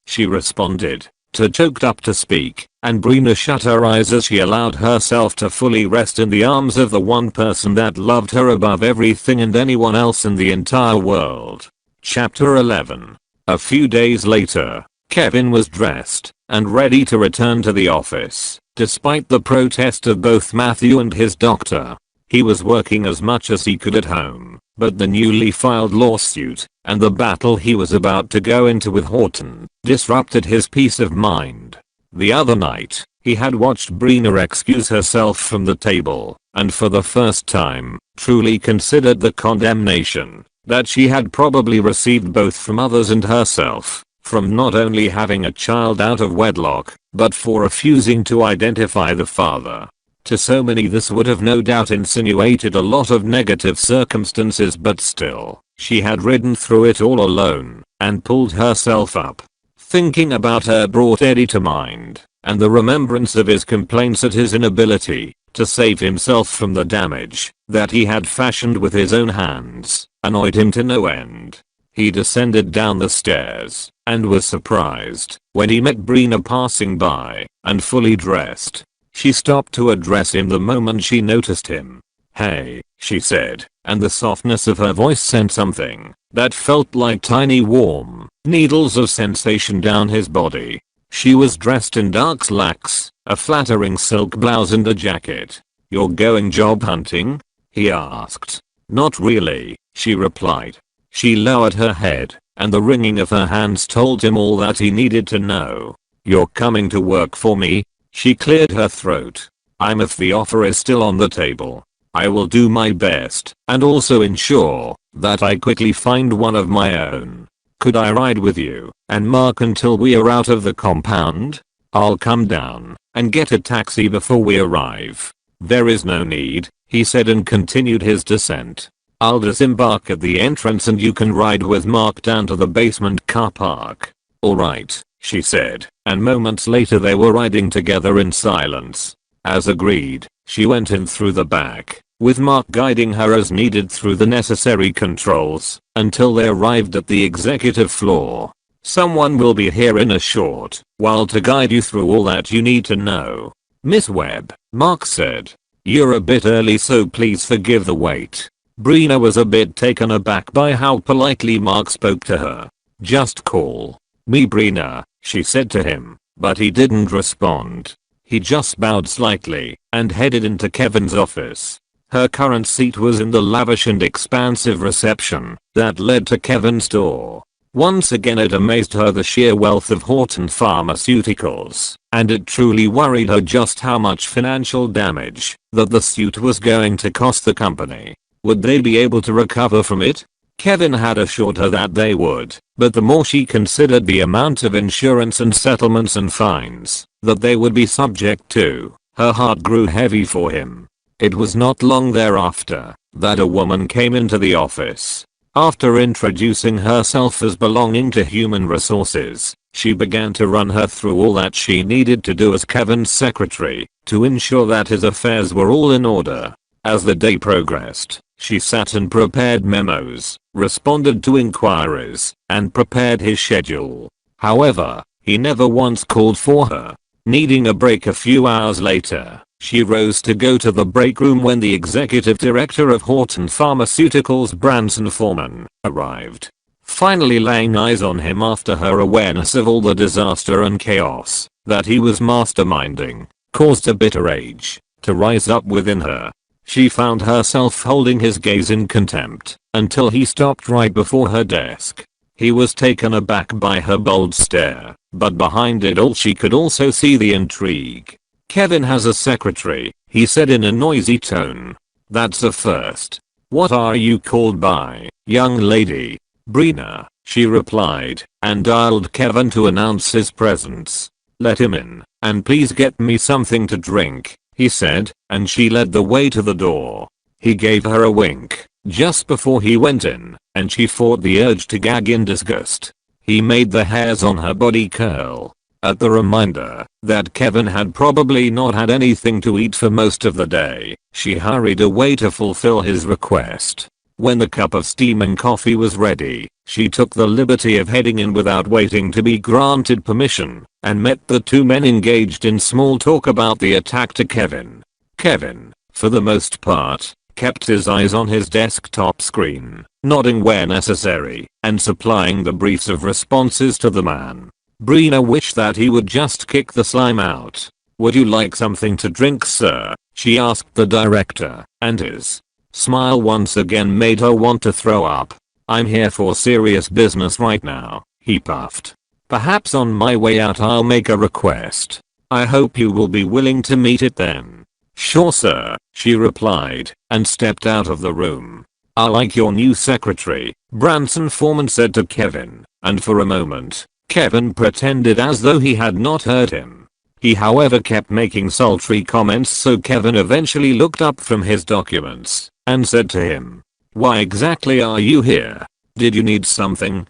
She responded, too choked up to speak, and Brina shut her eyes as she allowed herself to fully rest in the arms of the one person that loved her above everything and anyone else in the entire world. Chapter 11. A few days later, Kevin was dressed and ready to return to the office, despite the protest of both Matthew and his doctor. He was working as much as he could at home, but the newly filed lawsuit and the battle he was about to go into with Horton disrupted his peace of mind. The other night, he had watched Brina excuse herself from the table, and for the first time, truly considered the condemnation that she had probably received both from others and herself, from not only having a child out of wedlock, but for refusing to identify the father. To so many this would have no doubt insinuated a lot of negative circumstances, but still, she had ridden through it all alone, and pulled herself up. Thinking about her brought Eddie to mind, and the remembrance of his complaints at his inability to save himself from the damage that he had fashioned with his own hands annoyed him to no end. He descended down the stairs, and was surprised when he met Brina passing by, and fully dressed. She stopped to address him the moment she noticed him. "Hey," she said, and the softness of her voice sent something that felt like tiny warm needles of sensation down his body. She was dressed in dark slacks, a flattering silk blouse and a jacket. "You're going job hunting?" he asked. "Not really," she replied. She lowered her head, and the wringing of her hands told him all that he needed to know. "You're coming to work for me?" She cleared her throat. "I'm if the offer is still on the table. I will do my best, and also ensure that I quickly find one of my own. Could I ride with you and Mark until we are out of the compound? I'll come down and get a taxi before we arrive." "There is no need," he said, and continued his descent. "I'll disembark at the entrance and you can ride with Mark down to the basement car park." "Alright," she said, and moments later they were riding together in silence. As agreed, she went in through the back, with Mark guiding her as needed through the necessary controls, until they arrived at the executive floor. "Someone will be here in a short while to guide you through all that you need to know, Miss Webb," Mark said. "You're a bit early, so please forgive the wait." Brina was a bit taken aback by how politely Mark spoke to her. "Just call me Brina," she said to him, but he didn't respond. He just bowed slightly and headed into Kevin's office. Her current seat was in the lavish and expansive reception that led to Kevin's door. Once again it amazed her the sheer wealth of Horton Pharmaceuticals, and it truly worried her just how much financial damage that the suit was going to cost the company. Would they be able to recover from it? Kevin had assured her that they would, but the more she considered the amount of insurance and settlements and fines that they would be subject to, her heart grew heavy for him. It was not long thereafter that a woman came into the office. After introducing herself as belonging to human resources, she began to run her through all that she needed to do as Kevin's secretary to ensure that his affairs were all in order. As the day progressed, she sat and prepared memos, responded to inquiries, and prepared his schedule. However, he never once called for her. Needing a break a few hours later, she rose to go to the break room when the executive director of Horton Pharmaceuticals, Branson Foreman, arrived. Finally laying eyes on him after her awareness of all the disaster and chaos that he was masterminding caused a bitter rage to rise up within her. She found herself holding his gaze in contempt until he stopped right before her desk. He was taken aback by her bold stare, but behind it all she could also see the intrigue. "Kevin has a secretary," he said in a noisy tone. "That's a first. What are you called by, young lady?" "Brina," she replied, and dialed Kevin to announce his presence. "Let him in, and please get me something to drink," he said, and she led the way to the door. He gave her a wink just before he went in, and she fought the urge to gag in disgust. He made the hairs on her body curl at the reminder that Kevin had probably not had anything to eat for most of the day. She hurried away to fulfill his request. When the cup of steaming coffee was ready, she took the liberty of heading in without waiting to be granted permission, and met the two men engaged in small talk about the attack to Kevin. Kevin, for the most part, kept his eyes on his desktop screen, nodding where necessary, and supplying the briefs of responses to the man. Brina wished that he would just kick the slime out. "Would you like something to drink, sir?" she asked the director, and his smile once again made her want to throw up. "I'm here for serious business right now," he puffed. "Perhaps on my way out I'll make a request. I hope you will be willing to meet it then." "Sure sir," she replied, and stepped out of the room. "I like your new secretary," Branson Foreman said to Kevin, and for a moment, Kevin pretended as though he had not heard him. He however kept making sultry comments, so Kevin eventually looked up from his documents and said to him, "Why exactly are you here? Did you need something?"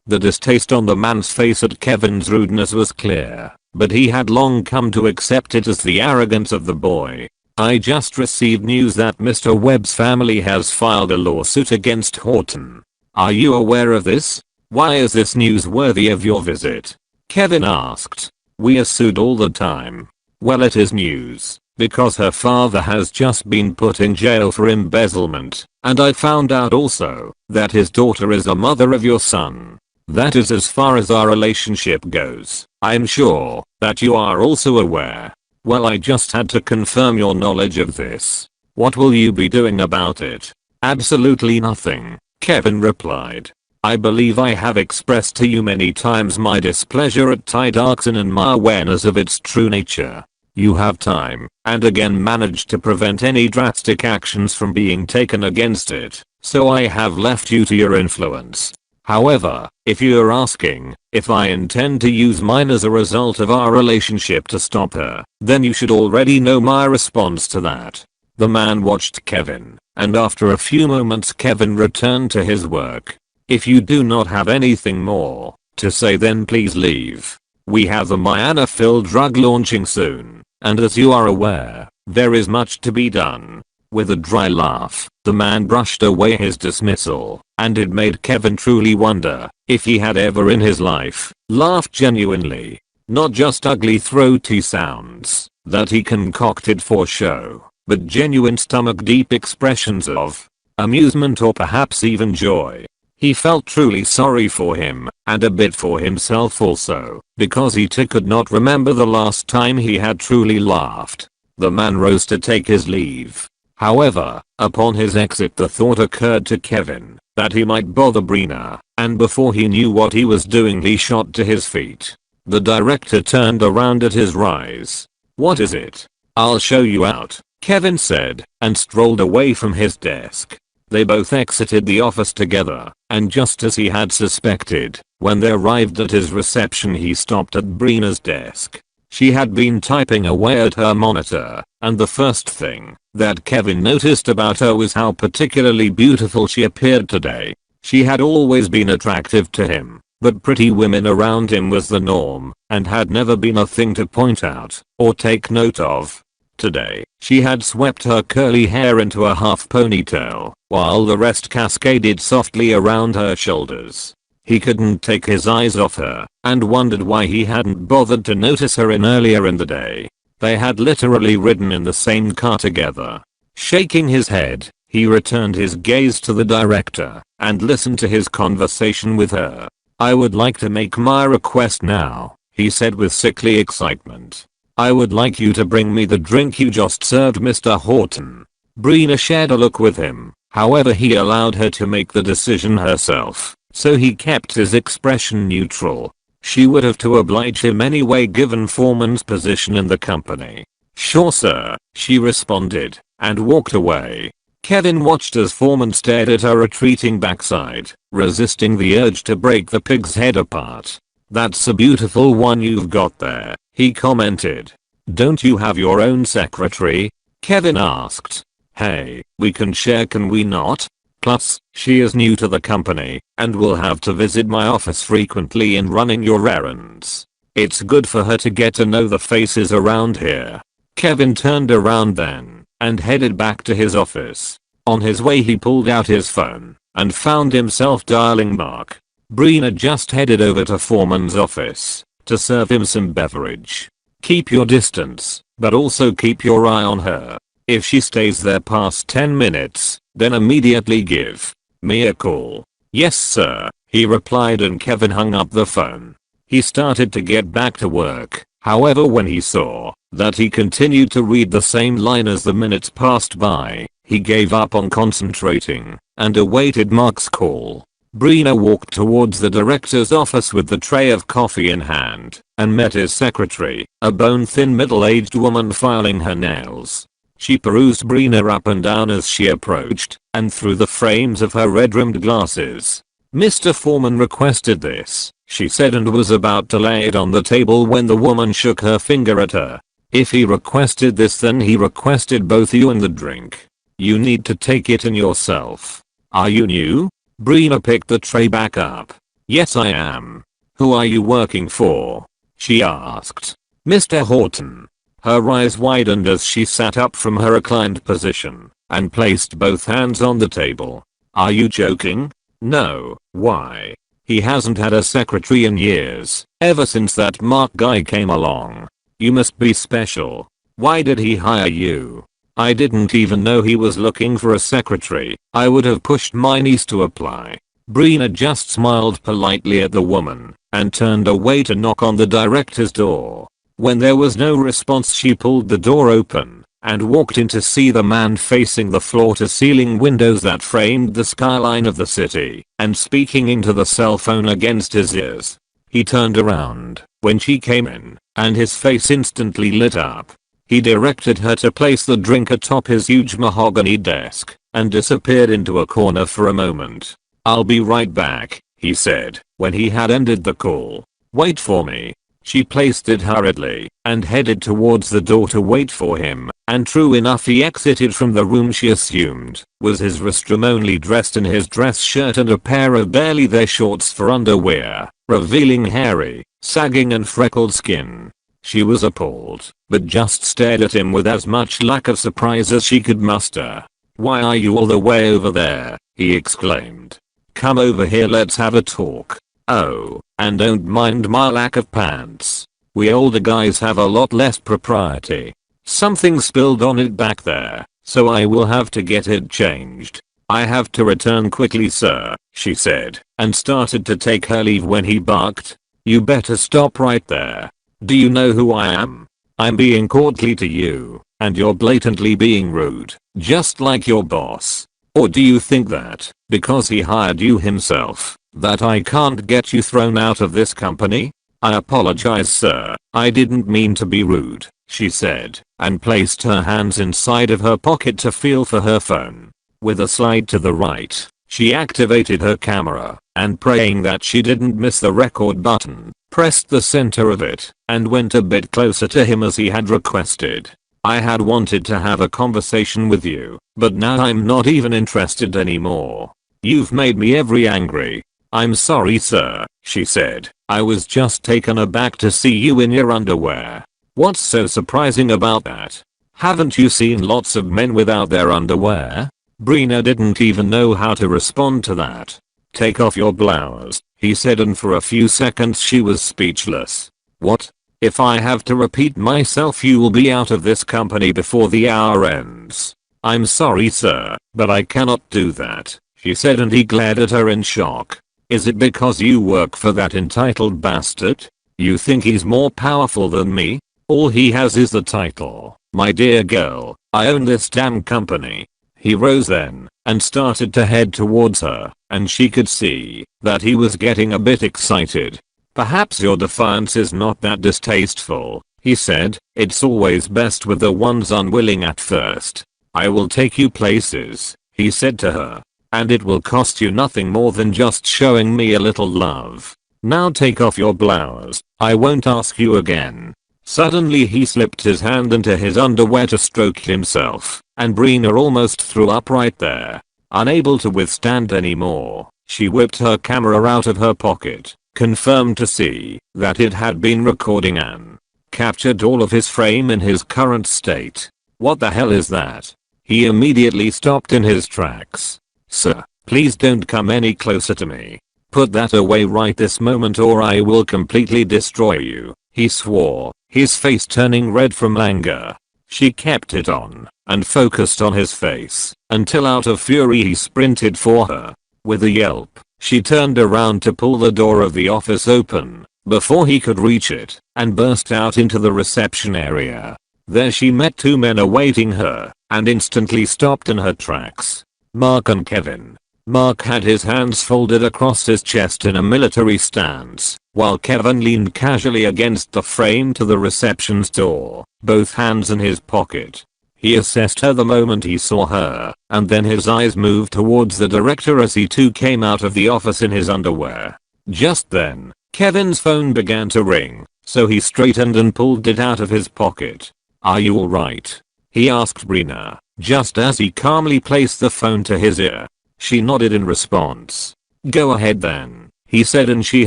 The distaste on the man's face at Kevin's rudeness was clear, but he had long come to accept it as the arrogance of the boy. "I just received news that Mr. Webb's family has filed a lawsuit against Horton. Are you aware of this? Why is this news worthy of your visit?" Kevin asked. "We are sued all the time." "Well, it is news, because her father has just been put in jail for embezzlement, and I found out also that his daughter is the mother of your son. That is as far as our relationship goes. I'm sure that you are also aware." "Well, I just had to confirm your knowledge of this. What will you be doing about it?" "Absolutely nothing," Kevin replied. "I believe I have expressed to you many times my displeasure at Tide Arxon and my awareness of its true nature. You have time and again managed to prevent any drastic actions from being taken against it, so I have left you to your influence. However, if you're asking if I intend to use mine as a result of our relationship to stop her, then you should already know my response to that." The man watched Kevin, and after a few moments Kevin returned to his work. "If you do not have anything more to say, then please leave. We have the Miana-filled drug launching soon, and as you are aware, there is much to be done." With a dry laugh, the man brushed away his dismissal, and it made Kevin truly wonder if he had ever in his life laughed genuinely. Not just ugly throaty sounds that he concocted for show, but genuine stomach-deep expressions of amusement or perhaps even joy. He felt truly sorry for him, and a bit for himself also, because he too could not remember the last time he had truly laughed. The man rose to take his leave. However, upon his exit the thought occurred to Kevin that he might bother Brina, and before he knew what he was doing he shot to his feet. The director turned around at his rise. "What is it?" "I'll show you out," Kevin said, and strolled away from his desk. They both exited the office together, and just as he had suspected, when they arrived at his reception he stopped at Brina's desk. She had been typing away at her monitor, and the first thing that Kevin noticed about her was how particularly beautiful she appeared today. She had always been attractive to him, but pretty women around him was the norm, and had never been a thing to point out or take note of. Today, she had swept her curly hair into a half ponytail, while the rest cascaded softly around her shoulders. He couldn't take his eyes off her, and wondered why he hadn't bothered to notice her earlier in the day. They had literally ridden in the same car together. Shaking his head, he returned his gaze to the director, and listened to his conversation with her. "I would like to make my request now," he said with sickly excitement. "I would like you to bring me the drink you just served, Mr. Horton." Brina shared a look with him, however he allowed her to make the decision herself, so he kept his expression neutral. She would have to oblige him anyway given Foreman's position in the company. "Sure sir," she responded, and walked away. Kevin watched as Foreman stared at her retreating backside, resisting the urge to break the pig's head apart. "That's a beautiful one you've got there," he commented. "Don't you have your own secretary?" Kevin asked. "Hey, we can share, can we not? Plus, she is new to the company, and will have to visit my office frequently in running your errands. It's good for her to get to know the faces around here." Kevin turned around then, and headed back to his office. On his way he pulled out his phone, and found himself dialing Mark. Brina just headed over to Foreman's office, to serve him some beverage. "Keep your distance, but also keep your eye on her. If she stays there past 10 minutes, then immediately give me a call." "Yes sir," he replied, and Kevin hung up the phone. He started to get back to work, however when he saw that he continued to read the same line as the minutes passed by, he gave up on concentrating, and awaited Mark's call. Brina walked towards the director's office with the tray of coffee in hand, and met his secretary, a bone-thin middle-aged woman filing her nails. She perused Brina up and down as she approached, and through the frames of her red-rimmed glasses. "Mr. Foreman requested this," she said, and was about to lay it on the table when the woman shook her finger at her. "If he requested this, then he requested both you and the drink. You need to take it in yourself." "Are you new?" Brina picked the tray back up. "Yes I am." "Who are you working for?" she asked. "Mr. Horton." Her eyes widened as she sat up from her reclined position, and placed both hands on the table. "Are you joking?" "No, why? He hasn't had a secretary in years, ever since that Mark guy came along. You must be special. Why did he hire you?" "I didn't even know he was looking for a secretary. I would have pushed my niece to apply." Brina just smiled politely at the woman, and turned away to knock on the director's door. When there was no response, she pulled the door open, and walked in to see the man facing the floor-to-ceiling windows that framed the skyline of the city, and speaking into the cell phone against his ears. He turned around when she came in, and his face instantly lit up. He directed her to place the drink atop his huge mahogany desk, and disappeared into a corner for a moment. "I'll be right back," he said, when he had ended the call. "Wait for me." She placed it hurriedly, and headed towards the door to wait for him, and true enough, he exited from the room she assumed was his restroom, only dressed in his dress shirt and a pair of barely there shorts for underwear, revealing hairy, sagging and freckled skin. She was appalled, but just stared at him with as much lack of surprise as she could muster. "Why are you all the way over there?" he exclaimed. "Come over here, let's have a talk. Oh, and don't mind my lack of pants. We older guys have a lot less propriety. Something spilled on it back there, so I will have to get it changed. I have to return quickly, sir," she said, and started to take her leave when he barked. "You better stop right there. Do you know who I am? I'm being courtly to you, and you're blatantly being rude, just like your boss. Or do you think that, because he hired you himself, that I can't get you thrown out of this company?" "I apologize, sir. I didn't mean to be rude," she said, and placed her hands inside of her pocket to feel for her phone. With a slide to the right, she activated her camera, and praying that she didn't miss the record button, pressed the center of it, and went a bit closer to him as he had requested. "I had wanted to have a conversation with you, but now I'm not even interested anymore. You've made me very angry. I'm sorry, sir, she said. I was just taken aback to see you in your underwear. What's so surprising about that? Haven't you seen lots of men without their underwear? Brina didn't even know how to respond to that. Take off your blouse, he said, and for a few seconds she was speechless. What? If I have to repeat myself, you will be out of this company before the hour ends. I'm sorry, sir, but I cannot do that, she said, and he glared at her in shock. Is it because you work for that entitled bastard? You think he's more powerful than me? All he has is the title. My dear girl, I own this damn company. He rose then and started to head towards her, and she could see that he was getting a bit excited. Perhaps your defiance is not that distasteful, he said. It's always best with the ones unwilling at first. I will take you places, he said to her, and it will cost you nothing more than just showing me a little love. Now take off your blouse, I won't ask you again. Suddenly he slipped his hand into his underwear to stroke himself, and Brina almost threw up right there. Unable to withstand anymore, she whipped her camera out of her pocket, confirmed to see that it had been recording and captured all of his frame in his current state. What the hell is that? He immediately stopped in his tracks. Sir, please don't come any closer to me. Put that away right this moment or I will completely destroy you, he swore, his face turning red from anger. She kept it on and focused on his face until out of fury he sprinted for her. With a yelp, she turned around to pull the door of the office open before he could reach it and burst out into the reception area. There she met two men awaiting her and instantly stopped in her tracks. Mark and Kevin. Mark had his hands folded across his chest in a military stance, while Kevin leaned casually against the frame to the reception's door, both hands in his pocket. He assessed her the moment he saw her, and then his eyes moved towards the director as he too came out of the office in his underwear. Just then, Kevin's phone began to ring, so he straightened and pulled it out of his pocket. Are you alright? He asked Brina, just as he calmly placed the phone to his ear. She nodded in response. Go ahead then, he said, and she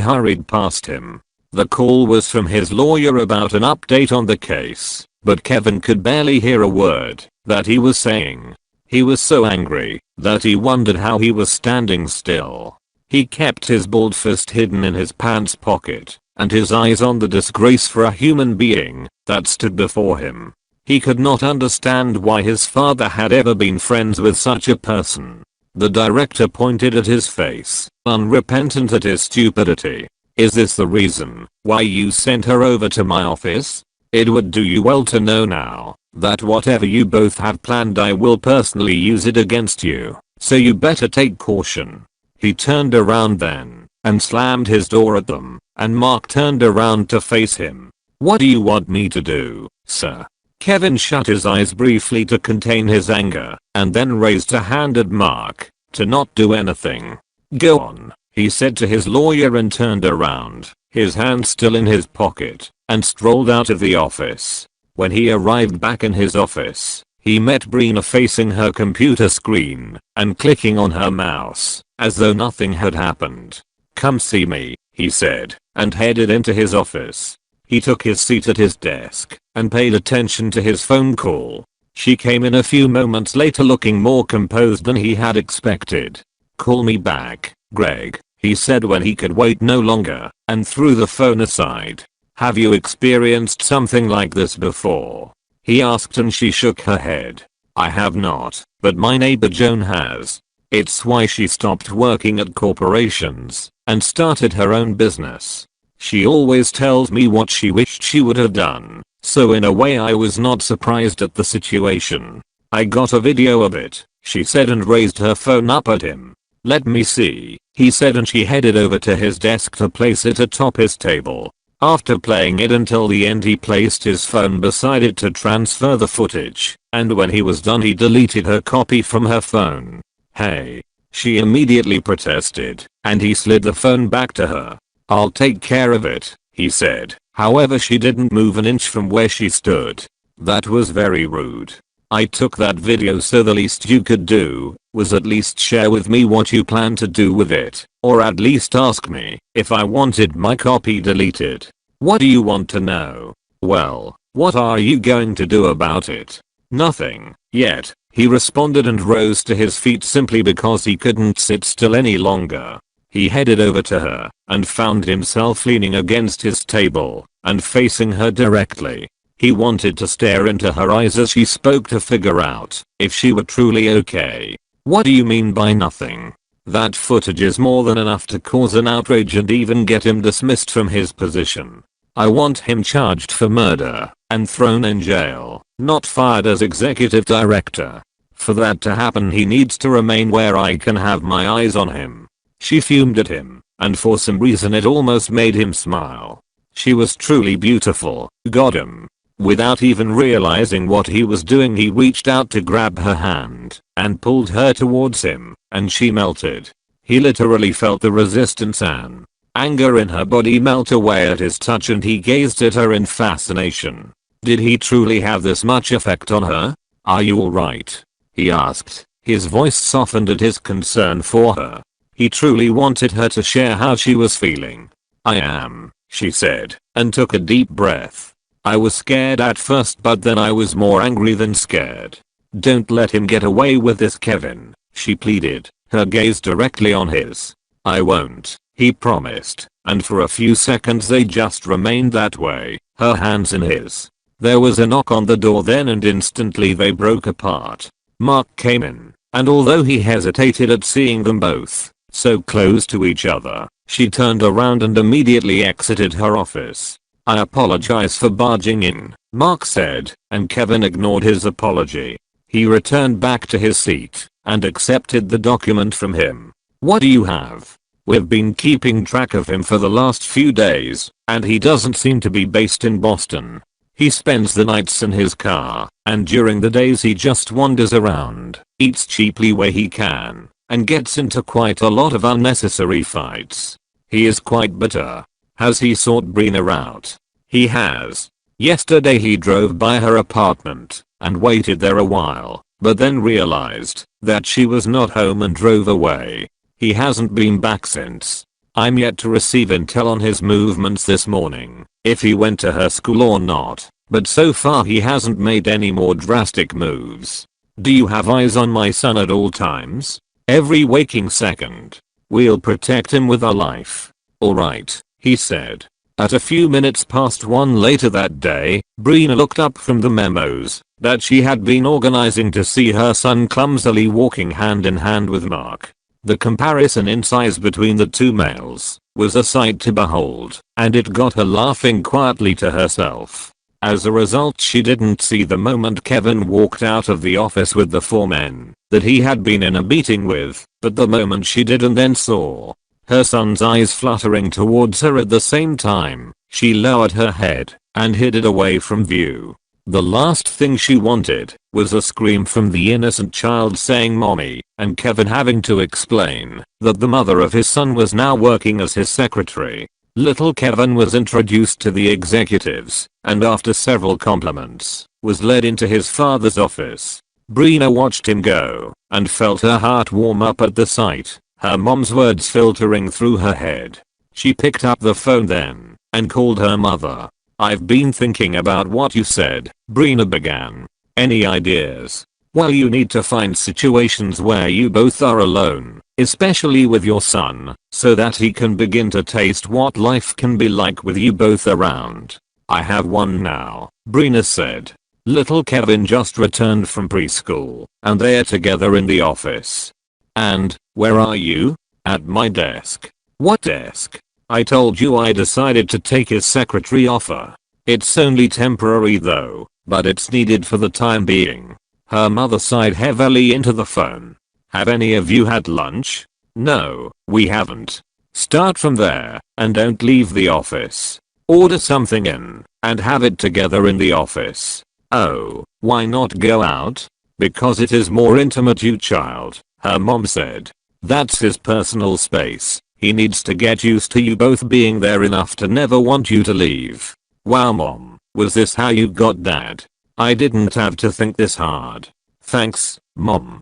hurried past him. The call was from his lawyer about an update on the case, but Kevin could barely hear a word that he was saying. He was so angry that he wondered how he was standing still. He kept his bald fist hidden in his pants pocket and his eyes on the disgrace for a human being that stood before him. He could not understand why his father had ever been friends with such a person. The director pointed at his face, unrepentant at his stupidity. Is this the reason why you sent her over to my office? It would do you well to know now that whatever you both have planned I will personally use it against you, so you better take caution. He turned around then and slammed his door at them, and Mark turned around to face him. What do you want me to do, sir? Kevin shut his eyes briefly to contain his anger, and then raised a hand at Mark to not do anything. Go on, he said to his lawyer, and turned around, his hand still in his pocket, and strolled out of the office. When he arrived back in his office, he met Brina facing her computer screen and clicking on her mouse as though nothing had happened. Come see me, he said, and headed into his office. He took his seat at his desk and paid attention to his phone call. She came in a few moments later looking more composed than he had expected. Call me back, Greg, he said when he could wait no longer, and threw the phone aside. Have you experienced something like this before? He asked, and she shook her head. I have not, but my neighbor Joan has. It's why she stopped working at corporations and started her own business. She always tells me what she wished she would have done, so in a way I was not surprised at the situation. I got a video of it, she said, and raised her phone up at him. Let me see, he said, and she headed over to his desk to place it atop his table. After playing it until the end, he placed his phone beside it to transfer the footage, and when he was done he deleted her copy from her phone. Hey, she immediately protested, and he slid the phone back to her. I'll take care of it, he said. However, she didn't move an inch from where she stood. That was very rude. I took that video, so the least you could do was at least share with me what you plan to do with it, or at least ask me if I wanted my copy deleted. What do you want to know? Well, what are you going to do about it? Nothing, yet, he responded and rose to his feet simply because he couldn't sit still any longer. He headed over to her and found himself leaning against his table and facing her directly. He wanted to stare into her eyes as she spoke to figure out if she were truly okay. What do you mean by nothing? That footage is more than enough to cause an outrage and even get him dismissed from his position. I want him charged for murder and thrown in jail, not fired as executive director. For that to happen, he needs to remain where I can have my eyes on him. She fumed at him, and for some reason it almost made him smile. She was truly beautiful. Got him. Without even realizing what he was doing, he reached out to grab her hand and pulled her towards him, and she melted. He literally felt the resistance and anger in her body melt away at his touch, and he gazed at her in fascination. Did he truly have this much effect on her? Are you alright? He asked. His voice softened at his concern for her. He truly wanted her to share how she was feeling. I am, she said, and took a deep breath. I was scared at first, but then I was more angry than scared. Don't let him get away with this, Kevin, she pleaded, her gaze directly on his. I won't, he promised, and for a few seconds they just remained that way, her hands in his. There was a knock on the door then, and instantly they broke apart. Mark came in, and although he hesitated at seeing them both so close to each other, she turned around and immediately exited her office. I apologize for barging in, Mark said, and Kevin ignored his apology. He returned back to his seat and accepted the document from him. What do you have? We've been keeping track of him for the last few days, and he doesn't seem to be based in Boston. He spends the nights in his car, and during the days he just wanders around, eats cheaply where he can, and gets into quite a lot of unnecessary fights. He is quite bitter. Has he sought Brina out? He has. Yesterday he drove by her apartment and waited there a while, but then realized that she was not home and drove away. He hasn't been back since. I'm yet to receive intel on his movements this morning, if he went to her school or not, but so far he hasn't made any more drastic moves. Do you have eyes on my son at all times? Every waking second. We'll protect him with our life. Alright, he said. At a few minutes past 1 later that day, Brina looked up from the memos that she had been organizing to see her son clumsily walking hand in hand with Mark. The comparison in size between the two males was a sight to behold, and it got her laughing quietly to herself. As a result, she didn't see the moment Kevin walked out of the office with the 4 men that he had been in a meeting with, but the moment she did and then saw her son's eyes fluttering towards her at the same time, she lowered her head and hid it away from view. The last thing she wanted was a scream from the innocent child saying mommy, and Kevin having to explain that the mother of his son was now working as his secretary. Little Kevin was introduced to the executives, and after several compliments, was led into his father's office. Brina watched him go, and felt her heart warm up at the sight, her mom's words filtering through her head. She picked up the phone then, and called her mother. I've been thinking about what you said, Brina began. Any ideas? Well, you need to find situations where you both are alone, especially with your son, so that he can begin to taste what life can be like with you both around. I have one now, Brina said. Little Kevin just returned from preschool, and they're together in the office. And, where are you? At my desk. What desk? I told you I decided to take his secretary offer. It's only temporary though, but it's needed for the time being. Her mother sighed heavily into the phone. Have any of you had lunch? No, we haven't. Start from there, and don't leave the office. Order something in, and have it together in the office. Oh, why not go out? Because it is more intimate, you child, her mom said. That's his personal space. He needs to get used to you both being there enough to never want you to leave. Wow, mom, was this how you got dad? I didn't have to think this hard. Thanks, Mom.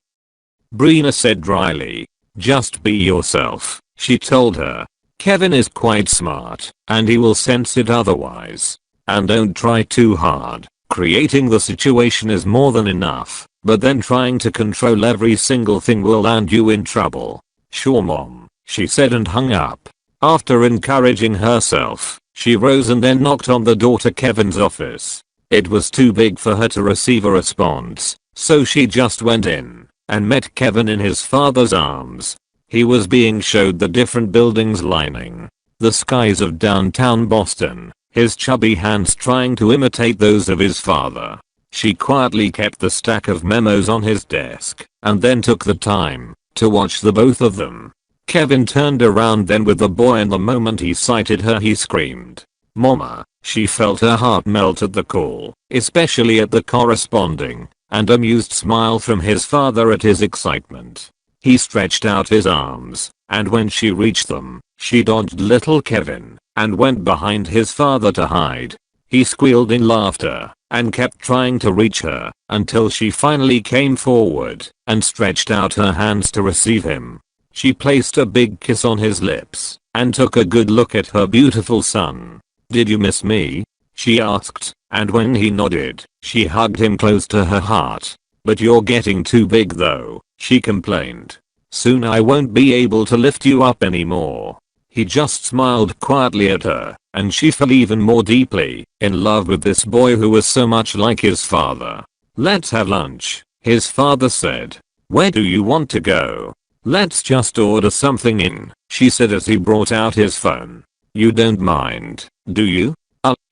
Brina said dryly. Just be yourself, she told her. Kevin is quite smart, and he will sense it otherwise. And don't try too hard. Creating the situation is more than enough, but then trying to control every single thing will land you in trouble. Sure, Mom, she said and hung up. After encouraging herself, she rose and then knocked on the door to Kevin's office. It was too big for her to receive a response, so she just went in and met Kevin in his father's arms. He was being showed the different buildings lining the skies of downtown Boston, his chubby hands trying to imitate those of his father. She quietly kept the stack of memos on his desk and then took the time to watch the both of them. Kevin turned around then with the boy, and the moment he sighted her he screamed, "Mama!" She felt her heart melt at the call, especially at the corresponding and amused smile from his father at his excitement. He stretched out his arms, and when she reached them, she dodged little Kevin and went behind his father to hide. He squealed in laughter and kept trying to reach her until she finally came forward and stretched out her hands to receive him. She placed a big kiss on his lips and took a good look at her beautiful son. "Did you miss me?" she asked, and when he nodded, she hugged him close to her heart. "But you're getting too big though," she complained. "Soon I won't be able to lift you up anymore." He just smiled quietly at her, and she fell even more deeply in love with this boy who was so much like his father. "Let's have lunch," his father said. "Where do you want to go?" "Let's just order something in," she said as he brought out his phone. "You don't mind, do you?"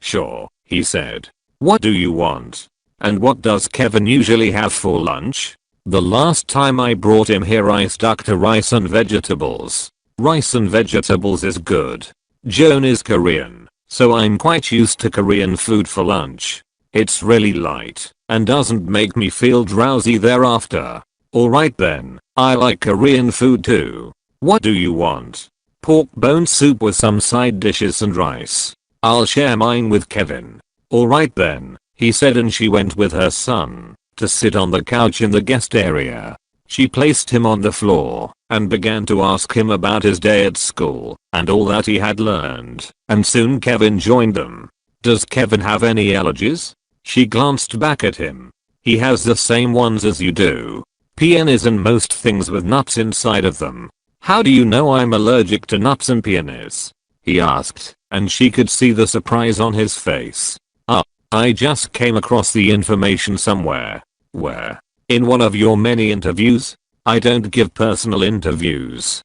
Sure," he said. "What do you want? And what does Kevin usually have for lunch?" "The last time I brought him here I stuck to rice and vegetables." "Rice and vegetables is good. Joan is Korean, so I'm quite used to Korean food for lunch. It's really light and doesn't make me feel drowsy thereafter." "Alright then, I like Korean food too. What do you want?" "Pork bone soup with some side dishes and rice. I'll share mine with Kevin." "Alright then," he said, and she went with her son to sit on the couch in the guest area. She placed him on the floor and began to ask him about his day at school and all that he had learned, and soon Kevin joined them. "Does Kevin have any allergies?" She glanced back at him. "He has the same ones as you do. Peonies and most things with nuts inside of them." "How do you know I'm allergic to nuts and peonies?" he asked, and she could see the surprise on his face. I just came across the information somewhere." "Where?" "In one of your many interviews." "I don't give personal interviews."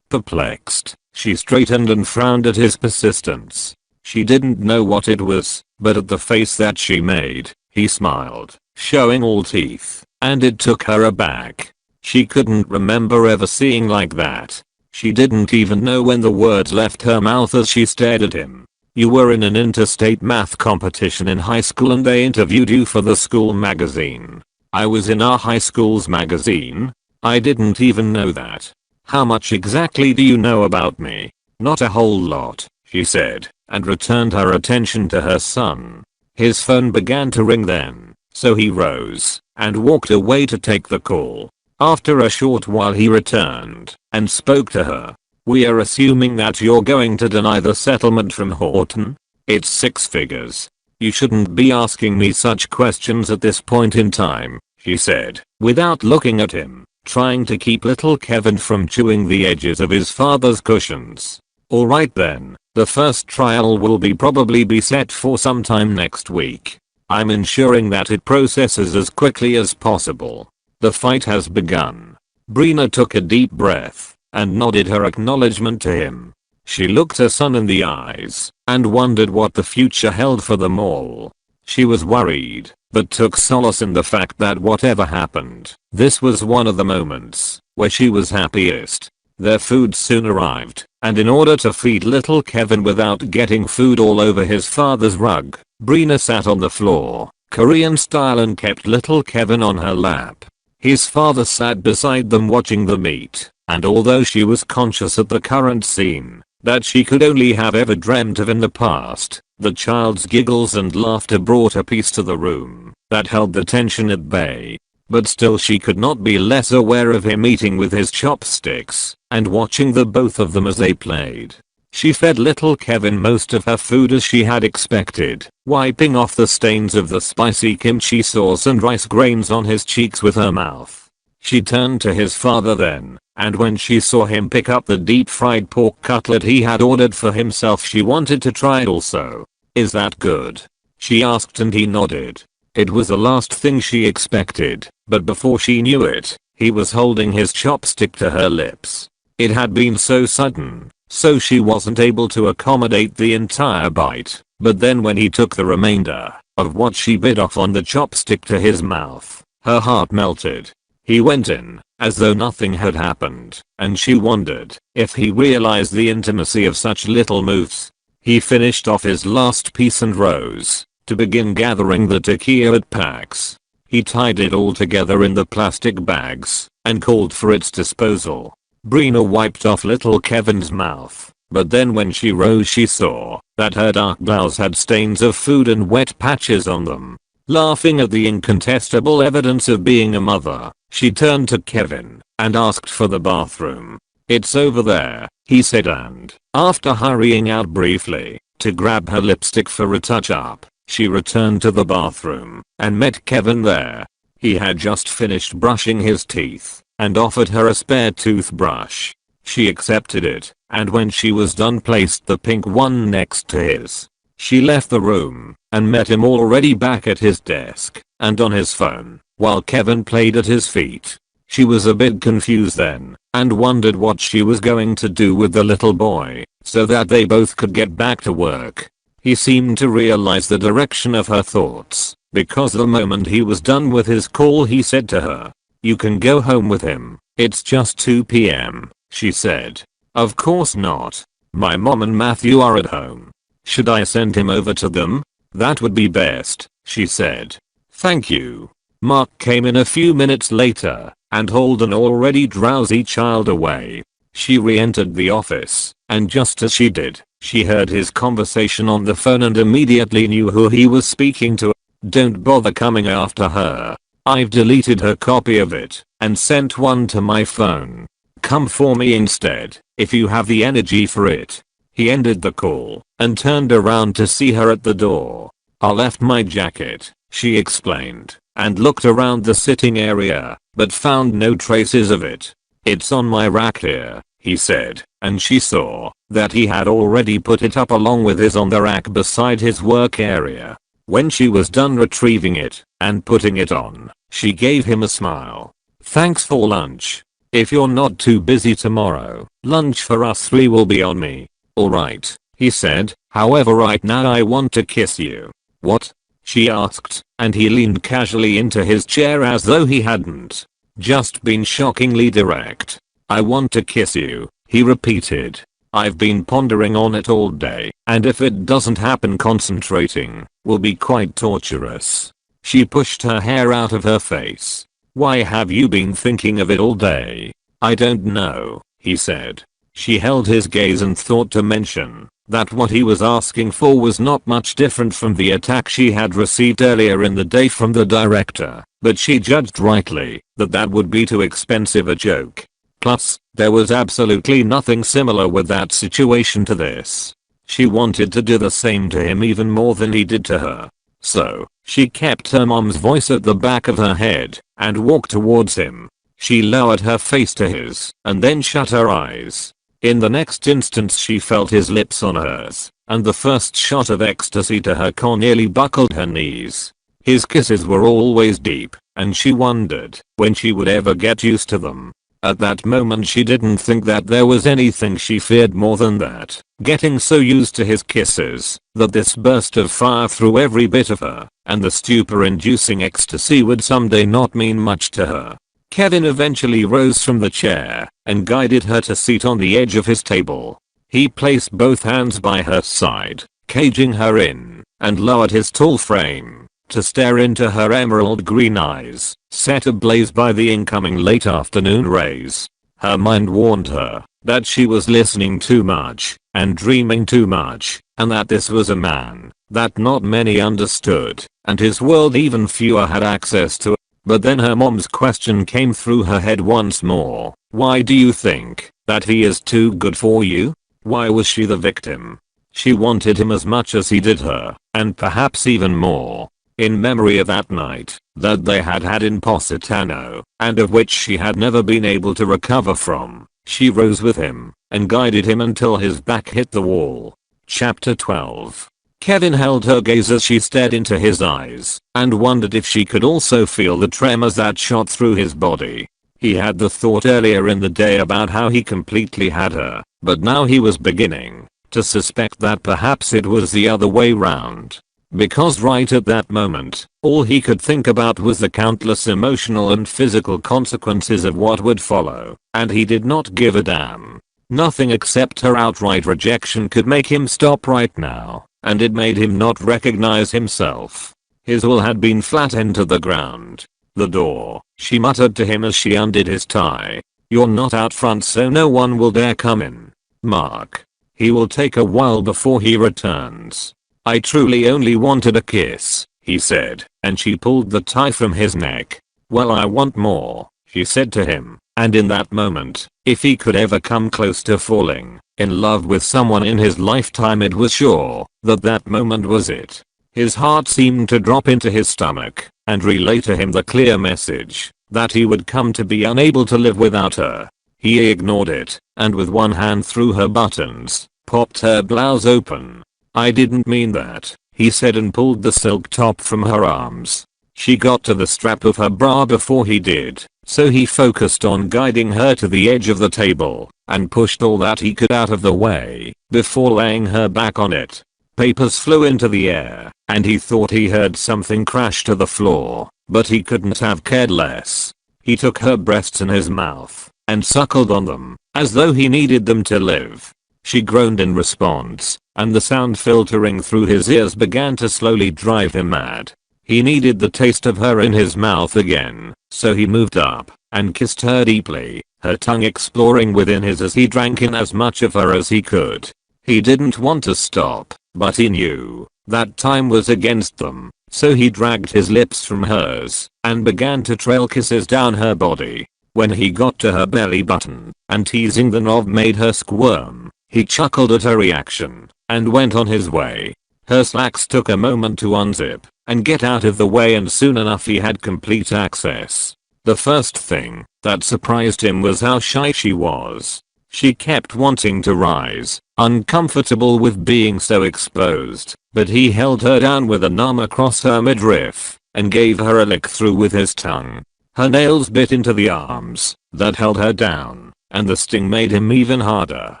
Perplexed, she straightened and frowned at his persistence. She didn't know what it was, but at the face that she made, he smiled, showing all teeth, and it took her aback. She couldn't remember ever seeing like that. She didn't even know when the words left her mouth as she stared at him. "You were in an interstate math competition in high school and they interviewed you for the school magazine." "I was in our high school's magazine? I didn't even know that. How much exactly do you know about me?" "Not a whole lot," she said, and returned her attention to her son. His phone began to ring then, so he rose and walked away to take the call. After a short while he returned and spoke to her. "We are assuming that you're going to deny the settlement from Horton? It's 6 figures. You shouldn't be asking me such questions at this point in time," she said, without looking at him, trying to keep little Kevin from chewing the edges of his father's cushions. "Alright then, the first trial will probably be set for sometime next week. I'm ensuring that it processes as quickly as possible. The fight has begun." Brina took a deep breath and nodded her acknowledgement to him. She looked her son in the eyes and wondered what the future held for them all. She was worried, but took solace in the fact that whatever happened, this was one of the moments where she was happiest. Their food soon arrived, and in order to feed little Kevin without getting food all over his father's rug, Brina sat on the floor, Korean style, and kept little Kevin on her lap. His father sat beside them watching the meat, and although she was conscious at the current scene that she could only have ever dreamt of in the past, the child's giggles and laughter brought a peace to the room that held the tension at bay. But still she could not be less aware of him eating with his chopsticks and watching the both of them as they played. She fed little Kevin most of her food as she had expected, wiping off the stains of the spicy kimchi sauce and rice grains on his cheeks with her mouth. She turned to his father then, and when she saw him pick up the deep fried pork cutlet he had ordered for himself she wanted to try it also. "Is that good?" she asked, and he nodded. It was the last thing she expected, but before she knew it, he was holding his chopstick to her lips. It had been so sudden, so she wasn't able to accommodate the entire bite, but then when he took the remainder of what she bit off on the chopstick to his mouth, her heart melted. He went in, as though nothing had happened, and she wondered if he realized the intimacy of such little moves. He finished off his last piece and rose to begin gathering the taquilla at packs. He tied it all together in the plastic bags and called for its disposal. Brina wiped off little Kevin's mouth, but then when she rose she saw that her dark blouse had stains of food and wet patches on them. Laughing at the incontestable evidence of being a mother, she turned to Kevin and asked for the bathroom. "It's over there," he said, and, after hurrying out briefly to grab her lipstick for a touch-up, she returned to the bathroom and met Kevin there. He had just finished brushing his teeth and offered her a spare toothbrush. She accepted it, and when she was done placed the pink one next to his. She left the room and met him already back at his desk and on his phone, while Kevin played at his feet. She was a bit confused then and wondered what she was going to do with the little boy so that they both could get back to work. He seemed to realize the direction of her thoughts, because the moment he was done with his call he said to her, "You can go home with him, it's just 2 p.m, she said. "Of course not. My mom and Matthew are at home. Should I send him over to them?" "That would be best," she said. "Thank you." Mark came in a few minutes later and hauled an already drowsy child away. She re-entered the office, and just as she did, she heard his conversation on the phone and immediately knew who he was speaking to. "Don't bother coming after her. I've deleted her copy of it and sent one to my phone. Come for me instead, if you have the energy for it." He ended the call and turned around to see her at the door. "I left my jacket," she explained, and looked around the sitting area, but found no traces of it. "It's on my rack here," he said, and she saw that he had already put it up along with his on the rack beside his work area. When she was done retrieving it and putting it on, she gave him a smile. "Thanks for lunch. If you're not too busy tomorrow, lunch for us three will be on me." "Alright," he said, "however right now I want to kiss you." "What?" she asked, and he leaned casually into his chair as though he hadn't just been shockingly direct. "I want to kiss you," he repeated. "I've been pondering on it all day, and if it doesn't happen concentrating will be quite torturous." She pushed her hair out of her face. "Why have you been thinking of it all day?" "I don't know," he said. She held his gaze and thought to mention that what he was asking for was not much different from the attack she had received earlier in the day from the director, but she judged rightly that that would be too expensive a joke. Plus, there was absolutely nothing similar with that situation to this. She wanted to do the same to him even more than he did to her. So, she kept her mom's voice at the back of her head and walked towards him. She lowered her face to his and then shut her eyes. In the next instant she felt his lips on hers, and the first shot of ecstasy to her core nearly buckled her knees. His kisses were always deep, and she wondered when she would ever get used to them. At that moment she didn't think that there was anything she feared more than that, getting so used to his kisses that this burst of fire through every bit of her, and the stupor-inducing ecstasy would someday not mean much to her. Kevin eventually rose from the chair and guided her to a seat on the edge of his table. He placed both hands by her side, caging her in, and lowered his tall frame to stare into her emerald green eyes, set ablaze by the incoming late afternoon rays. Her mind warned her that she was listening too much and dreaming too much, and that this was a man that not many understood, and his world even fewer had access to. But then her mom's question came through her head once more. Why do you think that he is too good for you? Why was she the victim? She wanted him as much as he did her, and perhaps even more. In memory of that night that they had had in Positano, and of which she had never been able to recover from, she rose with him and guided him until his back hit the wall. Chapter 12. Kevin held her gaze as she stared into his eyes and wondered if she could also feel the tremors that shot through his body. He had the thought earlier in the day about how he completely had her, but now he was beginning to suspect that perhaps it was the other way round. Because right at that moment, all he could think about was the countless emotional and physical consequences of what would follow, and he did not give a damn. Nothing except her outright rejection could make him stop right now, and it made him not recognize himself. His will had been flattened to the ground. The door, she muttered to him as she undid his tie. You're not out front so no one will dare come in. Mark. He will take a while before he returns. I truly only wanted a kiss, he said, and she pulled the tie from his neck. Well, I want more, she said to him, and in that moment, if he could ever come close to falling in love with someone in his lifetime, it was sure that that moment was it. His heart seemed to drop into his stomach and relay to him the clear message that he would come to be unable to live without her. He ignored it, and with one hand through her buttons, popped her blouse open. I didn't mean that, he said, and pulled the silk top from her arms. She got to the strap of her bra before he did, so he focused on guiding her to the edge of the table and pushed all that he could out of the way before laying her back on it. Papers flew into the air, and he thought he heard something crash to the floor, but he couldn't have cared less. He took her breasts in his mouth and suckled on them, as though he needed them to live. She groaned in response, and the sound filtering through his ears began to slowly drive him mad. He needed the taste of her in his mouth again, so he moved up and kissed her deeply, her tongue exploring within his as he drank in as much of her as he could. He didn't want to stop, but he knew that time was against them, so he dragged his lips from hers and began to trail kisses down her body. When he got to her belly button and teasing the knob made her squirm, he chuckled at her reaction and went on his way. Her slacks took a moment to unzip and get out of the way, and soon enough he had complete access. The first thing that surprised him was how shy she was. She kept wanting to rise, uncomfortable with being so exposed, but he held her down with an arm across her midriff and gave her a lick through with his tongue. Her nails bit into the arms that held her down, and the sting made him even harder.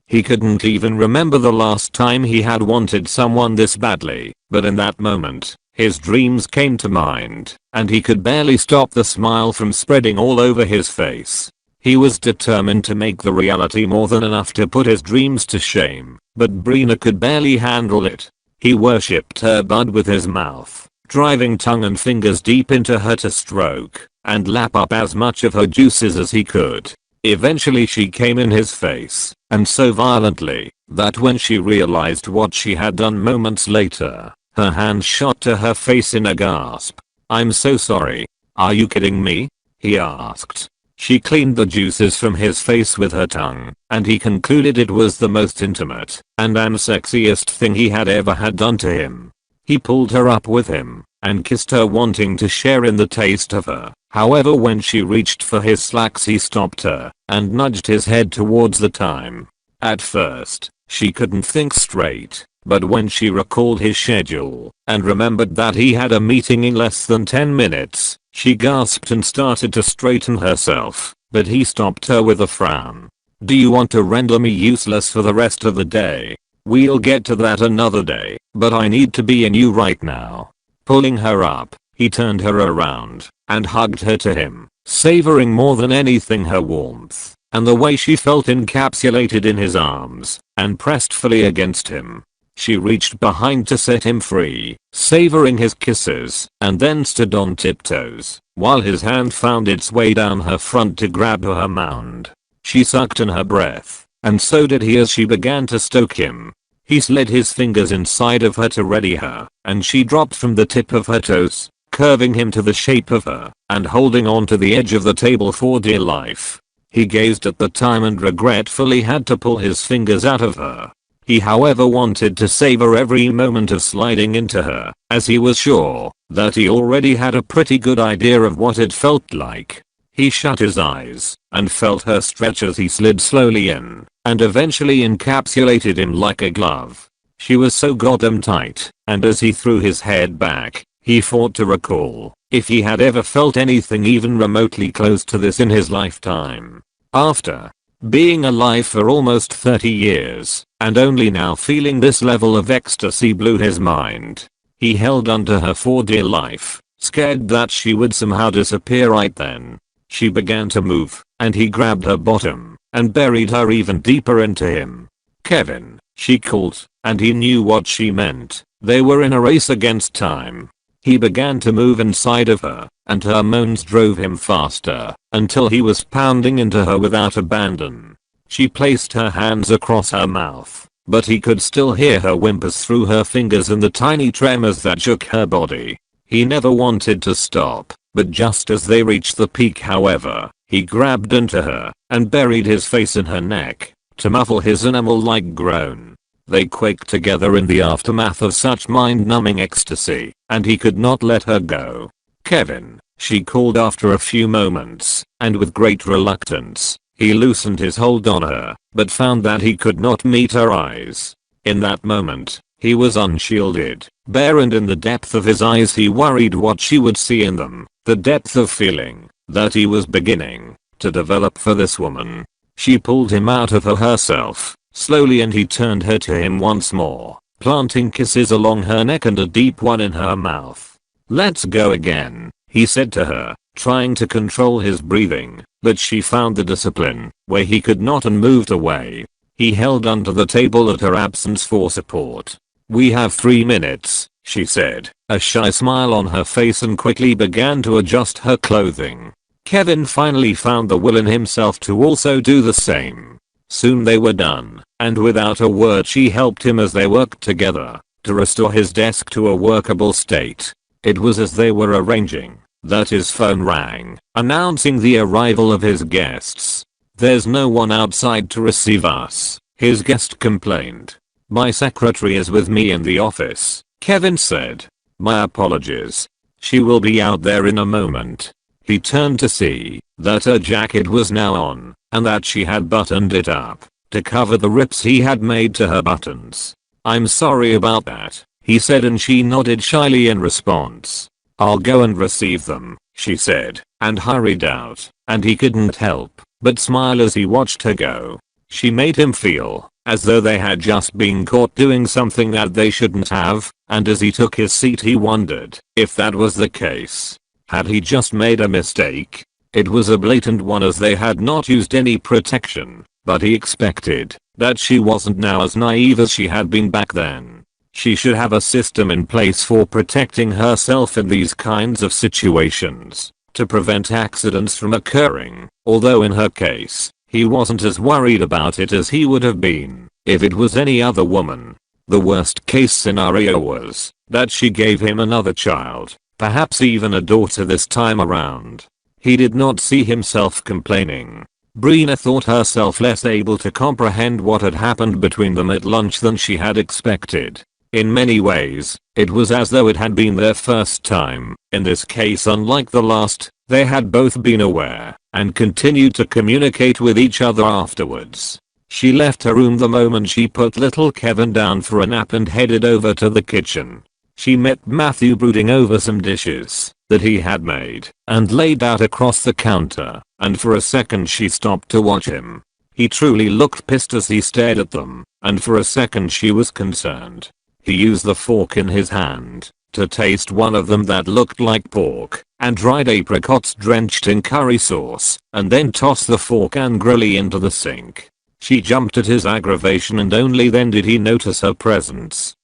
He couldn't even remember the last time he had wanted someone this badly, but in that moment, his dreams came to mind, and he could barely stop the smile from spreading all over his face. He was determined to make the reality more than enough to put his dreams to shame, but Brina could barely handle it. He worshipped her bud with his mouth, driving tongue and fingers deep into her to stroke and lap up as much of her juices as he could. Eventually she came in his face, and so violently that when she realized what she had done moments later, her hand shot to her face in a gasp. I'm so sorry. Are you kidding me? He asked. She cleaned the juices from his face with her tongue, and he concluded it was the most intimate and sexiest thing he had ever had done to him. He pulled her up with him and kissed her, wanting to share in the taste of her. However, when she reached for his slacks he stopped her and nudged his head towards the time. At first, she couldn't think straight, but when she recalled his schedule and remembered that he had a meeting in less than 10 minutes, she gasped and started to straighten herself, but he stopped her with a frown. Do you want to render me useless for the rest of the day? We'll get to that another day, but I need to be in you right now. Pulling her up, he turned her around and hugged her to him, savoring more than anything her warmth and the way she felt encapsulated in his arms and pressed fully against him. She reached behind to set him free, savoring his kisses, and then stood on tiptoes while his hand found its way down her front to grab her mound. She sucked in her breath and so did he as she began to stoke him. He slid his fingers inside of her to ready her, and she dropped from the tip of her toes, curving him to the shape of her, and holding on to the edge of the table for dear life. He gazed at the time and regretfully had to pull his fingers out of her. He however wanted to savor every moment of sliding into her, as he was sure that he already had a pretty good idea of what it felt like. He shut his eyes and felt her stretch as he slid slowly in, and eventually encapsulated him like a glove. She was so goddamn tight, and as he threw his head back, he fought to recall if he had ever felt anything even remotely close to this in his lifetime. After being alive for almost 30 years, and only now feeling this level of ecstasy blew his mind. He held onto her for dear life, scared that she would somehow disappear right then. She began to move, and he grabbed her bottom, and buried her even deeper into him. "Kevin," she called, and he knew what she meant. They were in a race against time. He began to move inside of her, and her moans drove him faster, until he was pounding into her without abandon. She placed her hands across her mouth, but he could still hear her whimpers through her fingers and the tiny tremors that shook her body. He never wanted to stop, but just as they reached the peak however, he grabbed into her, and buried his face in her neck, to muffle his animal-like groan. They quaked together in the aftermath of such mind-numbing ecstasy, and he could not let her go. "Kevin," she called after a few moments, and with great reluctance, he loosened his hold on her, but found that he could not meet her eyes. In that moment, he was unshielded, bare, and in the depth of his eyes he worried what she would see in them, the depth of feeling that he was beginning to develop for this woman. She pulled him out of her herself, slowly, and he turned her to him once more, planting kisses along her neck and a deep one in her mouth. "Let's go again," he said to her, trying to control his breathing, but she found the discipline where he could not and moved away. He held onto the table at her absence for support. "We have 3 minutes," she said, a shy smile on her face, and quickly began to adjust her clothing. Kevin finally found the will in himself to also do the same. Soon they were done, and without a word she helped him as they worked together to restore his desk to a workable state. It was as they were arranging that his phone rang, announcing the arrival of his guests. "There's no one outside to receive us," his guest complained. "My secretary is with me in the office," Kevin said. "My apologies. She will be out there in a moment." He turned to see that her jacket was now on, and that she had buttoned it up to cover the rips he had made to her buttons. "I'm sorry about that," he said, and she nodded shyly in response. "I'll go and receive them," she said, and hurried out, and he couldn't help but smile as he watched her go. She made him feel as though they had just been caught doing something that they shouldn't have, and as he took his seat he wondered if that was the case. Had he just made a mistake? It was a blatant one, as they had not used any protection, but he expected that she wasn't now as naive as she had been back then. She should have a system in place for protecting herself in these kinds of situations, to prevent accidents from occurring, although in her case, he wasn't as worried about it as he would have been if it was any other woman. The worst case scenario was that she gave him another child, perhaps even a daughter this time around. He did not see himself complaining. Brina thought herself less able to comprehend what had happened between them at lunch than she had expected. In many ways, it was as though it had been their first time. In this case, unlike the last, they had both been aware and continued to communicate with each other afterwards. She left her room the moment she put little Kevin down for a nap and headed over to the kitchen. She met Matthew brooding over some dishes that he had made and laid out across the counter, and for a second she stopped to watch him. He truly looked pissed as he stared at them, and for a second she was concerned. He used the fork in his hand to taste one of them that looked like pork and dried apricots drenched in curry sauce, and then tossed the fork angrily into the sink. She jumped at his aggravation, and only then did he notice her presence.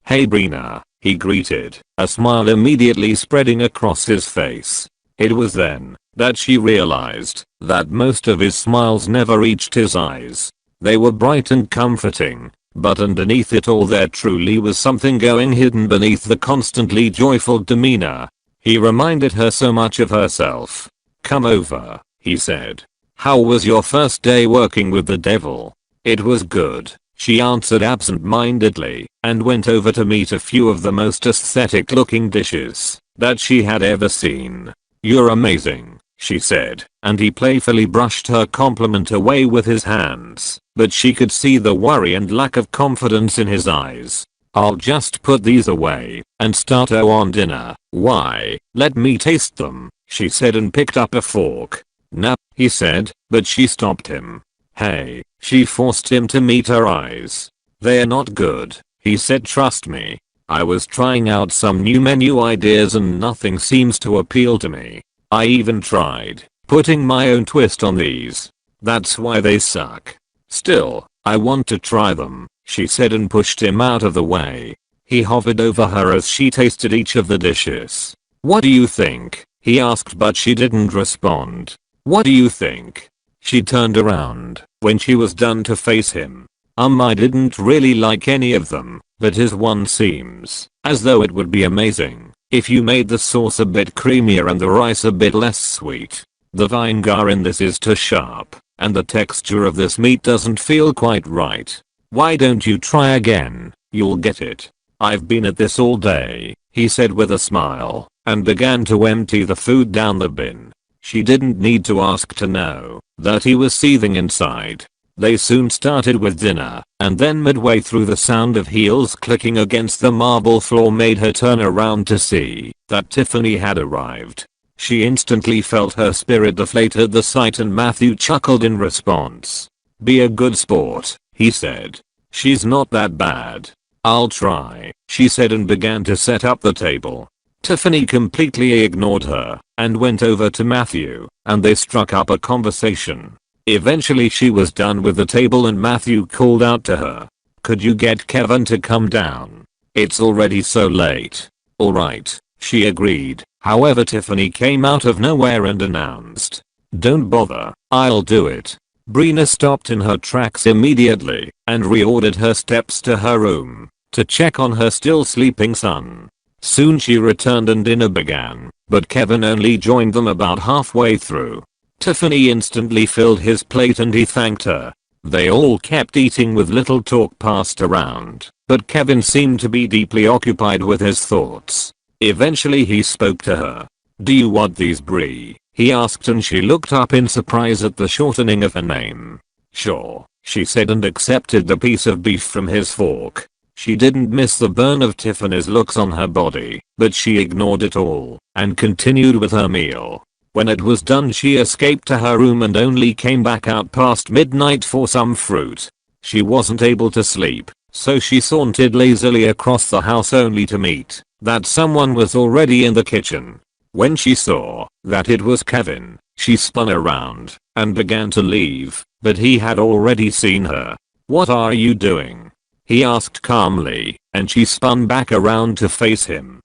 Hey Brina," he greeted, a smile immediately spreading across his face. It was then that she realized that most of his smiles never reached his eyes. They were bright and comforting, but underneath it all there truly was something going hidden beneath the constantly joyful demeanor. He reminded her so much of herself. "Come over," he said. "How was your first day working with the devil?" "It was good," she answered absent-mindedly, and went over to meet a few of the most aesthetic-looking dishes that she had ever seen. "You're amazing," she said, and he playfully brushed her compliment away with his hands, but she could see the worry and lack of confidence in his eyes. "I'll just put these away and start on dinner." "Why, let me taste them," she said, and picked up a fork. "No," he said, but she stopped him. "Hey," she forced him to meet her eyes. "They're not good," he said. "Trust me. I was trying out some new menu ideas and nothing seems to appeal to me. I even tried putting my own twist on these. That's why they suck. Still, I want to try them," she said, and pushed him out of the way. He hovered over her as she tasted each of the dishes. "What do you think?" he asked, but she didn't respond. "What do you think?" She turned around when she was done to face him. I didn't really like any of them, but his one seems as though it would be amazing if you made the sauce a bit creamier and the rice a bit less sweet. The vinegar in this is too sharp, and the texture of this meat doesn't feel quite right. Why don't you try again? You'll get it." "I've been at this all day," he said with a smile, and began to empty the food down the bin. She didn't need to ask to know that he was seething inside. They soon started with dinner, and then midway through the sound of heels clicking against the marble floor made her turn around to see that Tiffany had arrived. She instantly felt her spirit deflate at the sight, and Matthew chuckled in response. "Be a good sport," he said. "She's not that bad." "I'll try," she said, and began to set up the table. Tiffany completely ignored her and went over to Matthew, and they struck up a conversation. Eventually she was done with the table and Matthew called out to her. "Could you get Kevin to come down? It's already so late." "Alright," she agreed. However, Tiffany came out of nowhere and announced, "Don't bother, I'll do it." Brina stopped in her tracks immediately and reordered her steps to her room to check on her still sleeping son. Soon she returned and dinner began, but Kevin only joined them about halfway through. Tiffany instantly filled his plate and he thanked her. They all kept eating with little talk passed around, but Kevin seemed to be deeply occupied with his thoughts. Eventually he spoke to her. "Do you want these, Bree?" he asked, and she looked up in surprise at the shortening of her name. "Sure," she said, and accepted the piece of beef from his fork. She didn't miss the burn of Tiffany's looks on her body, but she ignored it all and continued with her meal. When it was done, she escaped to her room and only came back out past midnight for some fruit. She wasn't able to sleep, so she sauntered lazily across the house only to meet that someone was already in the kitchen. When she saw that it was Kevin, she spun around and began to leave, but he had already seen her. "What are you doing?" he asked calmly, and she spun back around to face him.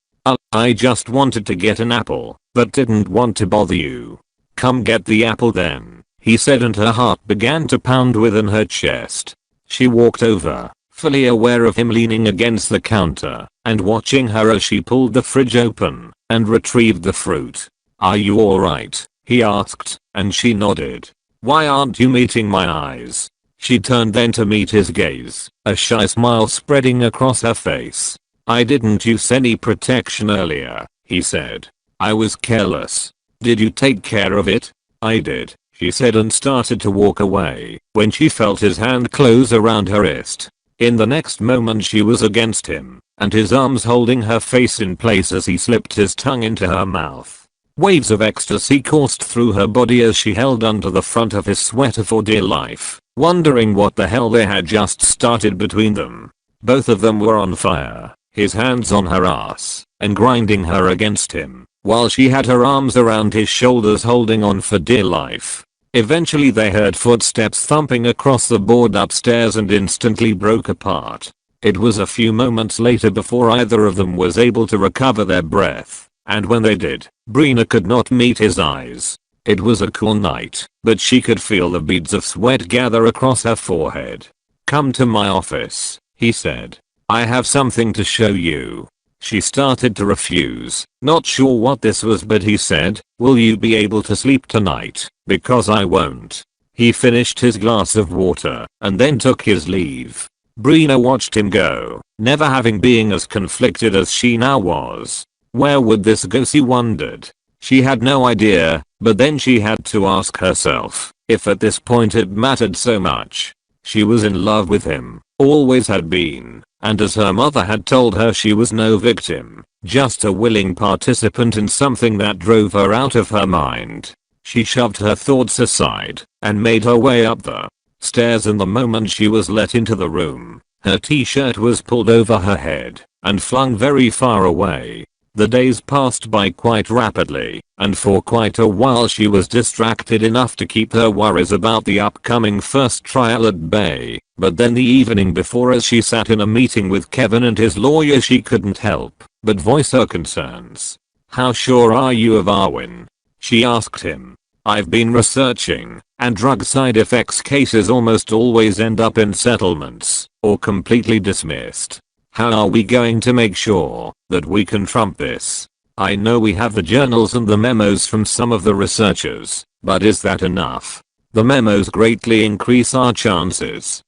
I just wanted to get an apple, but didn't want to bother you." "Come get the apple then," he said, and her heart began to pound within her chest. She walked over, fully aware of him leaning against the counter and watching her as she pulled the fridge open and retrieved the fruit. "Are you alright?" he asked, and she nodded. "Why aren't you meeting my eyes?" She turned then to meet his gaze, a shy smile spreading across her face. "I didn't use any protection earlier," he said. "I was careless." "Did you take care of it?" "I did," she said, and started to walk away when she felt his hand close around her wrist. In the next moment she was against him, and his arms holding her face in place as he slipped his tongue into her mouth. Waves of ecstasy coursed through her body as she held onto the front of his sweater for dear life, wondering what the hell they had just started between them. Both of them were on fire, his hands on her ass and grinding her against him, while she had her arms around his shoulders holding on for dear life. Eventually they heard footsteps thumping across the board upstairs and instantly broke apart. It was a few moments later before either of them was able to recover their breath, and when they did, Brina could not meet his eyes. It was a cool night, but she could feel the beads of sweat gather across her forehead. "Come to my office," he said. "I have something to show you." She started to refuse, not sure what this was, but he said, "Will you be able to sleep tonight? Because I won't." He finished his glass of water and then took his leave. Brina watched him go, never having been as conflicted as she now was. Where would this go, she wondered. She had no idea, but then she had to ask herself if at this point it mattered so much. She was in love with him, always had been, and as her mother had told her, she was no victim, just a willing participant in something that drove her out of her mind. She shoved her thoughts aside and made her way up the stairs, and the moment she was let into the room, her t-shirt was pulled over her head and flung very far away. The days passed by quite rapidly, and for quite a while she was distracted enough to keep her worries about the upcoming first trial at bay. But then the evening before, as she sat in a meeting with Kevin and his lawyer, she couldn't help but voice her concerns. "How sure are you of Arwen?" she asked him. "I've been researching, and drug side effects cases almost always end up in settlements or completely dismissed. How are we going to make sure that we can trump this? I know we have the journals and the memos from some of the researchers, but is that enough? The memos greatly increase our chances."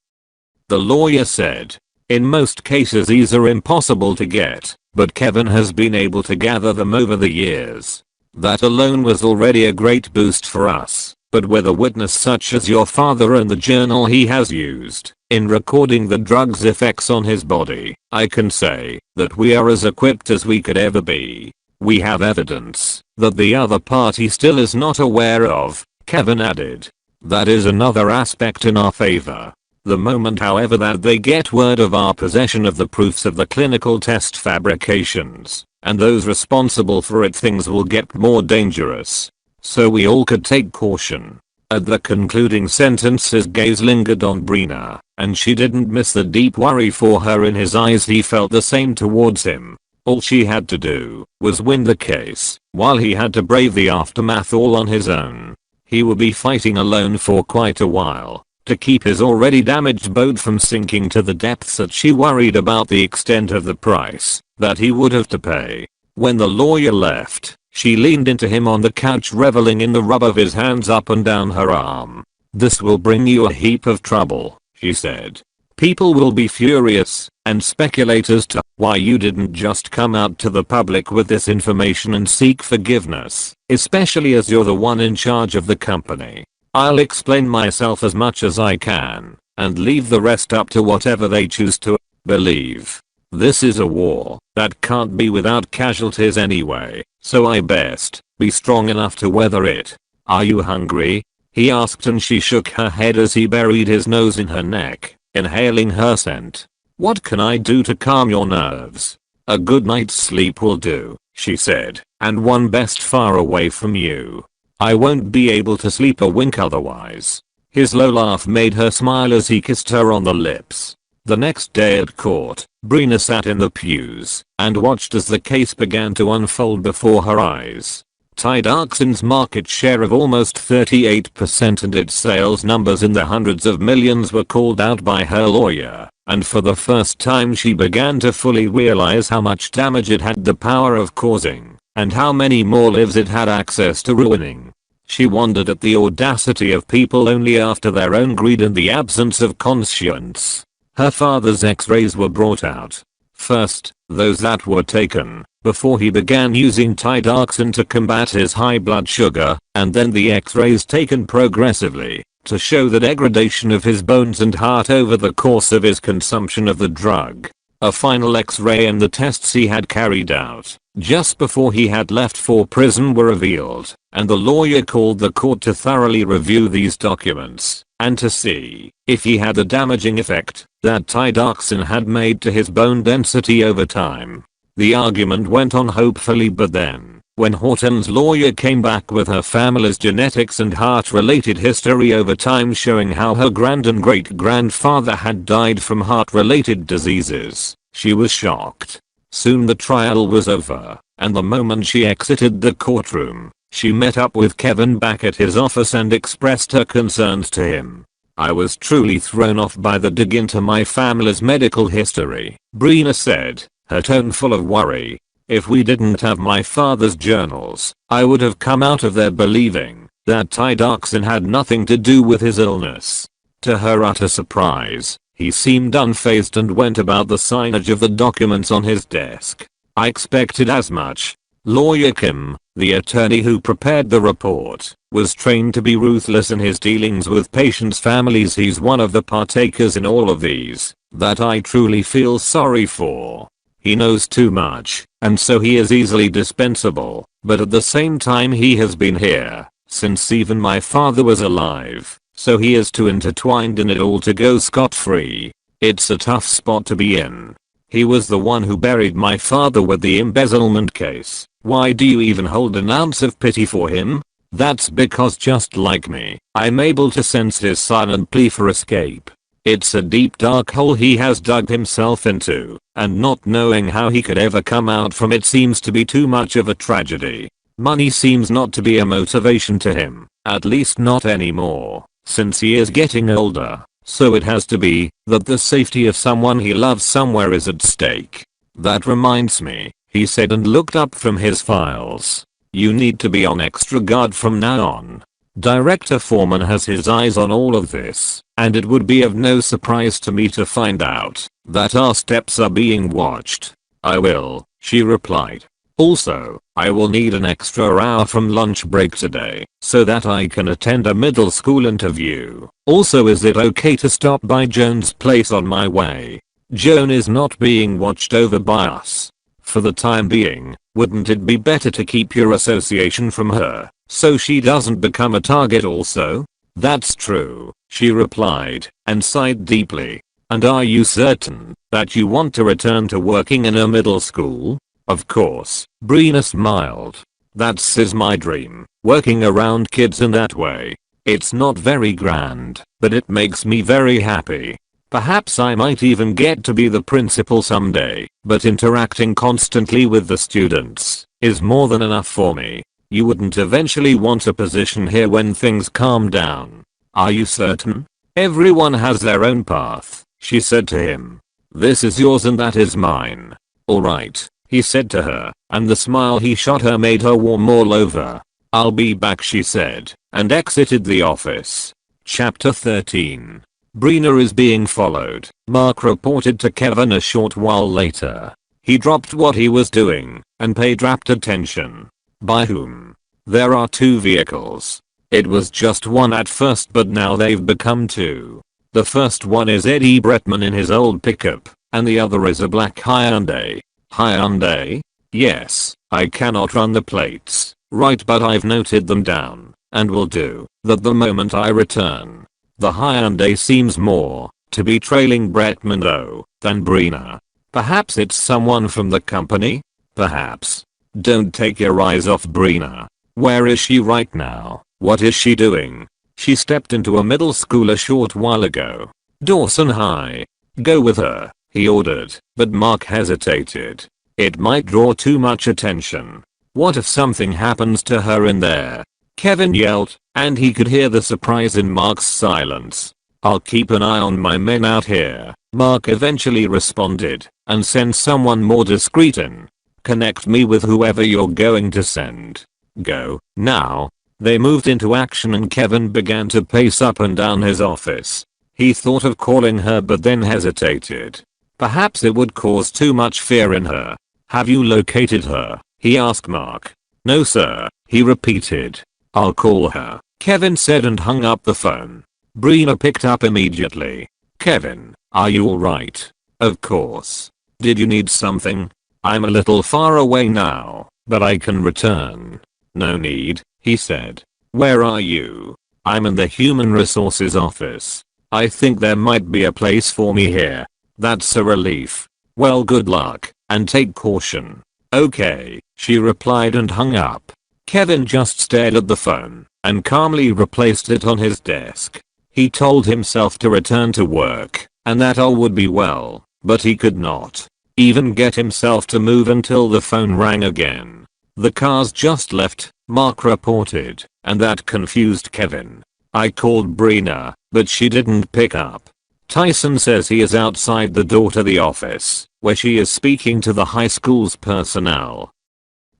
The lawyer said, "In most cases these are impossible to get, but Kevin has been able to gather them over the years. That alone was already a great boost for us. But with a witness such as your father and the journal he has used in recording the drug's effects on his body, I can say that we are as equipped as we could ever be. We have evidence that the other party still is not aware of," Kevin added. "That is another aspect in our favor. The moment, however, that they get word of our possession of the proofs of the clinical test fabrications, and those responsible for it, things will get more dangerous. So we all could take caution." At the concluding sentence his gaze lingered on Brina, and she didn't miss the deep worry for her in his eyes. He felt the same towards him. All she had to do was win the case, while he had to brave the aftermath all on his own. He would be fighting alone for quite a while to keep his already damaged boat from sinking to the depths that she worried about the extent of the price that he would have to pay. When the lawyer left, she leaned into him on the couch, reveling in the rub of his hands up and down her arm. "This will bring you a heap of trouble," she said. "People will be furious and speculate as to why you didn't just come out to the public with this information and seek forgiveness, especially as you're the one in charge of the company. I'll explain myself as much as I can and leave the rest up to whatever they choose to believe. This is a war that can't be without casualties anyway, so I best be strong enough to weather it. Are you hungry?" he asked, and she shook her head as he buried his nose in her neck, inhaling her scent. "What can I do to calm your nerves?" "A good night's sleep will do," she said, "and one best far away from you. I won't be able to sleep a wink otherwise." His low laugh made her smile as he kissed her on the lips. The next day at court, Brina sat in the pews and watched as the case began to unfold before her eyes. Tide Arxon's market share of almost 38% and its sales numbers in the hundreds of millions were called out by her lawyer, and for the first time she began to fully realize how much damage it had the power of causing, and how many more lives it had access to ruining. She wondered at the audacity of people only after their own greed and the absence of conscience. Her father's x-rays were brought out. First, those that were taken before he began using Tide Arxon to combat his high blood sugar, and then the x-rays taken progressively to show the degradation of his bones and heart over the course of his consumption of the drug. A final x-ray and the tests he had carried out just before he had left for prison were revealed, and the lawyer called the court to thoroughly review these documents and to see if he had the damaging effect that Tide Arxon had made to his bone density over time. The argument went on hopefully, but then, when Horton's lawyer came back with her family's genetics and heart-related history over time showing how her grand and great-grandfather had died from heart-related diseases, she was shocked. Soon the trial was over, and the moment she exited the courtroom, She met up with Kevin back at his office and expressed her concerns to him. I was truly thrown off by the dig into my family's medical history, Brina said, her tone full of worry. If we didn't have my father's journals, I would have come out of there believing that Tydoxin had nothing to do with his illness. To her utter surprise, he seemed unfazed and went about the signage of the documents on his desk. I expected as much. Lawyer Kim, the attorney who prepared the report, was trained to be ruthless in his dealings with patients' families. He's one of the partakers in all of these that I truly feel sorry for. He knows too much, and so he is easily dispensable, but at the same time he has been here since even my father was alive, so he is too intertwined in it all to go scot-free. It's a tough spot to be in. He was the one who buried my father with the embezzlement case. Why do you even hold an ounce of pity for him? That's because just like me, I'm able to sense his silent plea for escape. It's a deep dark hole he has dug himself into, and not knowing how he could ever come out from it seems to be too much of a tragedy. Money seems not to be a motivation to him, at least not anymore, since he is getting older, so it has to be that the safety of someone he loves somewhere is at stake. That reminds me, he said and looked up from his files. You need to be on extra guard from now on. Director Foreman has his eyes on all of this, and it would be of no surprise to me to find out that our steps are being watched. I will, she replied. Also, I will need an extra hour from lunch break today so that I can attend a middle school interview. Also, is it okay to stop by Joan's place on my way? Joan is not being watched over by us. For the time being, wouldn't it be better to keep your association from her so she doesn't become a target also? That's true, she replied, and sighed deeply. And are you certain that you want to return to working in a middle school? Of course, Brina smiled. That's my dream, working around kids in that way. It's not very grand, but it makes me very happy. Perhaps I might even get to be the principal someday, but interacting constantly with the students is more than enough for me. You wouldn't eventually want a position here when things calm down. Are you certain? Everyone has their own path, she said to him. This is yours and that is mine. Alright, he said to her, and the smile he shot her made her warm all over. I'll be back, she said, and exited the office. Chapter 13. Brina is being followed, Mark reported to Kevin a short while later. He dropped what he was doing and paid rapt attention. By whom? There are two vehicles. It was just one at first, but now they've become two. The first one is Eddie Bretman in his old pickup, and the other is a black Hyundai. Hyundai? Yes, I cannot run the plates, right, but I've noted them down, and will do that the moment I return. The Hyundai seems more to be trailing Bretman though than Brina. Perhaps it's someone from the company? Perhaps. Don't take your eyes off Brina. Where is she right now? What is she doing? She stepped into a middle school a short while ago. Dawson High. Go with her, he ordered, but Mark hesitated. It might draw too much attention. What if something happens to her in there? Kevin yelled, and he could hear the surprise in Mark's silence. I'll keep an eye on my men out here, Mark eventually responded, and send someone more discreet in. Connect me with whoever you're going to send. Go, now. They moved into action and Kevin began to pace up and down his office. He thought of calling her but then hesitated. Perhaps it would cause too much fear in her. Have you located her? He asked Mark. No sir, he repeated. I'll call her, Kevin said and hung up the phone. Brina picked up immediately. Kevin, are you alright? Of course. Did you need something? I'm a little far away now, but I can return. No need, he said. Where are you? I'm in the human resources office. I think there might be a place for me here. That's a relief. Well, good luck, and take caution. Okay, she replied and hung up. Kevin just stared at the phone and calmly replaced it on his desk. He told himself to return to work and that all would be well, but he could not even get himself to move until the phone rang again. The cars just left, Mark reported, and that confused Kevin. I called Brina, but she didn't pick up. Tyson says he is outside the door to the office, where she is speaking to the high school's personnel.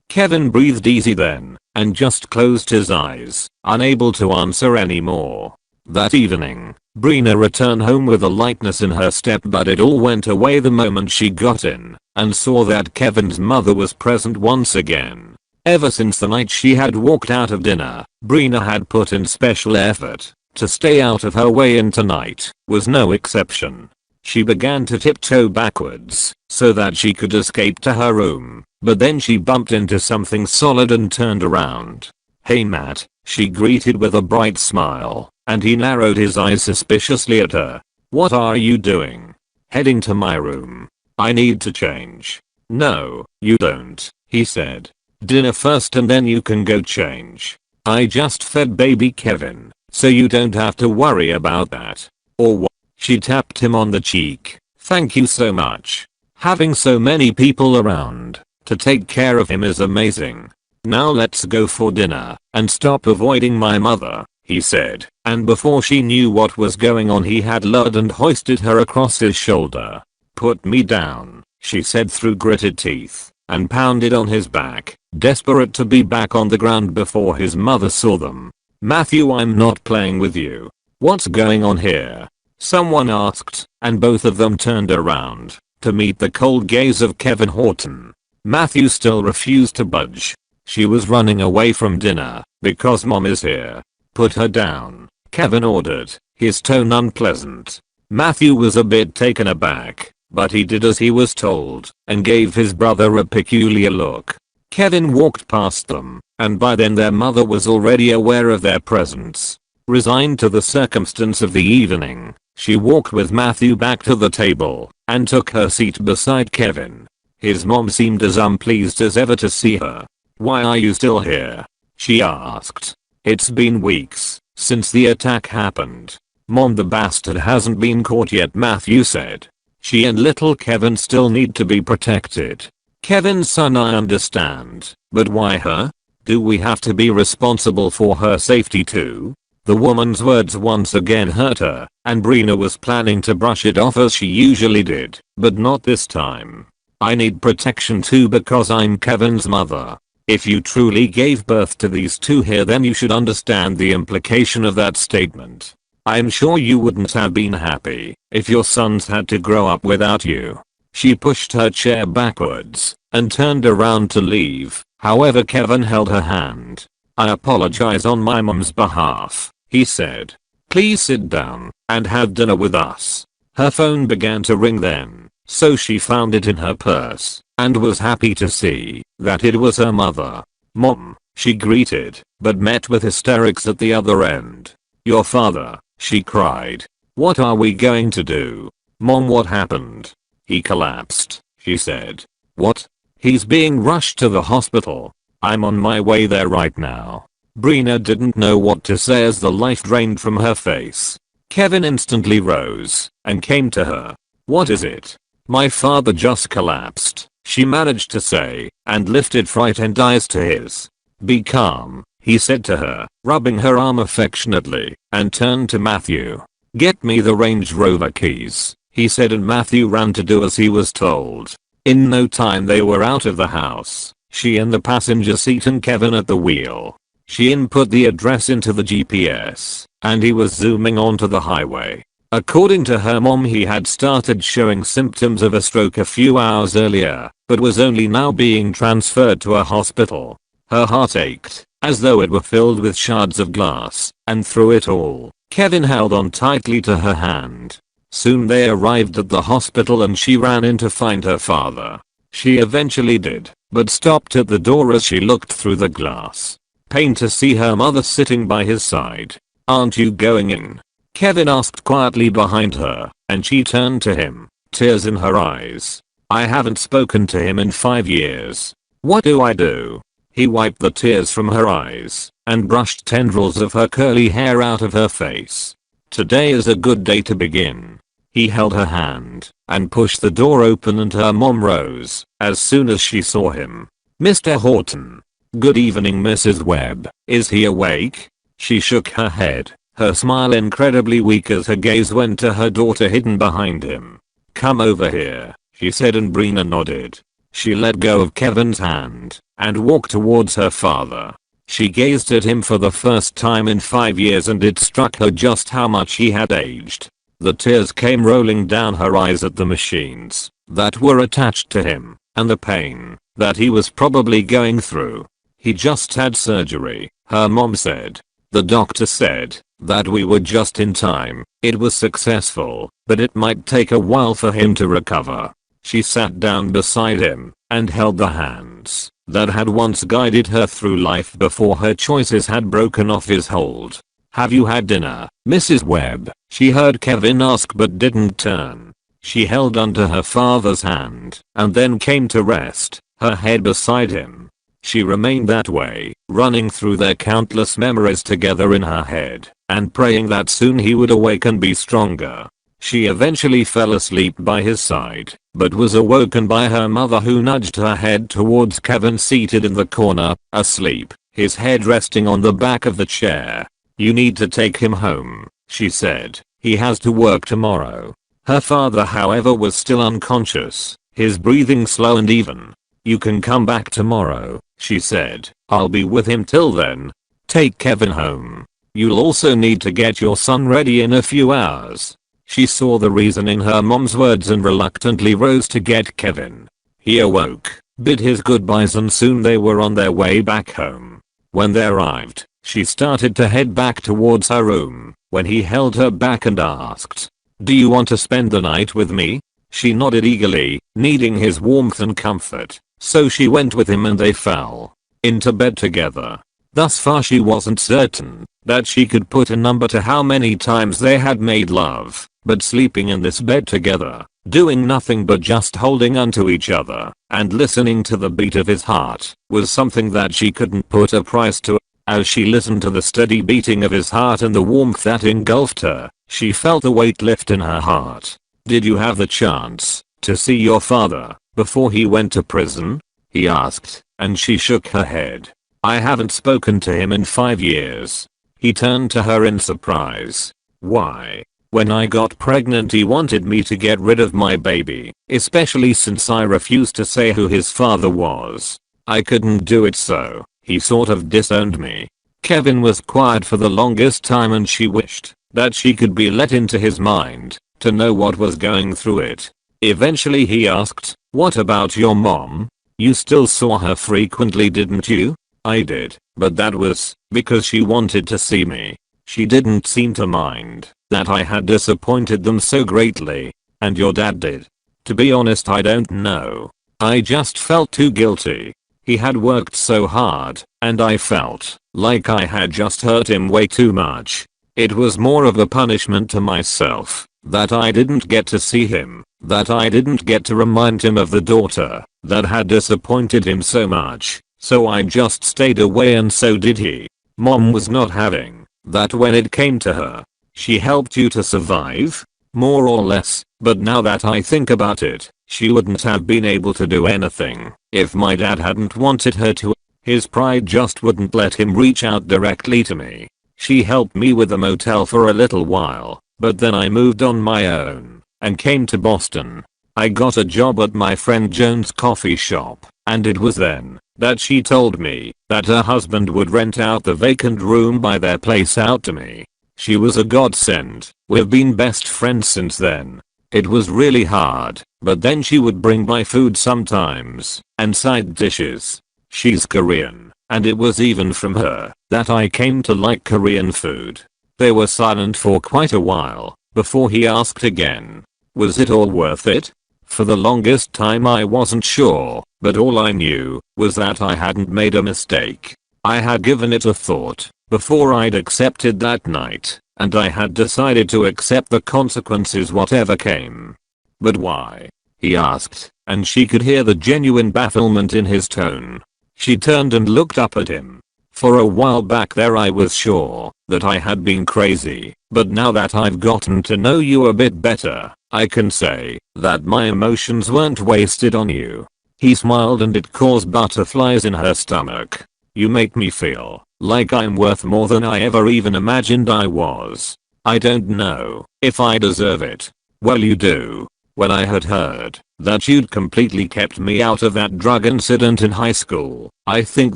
Kevin breathed easy then, and just closed his eyes, unable to answer anymore. That evening, Brina returned home with a lightness in her step, but it all went away the moment she got in, and saw that Kevin's mother was present once again. Ever since the night she had walked out of dinner, Brina had put in special effort. To stay out of her way, and tonight was no exception. She began to tiptoe backwards so that she could escape to her room, but then she bumped into something solid and turned around. "Hey Matt," she greeted with a bright smile, and he narrowed his eyes suspiciously at her. "What are you doing?" "Heading to my room. I need to change." "No, you don't," he said. "Dinner first and then you can go change. I just fed baby Kevin, so you don't have to worry about that." "Or what?" She tapped him on the cheek. "Thank you so much. Having so many people around to take care of him is amazing. Now let's go for dinner and stop avoiding my mother," he said, and before she knew what was going on he had lowered and hoisted her across his shoulder. "Put me down," she said through gritted teeth, and pounded on his back, desperate to be back on the ground before his mother saw them. "Matthew, I'm not playing with you. What's going on here?" someone asked, and both of them turned around to meet the cold gaze of Kevin Horton. Matthew still refused to budge. "She was running away from dinner because mom is here." "Put her down," Kevin ordered, his tone unpleasant. Matthew was a bit taken aback, but he did as he was told and gave his brother a peculiar look. Kevin walked past them, and by then their mother was already aware of their presence. Resigned to the circumstance of the evening, she walked with Matthew back to the table and took her seat beside Kevin. His mom seemed as unpleased as ever to see her. "Why are you still here?" she asked. "It's been weeks since the attack happened." "Mom, the bastard hasn't been caught yet," Matthew said. "She and little Kevin still need to be protected." "Kevin's son, I understand, but why her? Do we have to be responsible for her safety too?" The woman's words once again hurt her, and Brina was planning to brush it off as she usually did, but not this time. "I need protection too because I'm Kevin's mother. If you truly gave birth to these two here, then you should understand the implication of that statement. I'm sure you wouldn't have been happy if your sons had to grow up without you." She pushed her chair backwards and turned around to leave. However, Kevin held her hand. "I apologize on my mom's behalf," he said. "Please sit down and have dinner with us." Her phone began to ring then, so she found it in her purse and was happy to see that it was her mother. "Mom," she greeted, but met with hysterics at the other end. "Your father," she cried. "What are we going to do?" "Mom, what happened?" "He collapsed," she said. "What?" "He's being rushed to the hospital. I'm on my way there right now." Brina didn't know what to say as the life drained from her face. Kevin instantly rose and came to her. "What is it?" "My father just collapsed," she managed to say, and lifted frightened eyes to his. "Be calm," he said to her, rubbing her arm affectionately, and turned to Matthew. "Get me the Range Rover keys," he said, and Matthew ran to do as he was told. In no time they were out of the house, she in the passenger seat and Kevin at the wheel. She input the address into the GPS, and he was zooming onto the highway. According to her mom, he had started showing symptoms of a stroke a few hours earlier, but was only now being transferred to a hospital. Her heart ached, as though it were filled with shards of glass, and through it all, Kevin held on tightly to her hand. Soon they arrived at the hospital and she ran in to find her father. She eventually did, but stopped at the door as she looked through the glass pane to see her mother sitting by his side. "Aren't you going in?" Kevin asked quietly behind her, and she turned to him, tears in her eyes. "I haven't spoken to him in 5 years. What do I do?" He wiped the tears from her eyes and brushed tendrils of her curly hair out of her face. "Today is a good day to begin." He held her hand and pushed the door open, and her mom rose as soon as she saw him. "Mr. Horton." "Good evening, Mrs. Webb. Is he awake?" She shook her head, her smile incredibly weak as her gaze went to her daughter hidden behind him. "Come over here," she said, and Brina nodded. She let go of Kevin's hand and walked towards her father. She gazed at him for the first time in 5 years, and it struck her just how much he had aged. The tears came rolling down her eyes at the machines that were attached to him and the pain that he was probably going through. "He just had surgery," her mom said. "The doctor said that we were just in time. It was successful, but it might take a while for him to recover." She sat down beside him and held the hands that had once guided her through life before her choices had broken off his hold. "Have you had dinner, Mrs. Webb?" she heard Kevin ask, but didn't turn. She held onto her father's hand and then came to rest, her head beside him. She remained that way, running through their countless memories together in her head and praying that soon he would awake and be stronger. She eventually fell asleep by his side, but was awoken by her mother, who nudged her head towards Kevin seated in the corner, asleep, his head resting on the back of the chair. "You need to take him home," she said. "He has to work tomorrow." Her father, however, was still unconscious, his breathing slow and even. "You can come back tomorrow," she said. "I'll be with him till then. Take Kevin home. You'll also need to get your son ready in a few hours." She saw the reason in her mom's words and reluctantly rose to get Kevin. He awoke, bid his goodbyes, and soon they were on their way back home. When they arrived, she started to head back towards her room when he held her back and asked, "Do you want to spend the night with me?" She nodded eagerly, needing his warmth and comfort, so she went with him and they fell into bed together. Thus far she wasn't certain that she could put a number to how many times they had made love, but sleeping in this bed together, doing nothing but just holding onto each other and listening to the beat of his heart, was something that she couldn't put a price to. As she listened to the steady beating of his heart and the warmth that engulfed her, she felt a weight lift in her heart. "Did you have the chance to see your father before he went to prison?" he asked, and she shook her head. "I haven't spoken to him in 5 years. He turned to her in surprise. "Why? When I got pregnant he wanted me to get rid of my baby, especially since I refused to say who his father was. I couldn't do it, so he sort of disowned me." Kevin was quiet for the longest time, and she wished that she could be let into his mind to know what was going through it. Eventually he asked, "What about your mom? You still saw her frequently, didn't you?" "I did, but that was because she wanted to see me. She didn't seem to mind that I had disappointed them so greatly." "And your dad did?" "To be honest, I don't know. I just felt too guilty. He had worked so hard, and I felt like I had just hurt him way too much. It was more of a punishment to myself that I didn't get to see him, that I didn't get to remind him of the daughter that had disappointed him so much. So I just stayed away, and so did he." Mom was not having that when it came to her. "She helped you to survive?" "More or less, but now that I think about it, she wouldn't have been able to do anything if my dad hadn't wanted her to. His pride just wouldn't let him reach out directly to me. She helped me with the motel for a little while, but then I moved on my own and came to Boston. I got a job at my friend Joan's coffee shop, and it was then that she told me that her husband would rent out the vacant room by their place out to me. She was a godsend. We've been best friends since then. It was really hard, but then she would bring my food sometimes, and side dishes. She's Korean, and it was even from her that I came to like Korean food." They were silent for quite a while before he asked again, "Was it all worth it?" "For the longest time I wasn't sure, but all I knew was that I hadn't made a mistake. I had given it a thought before I'd accepted that night, and I had decided to accept the consequences whatever came." "But why?" he asked, and she could hear the genuine bafflement in his tone. She turned and looked up at him. "For a while back there I was sure that I had been crazy, but now that I've gotten to know you a bit better, I can say that my emotions weren't wasted on you." He smiled, and it caused butterflies in her stomach. You make me feel like I'm worth more than I ever even imagined I was. I don't know if I deserve it. Well, you do. When I had heard that you'd completely kept me out of that drug incident in high school, I think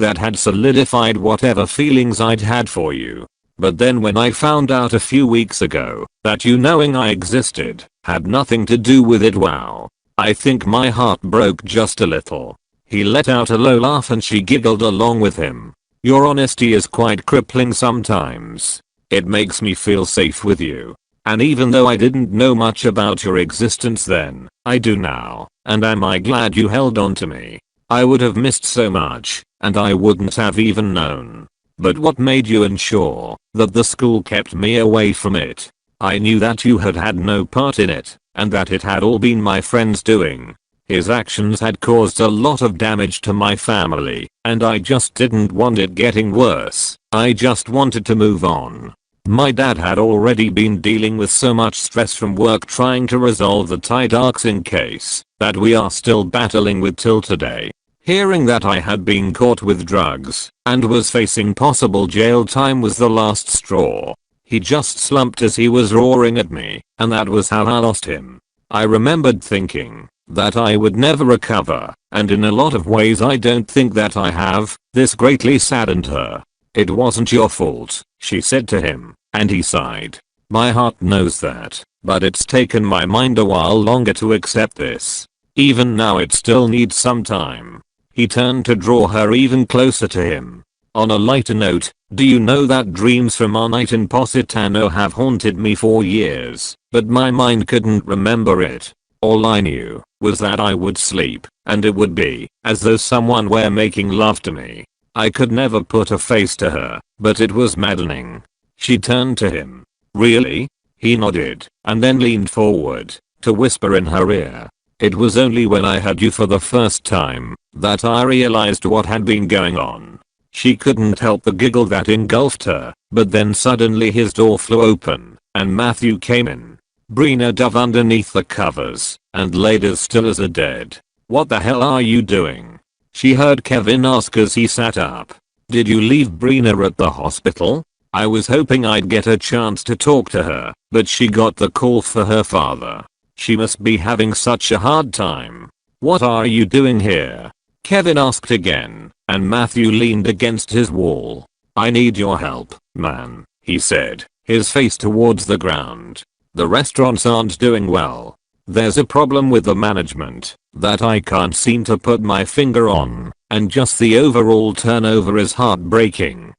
that had solidified whatever feelings I'd had for you. But then when I found out a few weeks ago that you knowing I existed had nothing to do with it, wow. I think my heart broke just a little. He let out a low laugh and she giggled along with him. Your honesty is quite crippling sometimes. It makes me feel safe with you. And even though I didn't know much about your existence then, I do now, and am I glad you held on to me. I would have missed so much, and I wouldn't have even known. But what made you ensure that the school kept me away from it? I knew that you had had no part in it, and that it had all been my friend's doing. His actions had caused a lot of damage to my family, and I just didn't want it getting worse. I just wanted to move on. My dad had already been dealing with so much stress from work trying to resolve the tight Arxing case that we are still battling with till today. Hearing that I had been caught with drugs and was facing possible jail time was the last straw. He just slumped as he was roaring at me, and that was how I lost him. I remembered thinking that I would never recover, and in a lot of ways I don't think that I have. This greatly saddened her. It wasn't your fault, she said to him, and he sighed. My heart knows that, but it's taken my mind a while longer to accept this. Even now it still needs some time. He turned to draw her even closer to him. On a lighter note, do you know that dreams from our night in Positano have haunted me for years, but my mind couldn't remember it. All I knew was that I would sleep, and it would be as though someone were making love to me. I could never put a face to her, but it was maddening. She turned to him. Really? He nodded, and then leaned forward to whisper in her ear. It was only when I heard you for the first time that I realized what had been going on. She couldn't help the giggle that engulfed her, but then suddenly his door flew open, and Matthew came in. Brina dove underneath the covers, and laid as still as a dead. What the hell are you doing? She heard Kevin ask as he sat up. Did you leave Brina at the hospital? I was hoping I'd get a chance to talk to her, but she got the call for her father. She must be having such a hard time. What are you doing here? Kevin asked again, and Matthew leaned against his wall. I need your help, man, he said, his face towards the ground. The restaurants aren't doing well. There's a problem with the management that I can't seem to put my finger on, and just the overall turnover is heartbreaking.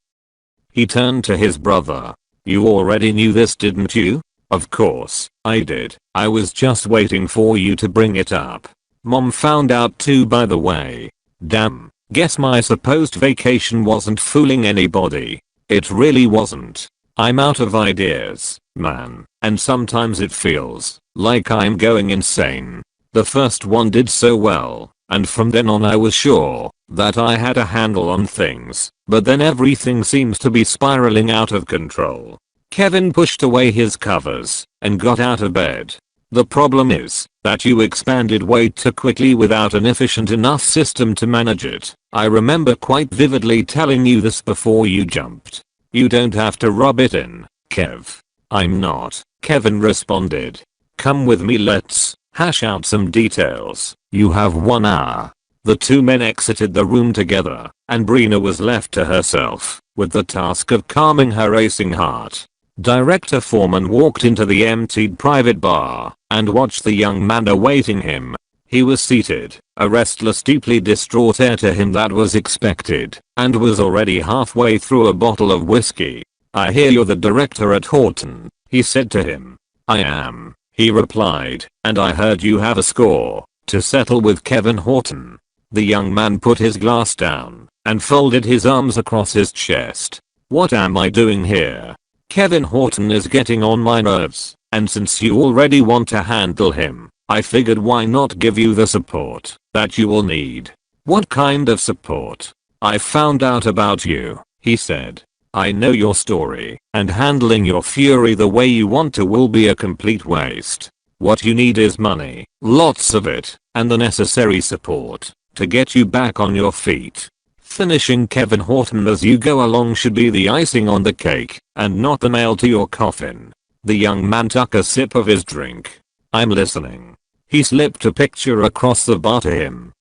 He turned to his brother. You already knew this, didn't you? Of course, I did. I was just waiting for you to bring it up. Mom found out too, by the way. Damn, guess my supposed vacation wasn't fooling anybody. It really wasn't. I'm out of ideas, man, and sometimes it feels like I'm going insane. The first one did so well, and from then on I was sure that I had a handle on things, but then everything seems to be spiraling out of control. Kevin pushed away his covers and got out of bed. The problem is that you expanded way too quickly without an efficient enough system to manage it. I remember quite vividly telling you this before you jumped. You don't have to rub it in, Kev. I'm not, Kevin responded. Come with me, let's hash out some details. You have 1 hour. The two men exited the room together, and Brina was left to herself with the task of calming her racing heart. Director Foreman walked into the emptied private bar and watched the young man awaiting him. He was seated, a restless, deeply distraught air to him that was expected, and was already halfway through a bottle of whiskey. I hear you're the director at Horton, he said to him. I am, he replied, and I heard you have a score to settle with Kevin Horton. The young man put his glass down and folded his arms across his chest. What am I doing here? Kevin Horton is getting on my nerves, and since you already want to handle him, I figured why not give you the support that you will need. What kind of support? I found out about you, he said. I know your story, and handling your fury the way you want to will be a complete waste. What you need is money, lots of it, and the necessary support to get you back on your feet. Finishing Kevin Horton as you go along should be the icing on the cake, and not the nail to your coffin. The young man took a sip of his drink. I'm listening. He slipped a picture across the bar to him.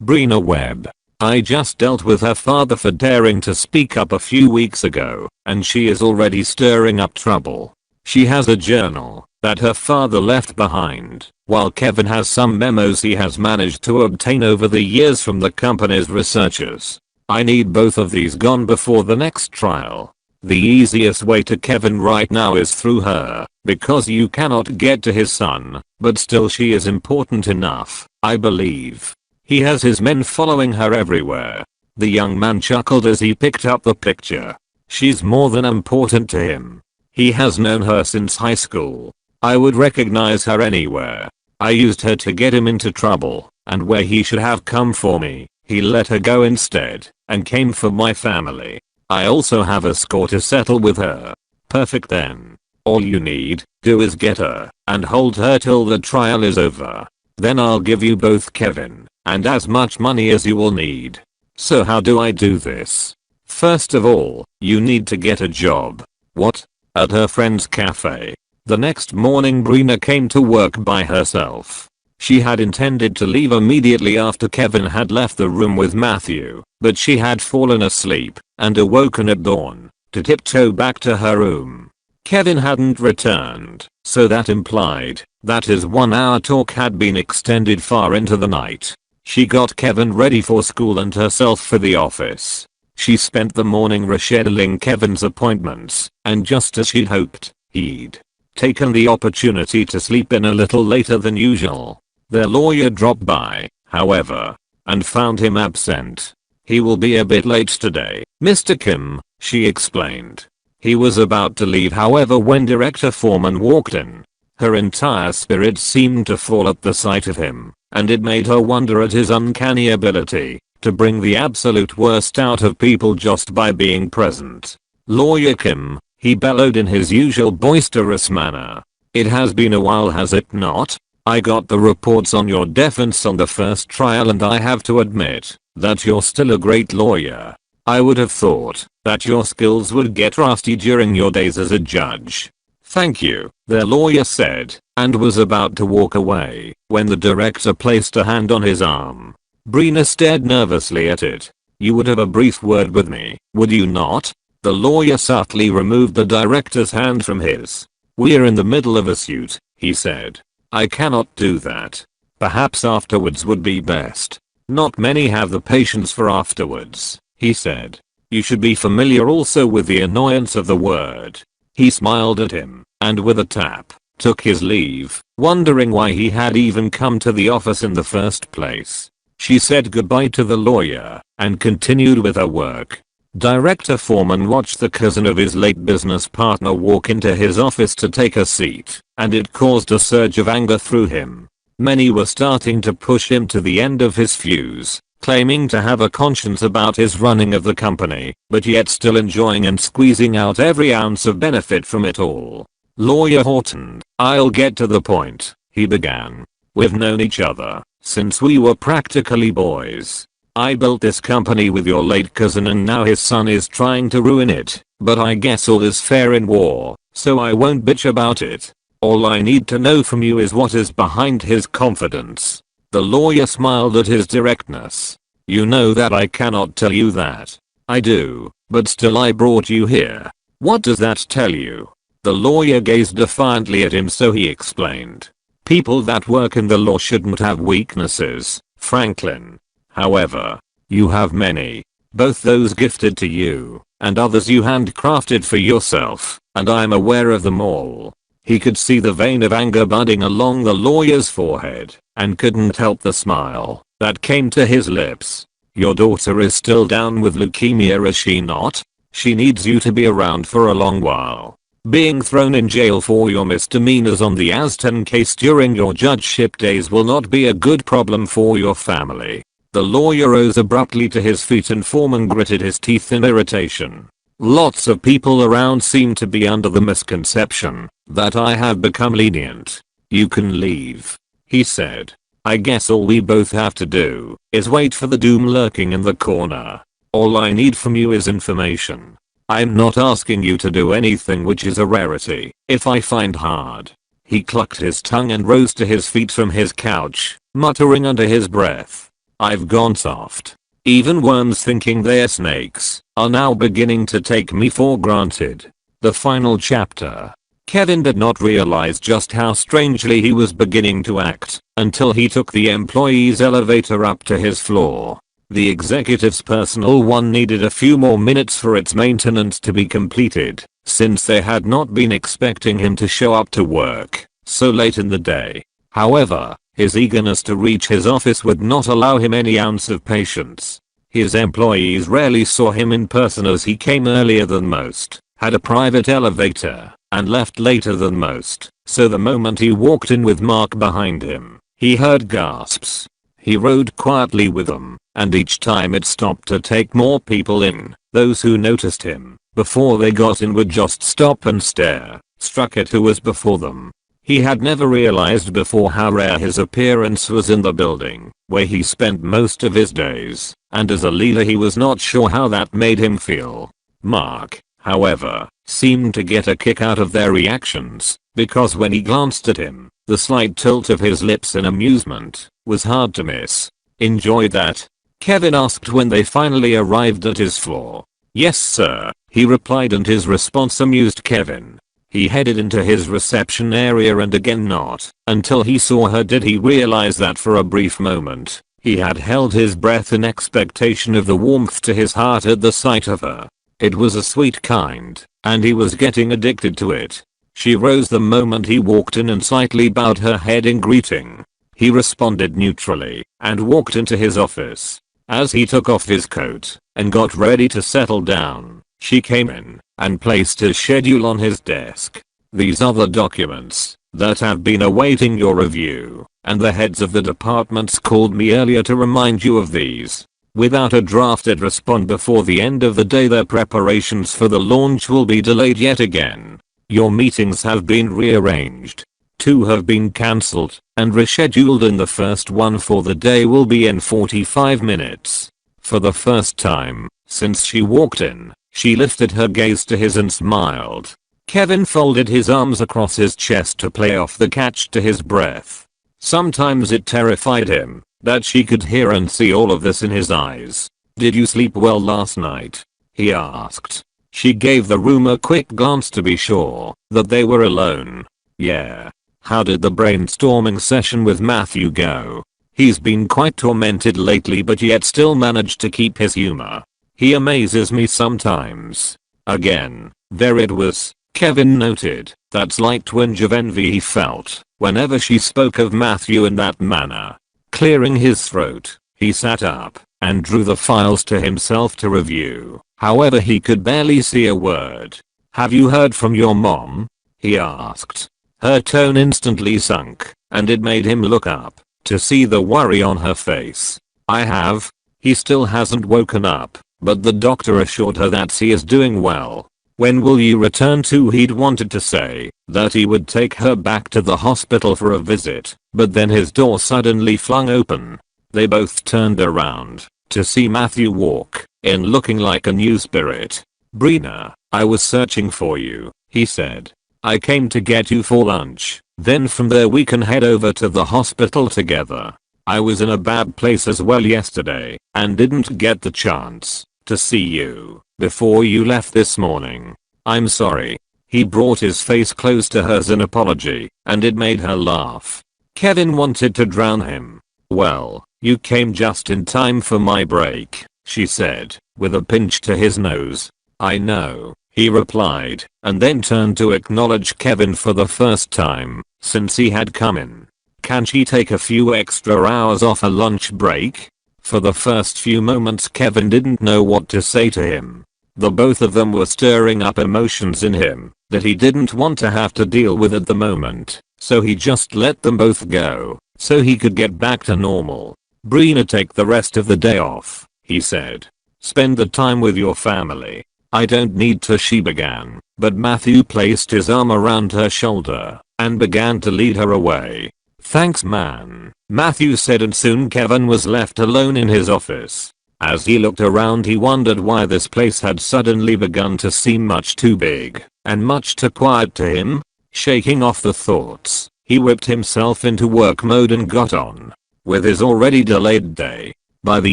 Brina Webb. I just dealt with her father for daring to speak up a few weeks ago, and she is already stirring up trouble. She has a journal that her father left behind, while Kevin has some memos he has managed to obtain over the years from the company's researchers. I need both of these gone before the next trial. The easiest way to Kevin right now is through her, because you cannot get to his son, but still she is important enough, I believe. He has his men following her everywhere. The young man chuckled as he picked up the picture. She's more than important to him. He has known her since high school. I would recognize her anywhere. I used her to get him into trouble, and where he should have come for me, he let her go instead, and came for my family. I also have a score to settle with her. Perfect then. All you need do is get her, and hold her till the trial is over. Then I'll give you both Kevin, and as much money as you will need. So how do I do this? First of all, you need to get a job. What? At her friend's cafe. The next morning Brina came to work by herself. She had intended to leave immediately after Kevin had left the room with Matthew, but she had fallen asleep and awoken at dawn to tiptoe back to her room. Kevin hadn't returned, so that implied that his 1-hour talk had been extended far into the night. She got Kevin ready for school and herself for the office. She spent the morning rescheduling Kevin's appointments, and just as she'd hoped, he'd taken the opportunity to sleep in a little later than usual. Their lawyer dropped by, however, and found him absent. He will be a bit late today, Mr. Kim, she explained. He was about to leave however when Director Foreman walked in. Her entire spirit seemed to fall at the sight of him, and it made her wonder at his uncanny ability to bring the absolute worst out of people just by being present. Lawyer Kim, he bellowed in his usual boisterous manner. It has been a while, has it not? I got the reports on your defense on the first trial and I have to admit that you're still a great lawyer. I would have thought that your skills would get rusty during your days as a judge. Thank you, the lawyer said, and was about to walk away when the director placed a hand on his arm. Brina stared nervously at it. You would have a brief word with me, would you not? The lawyer subtly removed the director's hand from his. We're in the middle of a suit, he said. I cannot do that. Perhaps afterwards would be best. Not many have the patience for afterwards, he said. You should be familiar also with the annoyance of the word. He smiled at him, and with a tap, took his leave, wondering why he had even come to the office in the first place. She said goodbye to the lawyer, and continued with her work. Director Foreman watched the cousin of his late business partner walk into his office to take a seat, and it caused a surge of anger through him. Many were starting to push him to the end of his fuse, claiming to have a conscience about his running of the company, but yet still enjoying and squeezing out every ounce of benefit from it all. Lawyer Horton, I'll get to the point, he began. We've known each other since we were practically boys. I built this company with your late cousin and now his son is trying to ruin it, but I guess all is fair in war, so I won't bitch about it. All I need to know from you is what is behind his confidence. The lawyer smiled at his directness. You know that I cannot tell you that. I do, but still I brought you here. What does that tell you? The lawyer gazed defiantly at him, so he explained. People that work in the law shouldn't have weaknesses, Franklin. However, you have many, both those gifted to you, and others you handcrafted for yourself, and I'm aware of them all. He could see the vein of anger budding along the lawyer's forehead, and couldn't help the smile that came to his lips. Your daughter is still down with leukemia, is she not? She needs you to be around for a long while. Being thrown in jail for your misdemeanors on the Aston case during your judgeship days will not be a good problem for your family. The lawyer rose abruptly to his feet and Foreman gritted his teeth in irritation. Lots of people around seem to be under the misconception that I have become lenient. You can leave, he said. I guess all we both have to do is wait for the doom lurking in the corner. All I need from you is information. I'm not asking you to do anything which is a rarity. If I find hard. He clucked his tongue and rose to his feet from his couch, muttering under his breath. I've gone soft. Even worms thinking they're snakes are now beginning to take me for granted. The final chapter. Kevin did not realize just how strangely he was beginning to act until he took the employee's elevator up to his floor. The executive's personal one needed a few more minutes for its maintenance to be completed, since they had not been expecting him to show up to work so late in the day. However, his eagerness to reach his office would not allow him any ounce of patience. His employees rarely saw him in person as he came earlier than most, had a private elevator, and left later than most, so the moment he walked in with Mark behind him, he heard gasps. He rode quietly with them, and each time it stopped to take more people in, those who noticed him before they got in would just stop and stare, struck at who was before them. He had never realized before how rare his appearance was in the building, where he spent most of his days, and as a leader he was not sure how that made him feel. Mark, however, seemed to get a kick out of their reactions, because when he glanced at him, the slight tilt of his lips in amusement was hard to miss. Enjoy that? Kevin asked when they finally arrived at his floor. Yes sir, he replied, and his response amused Kevin. He headed into his reception area, and again not until he saw her did he realize that for a brief moment, he had held his breath in expectation of the warmth to his heart at the sight of her. It was a sweet kind, and he was getting addicted to it. She rose the moment he walked in and slightly bowed her head in greeting. He responded neutrally and walked into his office. As he took off his coat and got ready to settle down, she came in and placed his schedule on his desk. These are the documents that have been awaiting your review, and the heads of the departments called me earlier to remind you of these. Without a drafted response before the end of the day, their preparations for the launch will be delayed yet again. Your meetings have been rearranged. 2 have been cancelled and rescheduled, and the first one for the day will be in 45 minutes. For the first time since she walked in, she lifted her gaze to his and smiled. Kevin folded his arms across his chest to play off the catch to his breath. Sometimes it terrified him that she could hear and see all of this in his eyes. Did you sleep well last night? He asked. She gave the room a quick glance to be sure that they were alone. Yeah. How did the brainstorming session with Matthew go? He's been quite tormented lately, but yet still managed to keep his humor. He amazes me sometimes. Again, there it was. Kevin noted that slight twinge of envy he felt whenever she spoke of Matthew in that manner. Clearing his throat, he sat up and drew the files to himself to review. However, he could barely see a word. Have you heard from your mom? He asked. Her tone instantly sunk, and it made him look up to see the worry on her face. I have. He still hasn't woken up, but the doctor assured her that he is doing well. When will you return to? He'd wanted to say that he would take her back to the hospital for a visit, but then his door suddenly flung open. They both turned around to see Matthew walk in looking like a new spirit. Brina, I was searching for you, he said. I came to get you for lunch, then from there we can head over to the hospital together. I was in a bad place as well yesterday and didn't get the chance to see you before you left this morning. I'm sorry. He brought his face close to hers in apology, and it made her laugh. Kevin wanted to drown him. Well, you came just in time for my break, she said, with a pinch to his nose. I know, he replied, and then turned to acknowledge Kevin for the first time since he had come in. Can she take a few extra hours off a lunch break? For the first few moments Kevin didn't know what to say to him. The both of them were stirring up emotions in him that he didn't want to have to deal with at the moment, so he just let them both go so he could get back to normal. Brina, take the rest of the day off, he said. Spend the time with your family. I don't need to, she began, but Matthew placed his arm around her shoulder and began to lead her away. Thanks man, Matthew said, and soon Kevin was left alone in his office. As he looked around he wondered why this place had suddenly begun to seem much too big and much too quiet to him. Shaking off the thoughts, he whipped himself into work mode and got on with his already delayed day. By the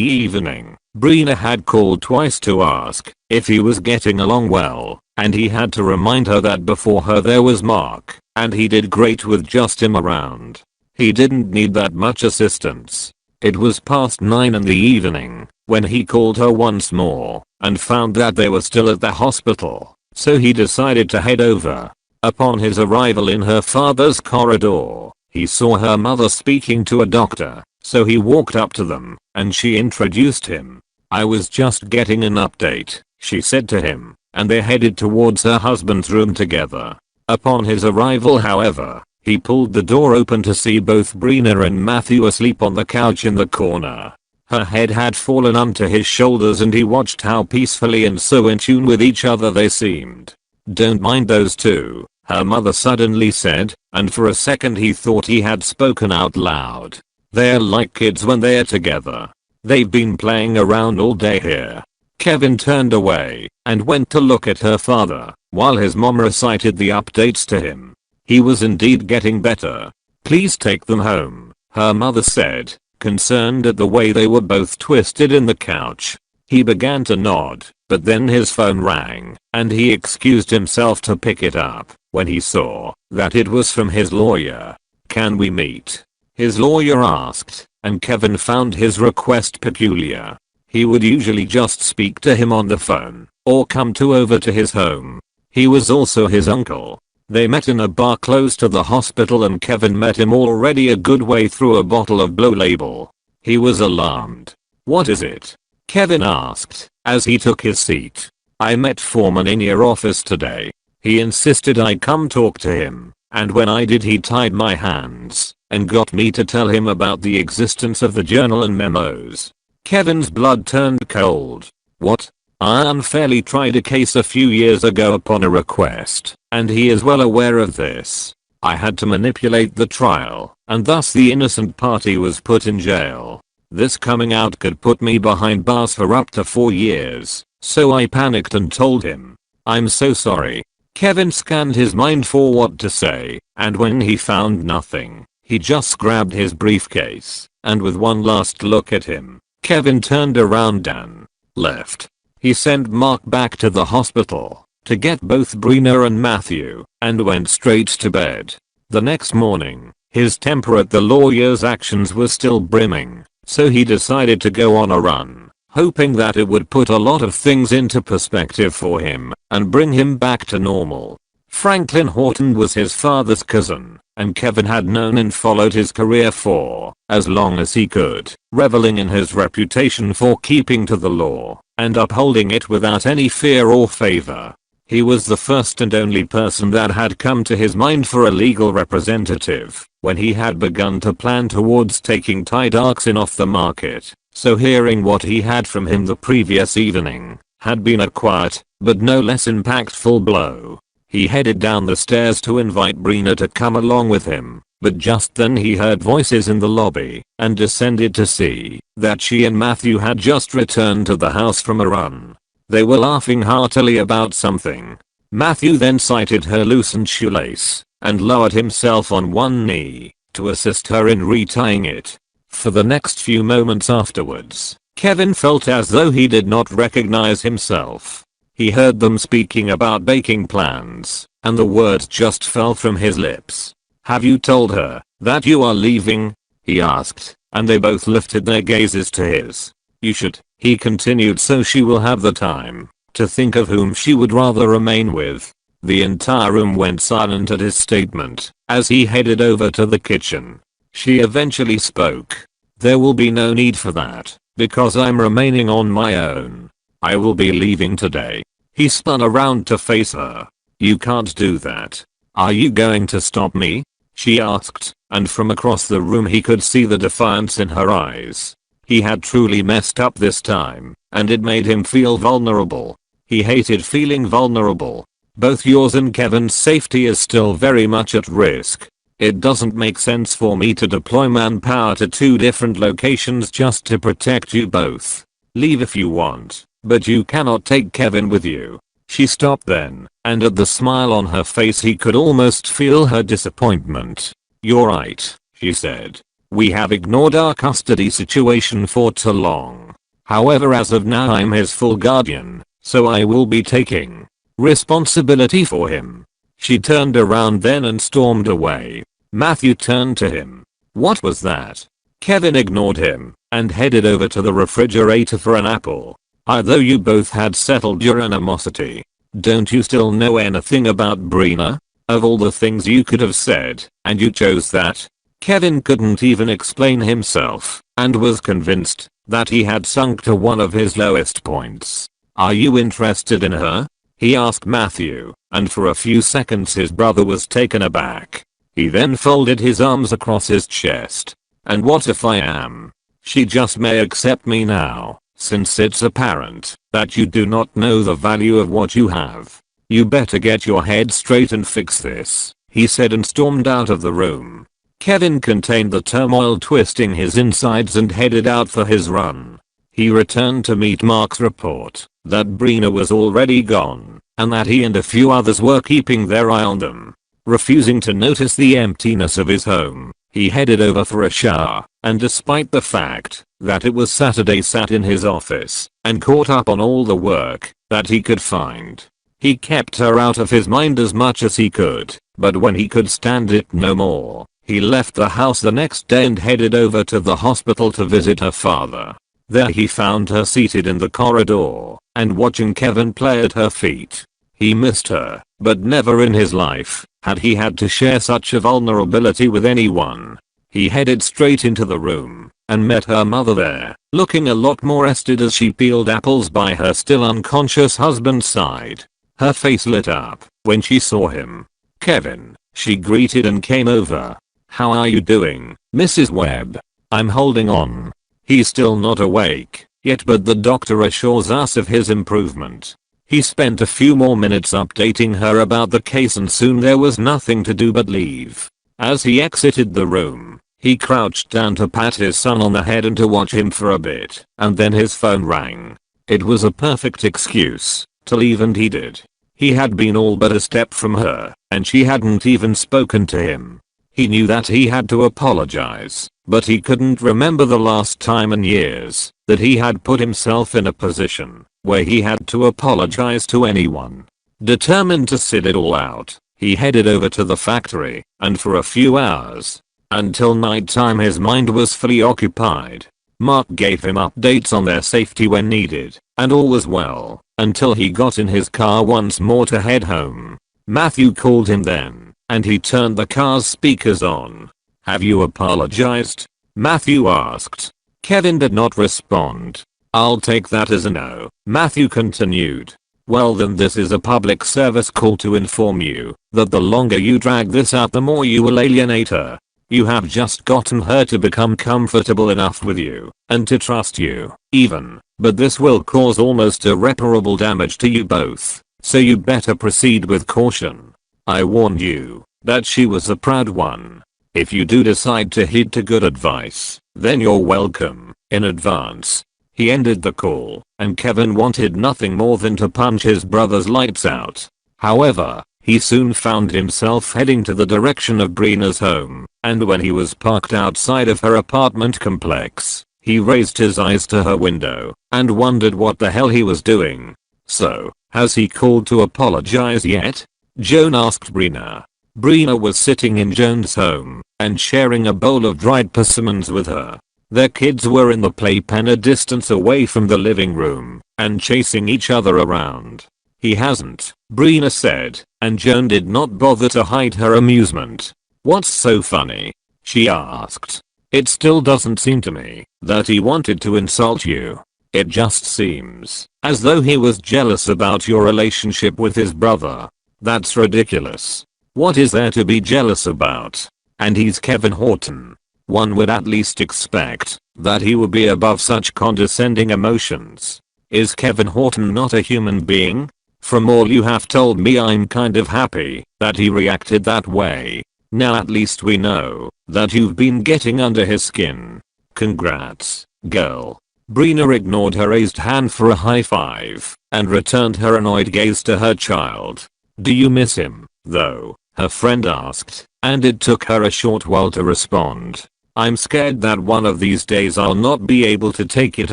evening, Brina had called twice to ask if he was getting along well, and he had to remind her that before her there was Mark, and he did great with just him around. He didn't need that much assistance. It was past 9 in the evening when he called her once more and found that they were still at the hospital, so he decided to head over. Upon his arrival in her father's corridor, he saw her mother speaking to a doctor, so he walked up to them and she introduced him. "I was just getting an update," she said to him, and they headed towards her husband's room together. Upon his arrival, however, he pulled the door open to see both Brina and Matthew asleep on the couch in the corner. Her head had fallen onto his shoulders and he watched how peacefully and so in tune with each other they seemed. "Don't mind those two," her mother suddenly said, and for a second he thought he had spoken out loud. "They're like kids when they're together. They've been playing around all day here." Kevin turned away and went to look at her father while his mom recited the updates to him. He was indeed getting better. "Please take them home," her mother said, concerned at the way they were both twisted in the couch. He began to nod, but then his phone rang, and he excused himself to pick it up when he saw that it was from his lawyer. "Can we meet?" his lawyer asked, and Kevin found his request peculiar. He would usually just speak to him on the phone, or come over to his home. He was also his uncle. They met in a bar close to the hospital and Kevin met him already a good way through a bottle of Blow label. He was alarmed. "What is it?" Kevin asked, as he took his seat. "I met Foreman in your office today. He insisted I come talk to him, and when I did he tied my hands and got me to tell him about the existence of the journal and memos." Kevin's blood turned cold. "What? I unfairly tried a case a few years ago upon a request, and he is well aware of this. I had to manipulate the trial, and thus the innocent party was put in jail. This coming out could put me behind bars for up to 4 years, so I panicked and told him. I'm so sorry." Kevin scanned his mind for what to say, and when he found nothing, he just grabbed his briefcase, and with one last look at him, Kevin turned around and left. He sent Mark back to the hospital to get both Brina and Matthew, and went straight to bed. The next morning, his temper at the lawyer's actions was still brimming, so he decided to go on a run, hoping that it would put a lot of things into perspective for him and bring him back to normal. Franklin Horton was his father's cousin, and Kevin had known and followed his career for as long as he could, reveling in his reputation for keeping to the law and upholding it without any fear or favor. He was the first and only person that had come to his mind for a legal representative when he had begun to plan towards taking Tide Arxin off the market, so hearing what he had from him the previous evening had been a quiet, but no less impactful blow. He headed down the stairs to invite Brina to come along with him, but just then he heard voices in the lobby and descended to see that she and Matthew had just returned to the house from a run. They were laughing heartily about something. Matthew then sighted her loosened shoelace and lowered himself on one knee to assist her in retying it. For the next few moments afterwards, Kevin felt as though he did not recognize himself. He heard them speaking about baking plans, and the words just fell from his lips. "Have you told her that you are leaving?" he asked, and they both lifted their gazes to his. "You should," he continued, "so she will have the time to think of whom she would rather remain with." The entire room went silent at his statement as he headed over to the kitchen. She eventually spoke. "There will be no need for that, because I'm remaining on my own. I will be leaving today." He spun around to face her. "You can't do that. Are you going to stop me?" she asked, and from across the room he could see the defiance in her eyes. He had truly messed up this time, and it made him feel vulnerable. He hated feeling vulnerable. "Both yours and Kevin's safety is still very much at risk. It doesn't make sense for me to deploy manpower to 2 different locations just to protect you both. Leave if you want, but you cannot take Kevin with you. She stopped then, and at the smile on her face he could almost feel her disappointment. You're right, she said. We have ignored our custody situation for too long. However, as of now I'm his full guardian, so I will be taking responsibility for him. She turned around then and stormed away. Matthew turned to him. What was that? Kevin ignored him and headed over to the refrigerator for an apple. Although you both had settled your animosity, don't you still know anything about Brina? Of all the things you could have said, and you chose that? Kevin couldn't even explain himself and was convinced that he had sunk to one of his lowest points. Are you interested in her? He asked Matthew, and for a few seconds his brother was taken aback. He then folded his arms across his chest. And what if I am? She just may accept me now, since it's apparent that you do not know the value of what you have. You better get your head straight and fix this, he said and stormed out of the room. Kevin contained the turmoil twisting his insides and headed out for his run. He returned to meet Mark's report that Brina was already gone, and that he and a few others were keeping their eye on them. Refusing to notice the emptiness of his home, he headed over for a shower, and despite the fact that it was Saturday sat in his office and caught up on all the work that he could find. He kept her out of his mind as much as he could, but when he could stand it no more, he left the house the next day and headed over to the hospital to visit her father. There he found her seated in the corridor and watching Kevin play at her feet. He missed her, but never in his life had he had to share such a vulnerability with anyone. He headed straight into the room and met her mother there, looking a lot more rested as she peeled apples by her still unconscious husband's side. Her face lit up when she saw him. Kevin, she greeted and came over. How are you doing, Mrs. Webb? I'm holding on. He's still not awake yet, but the doctor assures us of his improvement. He spent a few more minutes updating her about the case and soon there was nothing to do but leave. As he exited the room, he crouched down to pat his son on the head and to watch him for a bit, and then his phone rang. It was a perfect excuse to leave and he did. He had been all but a step from her, and she hadn't even spoken to him. He knew that he had to apologize, but he couldn't remember the last time in years that he had put himself in a position where he had to apologize to anyone. Determined to sit it all out, he headed over to the factory, and for a few hours, until nighttime, his mind was fully occupied. Mark gave him updates on their safety when needed, and all was well, until he got in his car once more to head home. Matthew called him then, and he turned the car's speakers on. Have you apologized? Matthew asked. Kevin did not respond. I'll take that as a no, Matthew continued. Well then, this is a public service call to inform you that the longer you drag this out the more you will alienate her. You have just gotten her to become comfortable enough with you and to trust you even, but this will cause almost irreparable damage to you both, so you better proceed with caution. I warned you that she was a proud one. If you do decide to heed to good advice, then you're welcome in advance. He ended the call, and Kevin wanted nothing more than to punch his brother's lights out. However, he soon found himself heading to the direction of Brina's home, and when he was parked outside of her apartment complex, he raised his eyes to her window and wondered what the hell he was doing. So, has he called to apologize yet? Joan asked Brina. Brina was sitting in Joan's home and sharing a bowl of dried persimmons with her. Their kids were in the playpen a distance away from the living room and chasing each other around. He hasn't, Brina said, and Joan did not bother to hide her amusement. What's so funny? She asked. It still doesn't seem to me that he wanted to insult you. It just seems as though he was jealous about your relationship with his brother. That's ridiculous. What is there to be jealous about? And he's Kevin Horton. One would at least expect that he would be above such condescending emotions. Is Kevin Horton not a human being? From all you have told me, I'm kind of happy that he reacted that way. Now at least we know that you've been getting under his skin. Congrats, girl. Brina ignored her raised hand for a high five and returned her annoyed gaze to her child. Do you miss him, though? Her friend asked, and it took her a short while to respond. I'm scared that one of these days I'll not be able to take it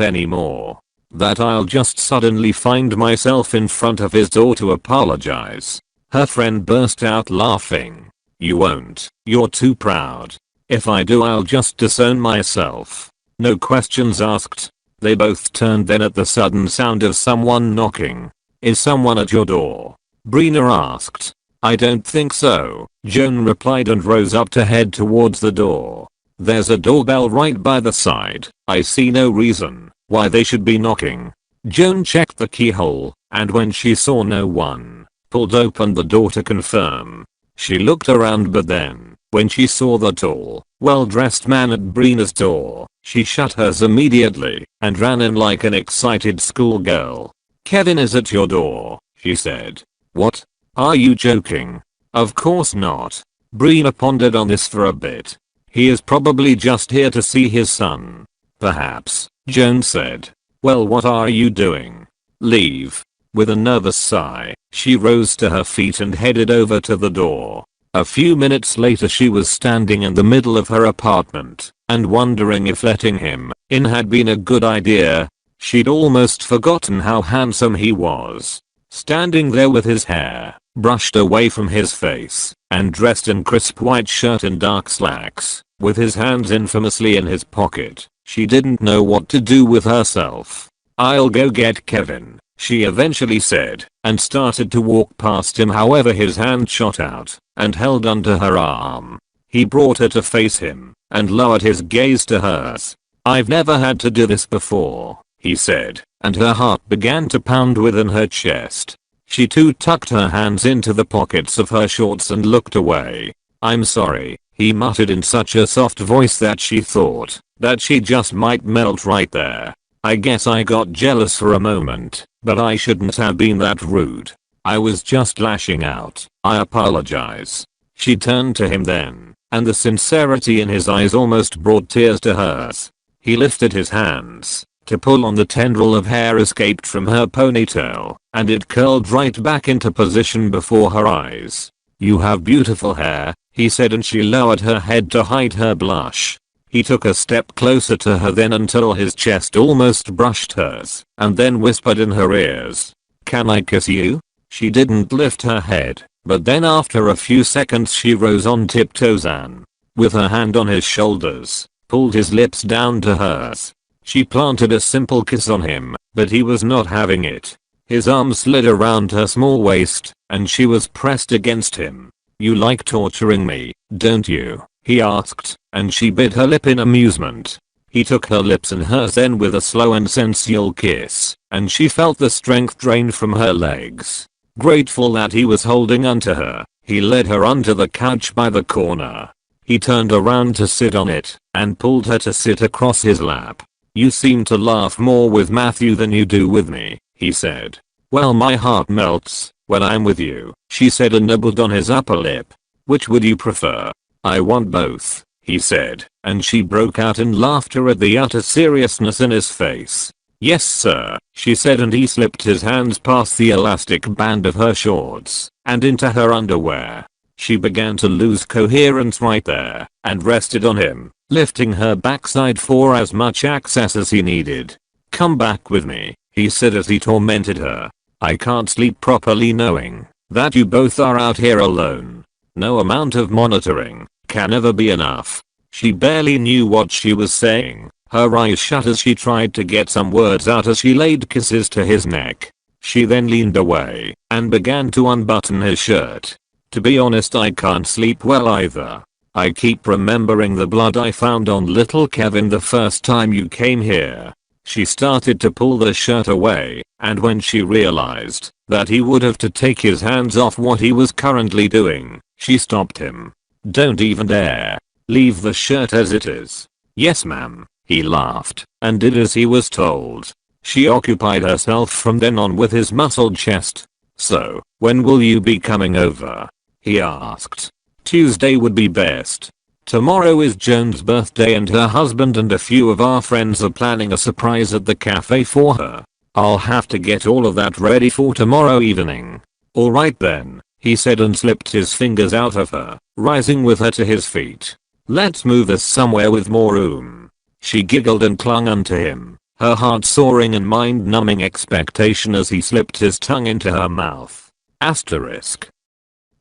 anymore. That I'll just suddenly find myself in front of his door to apologize. Her friend burst out laughing. You won't, you're too proud. If I do, I'll just disown myself. No questions asked. They both turned then at the sudden sound of someone knocking. Is someone at your door? Brina asked. I don't think so, Joan replied and rose up to head towards the door. There's a doorbell right by the side. I see no reason why they should be knocking. Joan checked the keyhole, and when she saw no one, pulled open the door to confirm. She looked around, but then, when she saw the tall, well-dressed man at Brina's door, she shut hers immediately and ran in like an excited schoolgirl. Kevin is at your door, she said. What? Are you joking? Of course not. Brina pondered on this for a bit. He is probably just here to see his son. Perhaps, Joan said. Well, what are you doing? Leave. With a nervous sigh, she rose to her feet and headed over to the door. A few minutes later she was standing in the middle of her apartment and wondering if letting him in had been a good idea. She'd almost forgotten how handsome he was. Standing there with his hair brushed away from his face and dressed in crisp white shirt and dark slacks, with his hands infamously in his pocket, she didn't know what to do with herself. I'll go get Kevin, she eventually said, and started to walk past him. However, his hand shot out and held onto her arm. He brought her to face him and lowered his gaze to hers. I've never had to do this before, he said, and her heart began to pound within her chest. She too tucked her hands into the pockets of her shorts and looked away. I'm sorry, he muttered in such a soft voice that she thought that she just might melt right there. I guess I got jealous for a moment, but I shouldn't have been that rude. I was just lashing out. I apologize. She turned to him then, and the sincerity in his eyes almost brought tears to hers. He lifted his hands to pull on the tendril of hair escaped from her ponytail, and it curled right back into position before her eyes. You have beautiful hair, he said, and she lowered her head to hide her blush. He took a step closer to her then until his chest almost brushed hers, and then whispered in her ears. Can I kiss you? She didn't lift her head, but then after a few seconds she rose on tiptoes and, with her hand on his shoulders, pulled his lips down to hers. She planted a simple kiss on him, but he was not having it. His arm slid around her small waist, and she was pressed against him. You like torturing me, don't you? He asked, and she bit her lip in amusement. He took her lips in hers then with a slow and sensual kiss, and she felt the strength drain from her legs. Grateful that he was holding onto her, he led her onto the couch by the corner. He turned around to sit on it, and pulled her to sit across his lap. You seem to laugh more with Matthew than you do with me, he said. Well, my heart melts when I'm with you, she said and nibbled on his upper lip. Which would you prefer? I want both, he said, and she broke out in laughter at the utter seriousness in his face. Yes sir, she said, and he slipped his hands past the elastic band of her shorts and into her underwear. She began to lose coherence right there and rested on him, lifting her backside for as much access as he needed. Come back with me, he said as he tormented her. I can't sleep properly knowing that you both are out here alone. No amount of monitoring can ever be enough. She barely knew what she was saying. Her eyes shut as she tried to get some words out as she laid kisses to his neck. She then leaned away and began to unbutton his shirt. To be honest, I can't sleep well either. I keep remembering the blood I found on little Kevin the first time you came here. She started to pull the shirt away, and when she realized that he would have to take his hands off what he was currently doing, she stopped him. Don't even dare. Leave the shirt as it is. Yes ma'am, he laughed, and did as he was told. She occupied herself from then on with his muscled chest. So, when will you be coming over? He asked. Tuesday would be best. Tomorrow is Joan's birthday and her husband and a few of our friends are planning a surprise at the cafe for her. I'll have to get all of that ready for tomorrow evening. Alright then, he said and slipped his fingers out of her, rising with her to his feet. Let's move us somewhere with more room. She giggled and clung onto him, her heart soaring in mind-numbing expectation as he slipped his tongue into her mouth. Asterisk.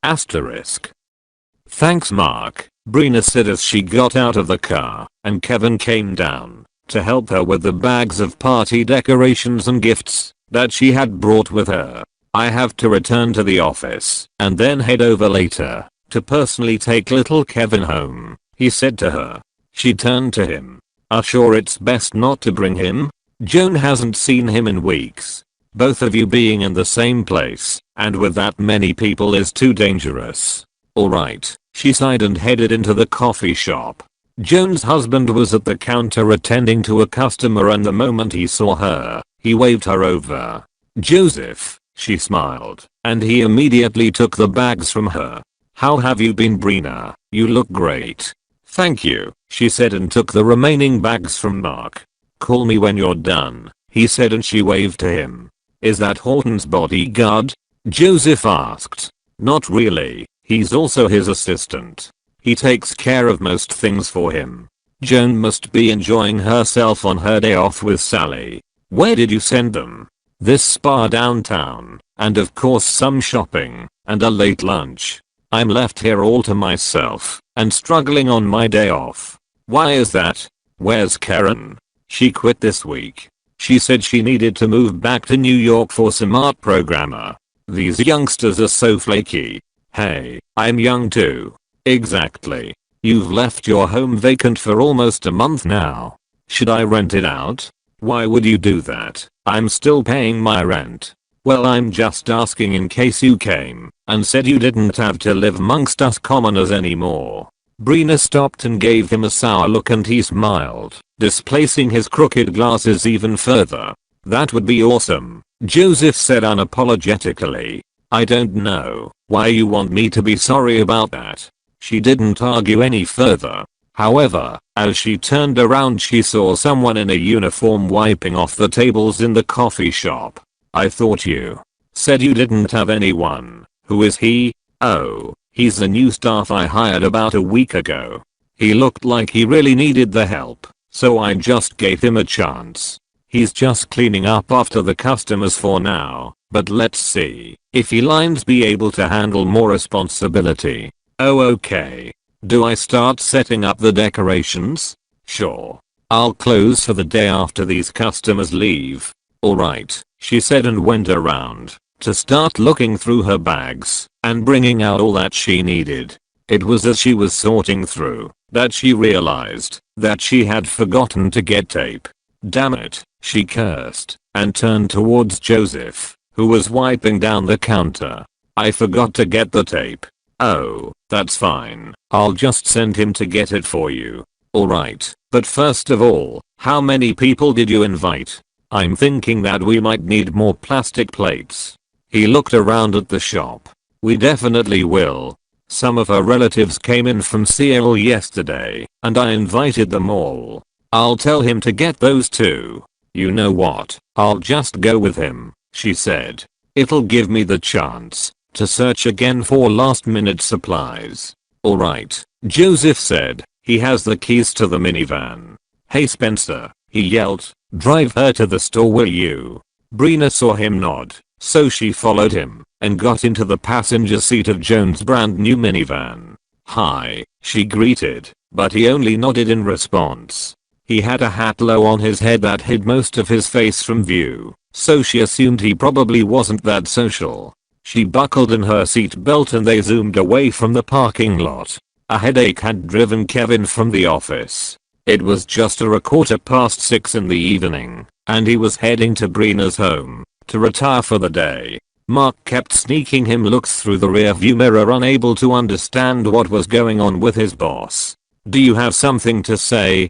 Asterisk. Thanks Mark, Brina said as she got out of the car, and Kevin came down to help her with the bags of party decorations and gifts that she had brought with her. I have to return to the office and then head over later to personally take little Kevin home, he said to her. She turned to him. Sure it's best not to bring him? Joan hasn't seen him in weeks. Both of you being in the same place and with that many people is too dangerous. Alright, she sighed and headed into the coffee shop. Joan's husband was at the counter attending to a customer and the moment he saw her, he waved her over. Joseph, she smiled, and he immediately took the bags from her. How have you been Brina? You look great. Thank you, she said and took the remaining bags from Mark. Call me when you're done, he said and she waved to him. Is that Horton's bodyguard? Joseph asked. Not really, he's also his assistant. He takes care of most things for him. Joan must be enjoying herself on her day off with Sally. Where did you send them? This spa downtown, and of course some shopping, and a late lunch. I'm left here all to myself, and struggling on my day off. Why is that? Where's Karen? She quit this week. She said she needed to move back to New York for some art programmer. These youngsters are so flaky. Hey, I'm young too. Exactly. You've left your home vacant for almost a month now. Should I rent it out? Why would you do that? I'm still paying my rent. Well, I'm just asking in case you came and said you didn't have to live amongst us commoners anymore. Brina stopped and gave him a sour look and he smiled, displacing his crooked glasses even further. That would be awesome, Joseph said unapologetically. I don't know why you want me to be sorry about that. She didn't argue any further. However, as she turned around she saw someone in a uniform wiping off the tables in the coffee shop. I thought you said you didn't have anyone. Who is he? Oh, he's the new staff I hired about a week ago. He looked like he really needed the help, so I just gave him a chance. He's just cleaning up after the customers for now, but let's see if he lines be able to handle more responsibility. Oh okay. Do I start setting up the decorations? Sure. I'll close for the day after these customers leave. Alright, she said and went around to start looking through her bags and bringing out all that she needed. It was as she was sorting through that she realized that she had forgotten to get tape. Damn it, she cursed and turned towards Joseph, who was wiping down the counter. I forgot to get the tape. Oh, that's fine. I'll just send him to get it for you. Alright, but first of all, how many people did you invite? I'm thinking that we might need more plastic plates. He looked around at the shop. We definitely will. Some of her relatives came in from Seattle yesterday, and I invited them all. I'll tell him to get those too. You know what? I'll just go with him, she said. It'll give me the chance to search again for last minute supplies. Alright, Joseph said. He has the keys to the minivan. Hey Spencer, he yelled. Drive her to the store will you? Brina saw him nod, so she followed him and got into the passenger seat of Joan's brand new minivan. Hi, she greeted, but he only nodded in response. He had a hat low on his head that hid most of his face from view, so she assumed he probably wasn't that social. She buckled in her seatbelt and they zoomed away from the parking lot. A headache had driven Kevin from the office. It was just a 6:15 in the evening, and he was heading to Brina's home to retire for the day. Mark kept sneaking him looks through the rearview mirror, unable to understand what was going on with his boss. Do you have something to say?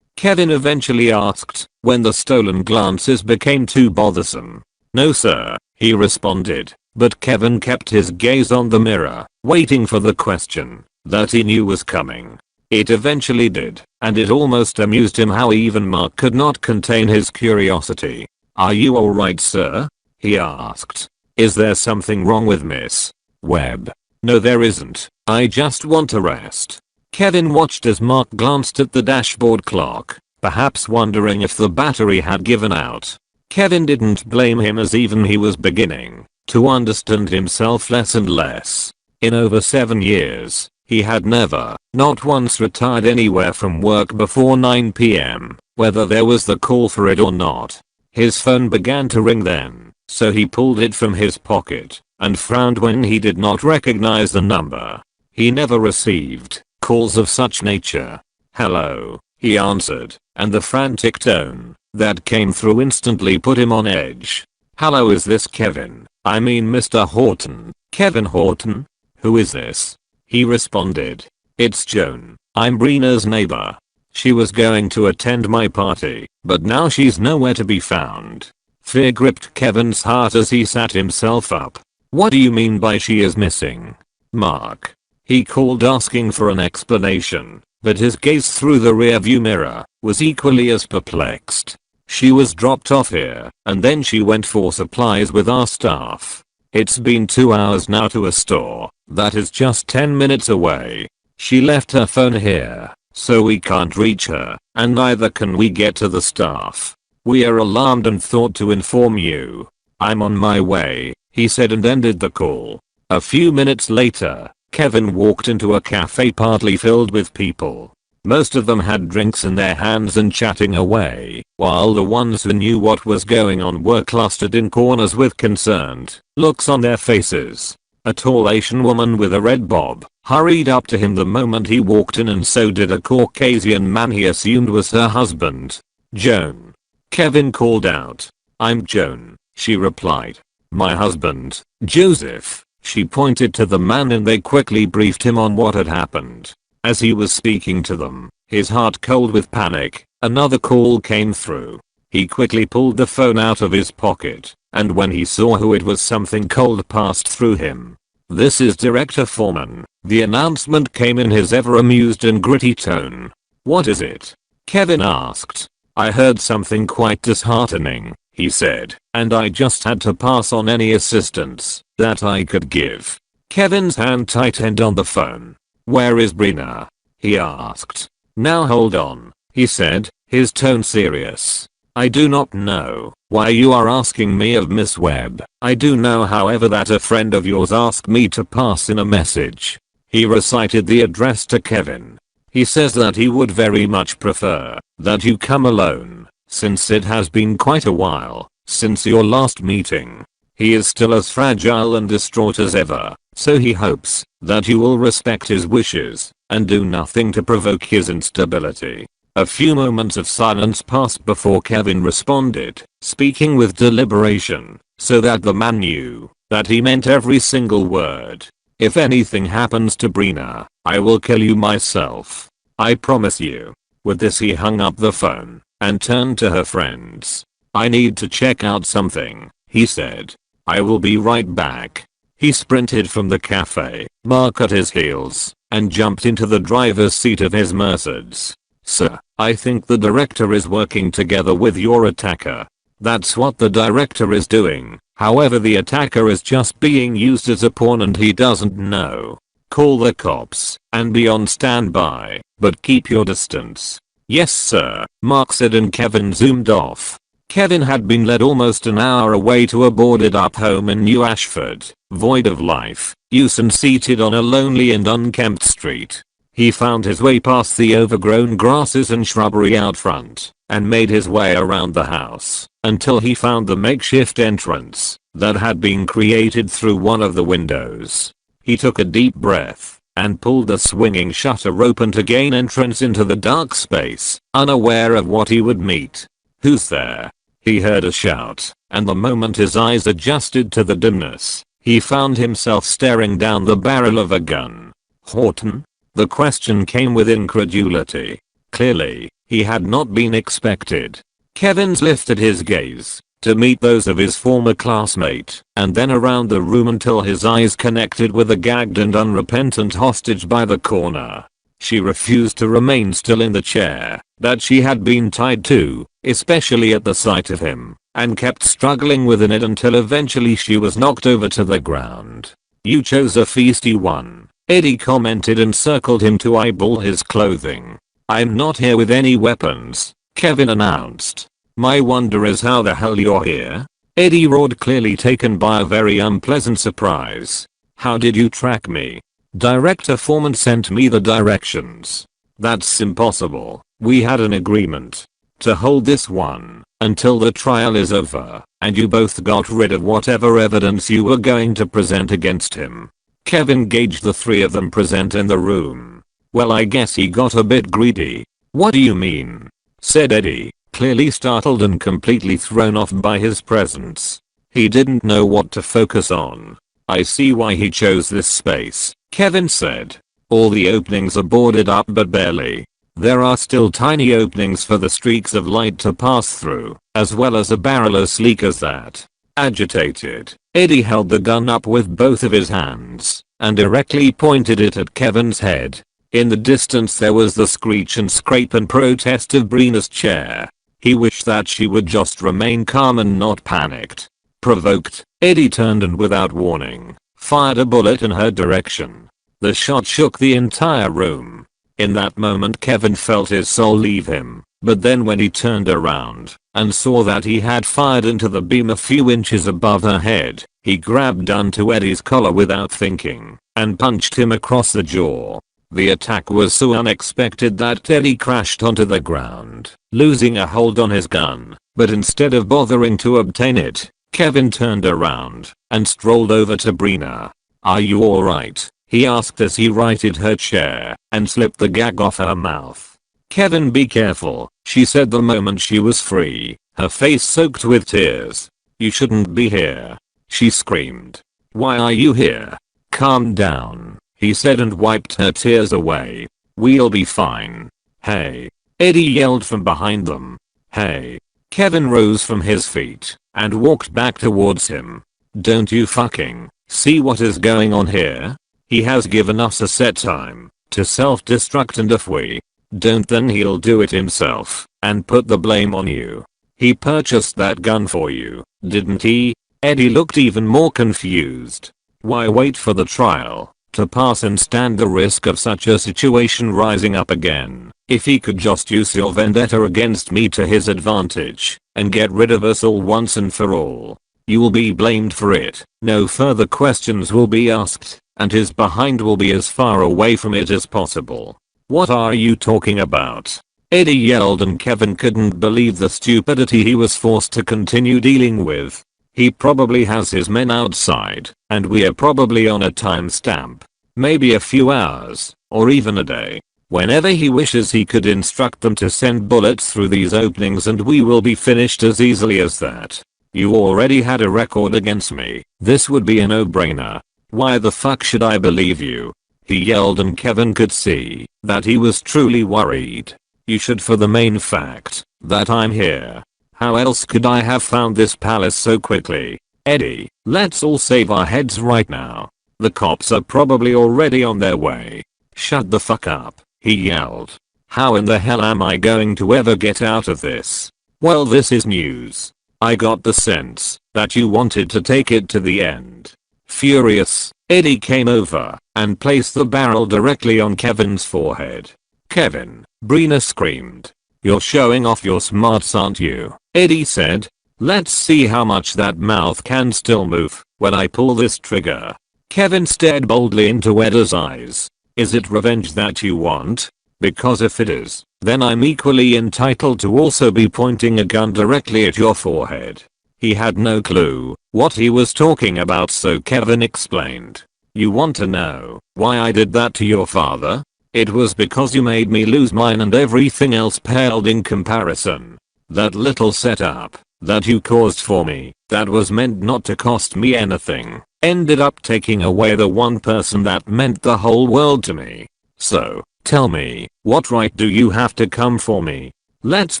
Kevin eventually asked, when the stolen glances became too bothersome. No sir, he responded, but Kevin kept his gaze on the mirror, waiting for the question that he knew was coming. It eventually did, and it almost amused him how even Mark could not contain his curiosity. "Are you alright, sir?" he asked. "Is there something wrong with Miss Webb?" "No, there isn't. I just want to rest." Kevin watched as Mark glanced at the dashboard clock, perhaps wondering if the battery had given out. Kevin didn't blame him, as even he was beginning to understand himself less and less. In over 7 years, he had never, not once, retired anywhere from work before 9 p.m., whether there was the call for it or not. His phone began to ring then, so he pulled it from his pocket and frowned when he did not recognize the number. He never received calls of such nature. "Hello," he answered, and the frantic tone that came through instantly put him on edge. "Hello, is this Kevin? I mean Mr. Horton." "Kevin Horton? Who is this?" he responded. "It's Joan. I'm Brina's neighbor. She was going to attend my party, but now she's nowhere to be found." Fear gripped Kevin's heart as he sat himself up. "What do you mean by she is missing?" "Mark," he called, asking for an explanation, but his gaze through the rearview mirror was equally as perplexed. "She was dropped off here, and then she went for supplies with our staff. It's been 2 hours now to a store that is just 10 minutes away. She left her phone here, so we can't reach her, and neither can we get to the staff. We are alarmed and thought to inform you." "I'm on my way," he said, and ended the call. A few minutes later, Kevin walked into a cafe partly filled with people. Most of them had drinks in their hands and chatting away, while the ones who knew what was going on were clustered in corners with concerned looks on their faces. A tall Asian woman with a red bob hurried up to him the moment he walked in, and so did a Caucasian man he assumed was her husband. "Joan," Kevin called out. "I'm Joan," she replied. "My husband, Joseph." She pointed to the man and they quickly briefed him on what had happened. As he was speaking to them, his heart cold with panic, another call came through. He quickly pulled the phone out of his pocket, and when he saw who it was, something cold passed through him. "This is Director Foreman," the announcement came in his ever amused and gritty tone. "What is it?" Kevin asked. "I heard something quite disheartening," he said, "and I just had to pass on any assistance that I could give." Kevin's hand tightened on the phone. "Where is Brina?" he asked. "Now hold on," he said, his tone serious. "I do not know why you are asking me of Miss Webb. I do know, however, that a friend of yours asked me to pass in a message." He recited the address to Kevin. "He says that he would very much prefer that you come alone, since it has been quite a while since your last meeting. He is still as fragile and distraught as ever, so he hopes that you will respect his wishes and do nothing to provoke his instability." A few moments of silence passed before Kevin responded, speaking with deliberation, so that the man knew that he meant every single word. "If anything happens to Brina, I will kill you myself. I promise you." With this he hung up the phone and turned to her friends. "I need to check out something," he said. "I will be right back." He sprinted from the cafe, Mark at his heels, and jumped into the driver's seat of his Mercedes. "Sir, I think the director is working together with your attacker." "That's what the director is doing. However, the attacker is just being used as a pawn and he doesn't know. Call the cops and be on standby, but keep your distance." "Yes, sir," Mark said, and Kevin zoomed off. Kevin had been led almost an hour away to a boarded up home in New Ashford, void of life, use, and seated on a lonely and unkempt street. He found his way past the overgrown grasses and shrubbery out front, and made his way around the house, until he found the makeshift entrance that had been created through one of the windows. He took a deep breath, and pulled the swinging shutter open to gain entrance into the dark space, unaware of what he would meet. "Who's there?" he heard a shout, and the moment his eyes adjusted to the dimness, he found himself staring down the barrel of a gun. "Horton?" The question came with incredulity. Clearly, he had not been expected. Kevin's lifted his gaze to meet those of his former classmate, and then around the room until his eyes connected with a gagged and unrepentant hostage by the corner. She refused to remain still in the chair that she had been tied to, especially at the sight of him, and kept struggling within it until eventually she was knocked over to the ground. "You chose a feisty one," Eddie commented and circled him to eyeball his clothing. "I'm not here with any weapons," Kevin announced. "My wonder is how the hell you're here?" Eddie roared, clearly taken by a very unpleasant surprise. "How did you track me?" "Director Foreman sent me the directions." "That's impossible. We had an agreement to hold this one until the trial is over, and you both got rid of whatever evidence you were going to present against him." Kevin gauged the three of them present in the room. "Well, I guess he got a bit greedy." "What do you mean?" said Eddie, clearly startled and completely thrown off by his presence. He didn't know what to focus on. "I see why he chose this space," Kevin said. "All the openings are boarded up but barely. There are still tiny openings for the streaks of light to pass through, as well as a barrel as sleek as that." Agitated, Eddie held the gun up with both of his hands and directly pointed it at Kevin's head. In the distance there was the screech and scrape and protest of Brina's chair. He wished that she would just remain calm and not panicked. Provoked, Eddie turned and without warning, fired a bullet in her direction. The shot shook the entire room. In that moment Kevin felt his soul leave him, but then when he turned around and saw that he had fired into the beam a few inches above her head, he grabbed onto Eddie's collar without thinking and punched him across the jaw. The attack was so unexpected that Eddie crashed onto the ground, losing a hold on his gun, but instead of bothering to obtain it, Kevin turned around and strolled over to Brina. "Are you alright?" he asked as he righted her chair and slipped the gag off her mouth. "Kevin, be careful," she said the moment she was free, her face soaked with tears. "You shouldn't be here," she screamed. "Why are you here?" "Calm down," he said and wiped her tears away. "We'll be fine." "Hey," Eddie yelled from behind them. "Hey." Kevin rose from his feet and walked back towards him. "Don't you fucking see what is going on here? He has given us a set time to self-destruct, and if we don't, then he'll do it himself and put the blame on you. He purchased that gun for you, didn't he?" Eddie looked even more confused. Why wait for the trial to pass and stand the risk of such a situation rising up again, if he could just use your vendetta against me to his advantage and get rid of us all once and for all? You will be blamed for it, no further questions will be asked, and his behind will be as far away from it as possible. "What are you talking about?" Eddie yelled, and Kevin couldn't believe the stupidity he was forced to continue dealing with. He probably has his men outside, and we are probably on a timestamp. Maybe a few hours, or even a day. Whenever he wishes he could instruct them to send bullets through these openings and we will be finished as easily as that. You already had a record against me. This would be a no-brainer. Why the fuck should I believe you? He yelled, and Kevin could see that he was truly worried. You should, for the main fact that I'm here. How else could I have found this palace so quickly? Eddie, let's all save our heads right now. The cops are probably already on their way. Shut the fuck up, he yelled. How in the hell am I going to ever get out of this? Well, this is news. I got the sense that you wanted to take it to the end. Furious, Eddie came over and placed the barrel directly on Kevin's forehead. "Kevin," Brina screamed. "You're showing off your smarts, aren't you?" Eddie said. "Let's see how much that mouth can still move when I pull this trigger." Kevin stared boldly into Eddie's eyes. "Is it revenge that you want? Because if it is, then I'm equally entitled to also be pointing a gun directly at your forehead." He had no clue what he was talking about, so Kevin explained. "You want to know why I did that to your father? It was because you made me lose mine and everything else paled in comparison. That little setup that you caused for me, that was meant not to cost me anything, ended up taking away the one person that meant the whole world to me. So, tell me, what right do you have to come for me? Let's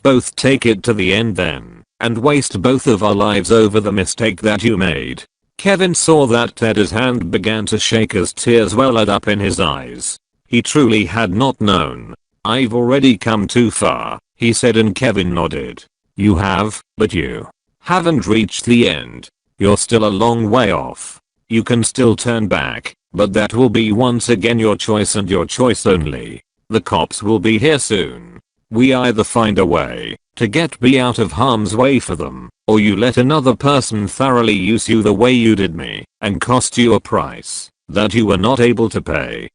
both take it to the end then, and waste both of our lives over the mistake that you made." Kevin saw that Eddie's hand began to shake as tears welled up in his eyes. He truly had not known. I've already come too far, he said, and Kevin nodded. You have, but you haven't reached the end. You're still a long way off. You can still turn back, but that will be once again your choice and your choice only. The cops will be here soon. We either find a way to get B out of harm's way for them, or you let another person thoroughly use you the way you did me and cost you a price that you were not able to pay.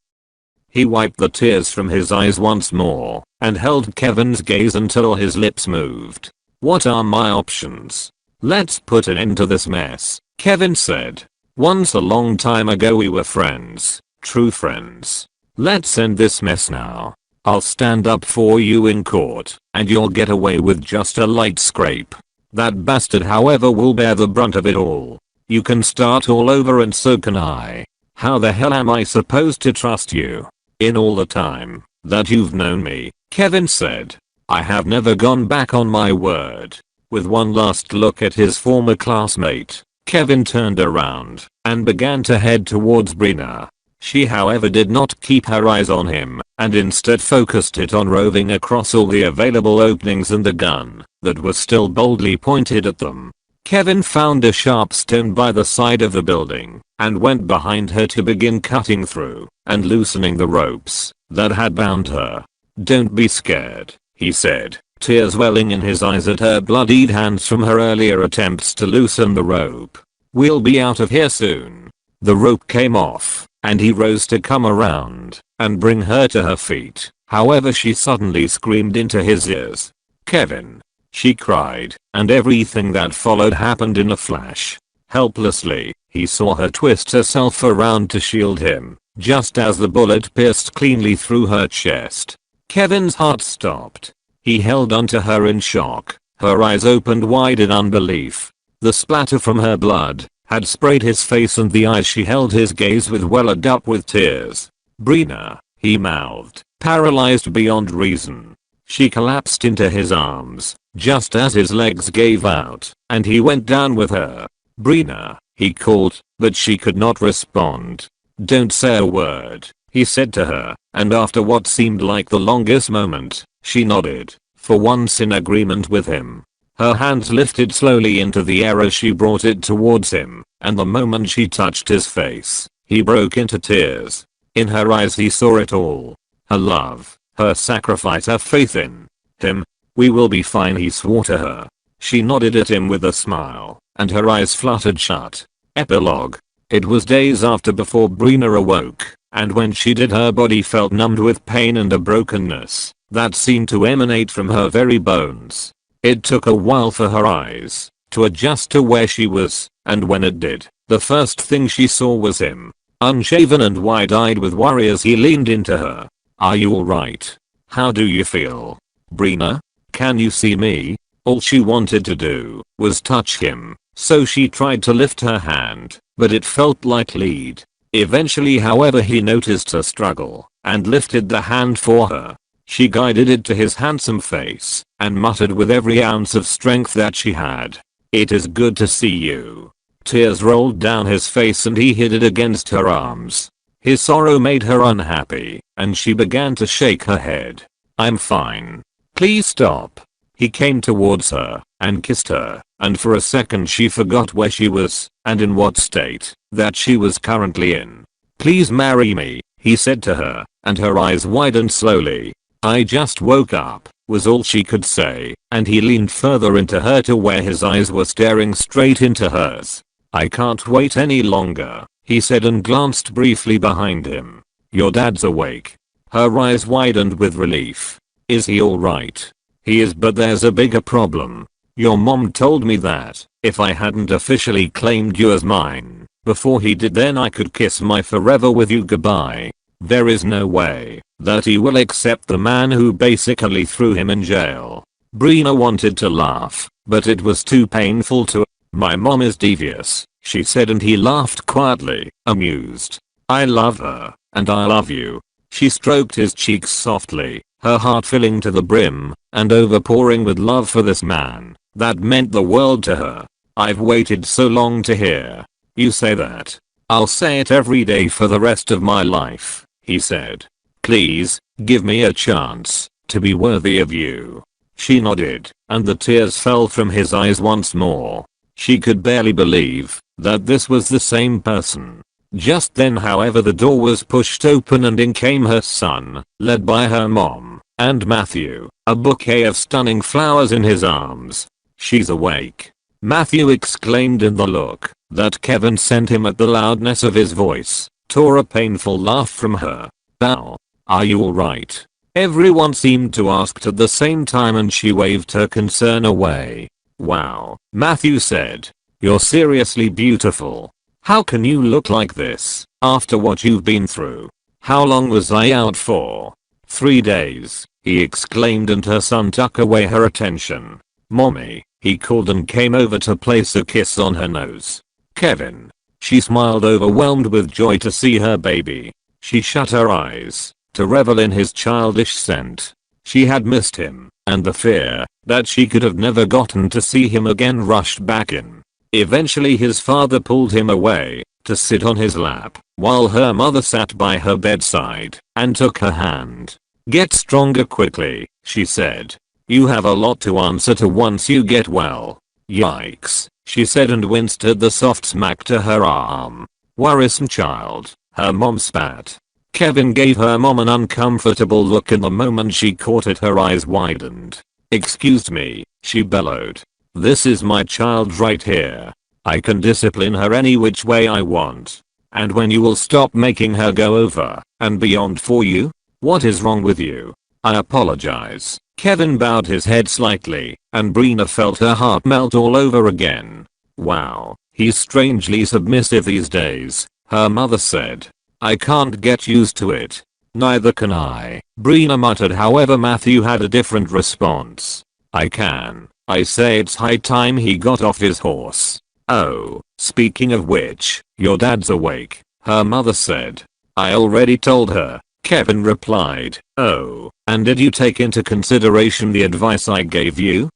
He wiped the tears from his eyes once more and held Kevin's gaze until his lips moved. What are my options? Let's put an end to this mess, Kevin said. Once a long time ago we were friends, true friends. Let's end this mess now. I'll stand up for you in court, and you'll get away with just a light scrape. That bastard, however, will bear the brunt of it all. You can start all over and so can I. How the hell am I supposed to trust you? In all the time that you've known me, Kevin said, I have never gone back on my word. With one last look at his former classmate, Kevin turned around and began to head towards Brina. She, however, did not keep her eyes on him and instead focused it on roving across all the available openings and the gun that was still boldly pointed at them. Kevin found a sharp stone by the side of the building and went behind her to begin cutting through and loosening the ropes that had bound her. Don't be scared, he said, tears welling in his eyes at her bloodied hands from her earlier attempts to loosen the rope. We'll be out of here soon. The rope came off, and he rose to come around and bring her to her feet. However, she suddenly screamed into his ears. Kevin! She cried, and everything that followed happened in a flash. Helplessly, he saw her twist herself around to shield him, just as the bullet pierced cleanly through her chest. Kevin's heart stopped. He held onto her in shock, her eyes opened wide in unbelief. The splatter from her blood had sprayed his face and the eyes she held his gaze with welled up with tears. Brina, he mouthed, paralyzed beyond reason. She collapsed into his arms, just as his legs gave out, and he went down with her. Brina, he called, but she could not respond. Don't say a word, he said to her, and after what seemed like the longest moment, she nodded, for once in agreement with him. Her hands lifted slowly into the air as she brought it towards him, and the moment she touched his face, he broke into tears. In her eyes he saw it all. Her love, her sacrifice, her faith in him. We will be fine, he swore to her. She nodded at him with a smile, and her eyes fluttered shut. Epilogue. It was days after before Brina awoke, and when she did her body felt numbed with pain and a brokenness that seemed to emanate from her very bones. It took a while for her eyes to adjust to where she was, and when it did, the first thing she saw was him, unshaven and wide-eyed with worry as he leaned into her. Are you alright? How do you feel? Brina? Can you see me? All she wanted to do was touch him, so she tried to lift her hand, but it felt like lead. Eventually, however, he noticed her struggle and lifted the hand for her. She guided it to his handsome face and muttered with every ounce of strength that she had. It is good to see you. Tears rolled down his face and he hid it against her arms. His sorrow made her unhappy, and she began to shake her head. I'm fine. Please stop. He came towards her and kissed her, and for a second she forgot where she was and in what state that she was currently in. Please marry me, he said to her, and her eyes widened slowly. I just woke up, was all she could say, and he leaned further into her to where his eyes were staring straight into hers. I can't wait any longer, he said and glanced briefly behind him. Your dad's awake. Her eyes widened with relief. Is he alright? He is, but there's a bigger problem. Your mom told me that if I hadn't officially claimed you as mine before he did, then I could kiss my forever with you goodbye. There is no way that he will accept the man who basically threw him in jail. Brina wanted to laugh, but it was too painful to. My mom is devious, she said, and he laughed quietly, amused. I love her, and I love you. She stroked his cheeks softly, her heart filling to the brim and overpouring with love for this man that meant the world to her. I've waited so long to hear you say that. I'll say it every day for the rest of my life, he said. Please, give me a chance to be worthy of you. She nodded, and the tears fell from his eyes once more. She could barely believe that this was the same person. Just then, however, the door was pushed open and in came her son, led by her mom, and Matthew, a bouquet of stunning flowers in his arms. She's awake, Matthew exclaimed, and the look that Kevin sent him at the loudness of his voice tore a painful laugh from her. Al, are you alright? Everyone seemed to ask at the same time, and she waved her concern away. Wow, Matthew said. You're seriously beautiful. How can you look like this after what you've been through? How long was I out for? 3 days, he exclaimed, and her son took away her attention. Mommy, he called and came over to place a kiss on her nose. Kevin. She smiled, overwhelmed with joy to see her baby. She shut her eyes to revel in his childish scent. She had missed him, and the fear that she could have never gotten to see him again rushed back in. Eventually his father pulled him away to sit on his lap, while her mother sat by her bedside and took her hand. Get stronger quickly, she said. You have a lot to answer to once you get well. Yikes, she said, and winced at the soft smack to her arm. Worrisome child, her mom spat. Kevin gave her mom an uncomfortable look, and the moment she caught it, her eyes widened. Excuse me, she bellowed. This is my child right here. I can discipline her any which way I want. And when you will stop making her go over and beyond for you? What is wrong with you? I apologize. Kevin bowed his head slightly, and Brina felt her heart melt all over again. Wow, he's strangely submissive these days, her mother said. I can't get used to it. Neither can I, Brina muttered. However, Matthew had a different response. I can. I say it's high time he got off his horse. Oh, speaking of which, your dad's awake, her mother said. I already told her, Kevin replied. Oh, and did you take into consideration the advice I gave you?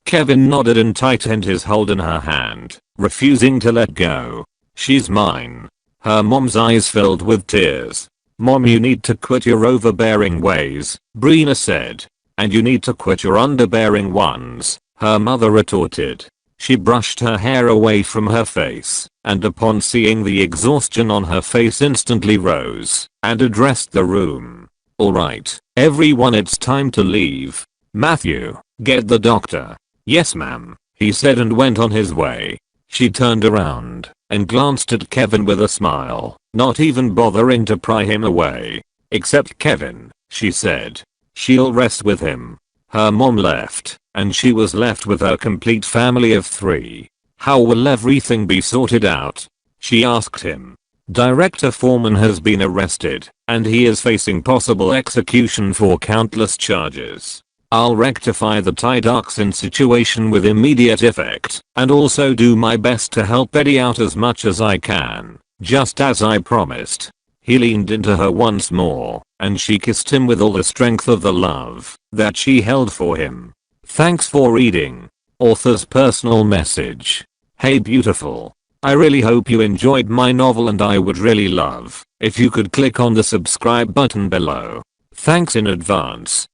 Kevin nodded and tightened his hold in her hand, refusing to let go. She's mine. Her mom's eyes filled with tears. Mom, you need to quit your overbearing ways, Brina said. And you need to quit your underbearing ones, her mother retorted. She brushed her hair away from her face, and upon seeing the exhaustion on her face instantly rose and addressed the room. Alright, everyone, it's time to leave. Matthew, get the doctor. Yes ma'am, he said, and went on his way. She turned around and glanced at Kevin with a smile, not even bothering to pry him away. Except Kevin, she said. She'll rest with him. Her mom left, and she was left with her complete family of 3. How will everything be sorted out? She asked him. Director Foreman has been arrested, and he is facing possible execution for countless charges. I'll rectify the Ty Darkson situation with immediate effect, and also do my best to help Eddie out as much as I can, just as I promised. He leaned into her once more, and she kissed him with all the strength of the love that she held for him. Thanks for reading. Author's personal message. Hey beautiful. I really hope you enjoyed my novel, and I would really love if you could click on the subscribe button below. Thanks in advance.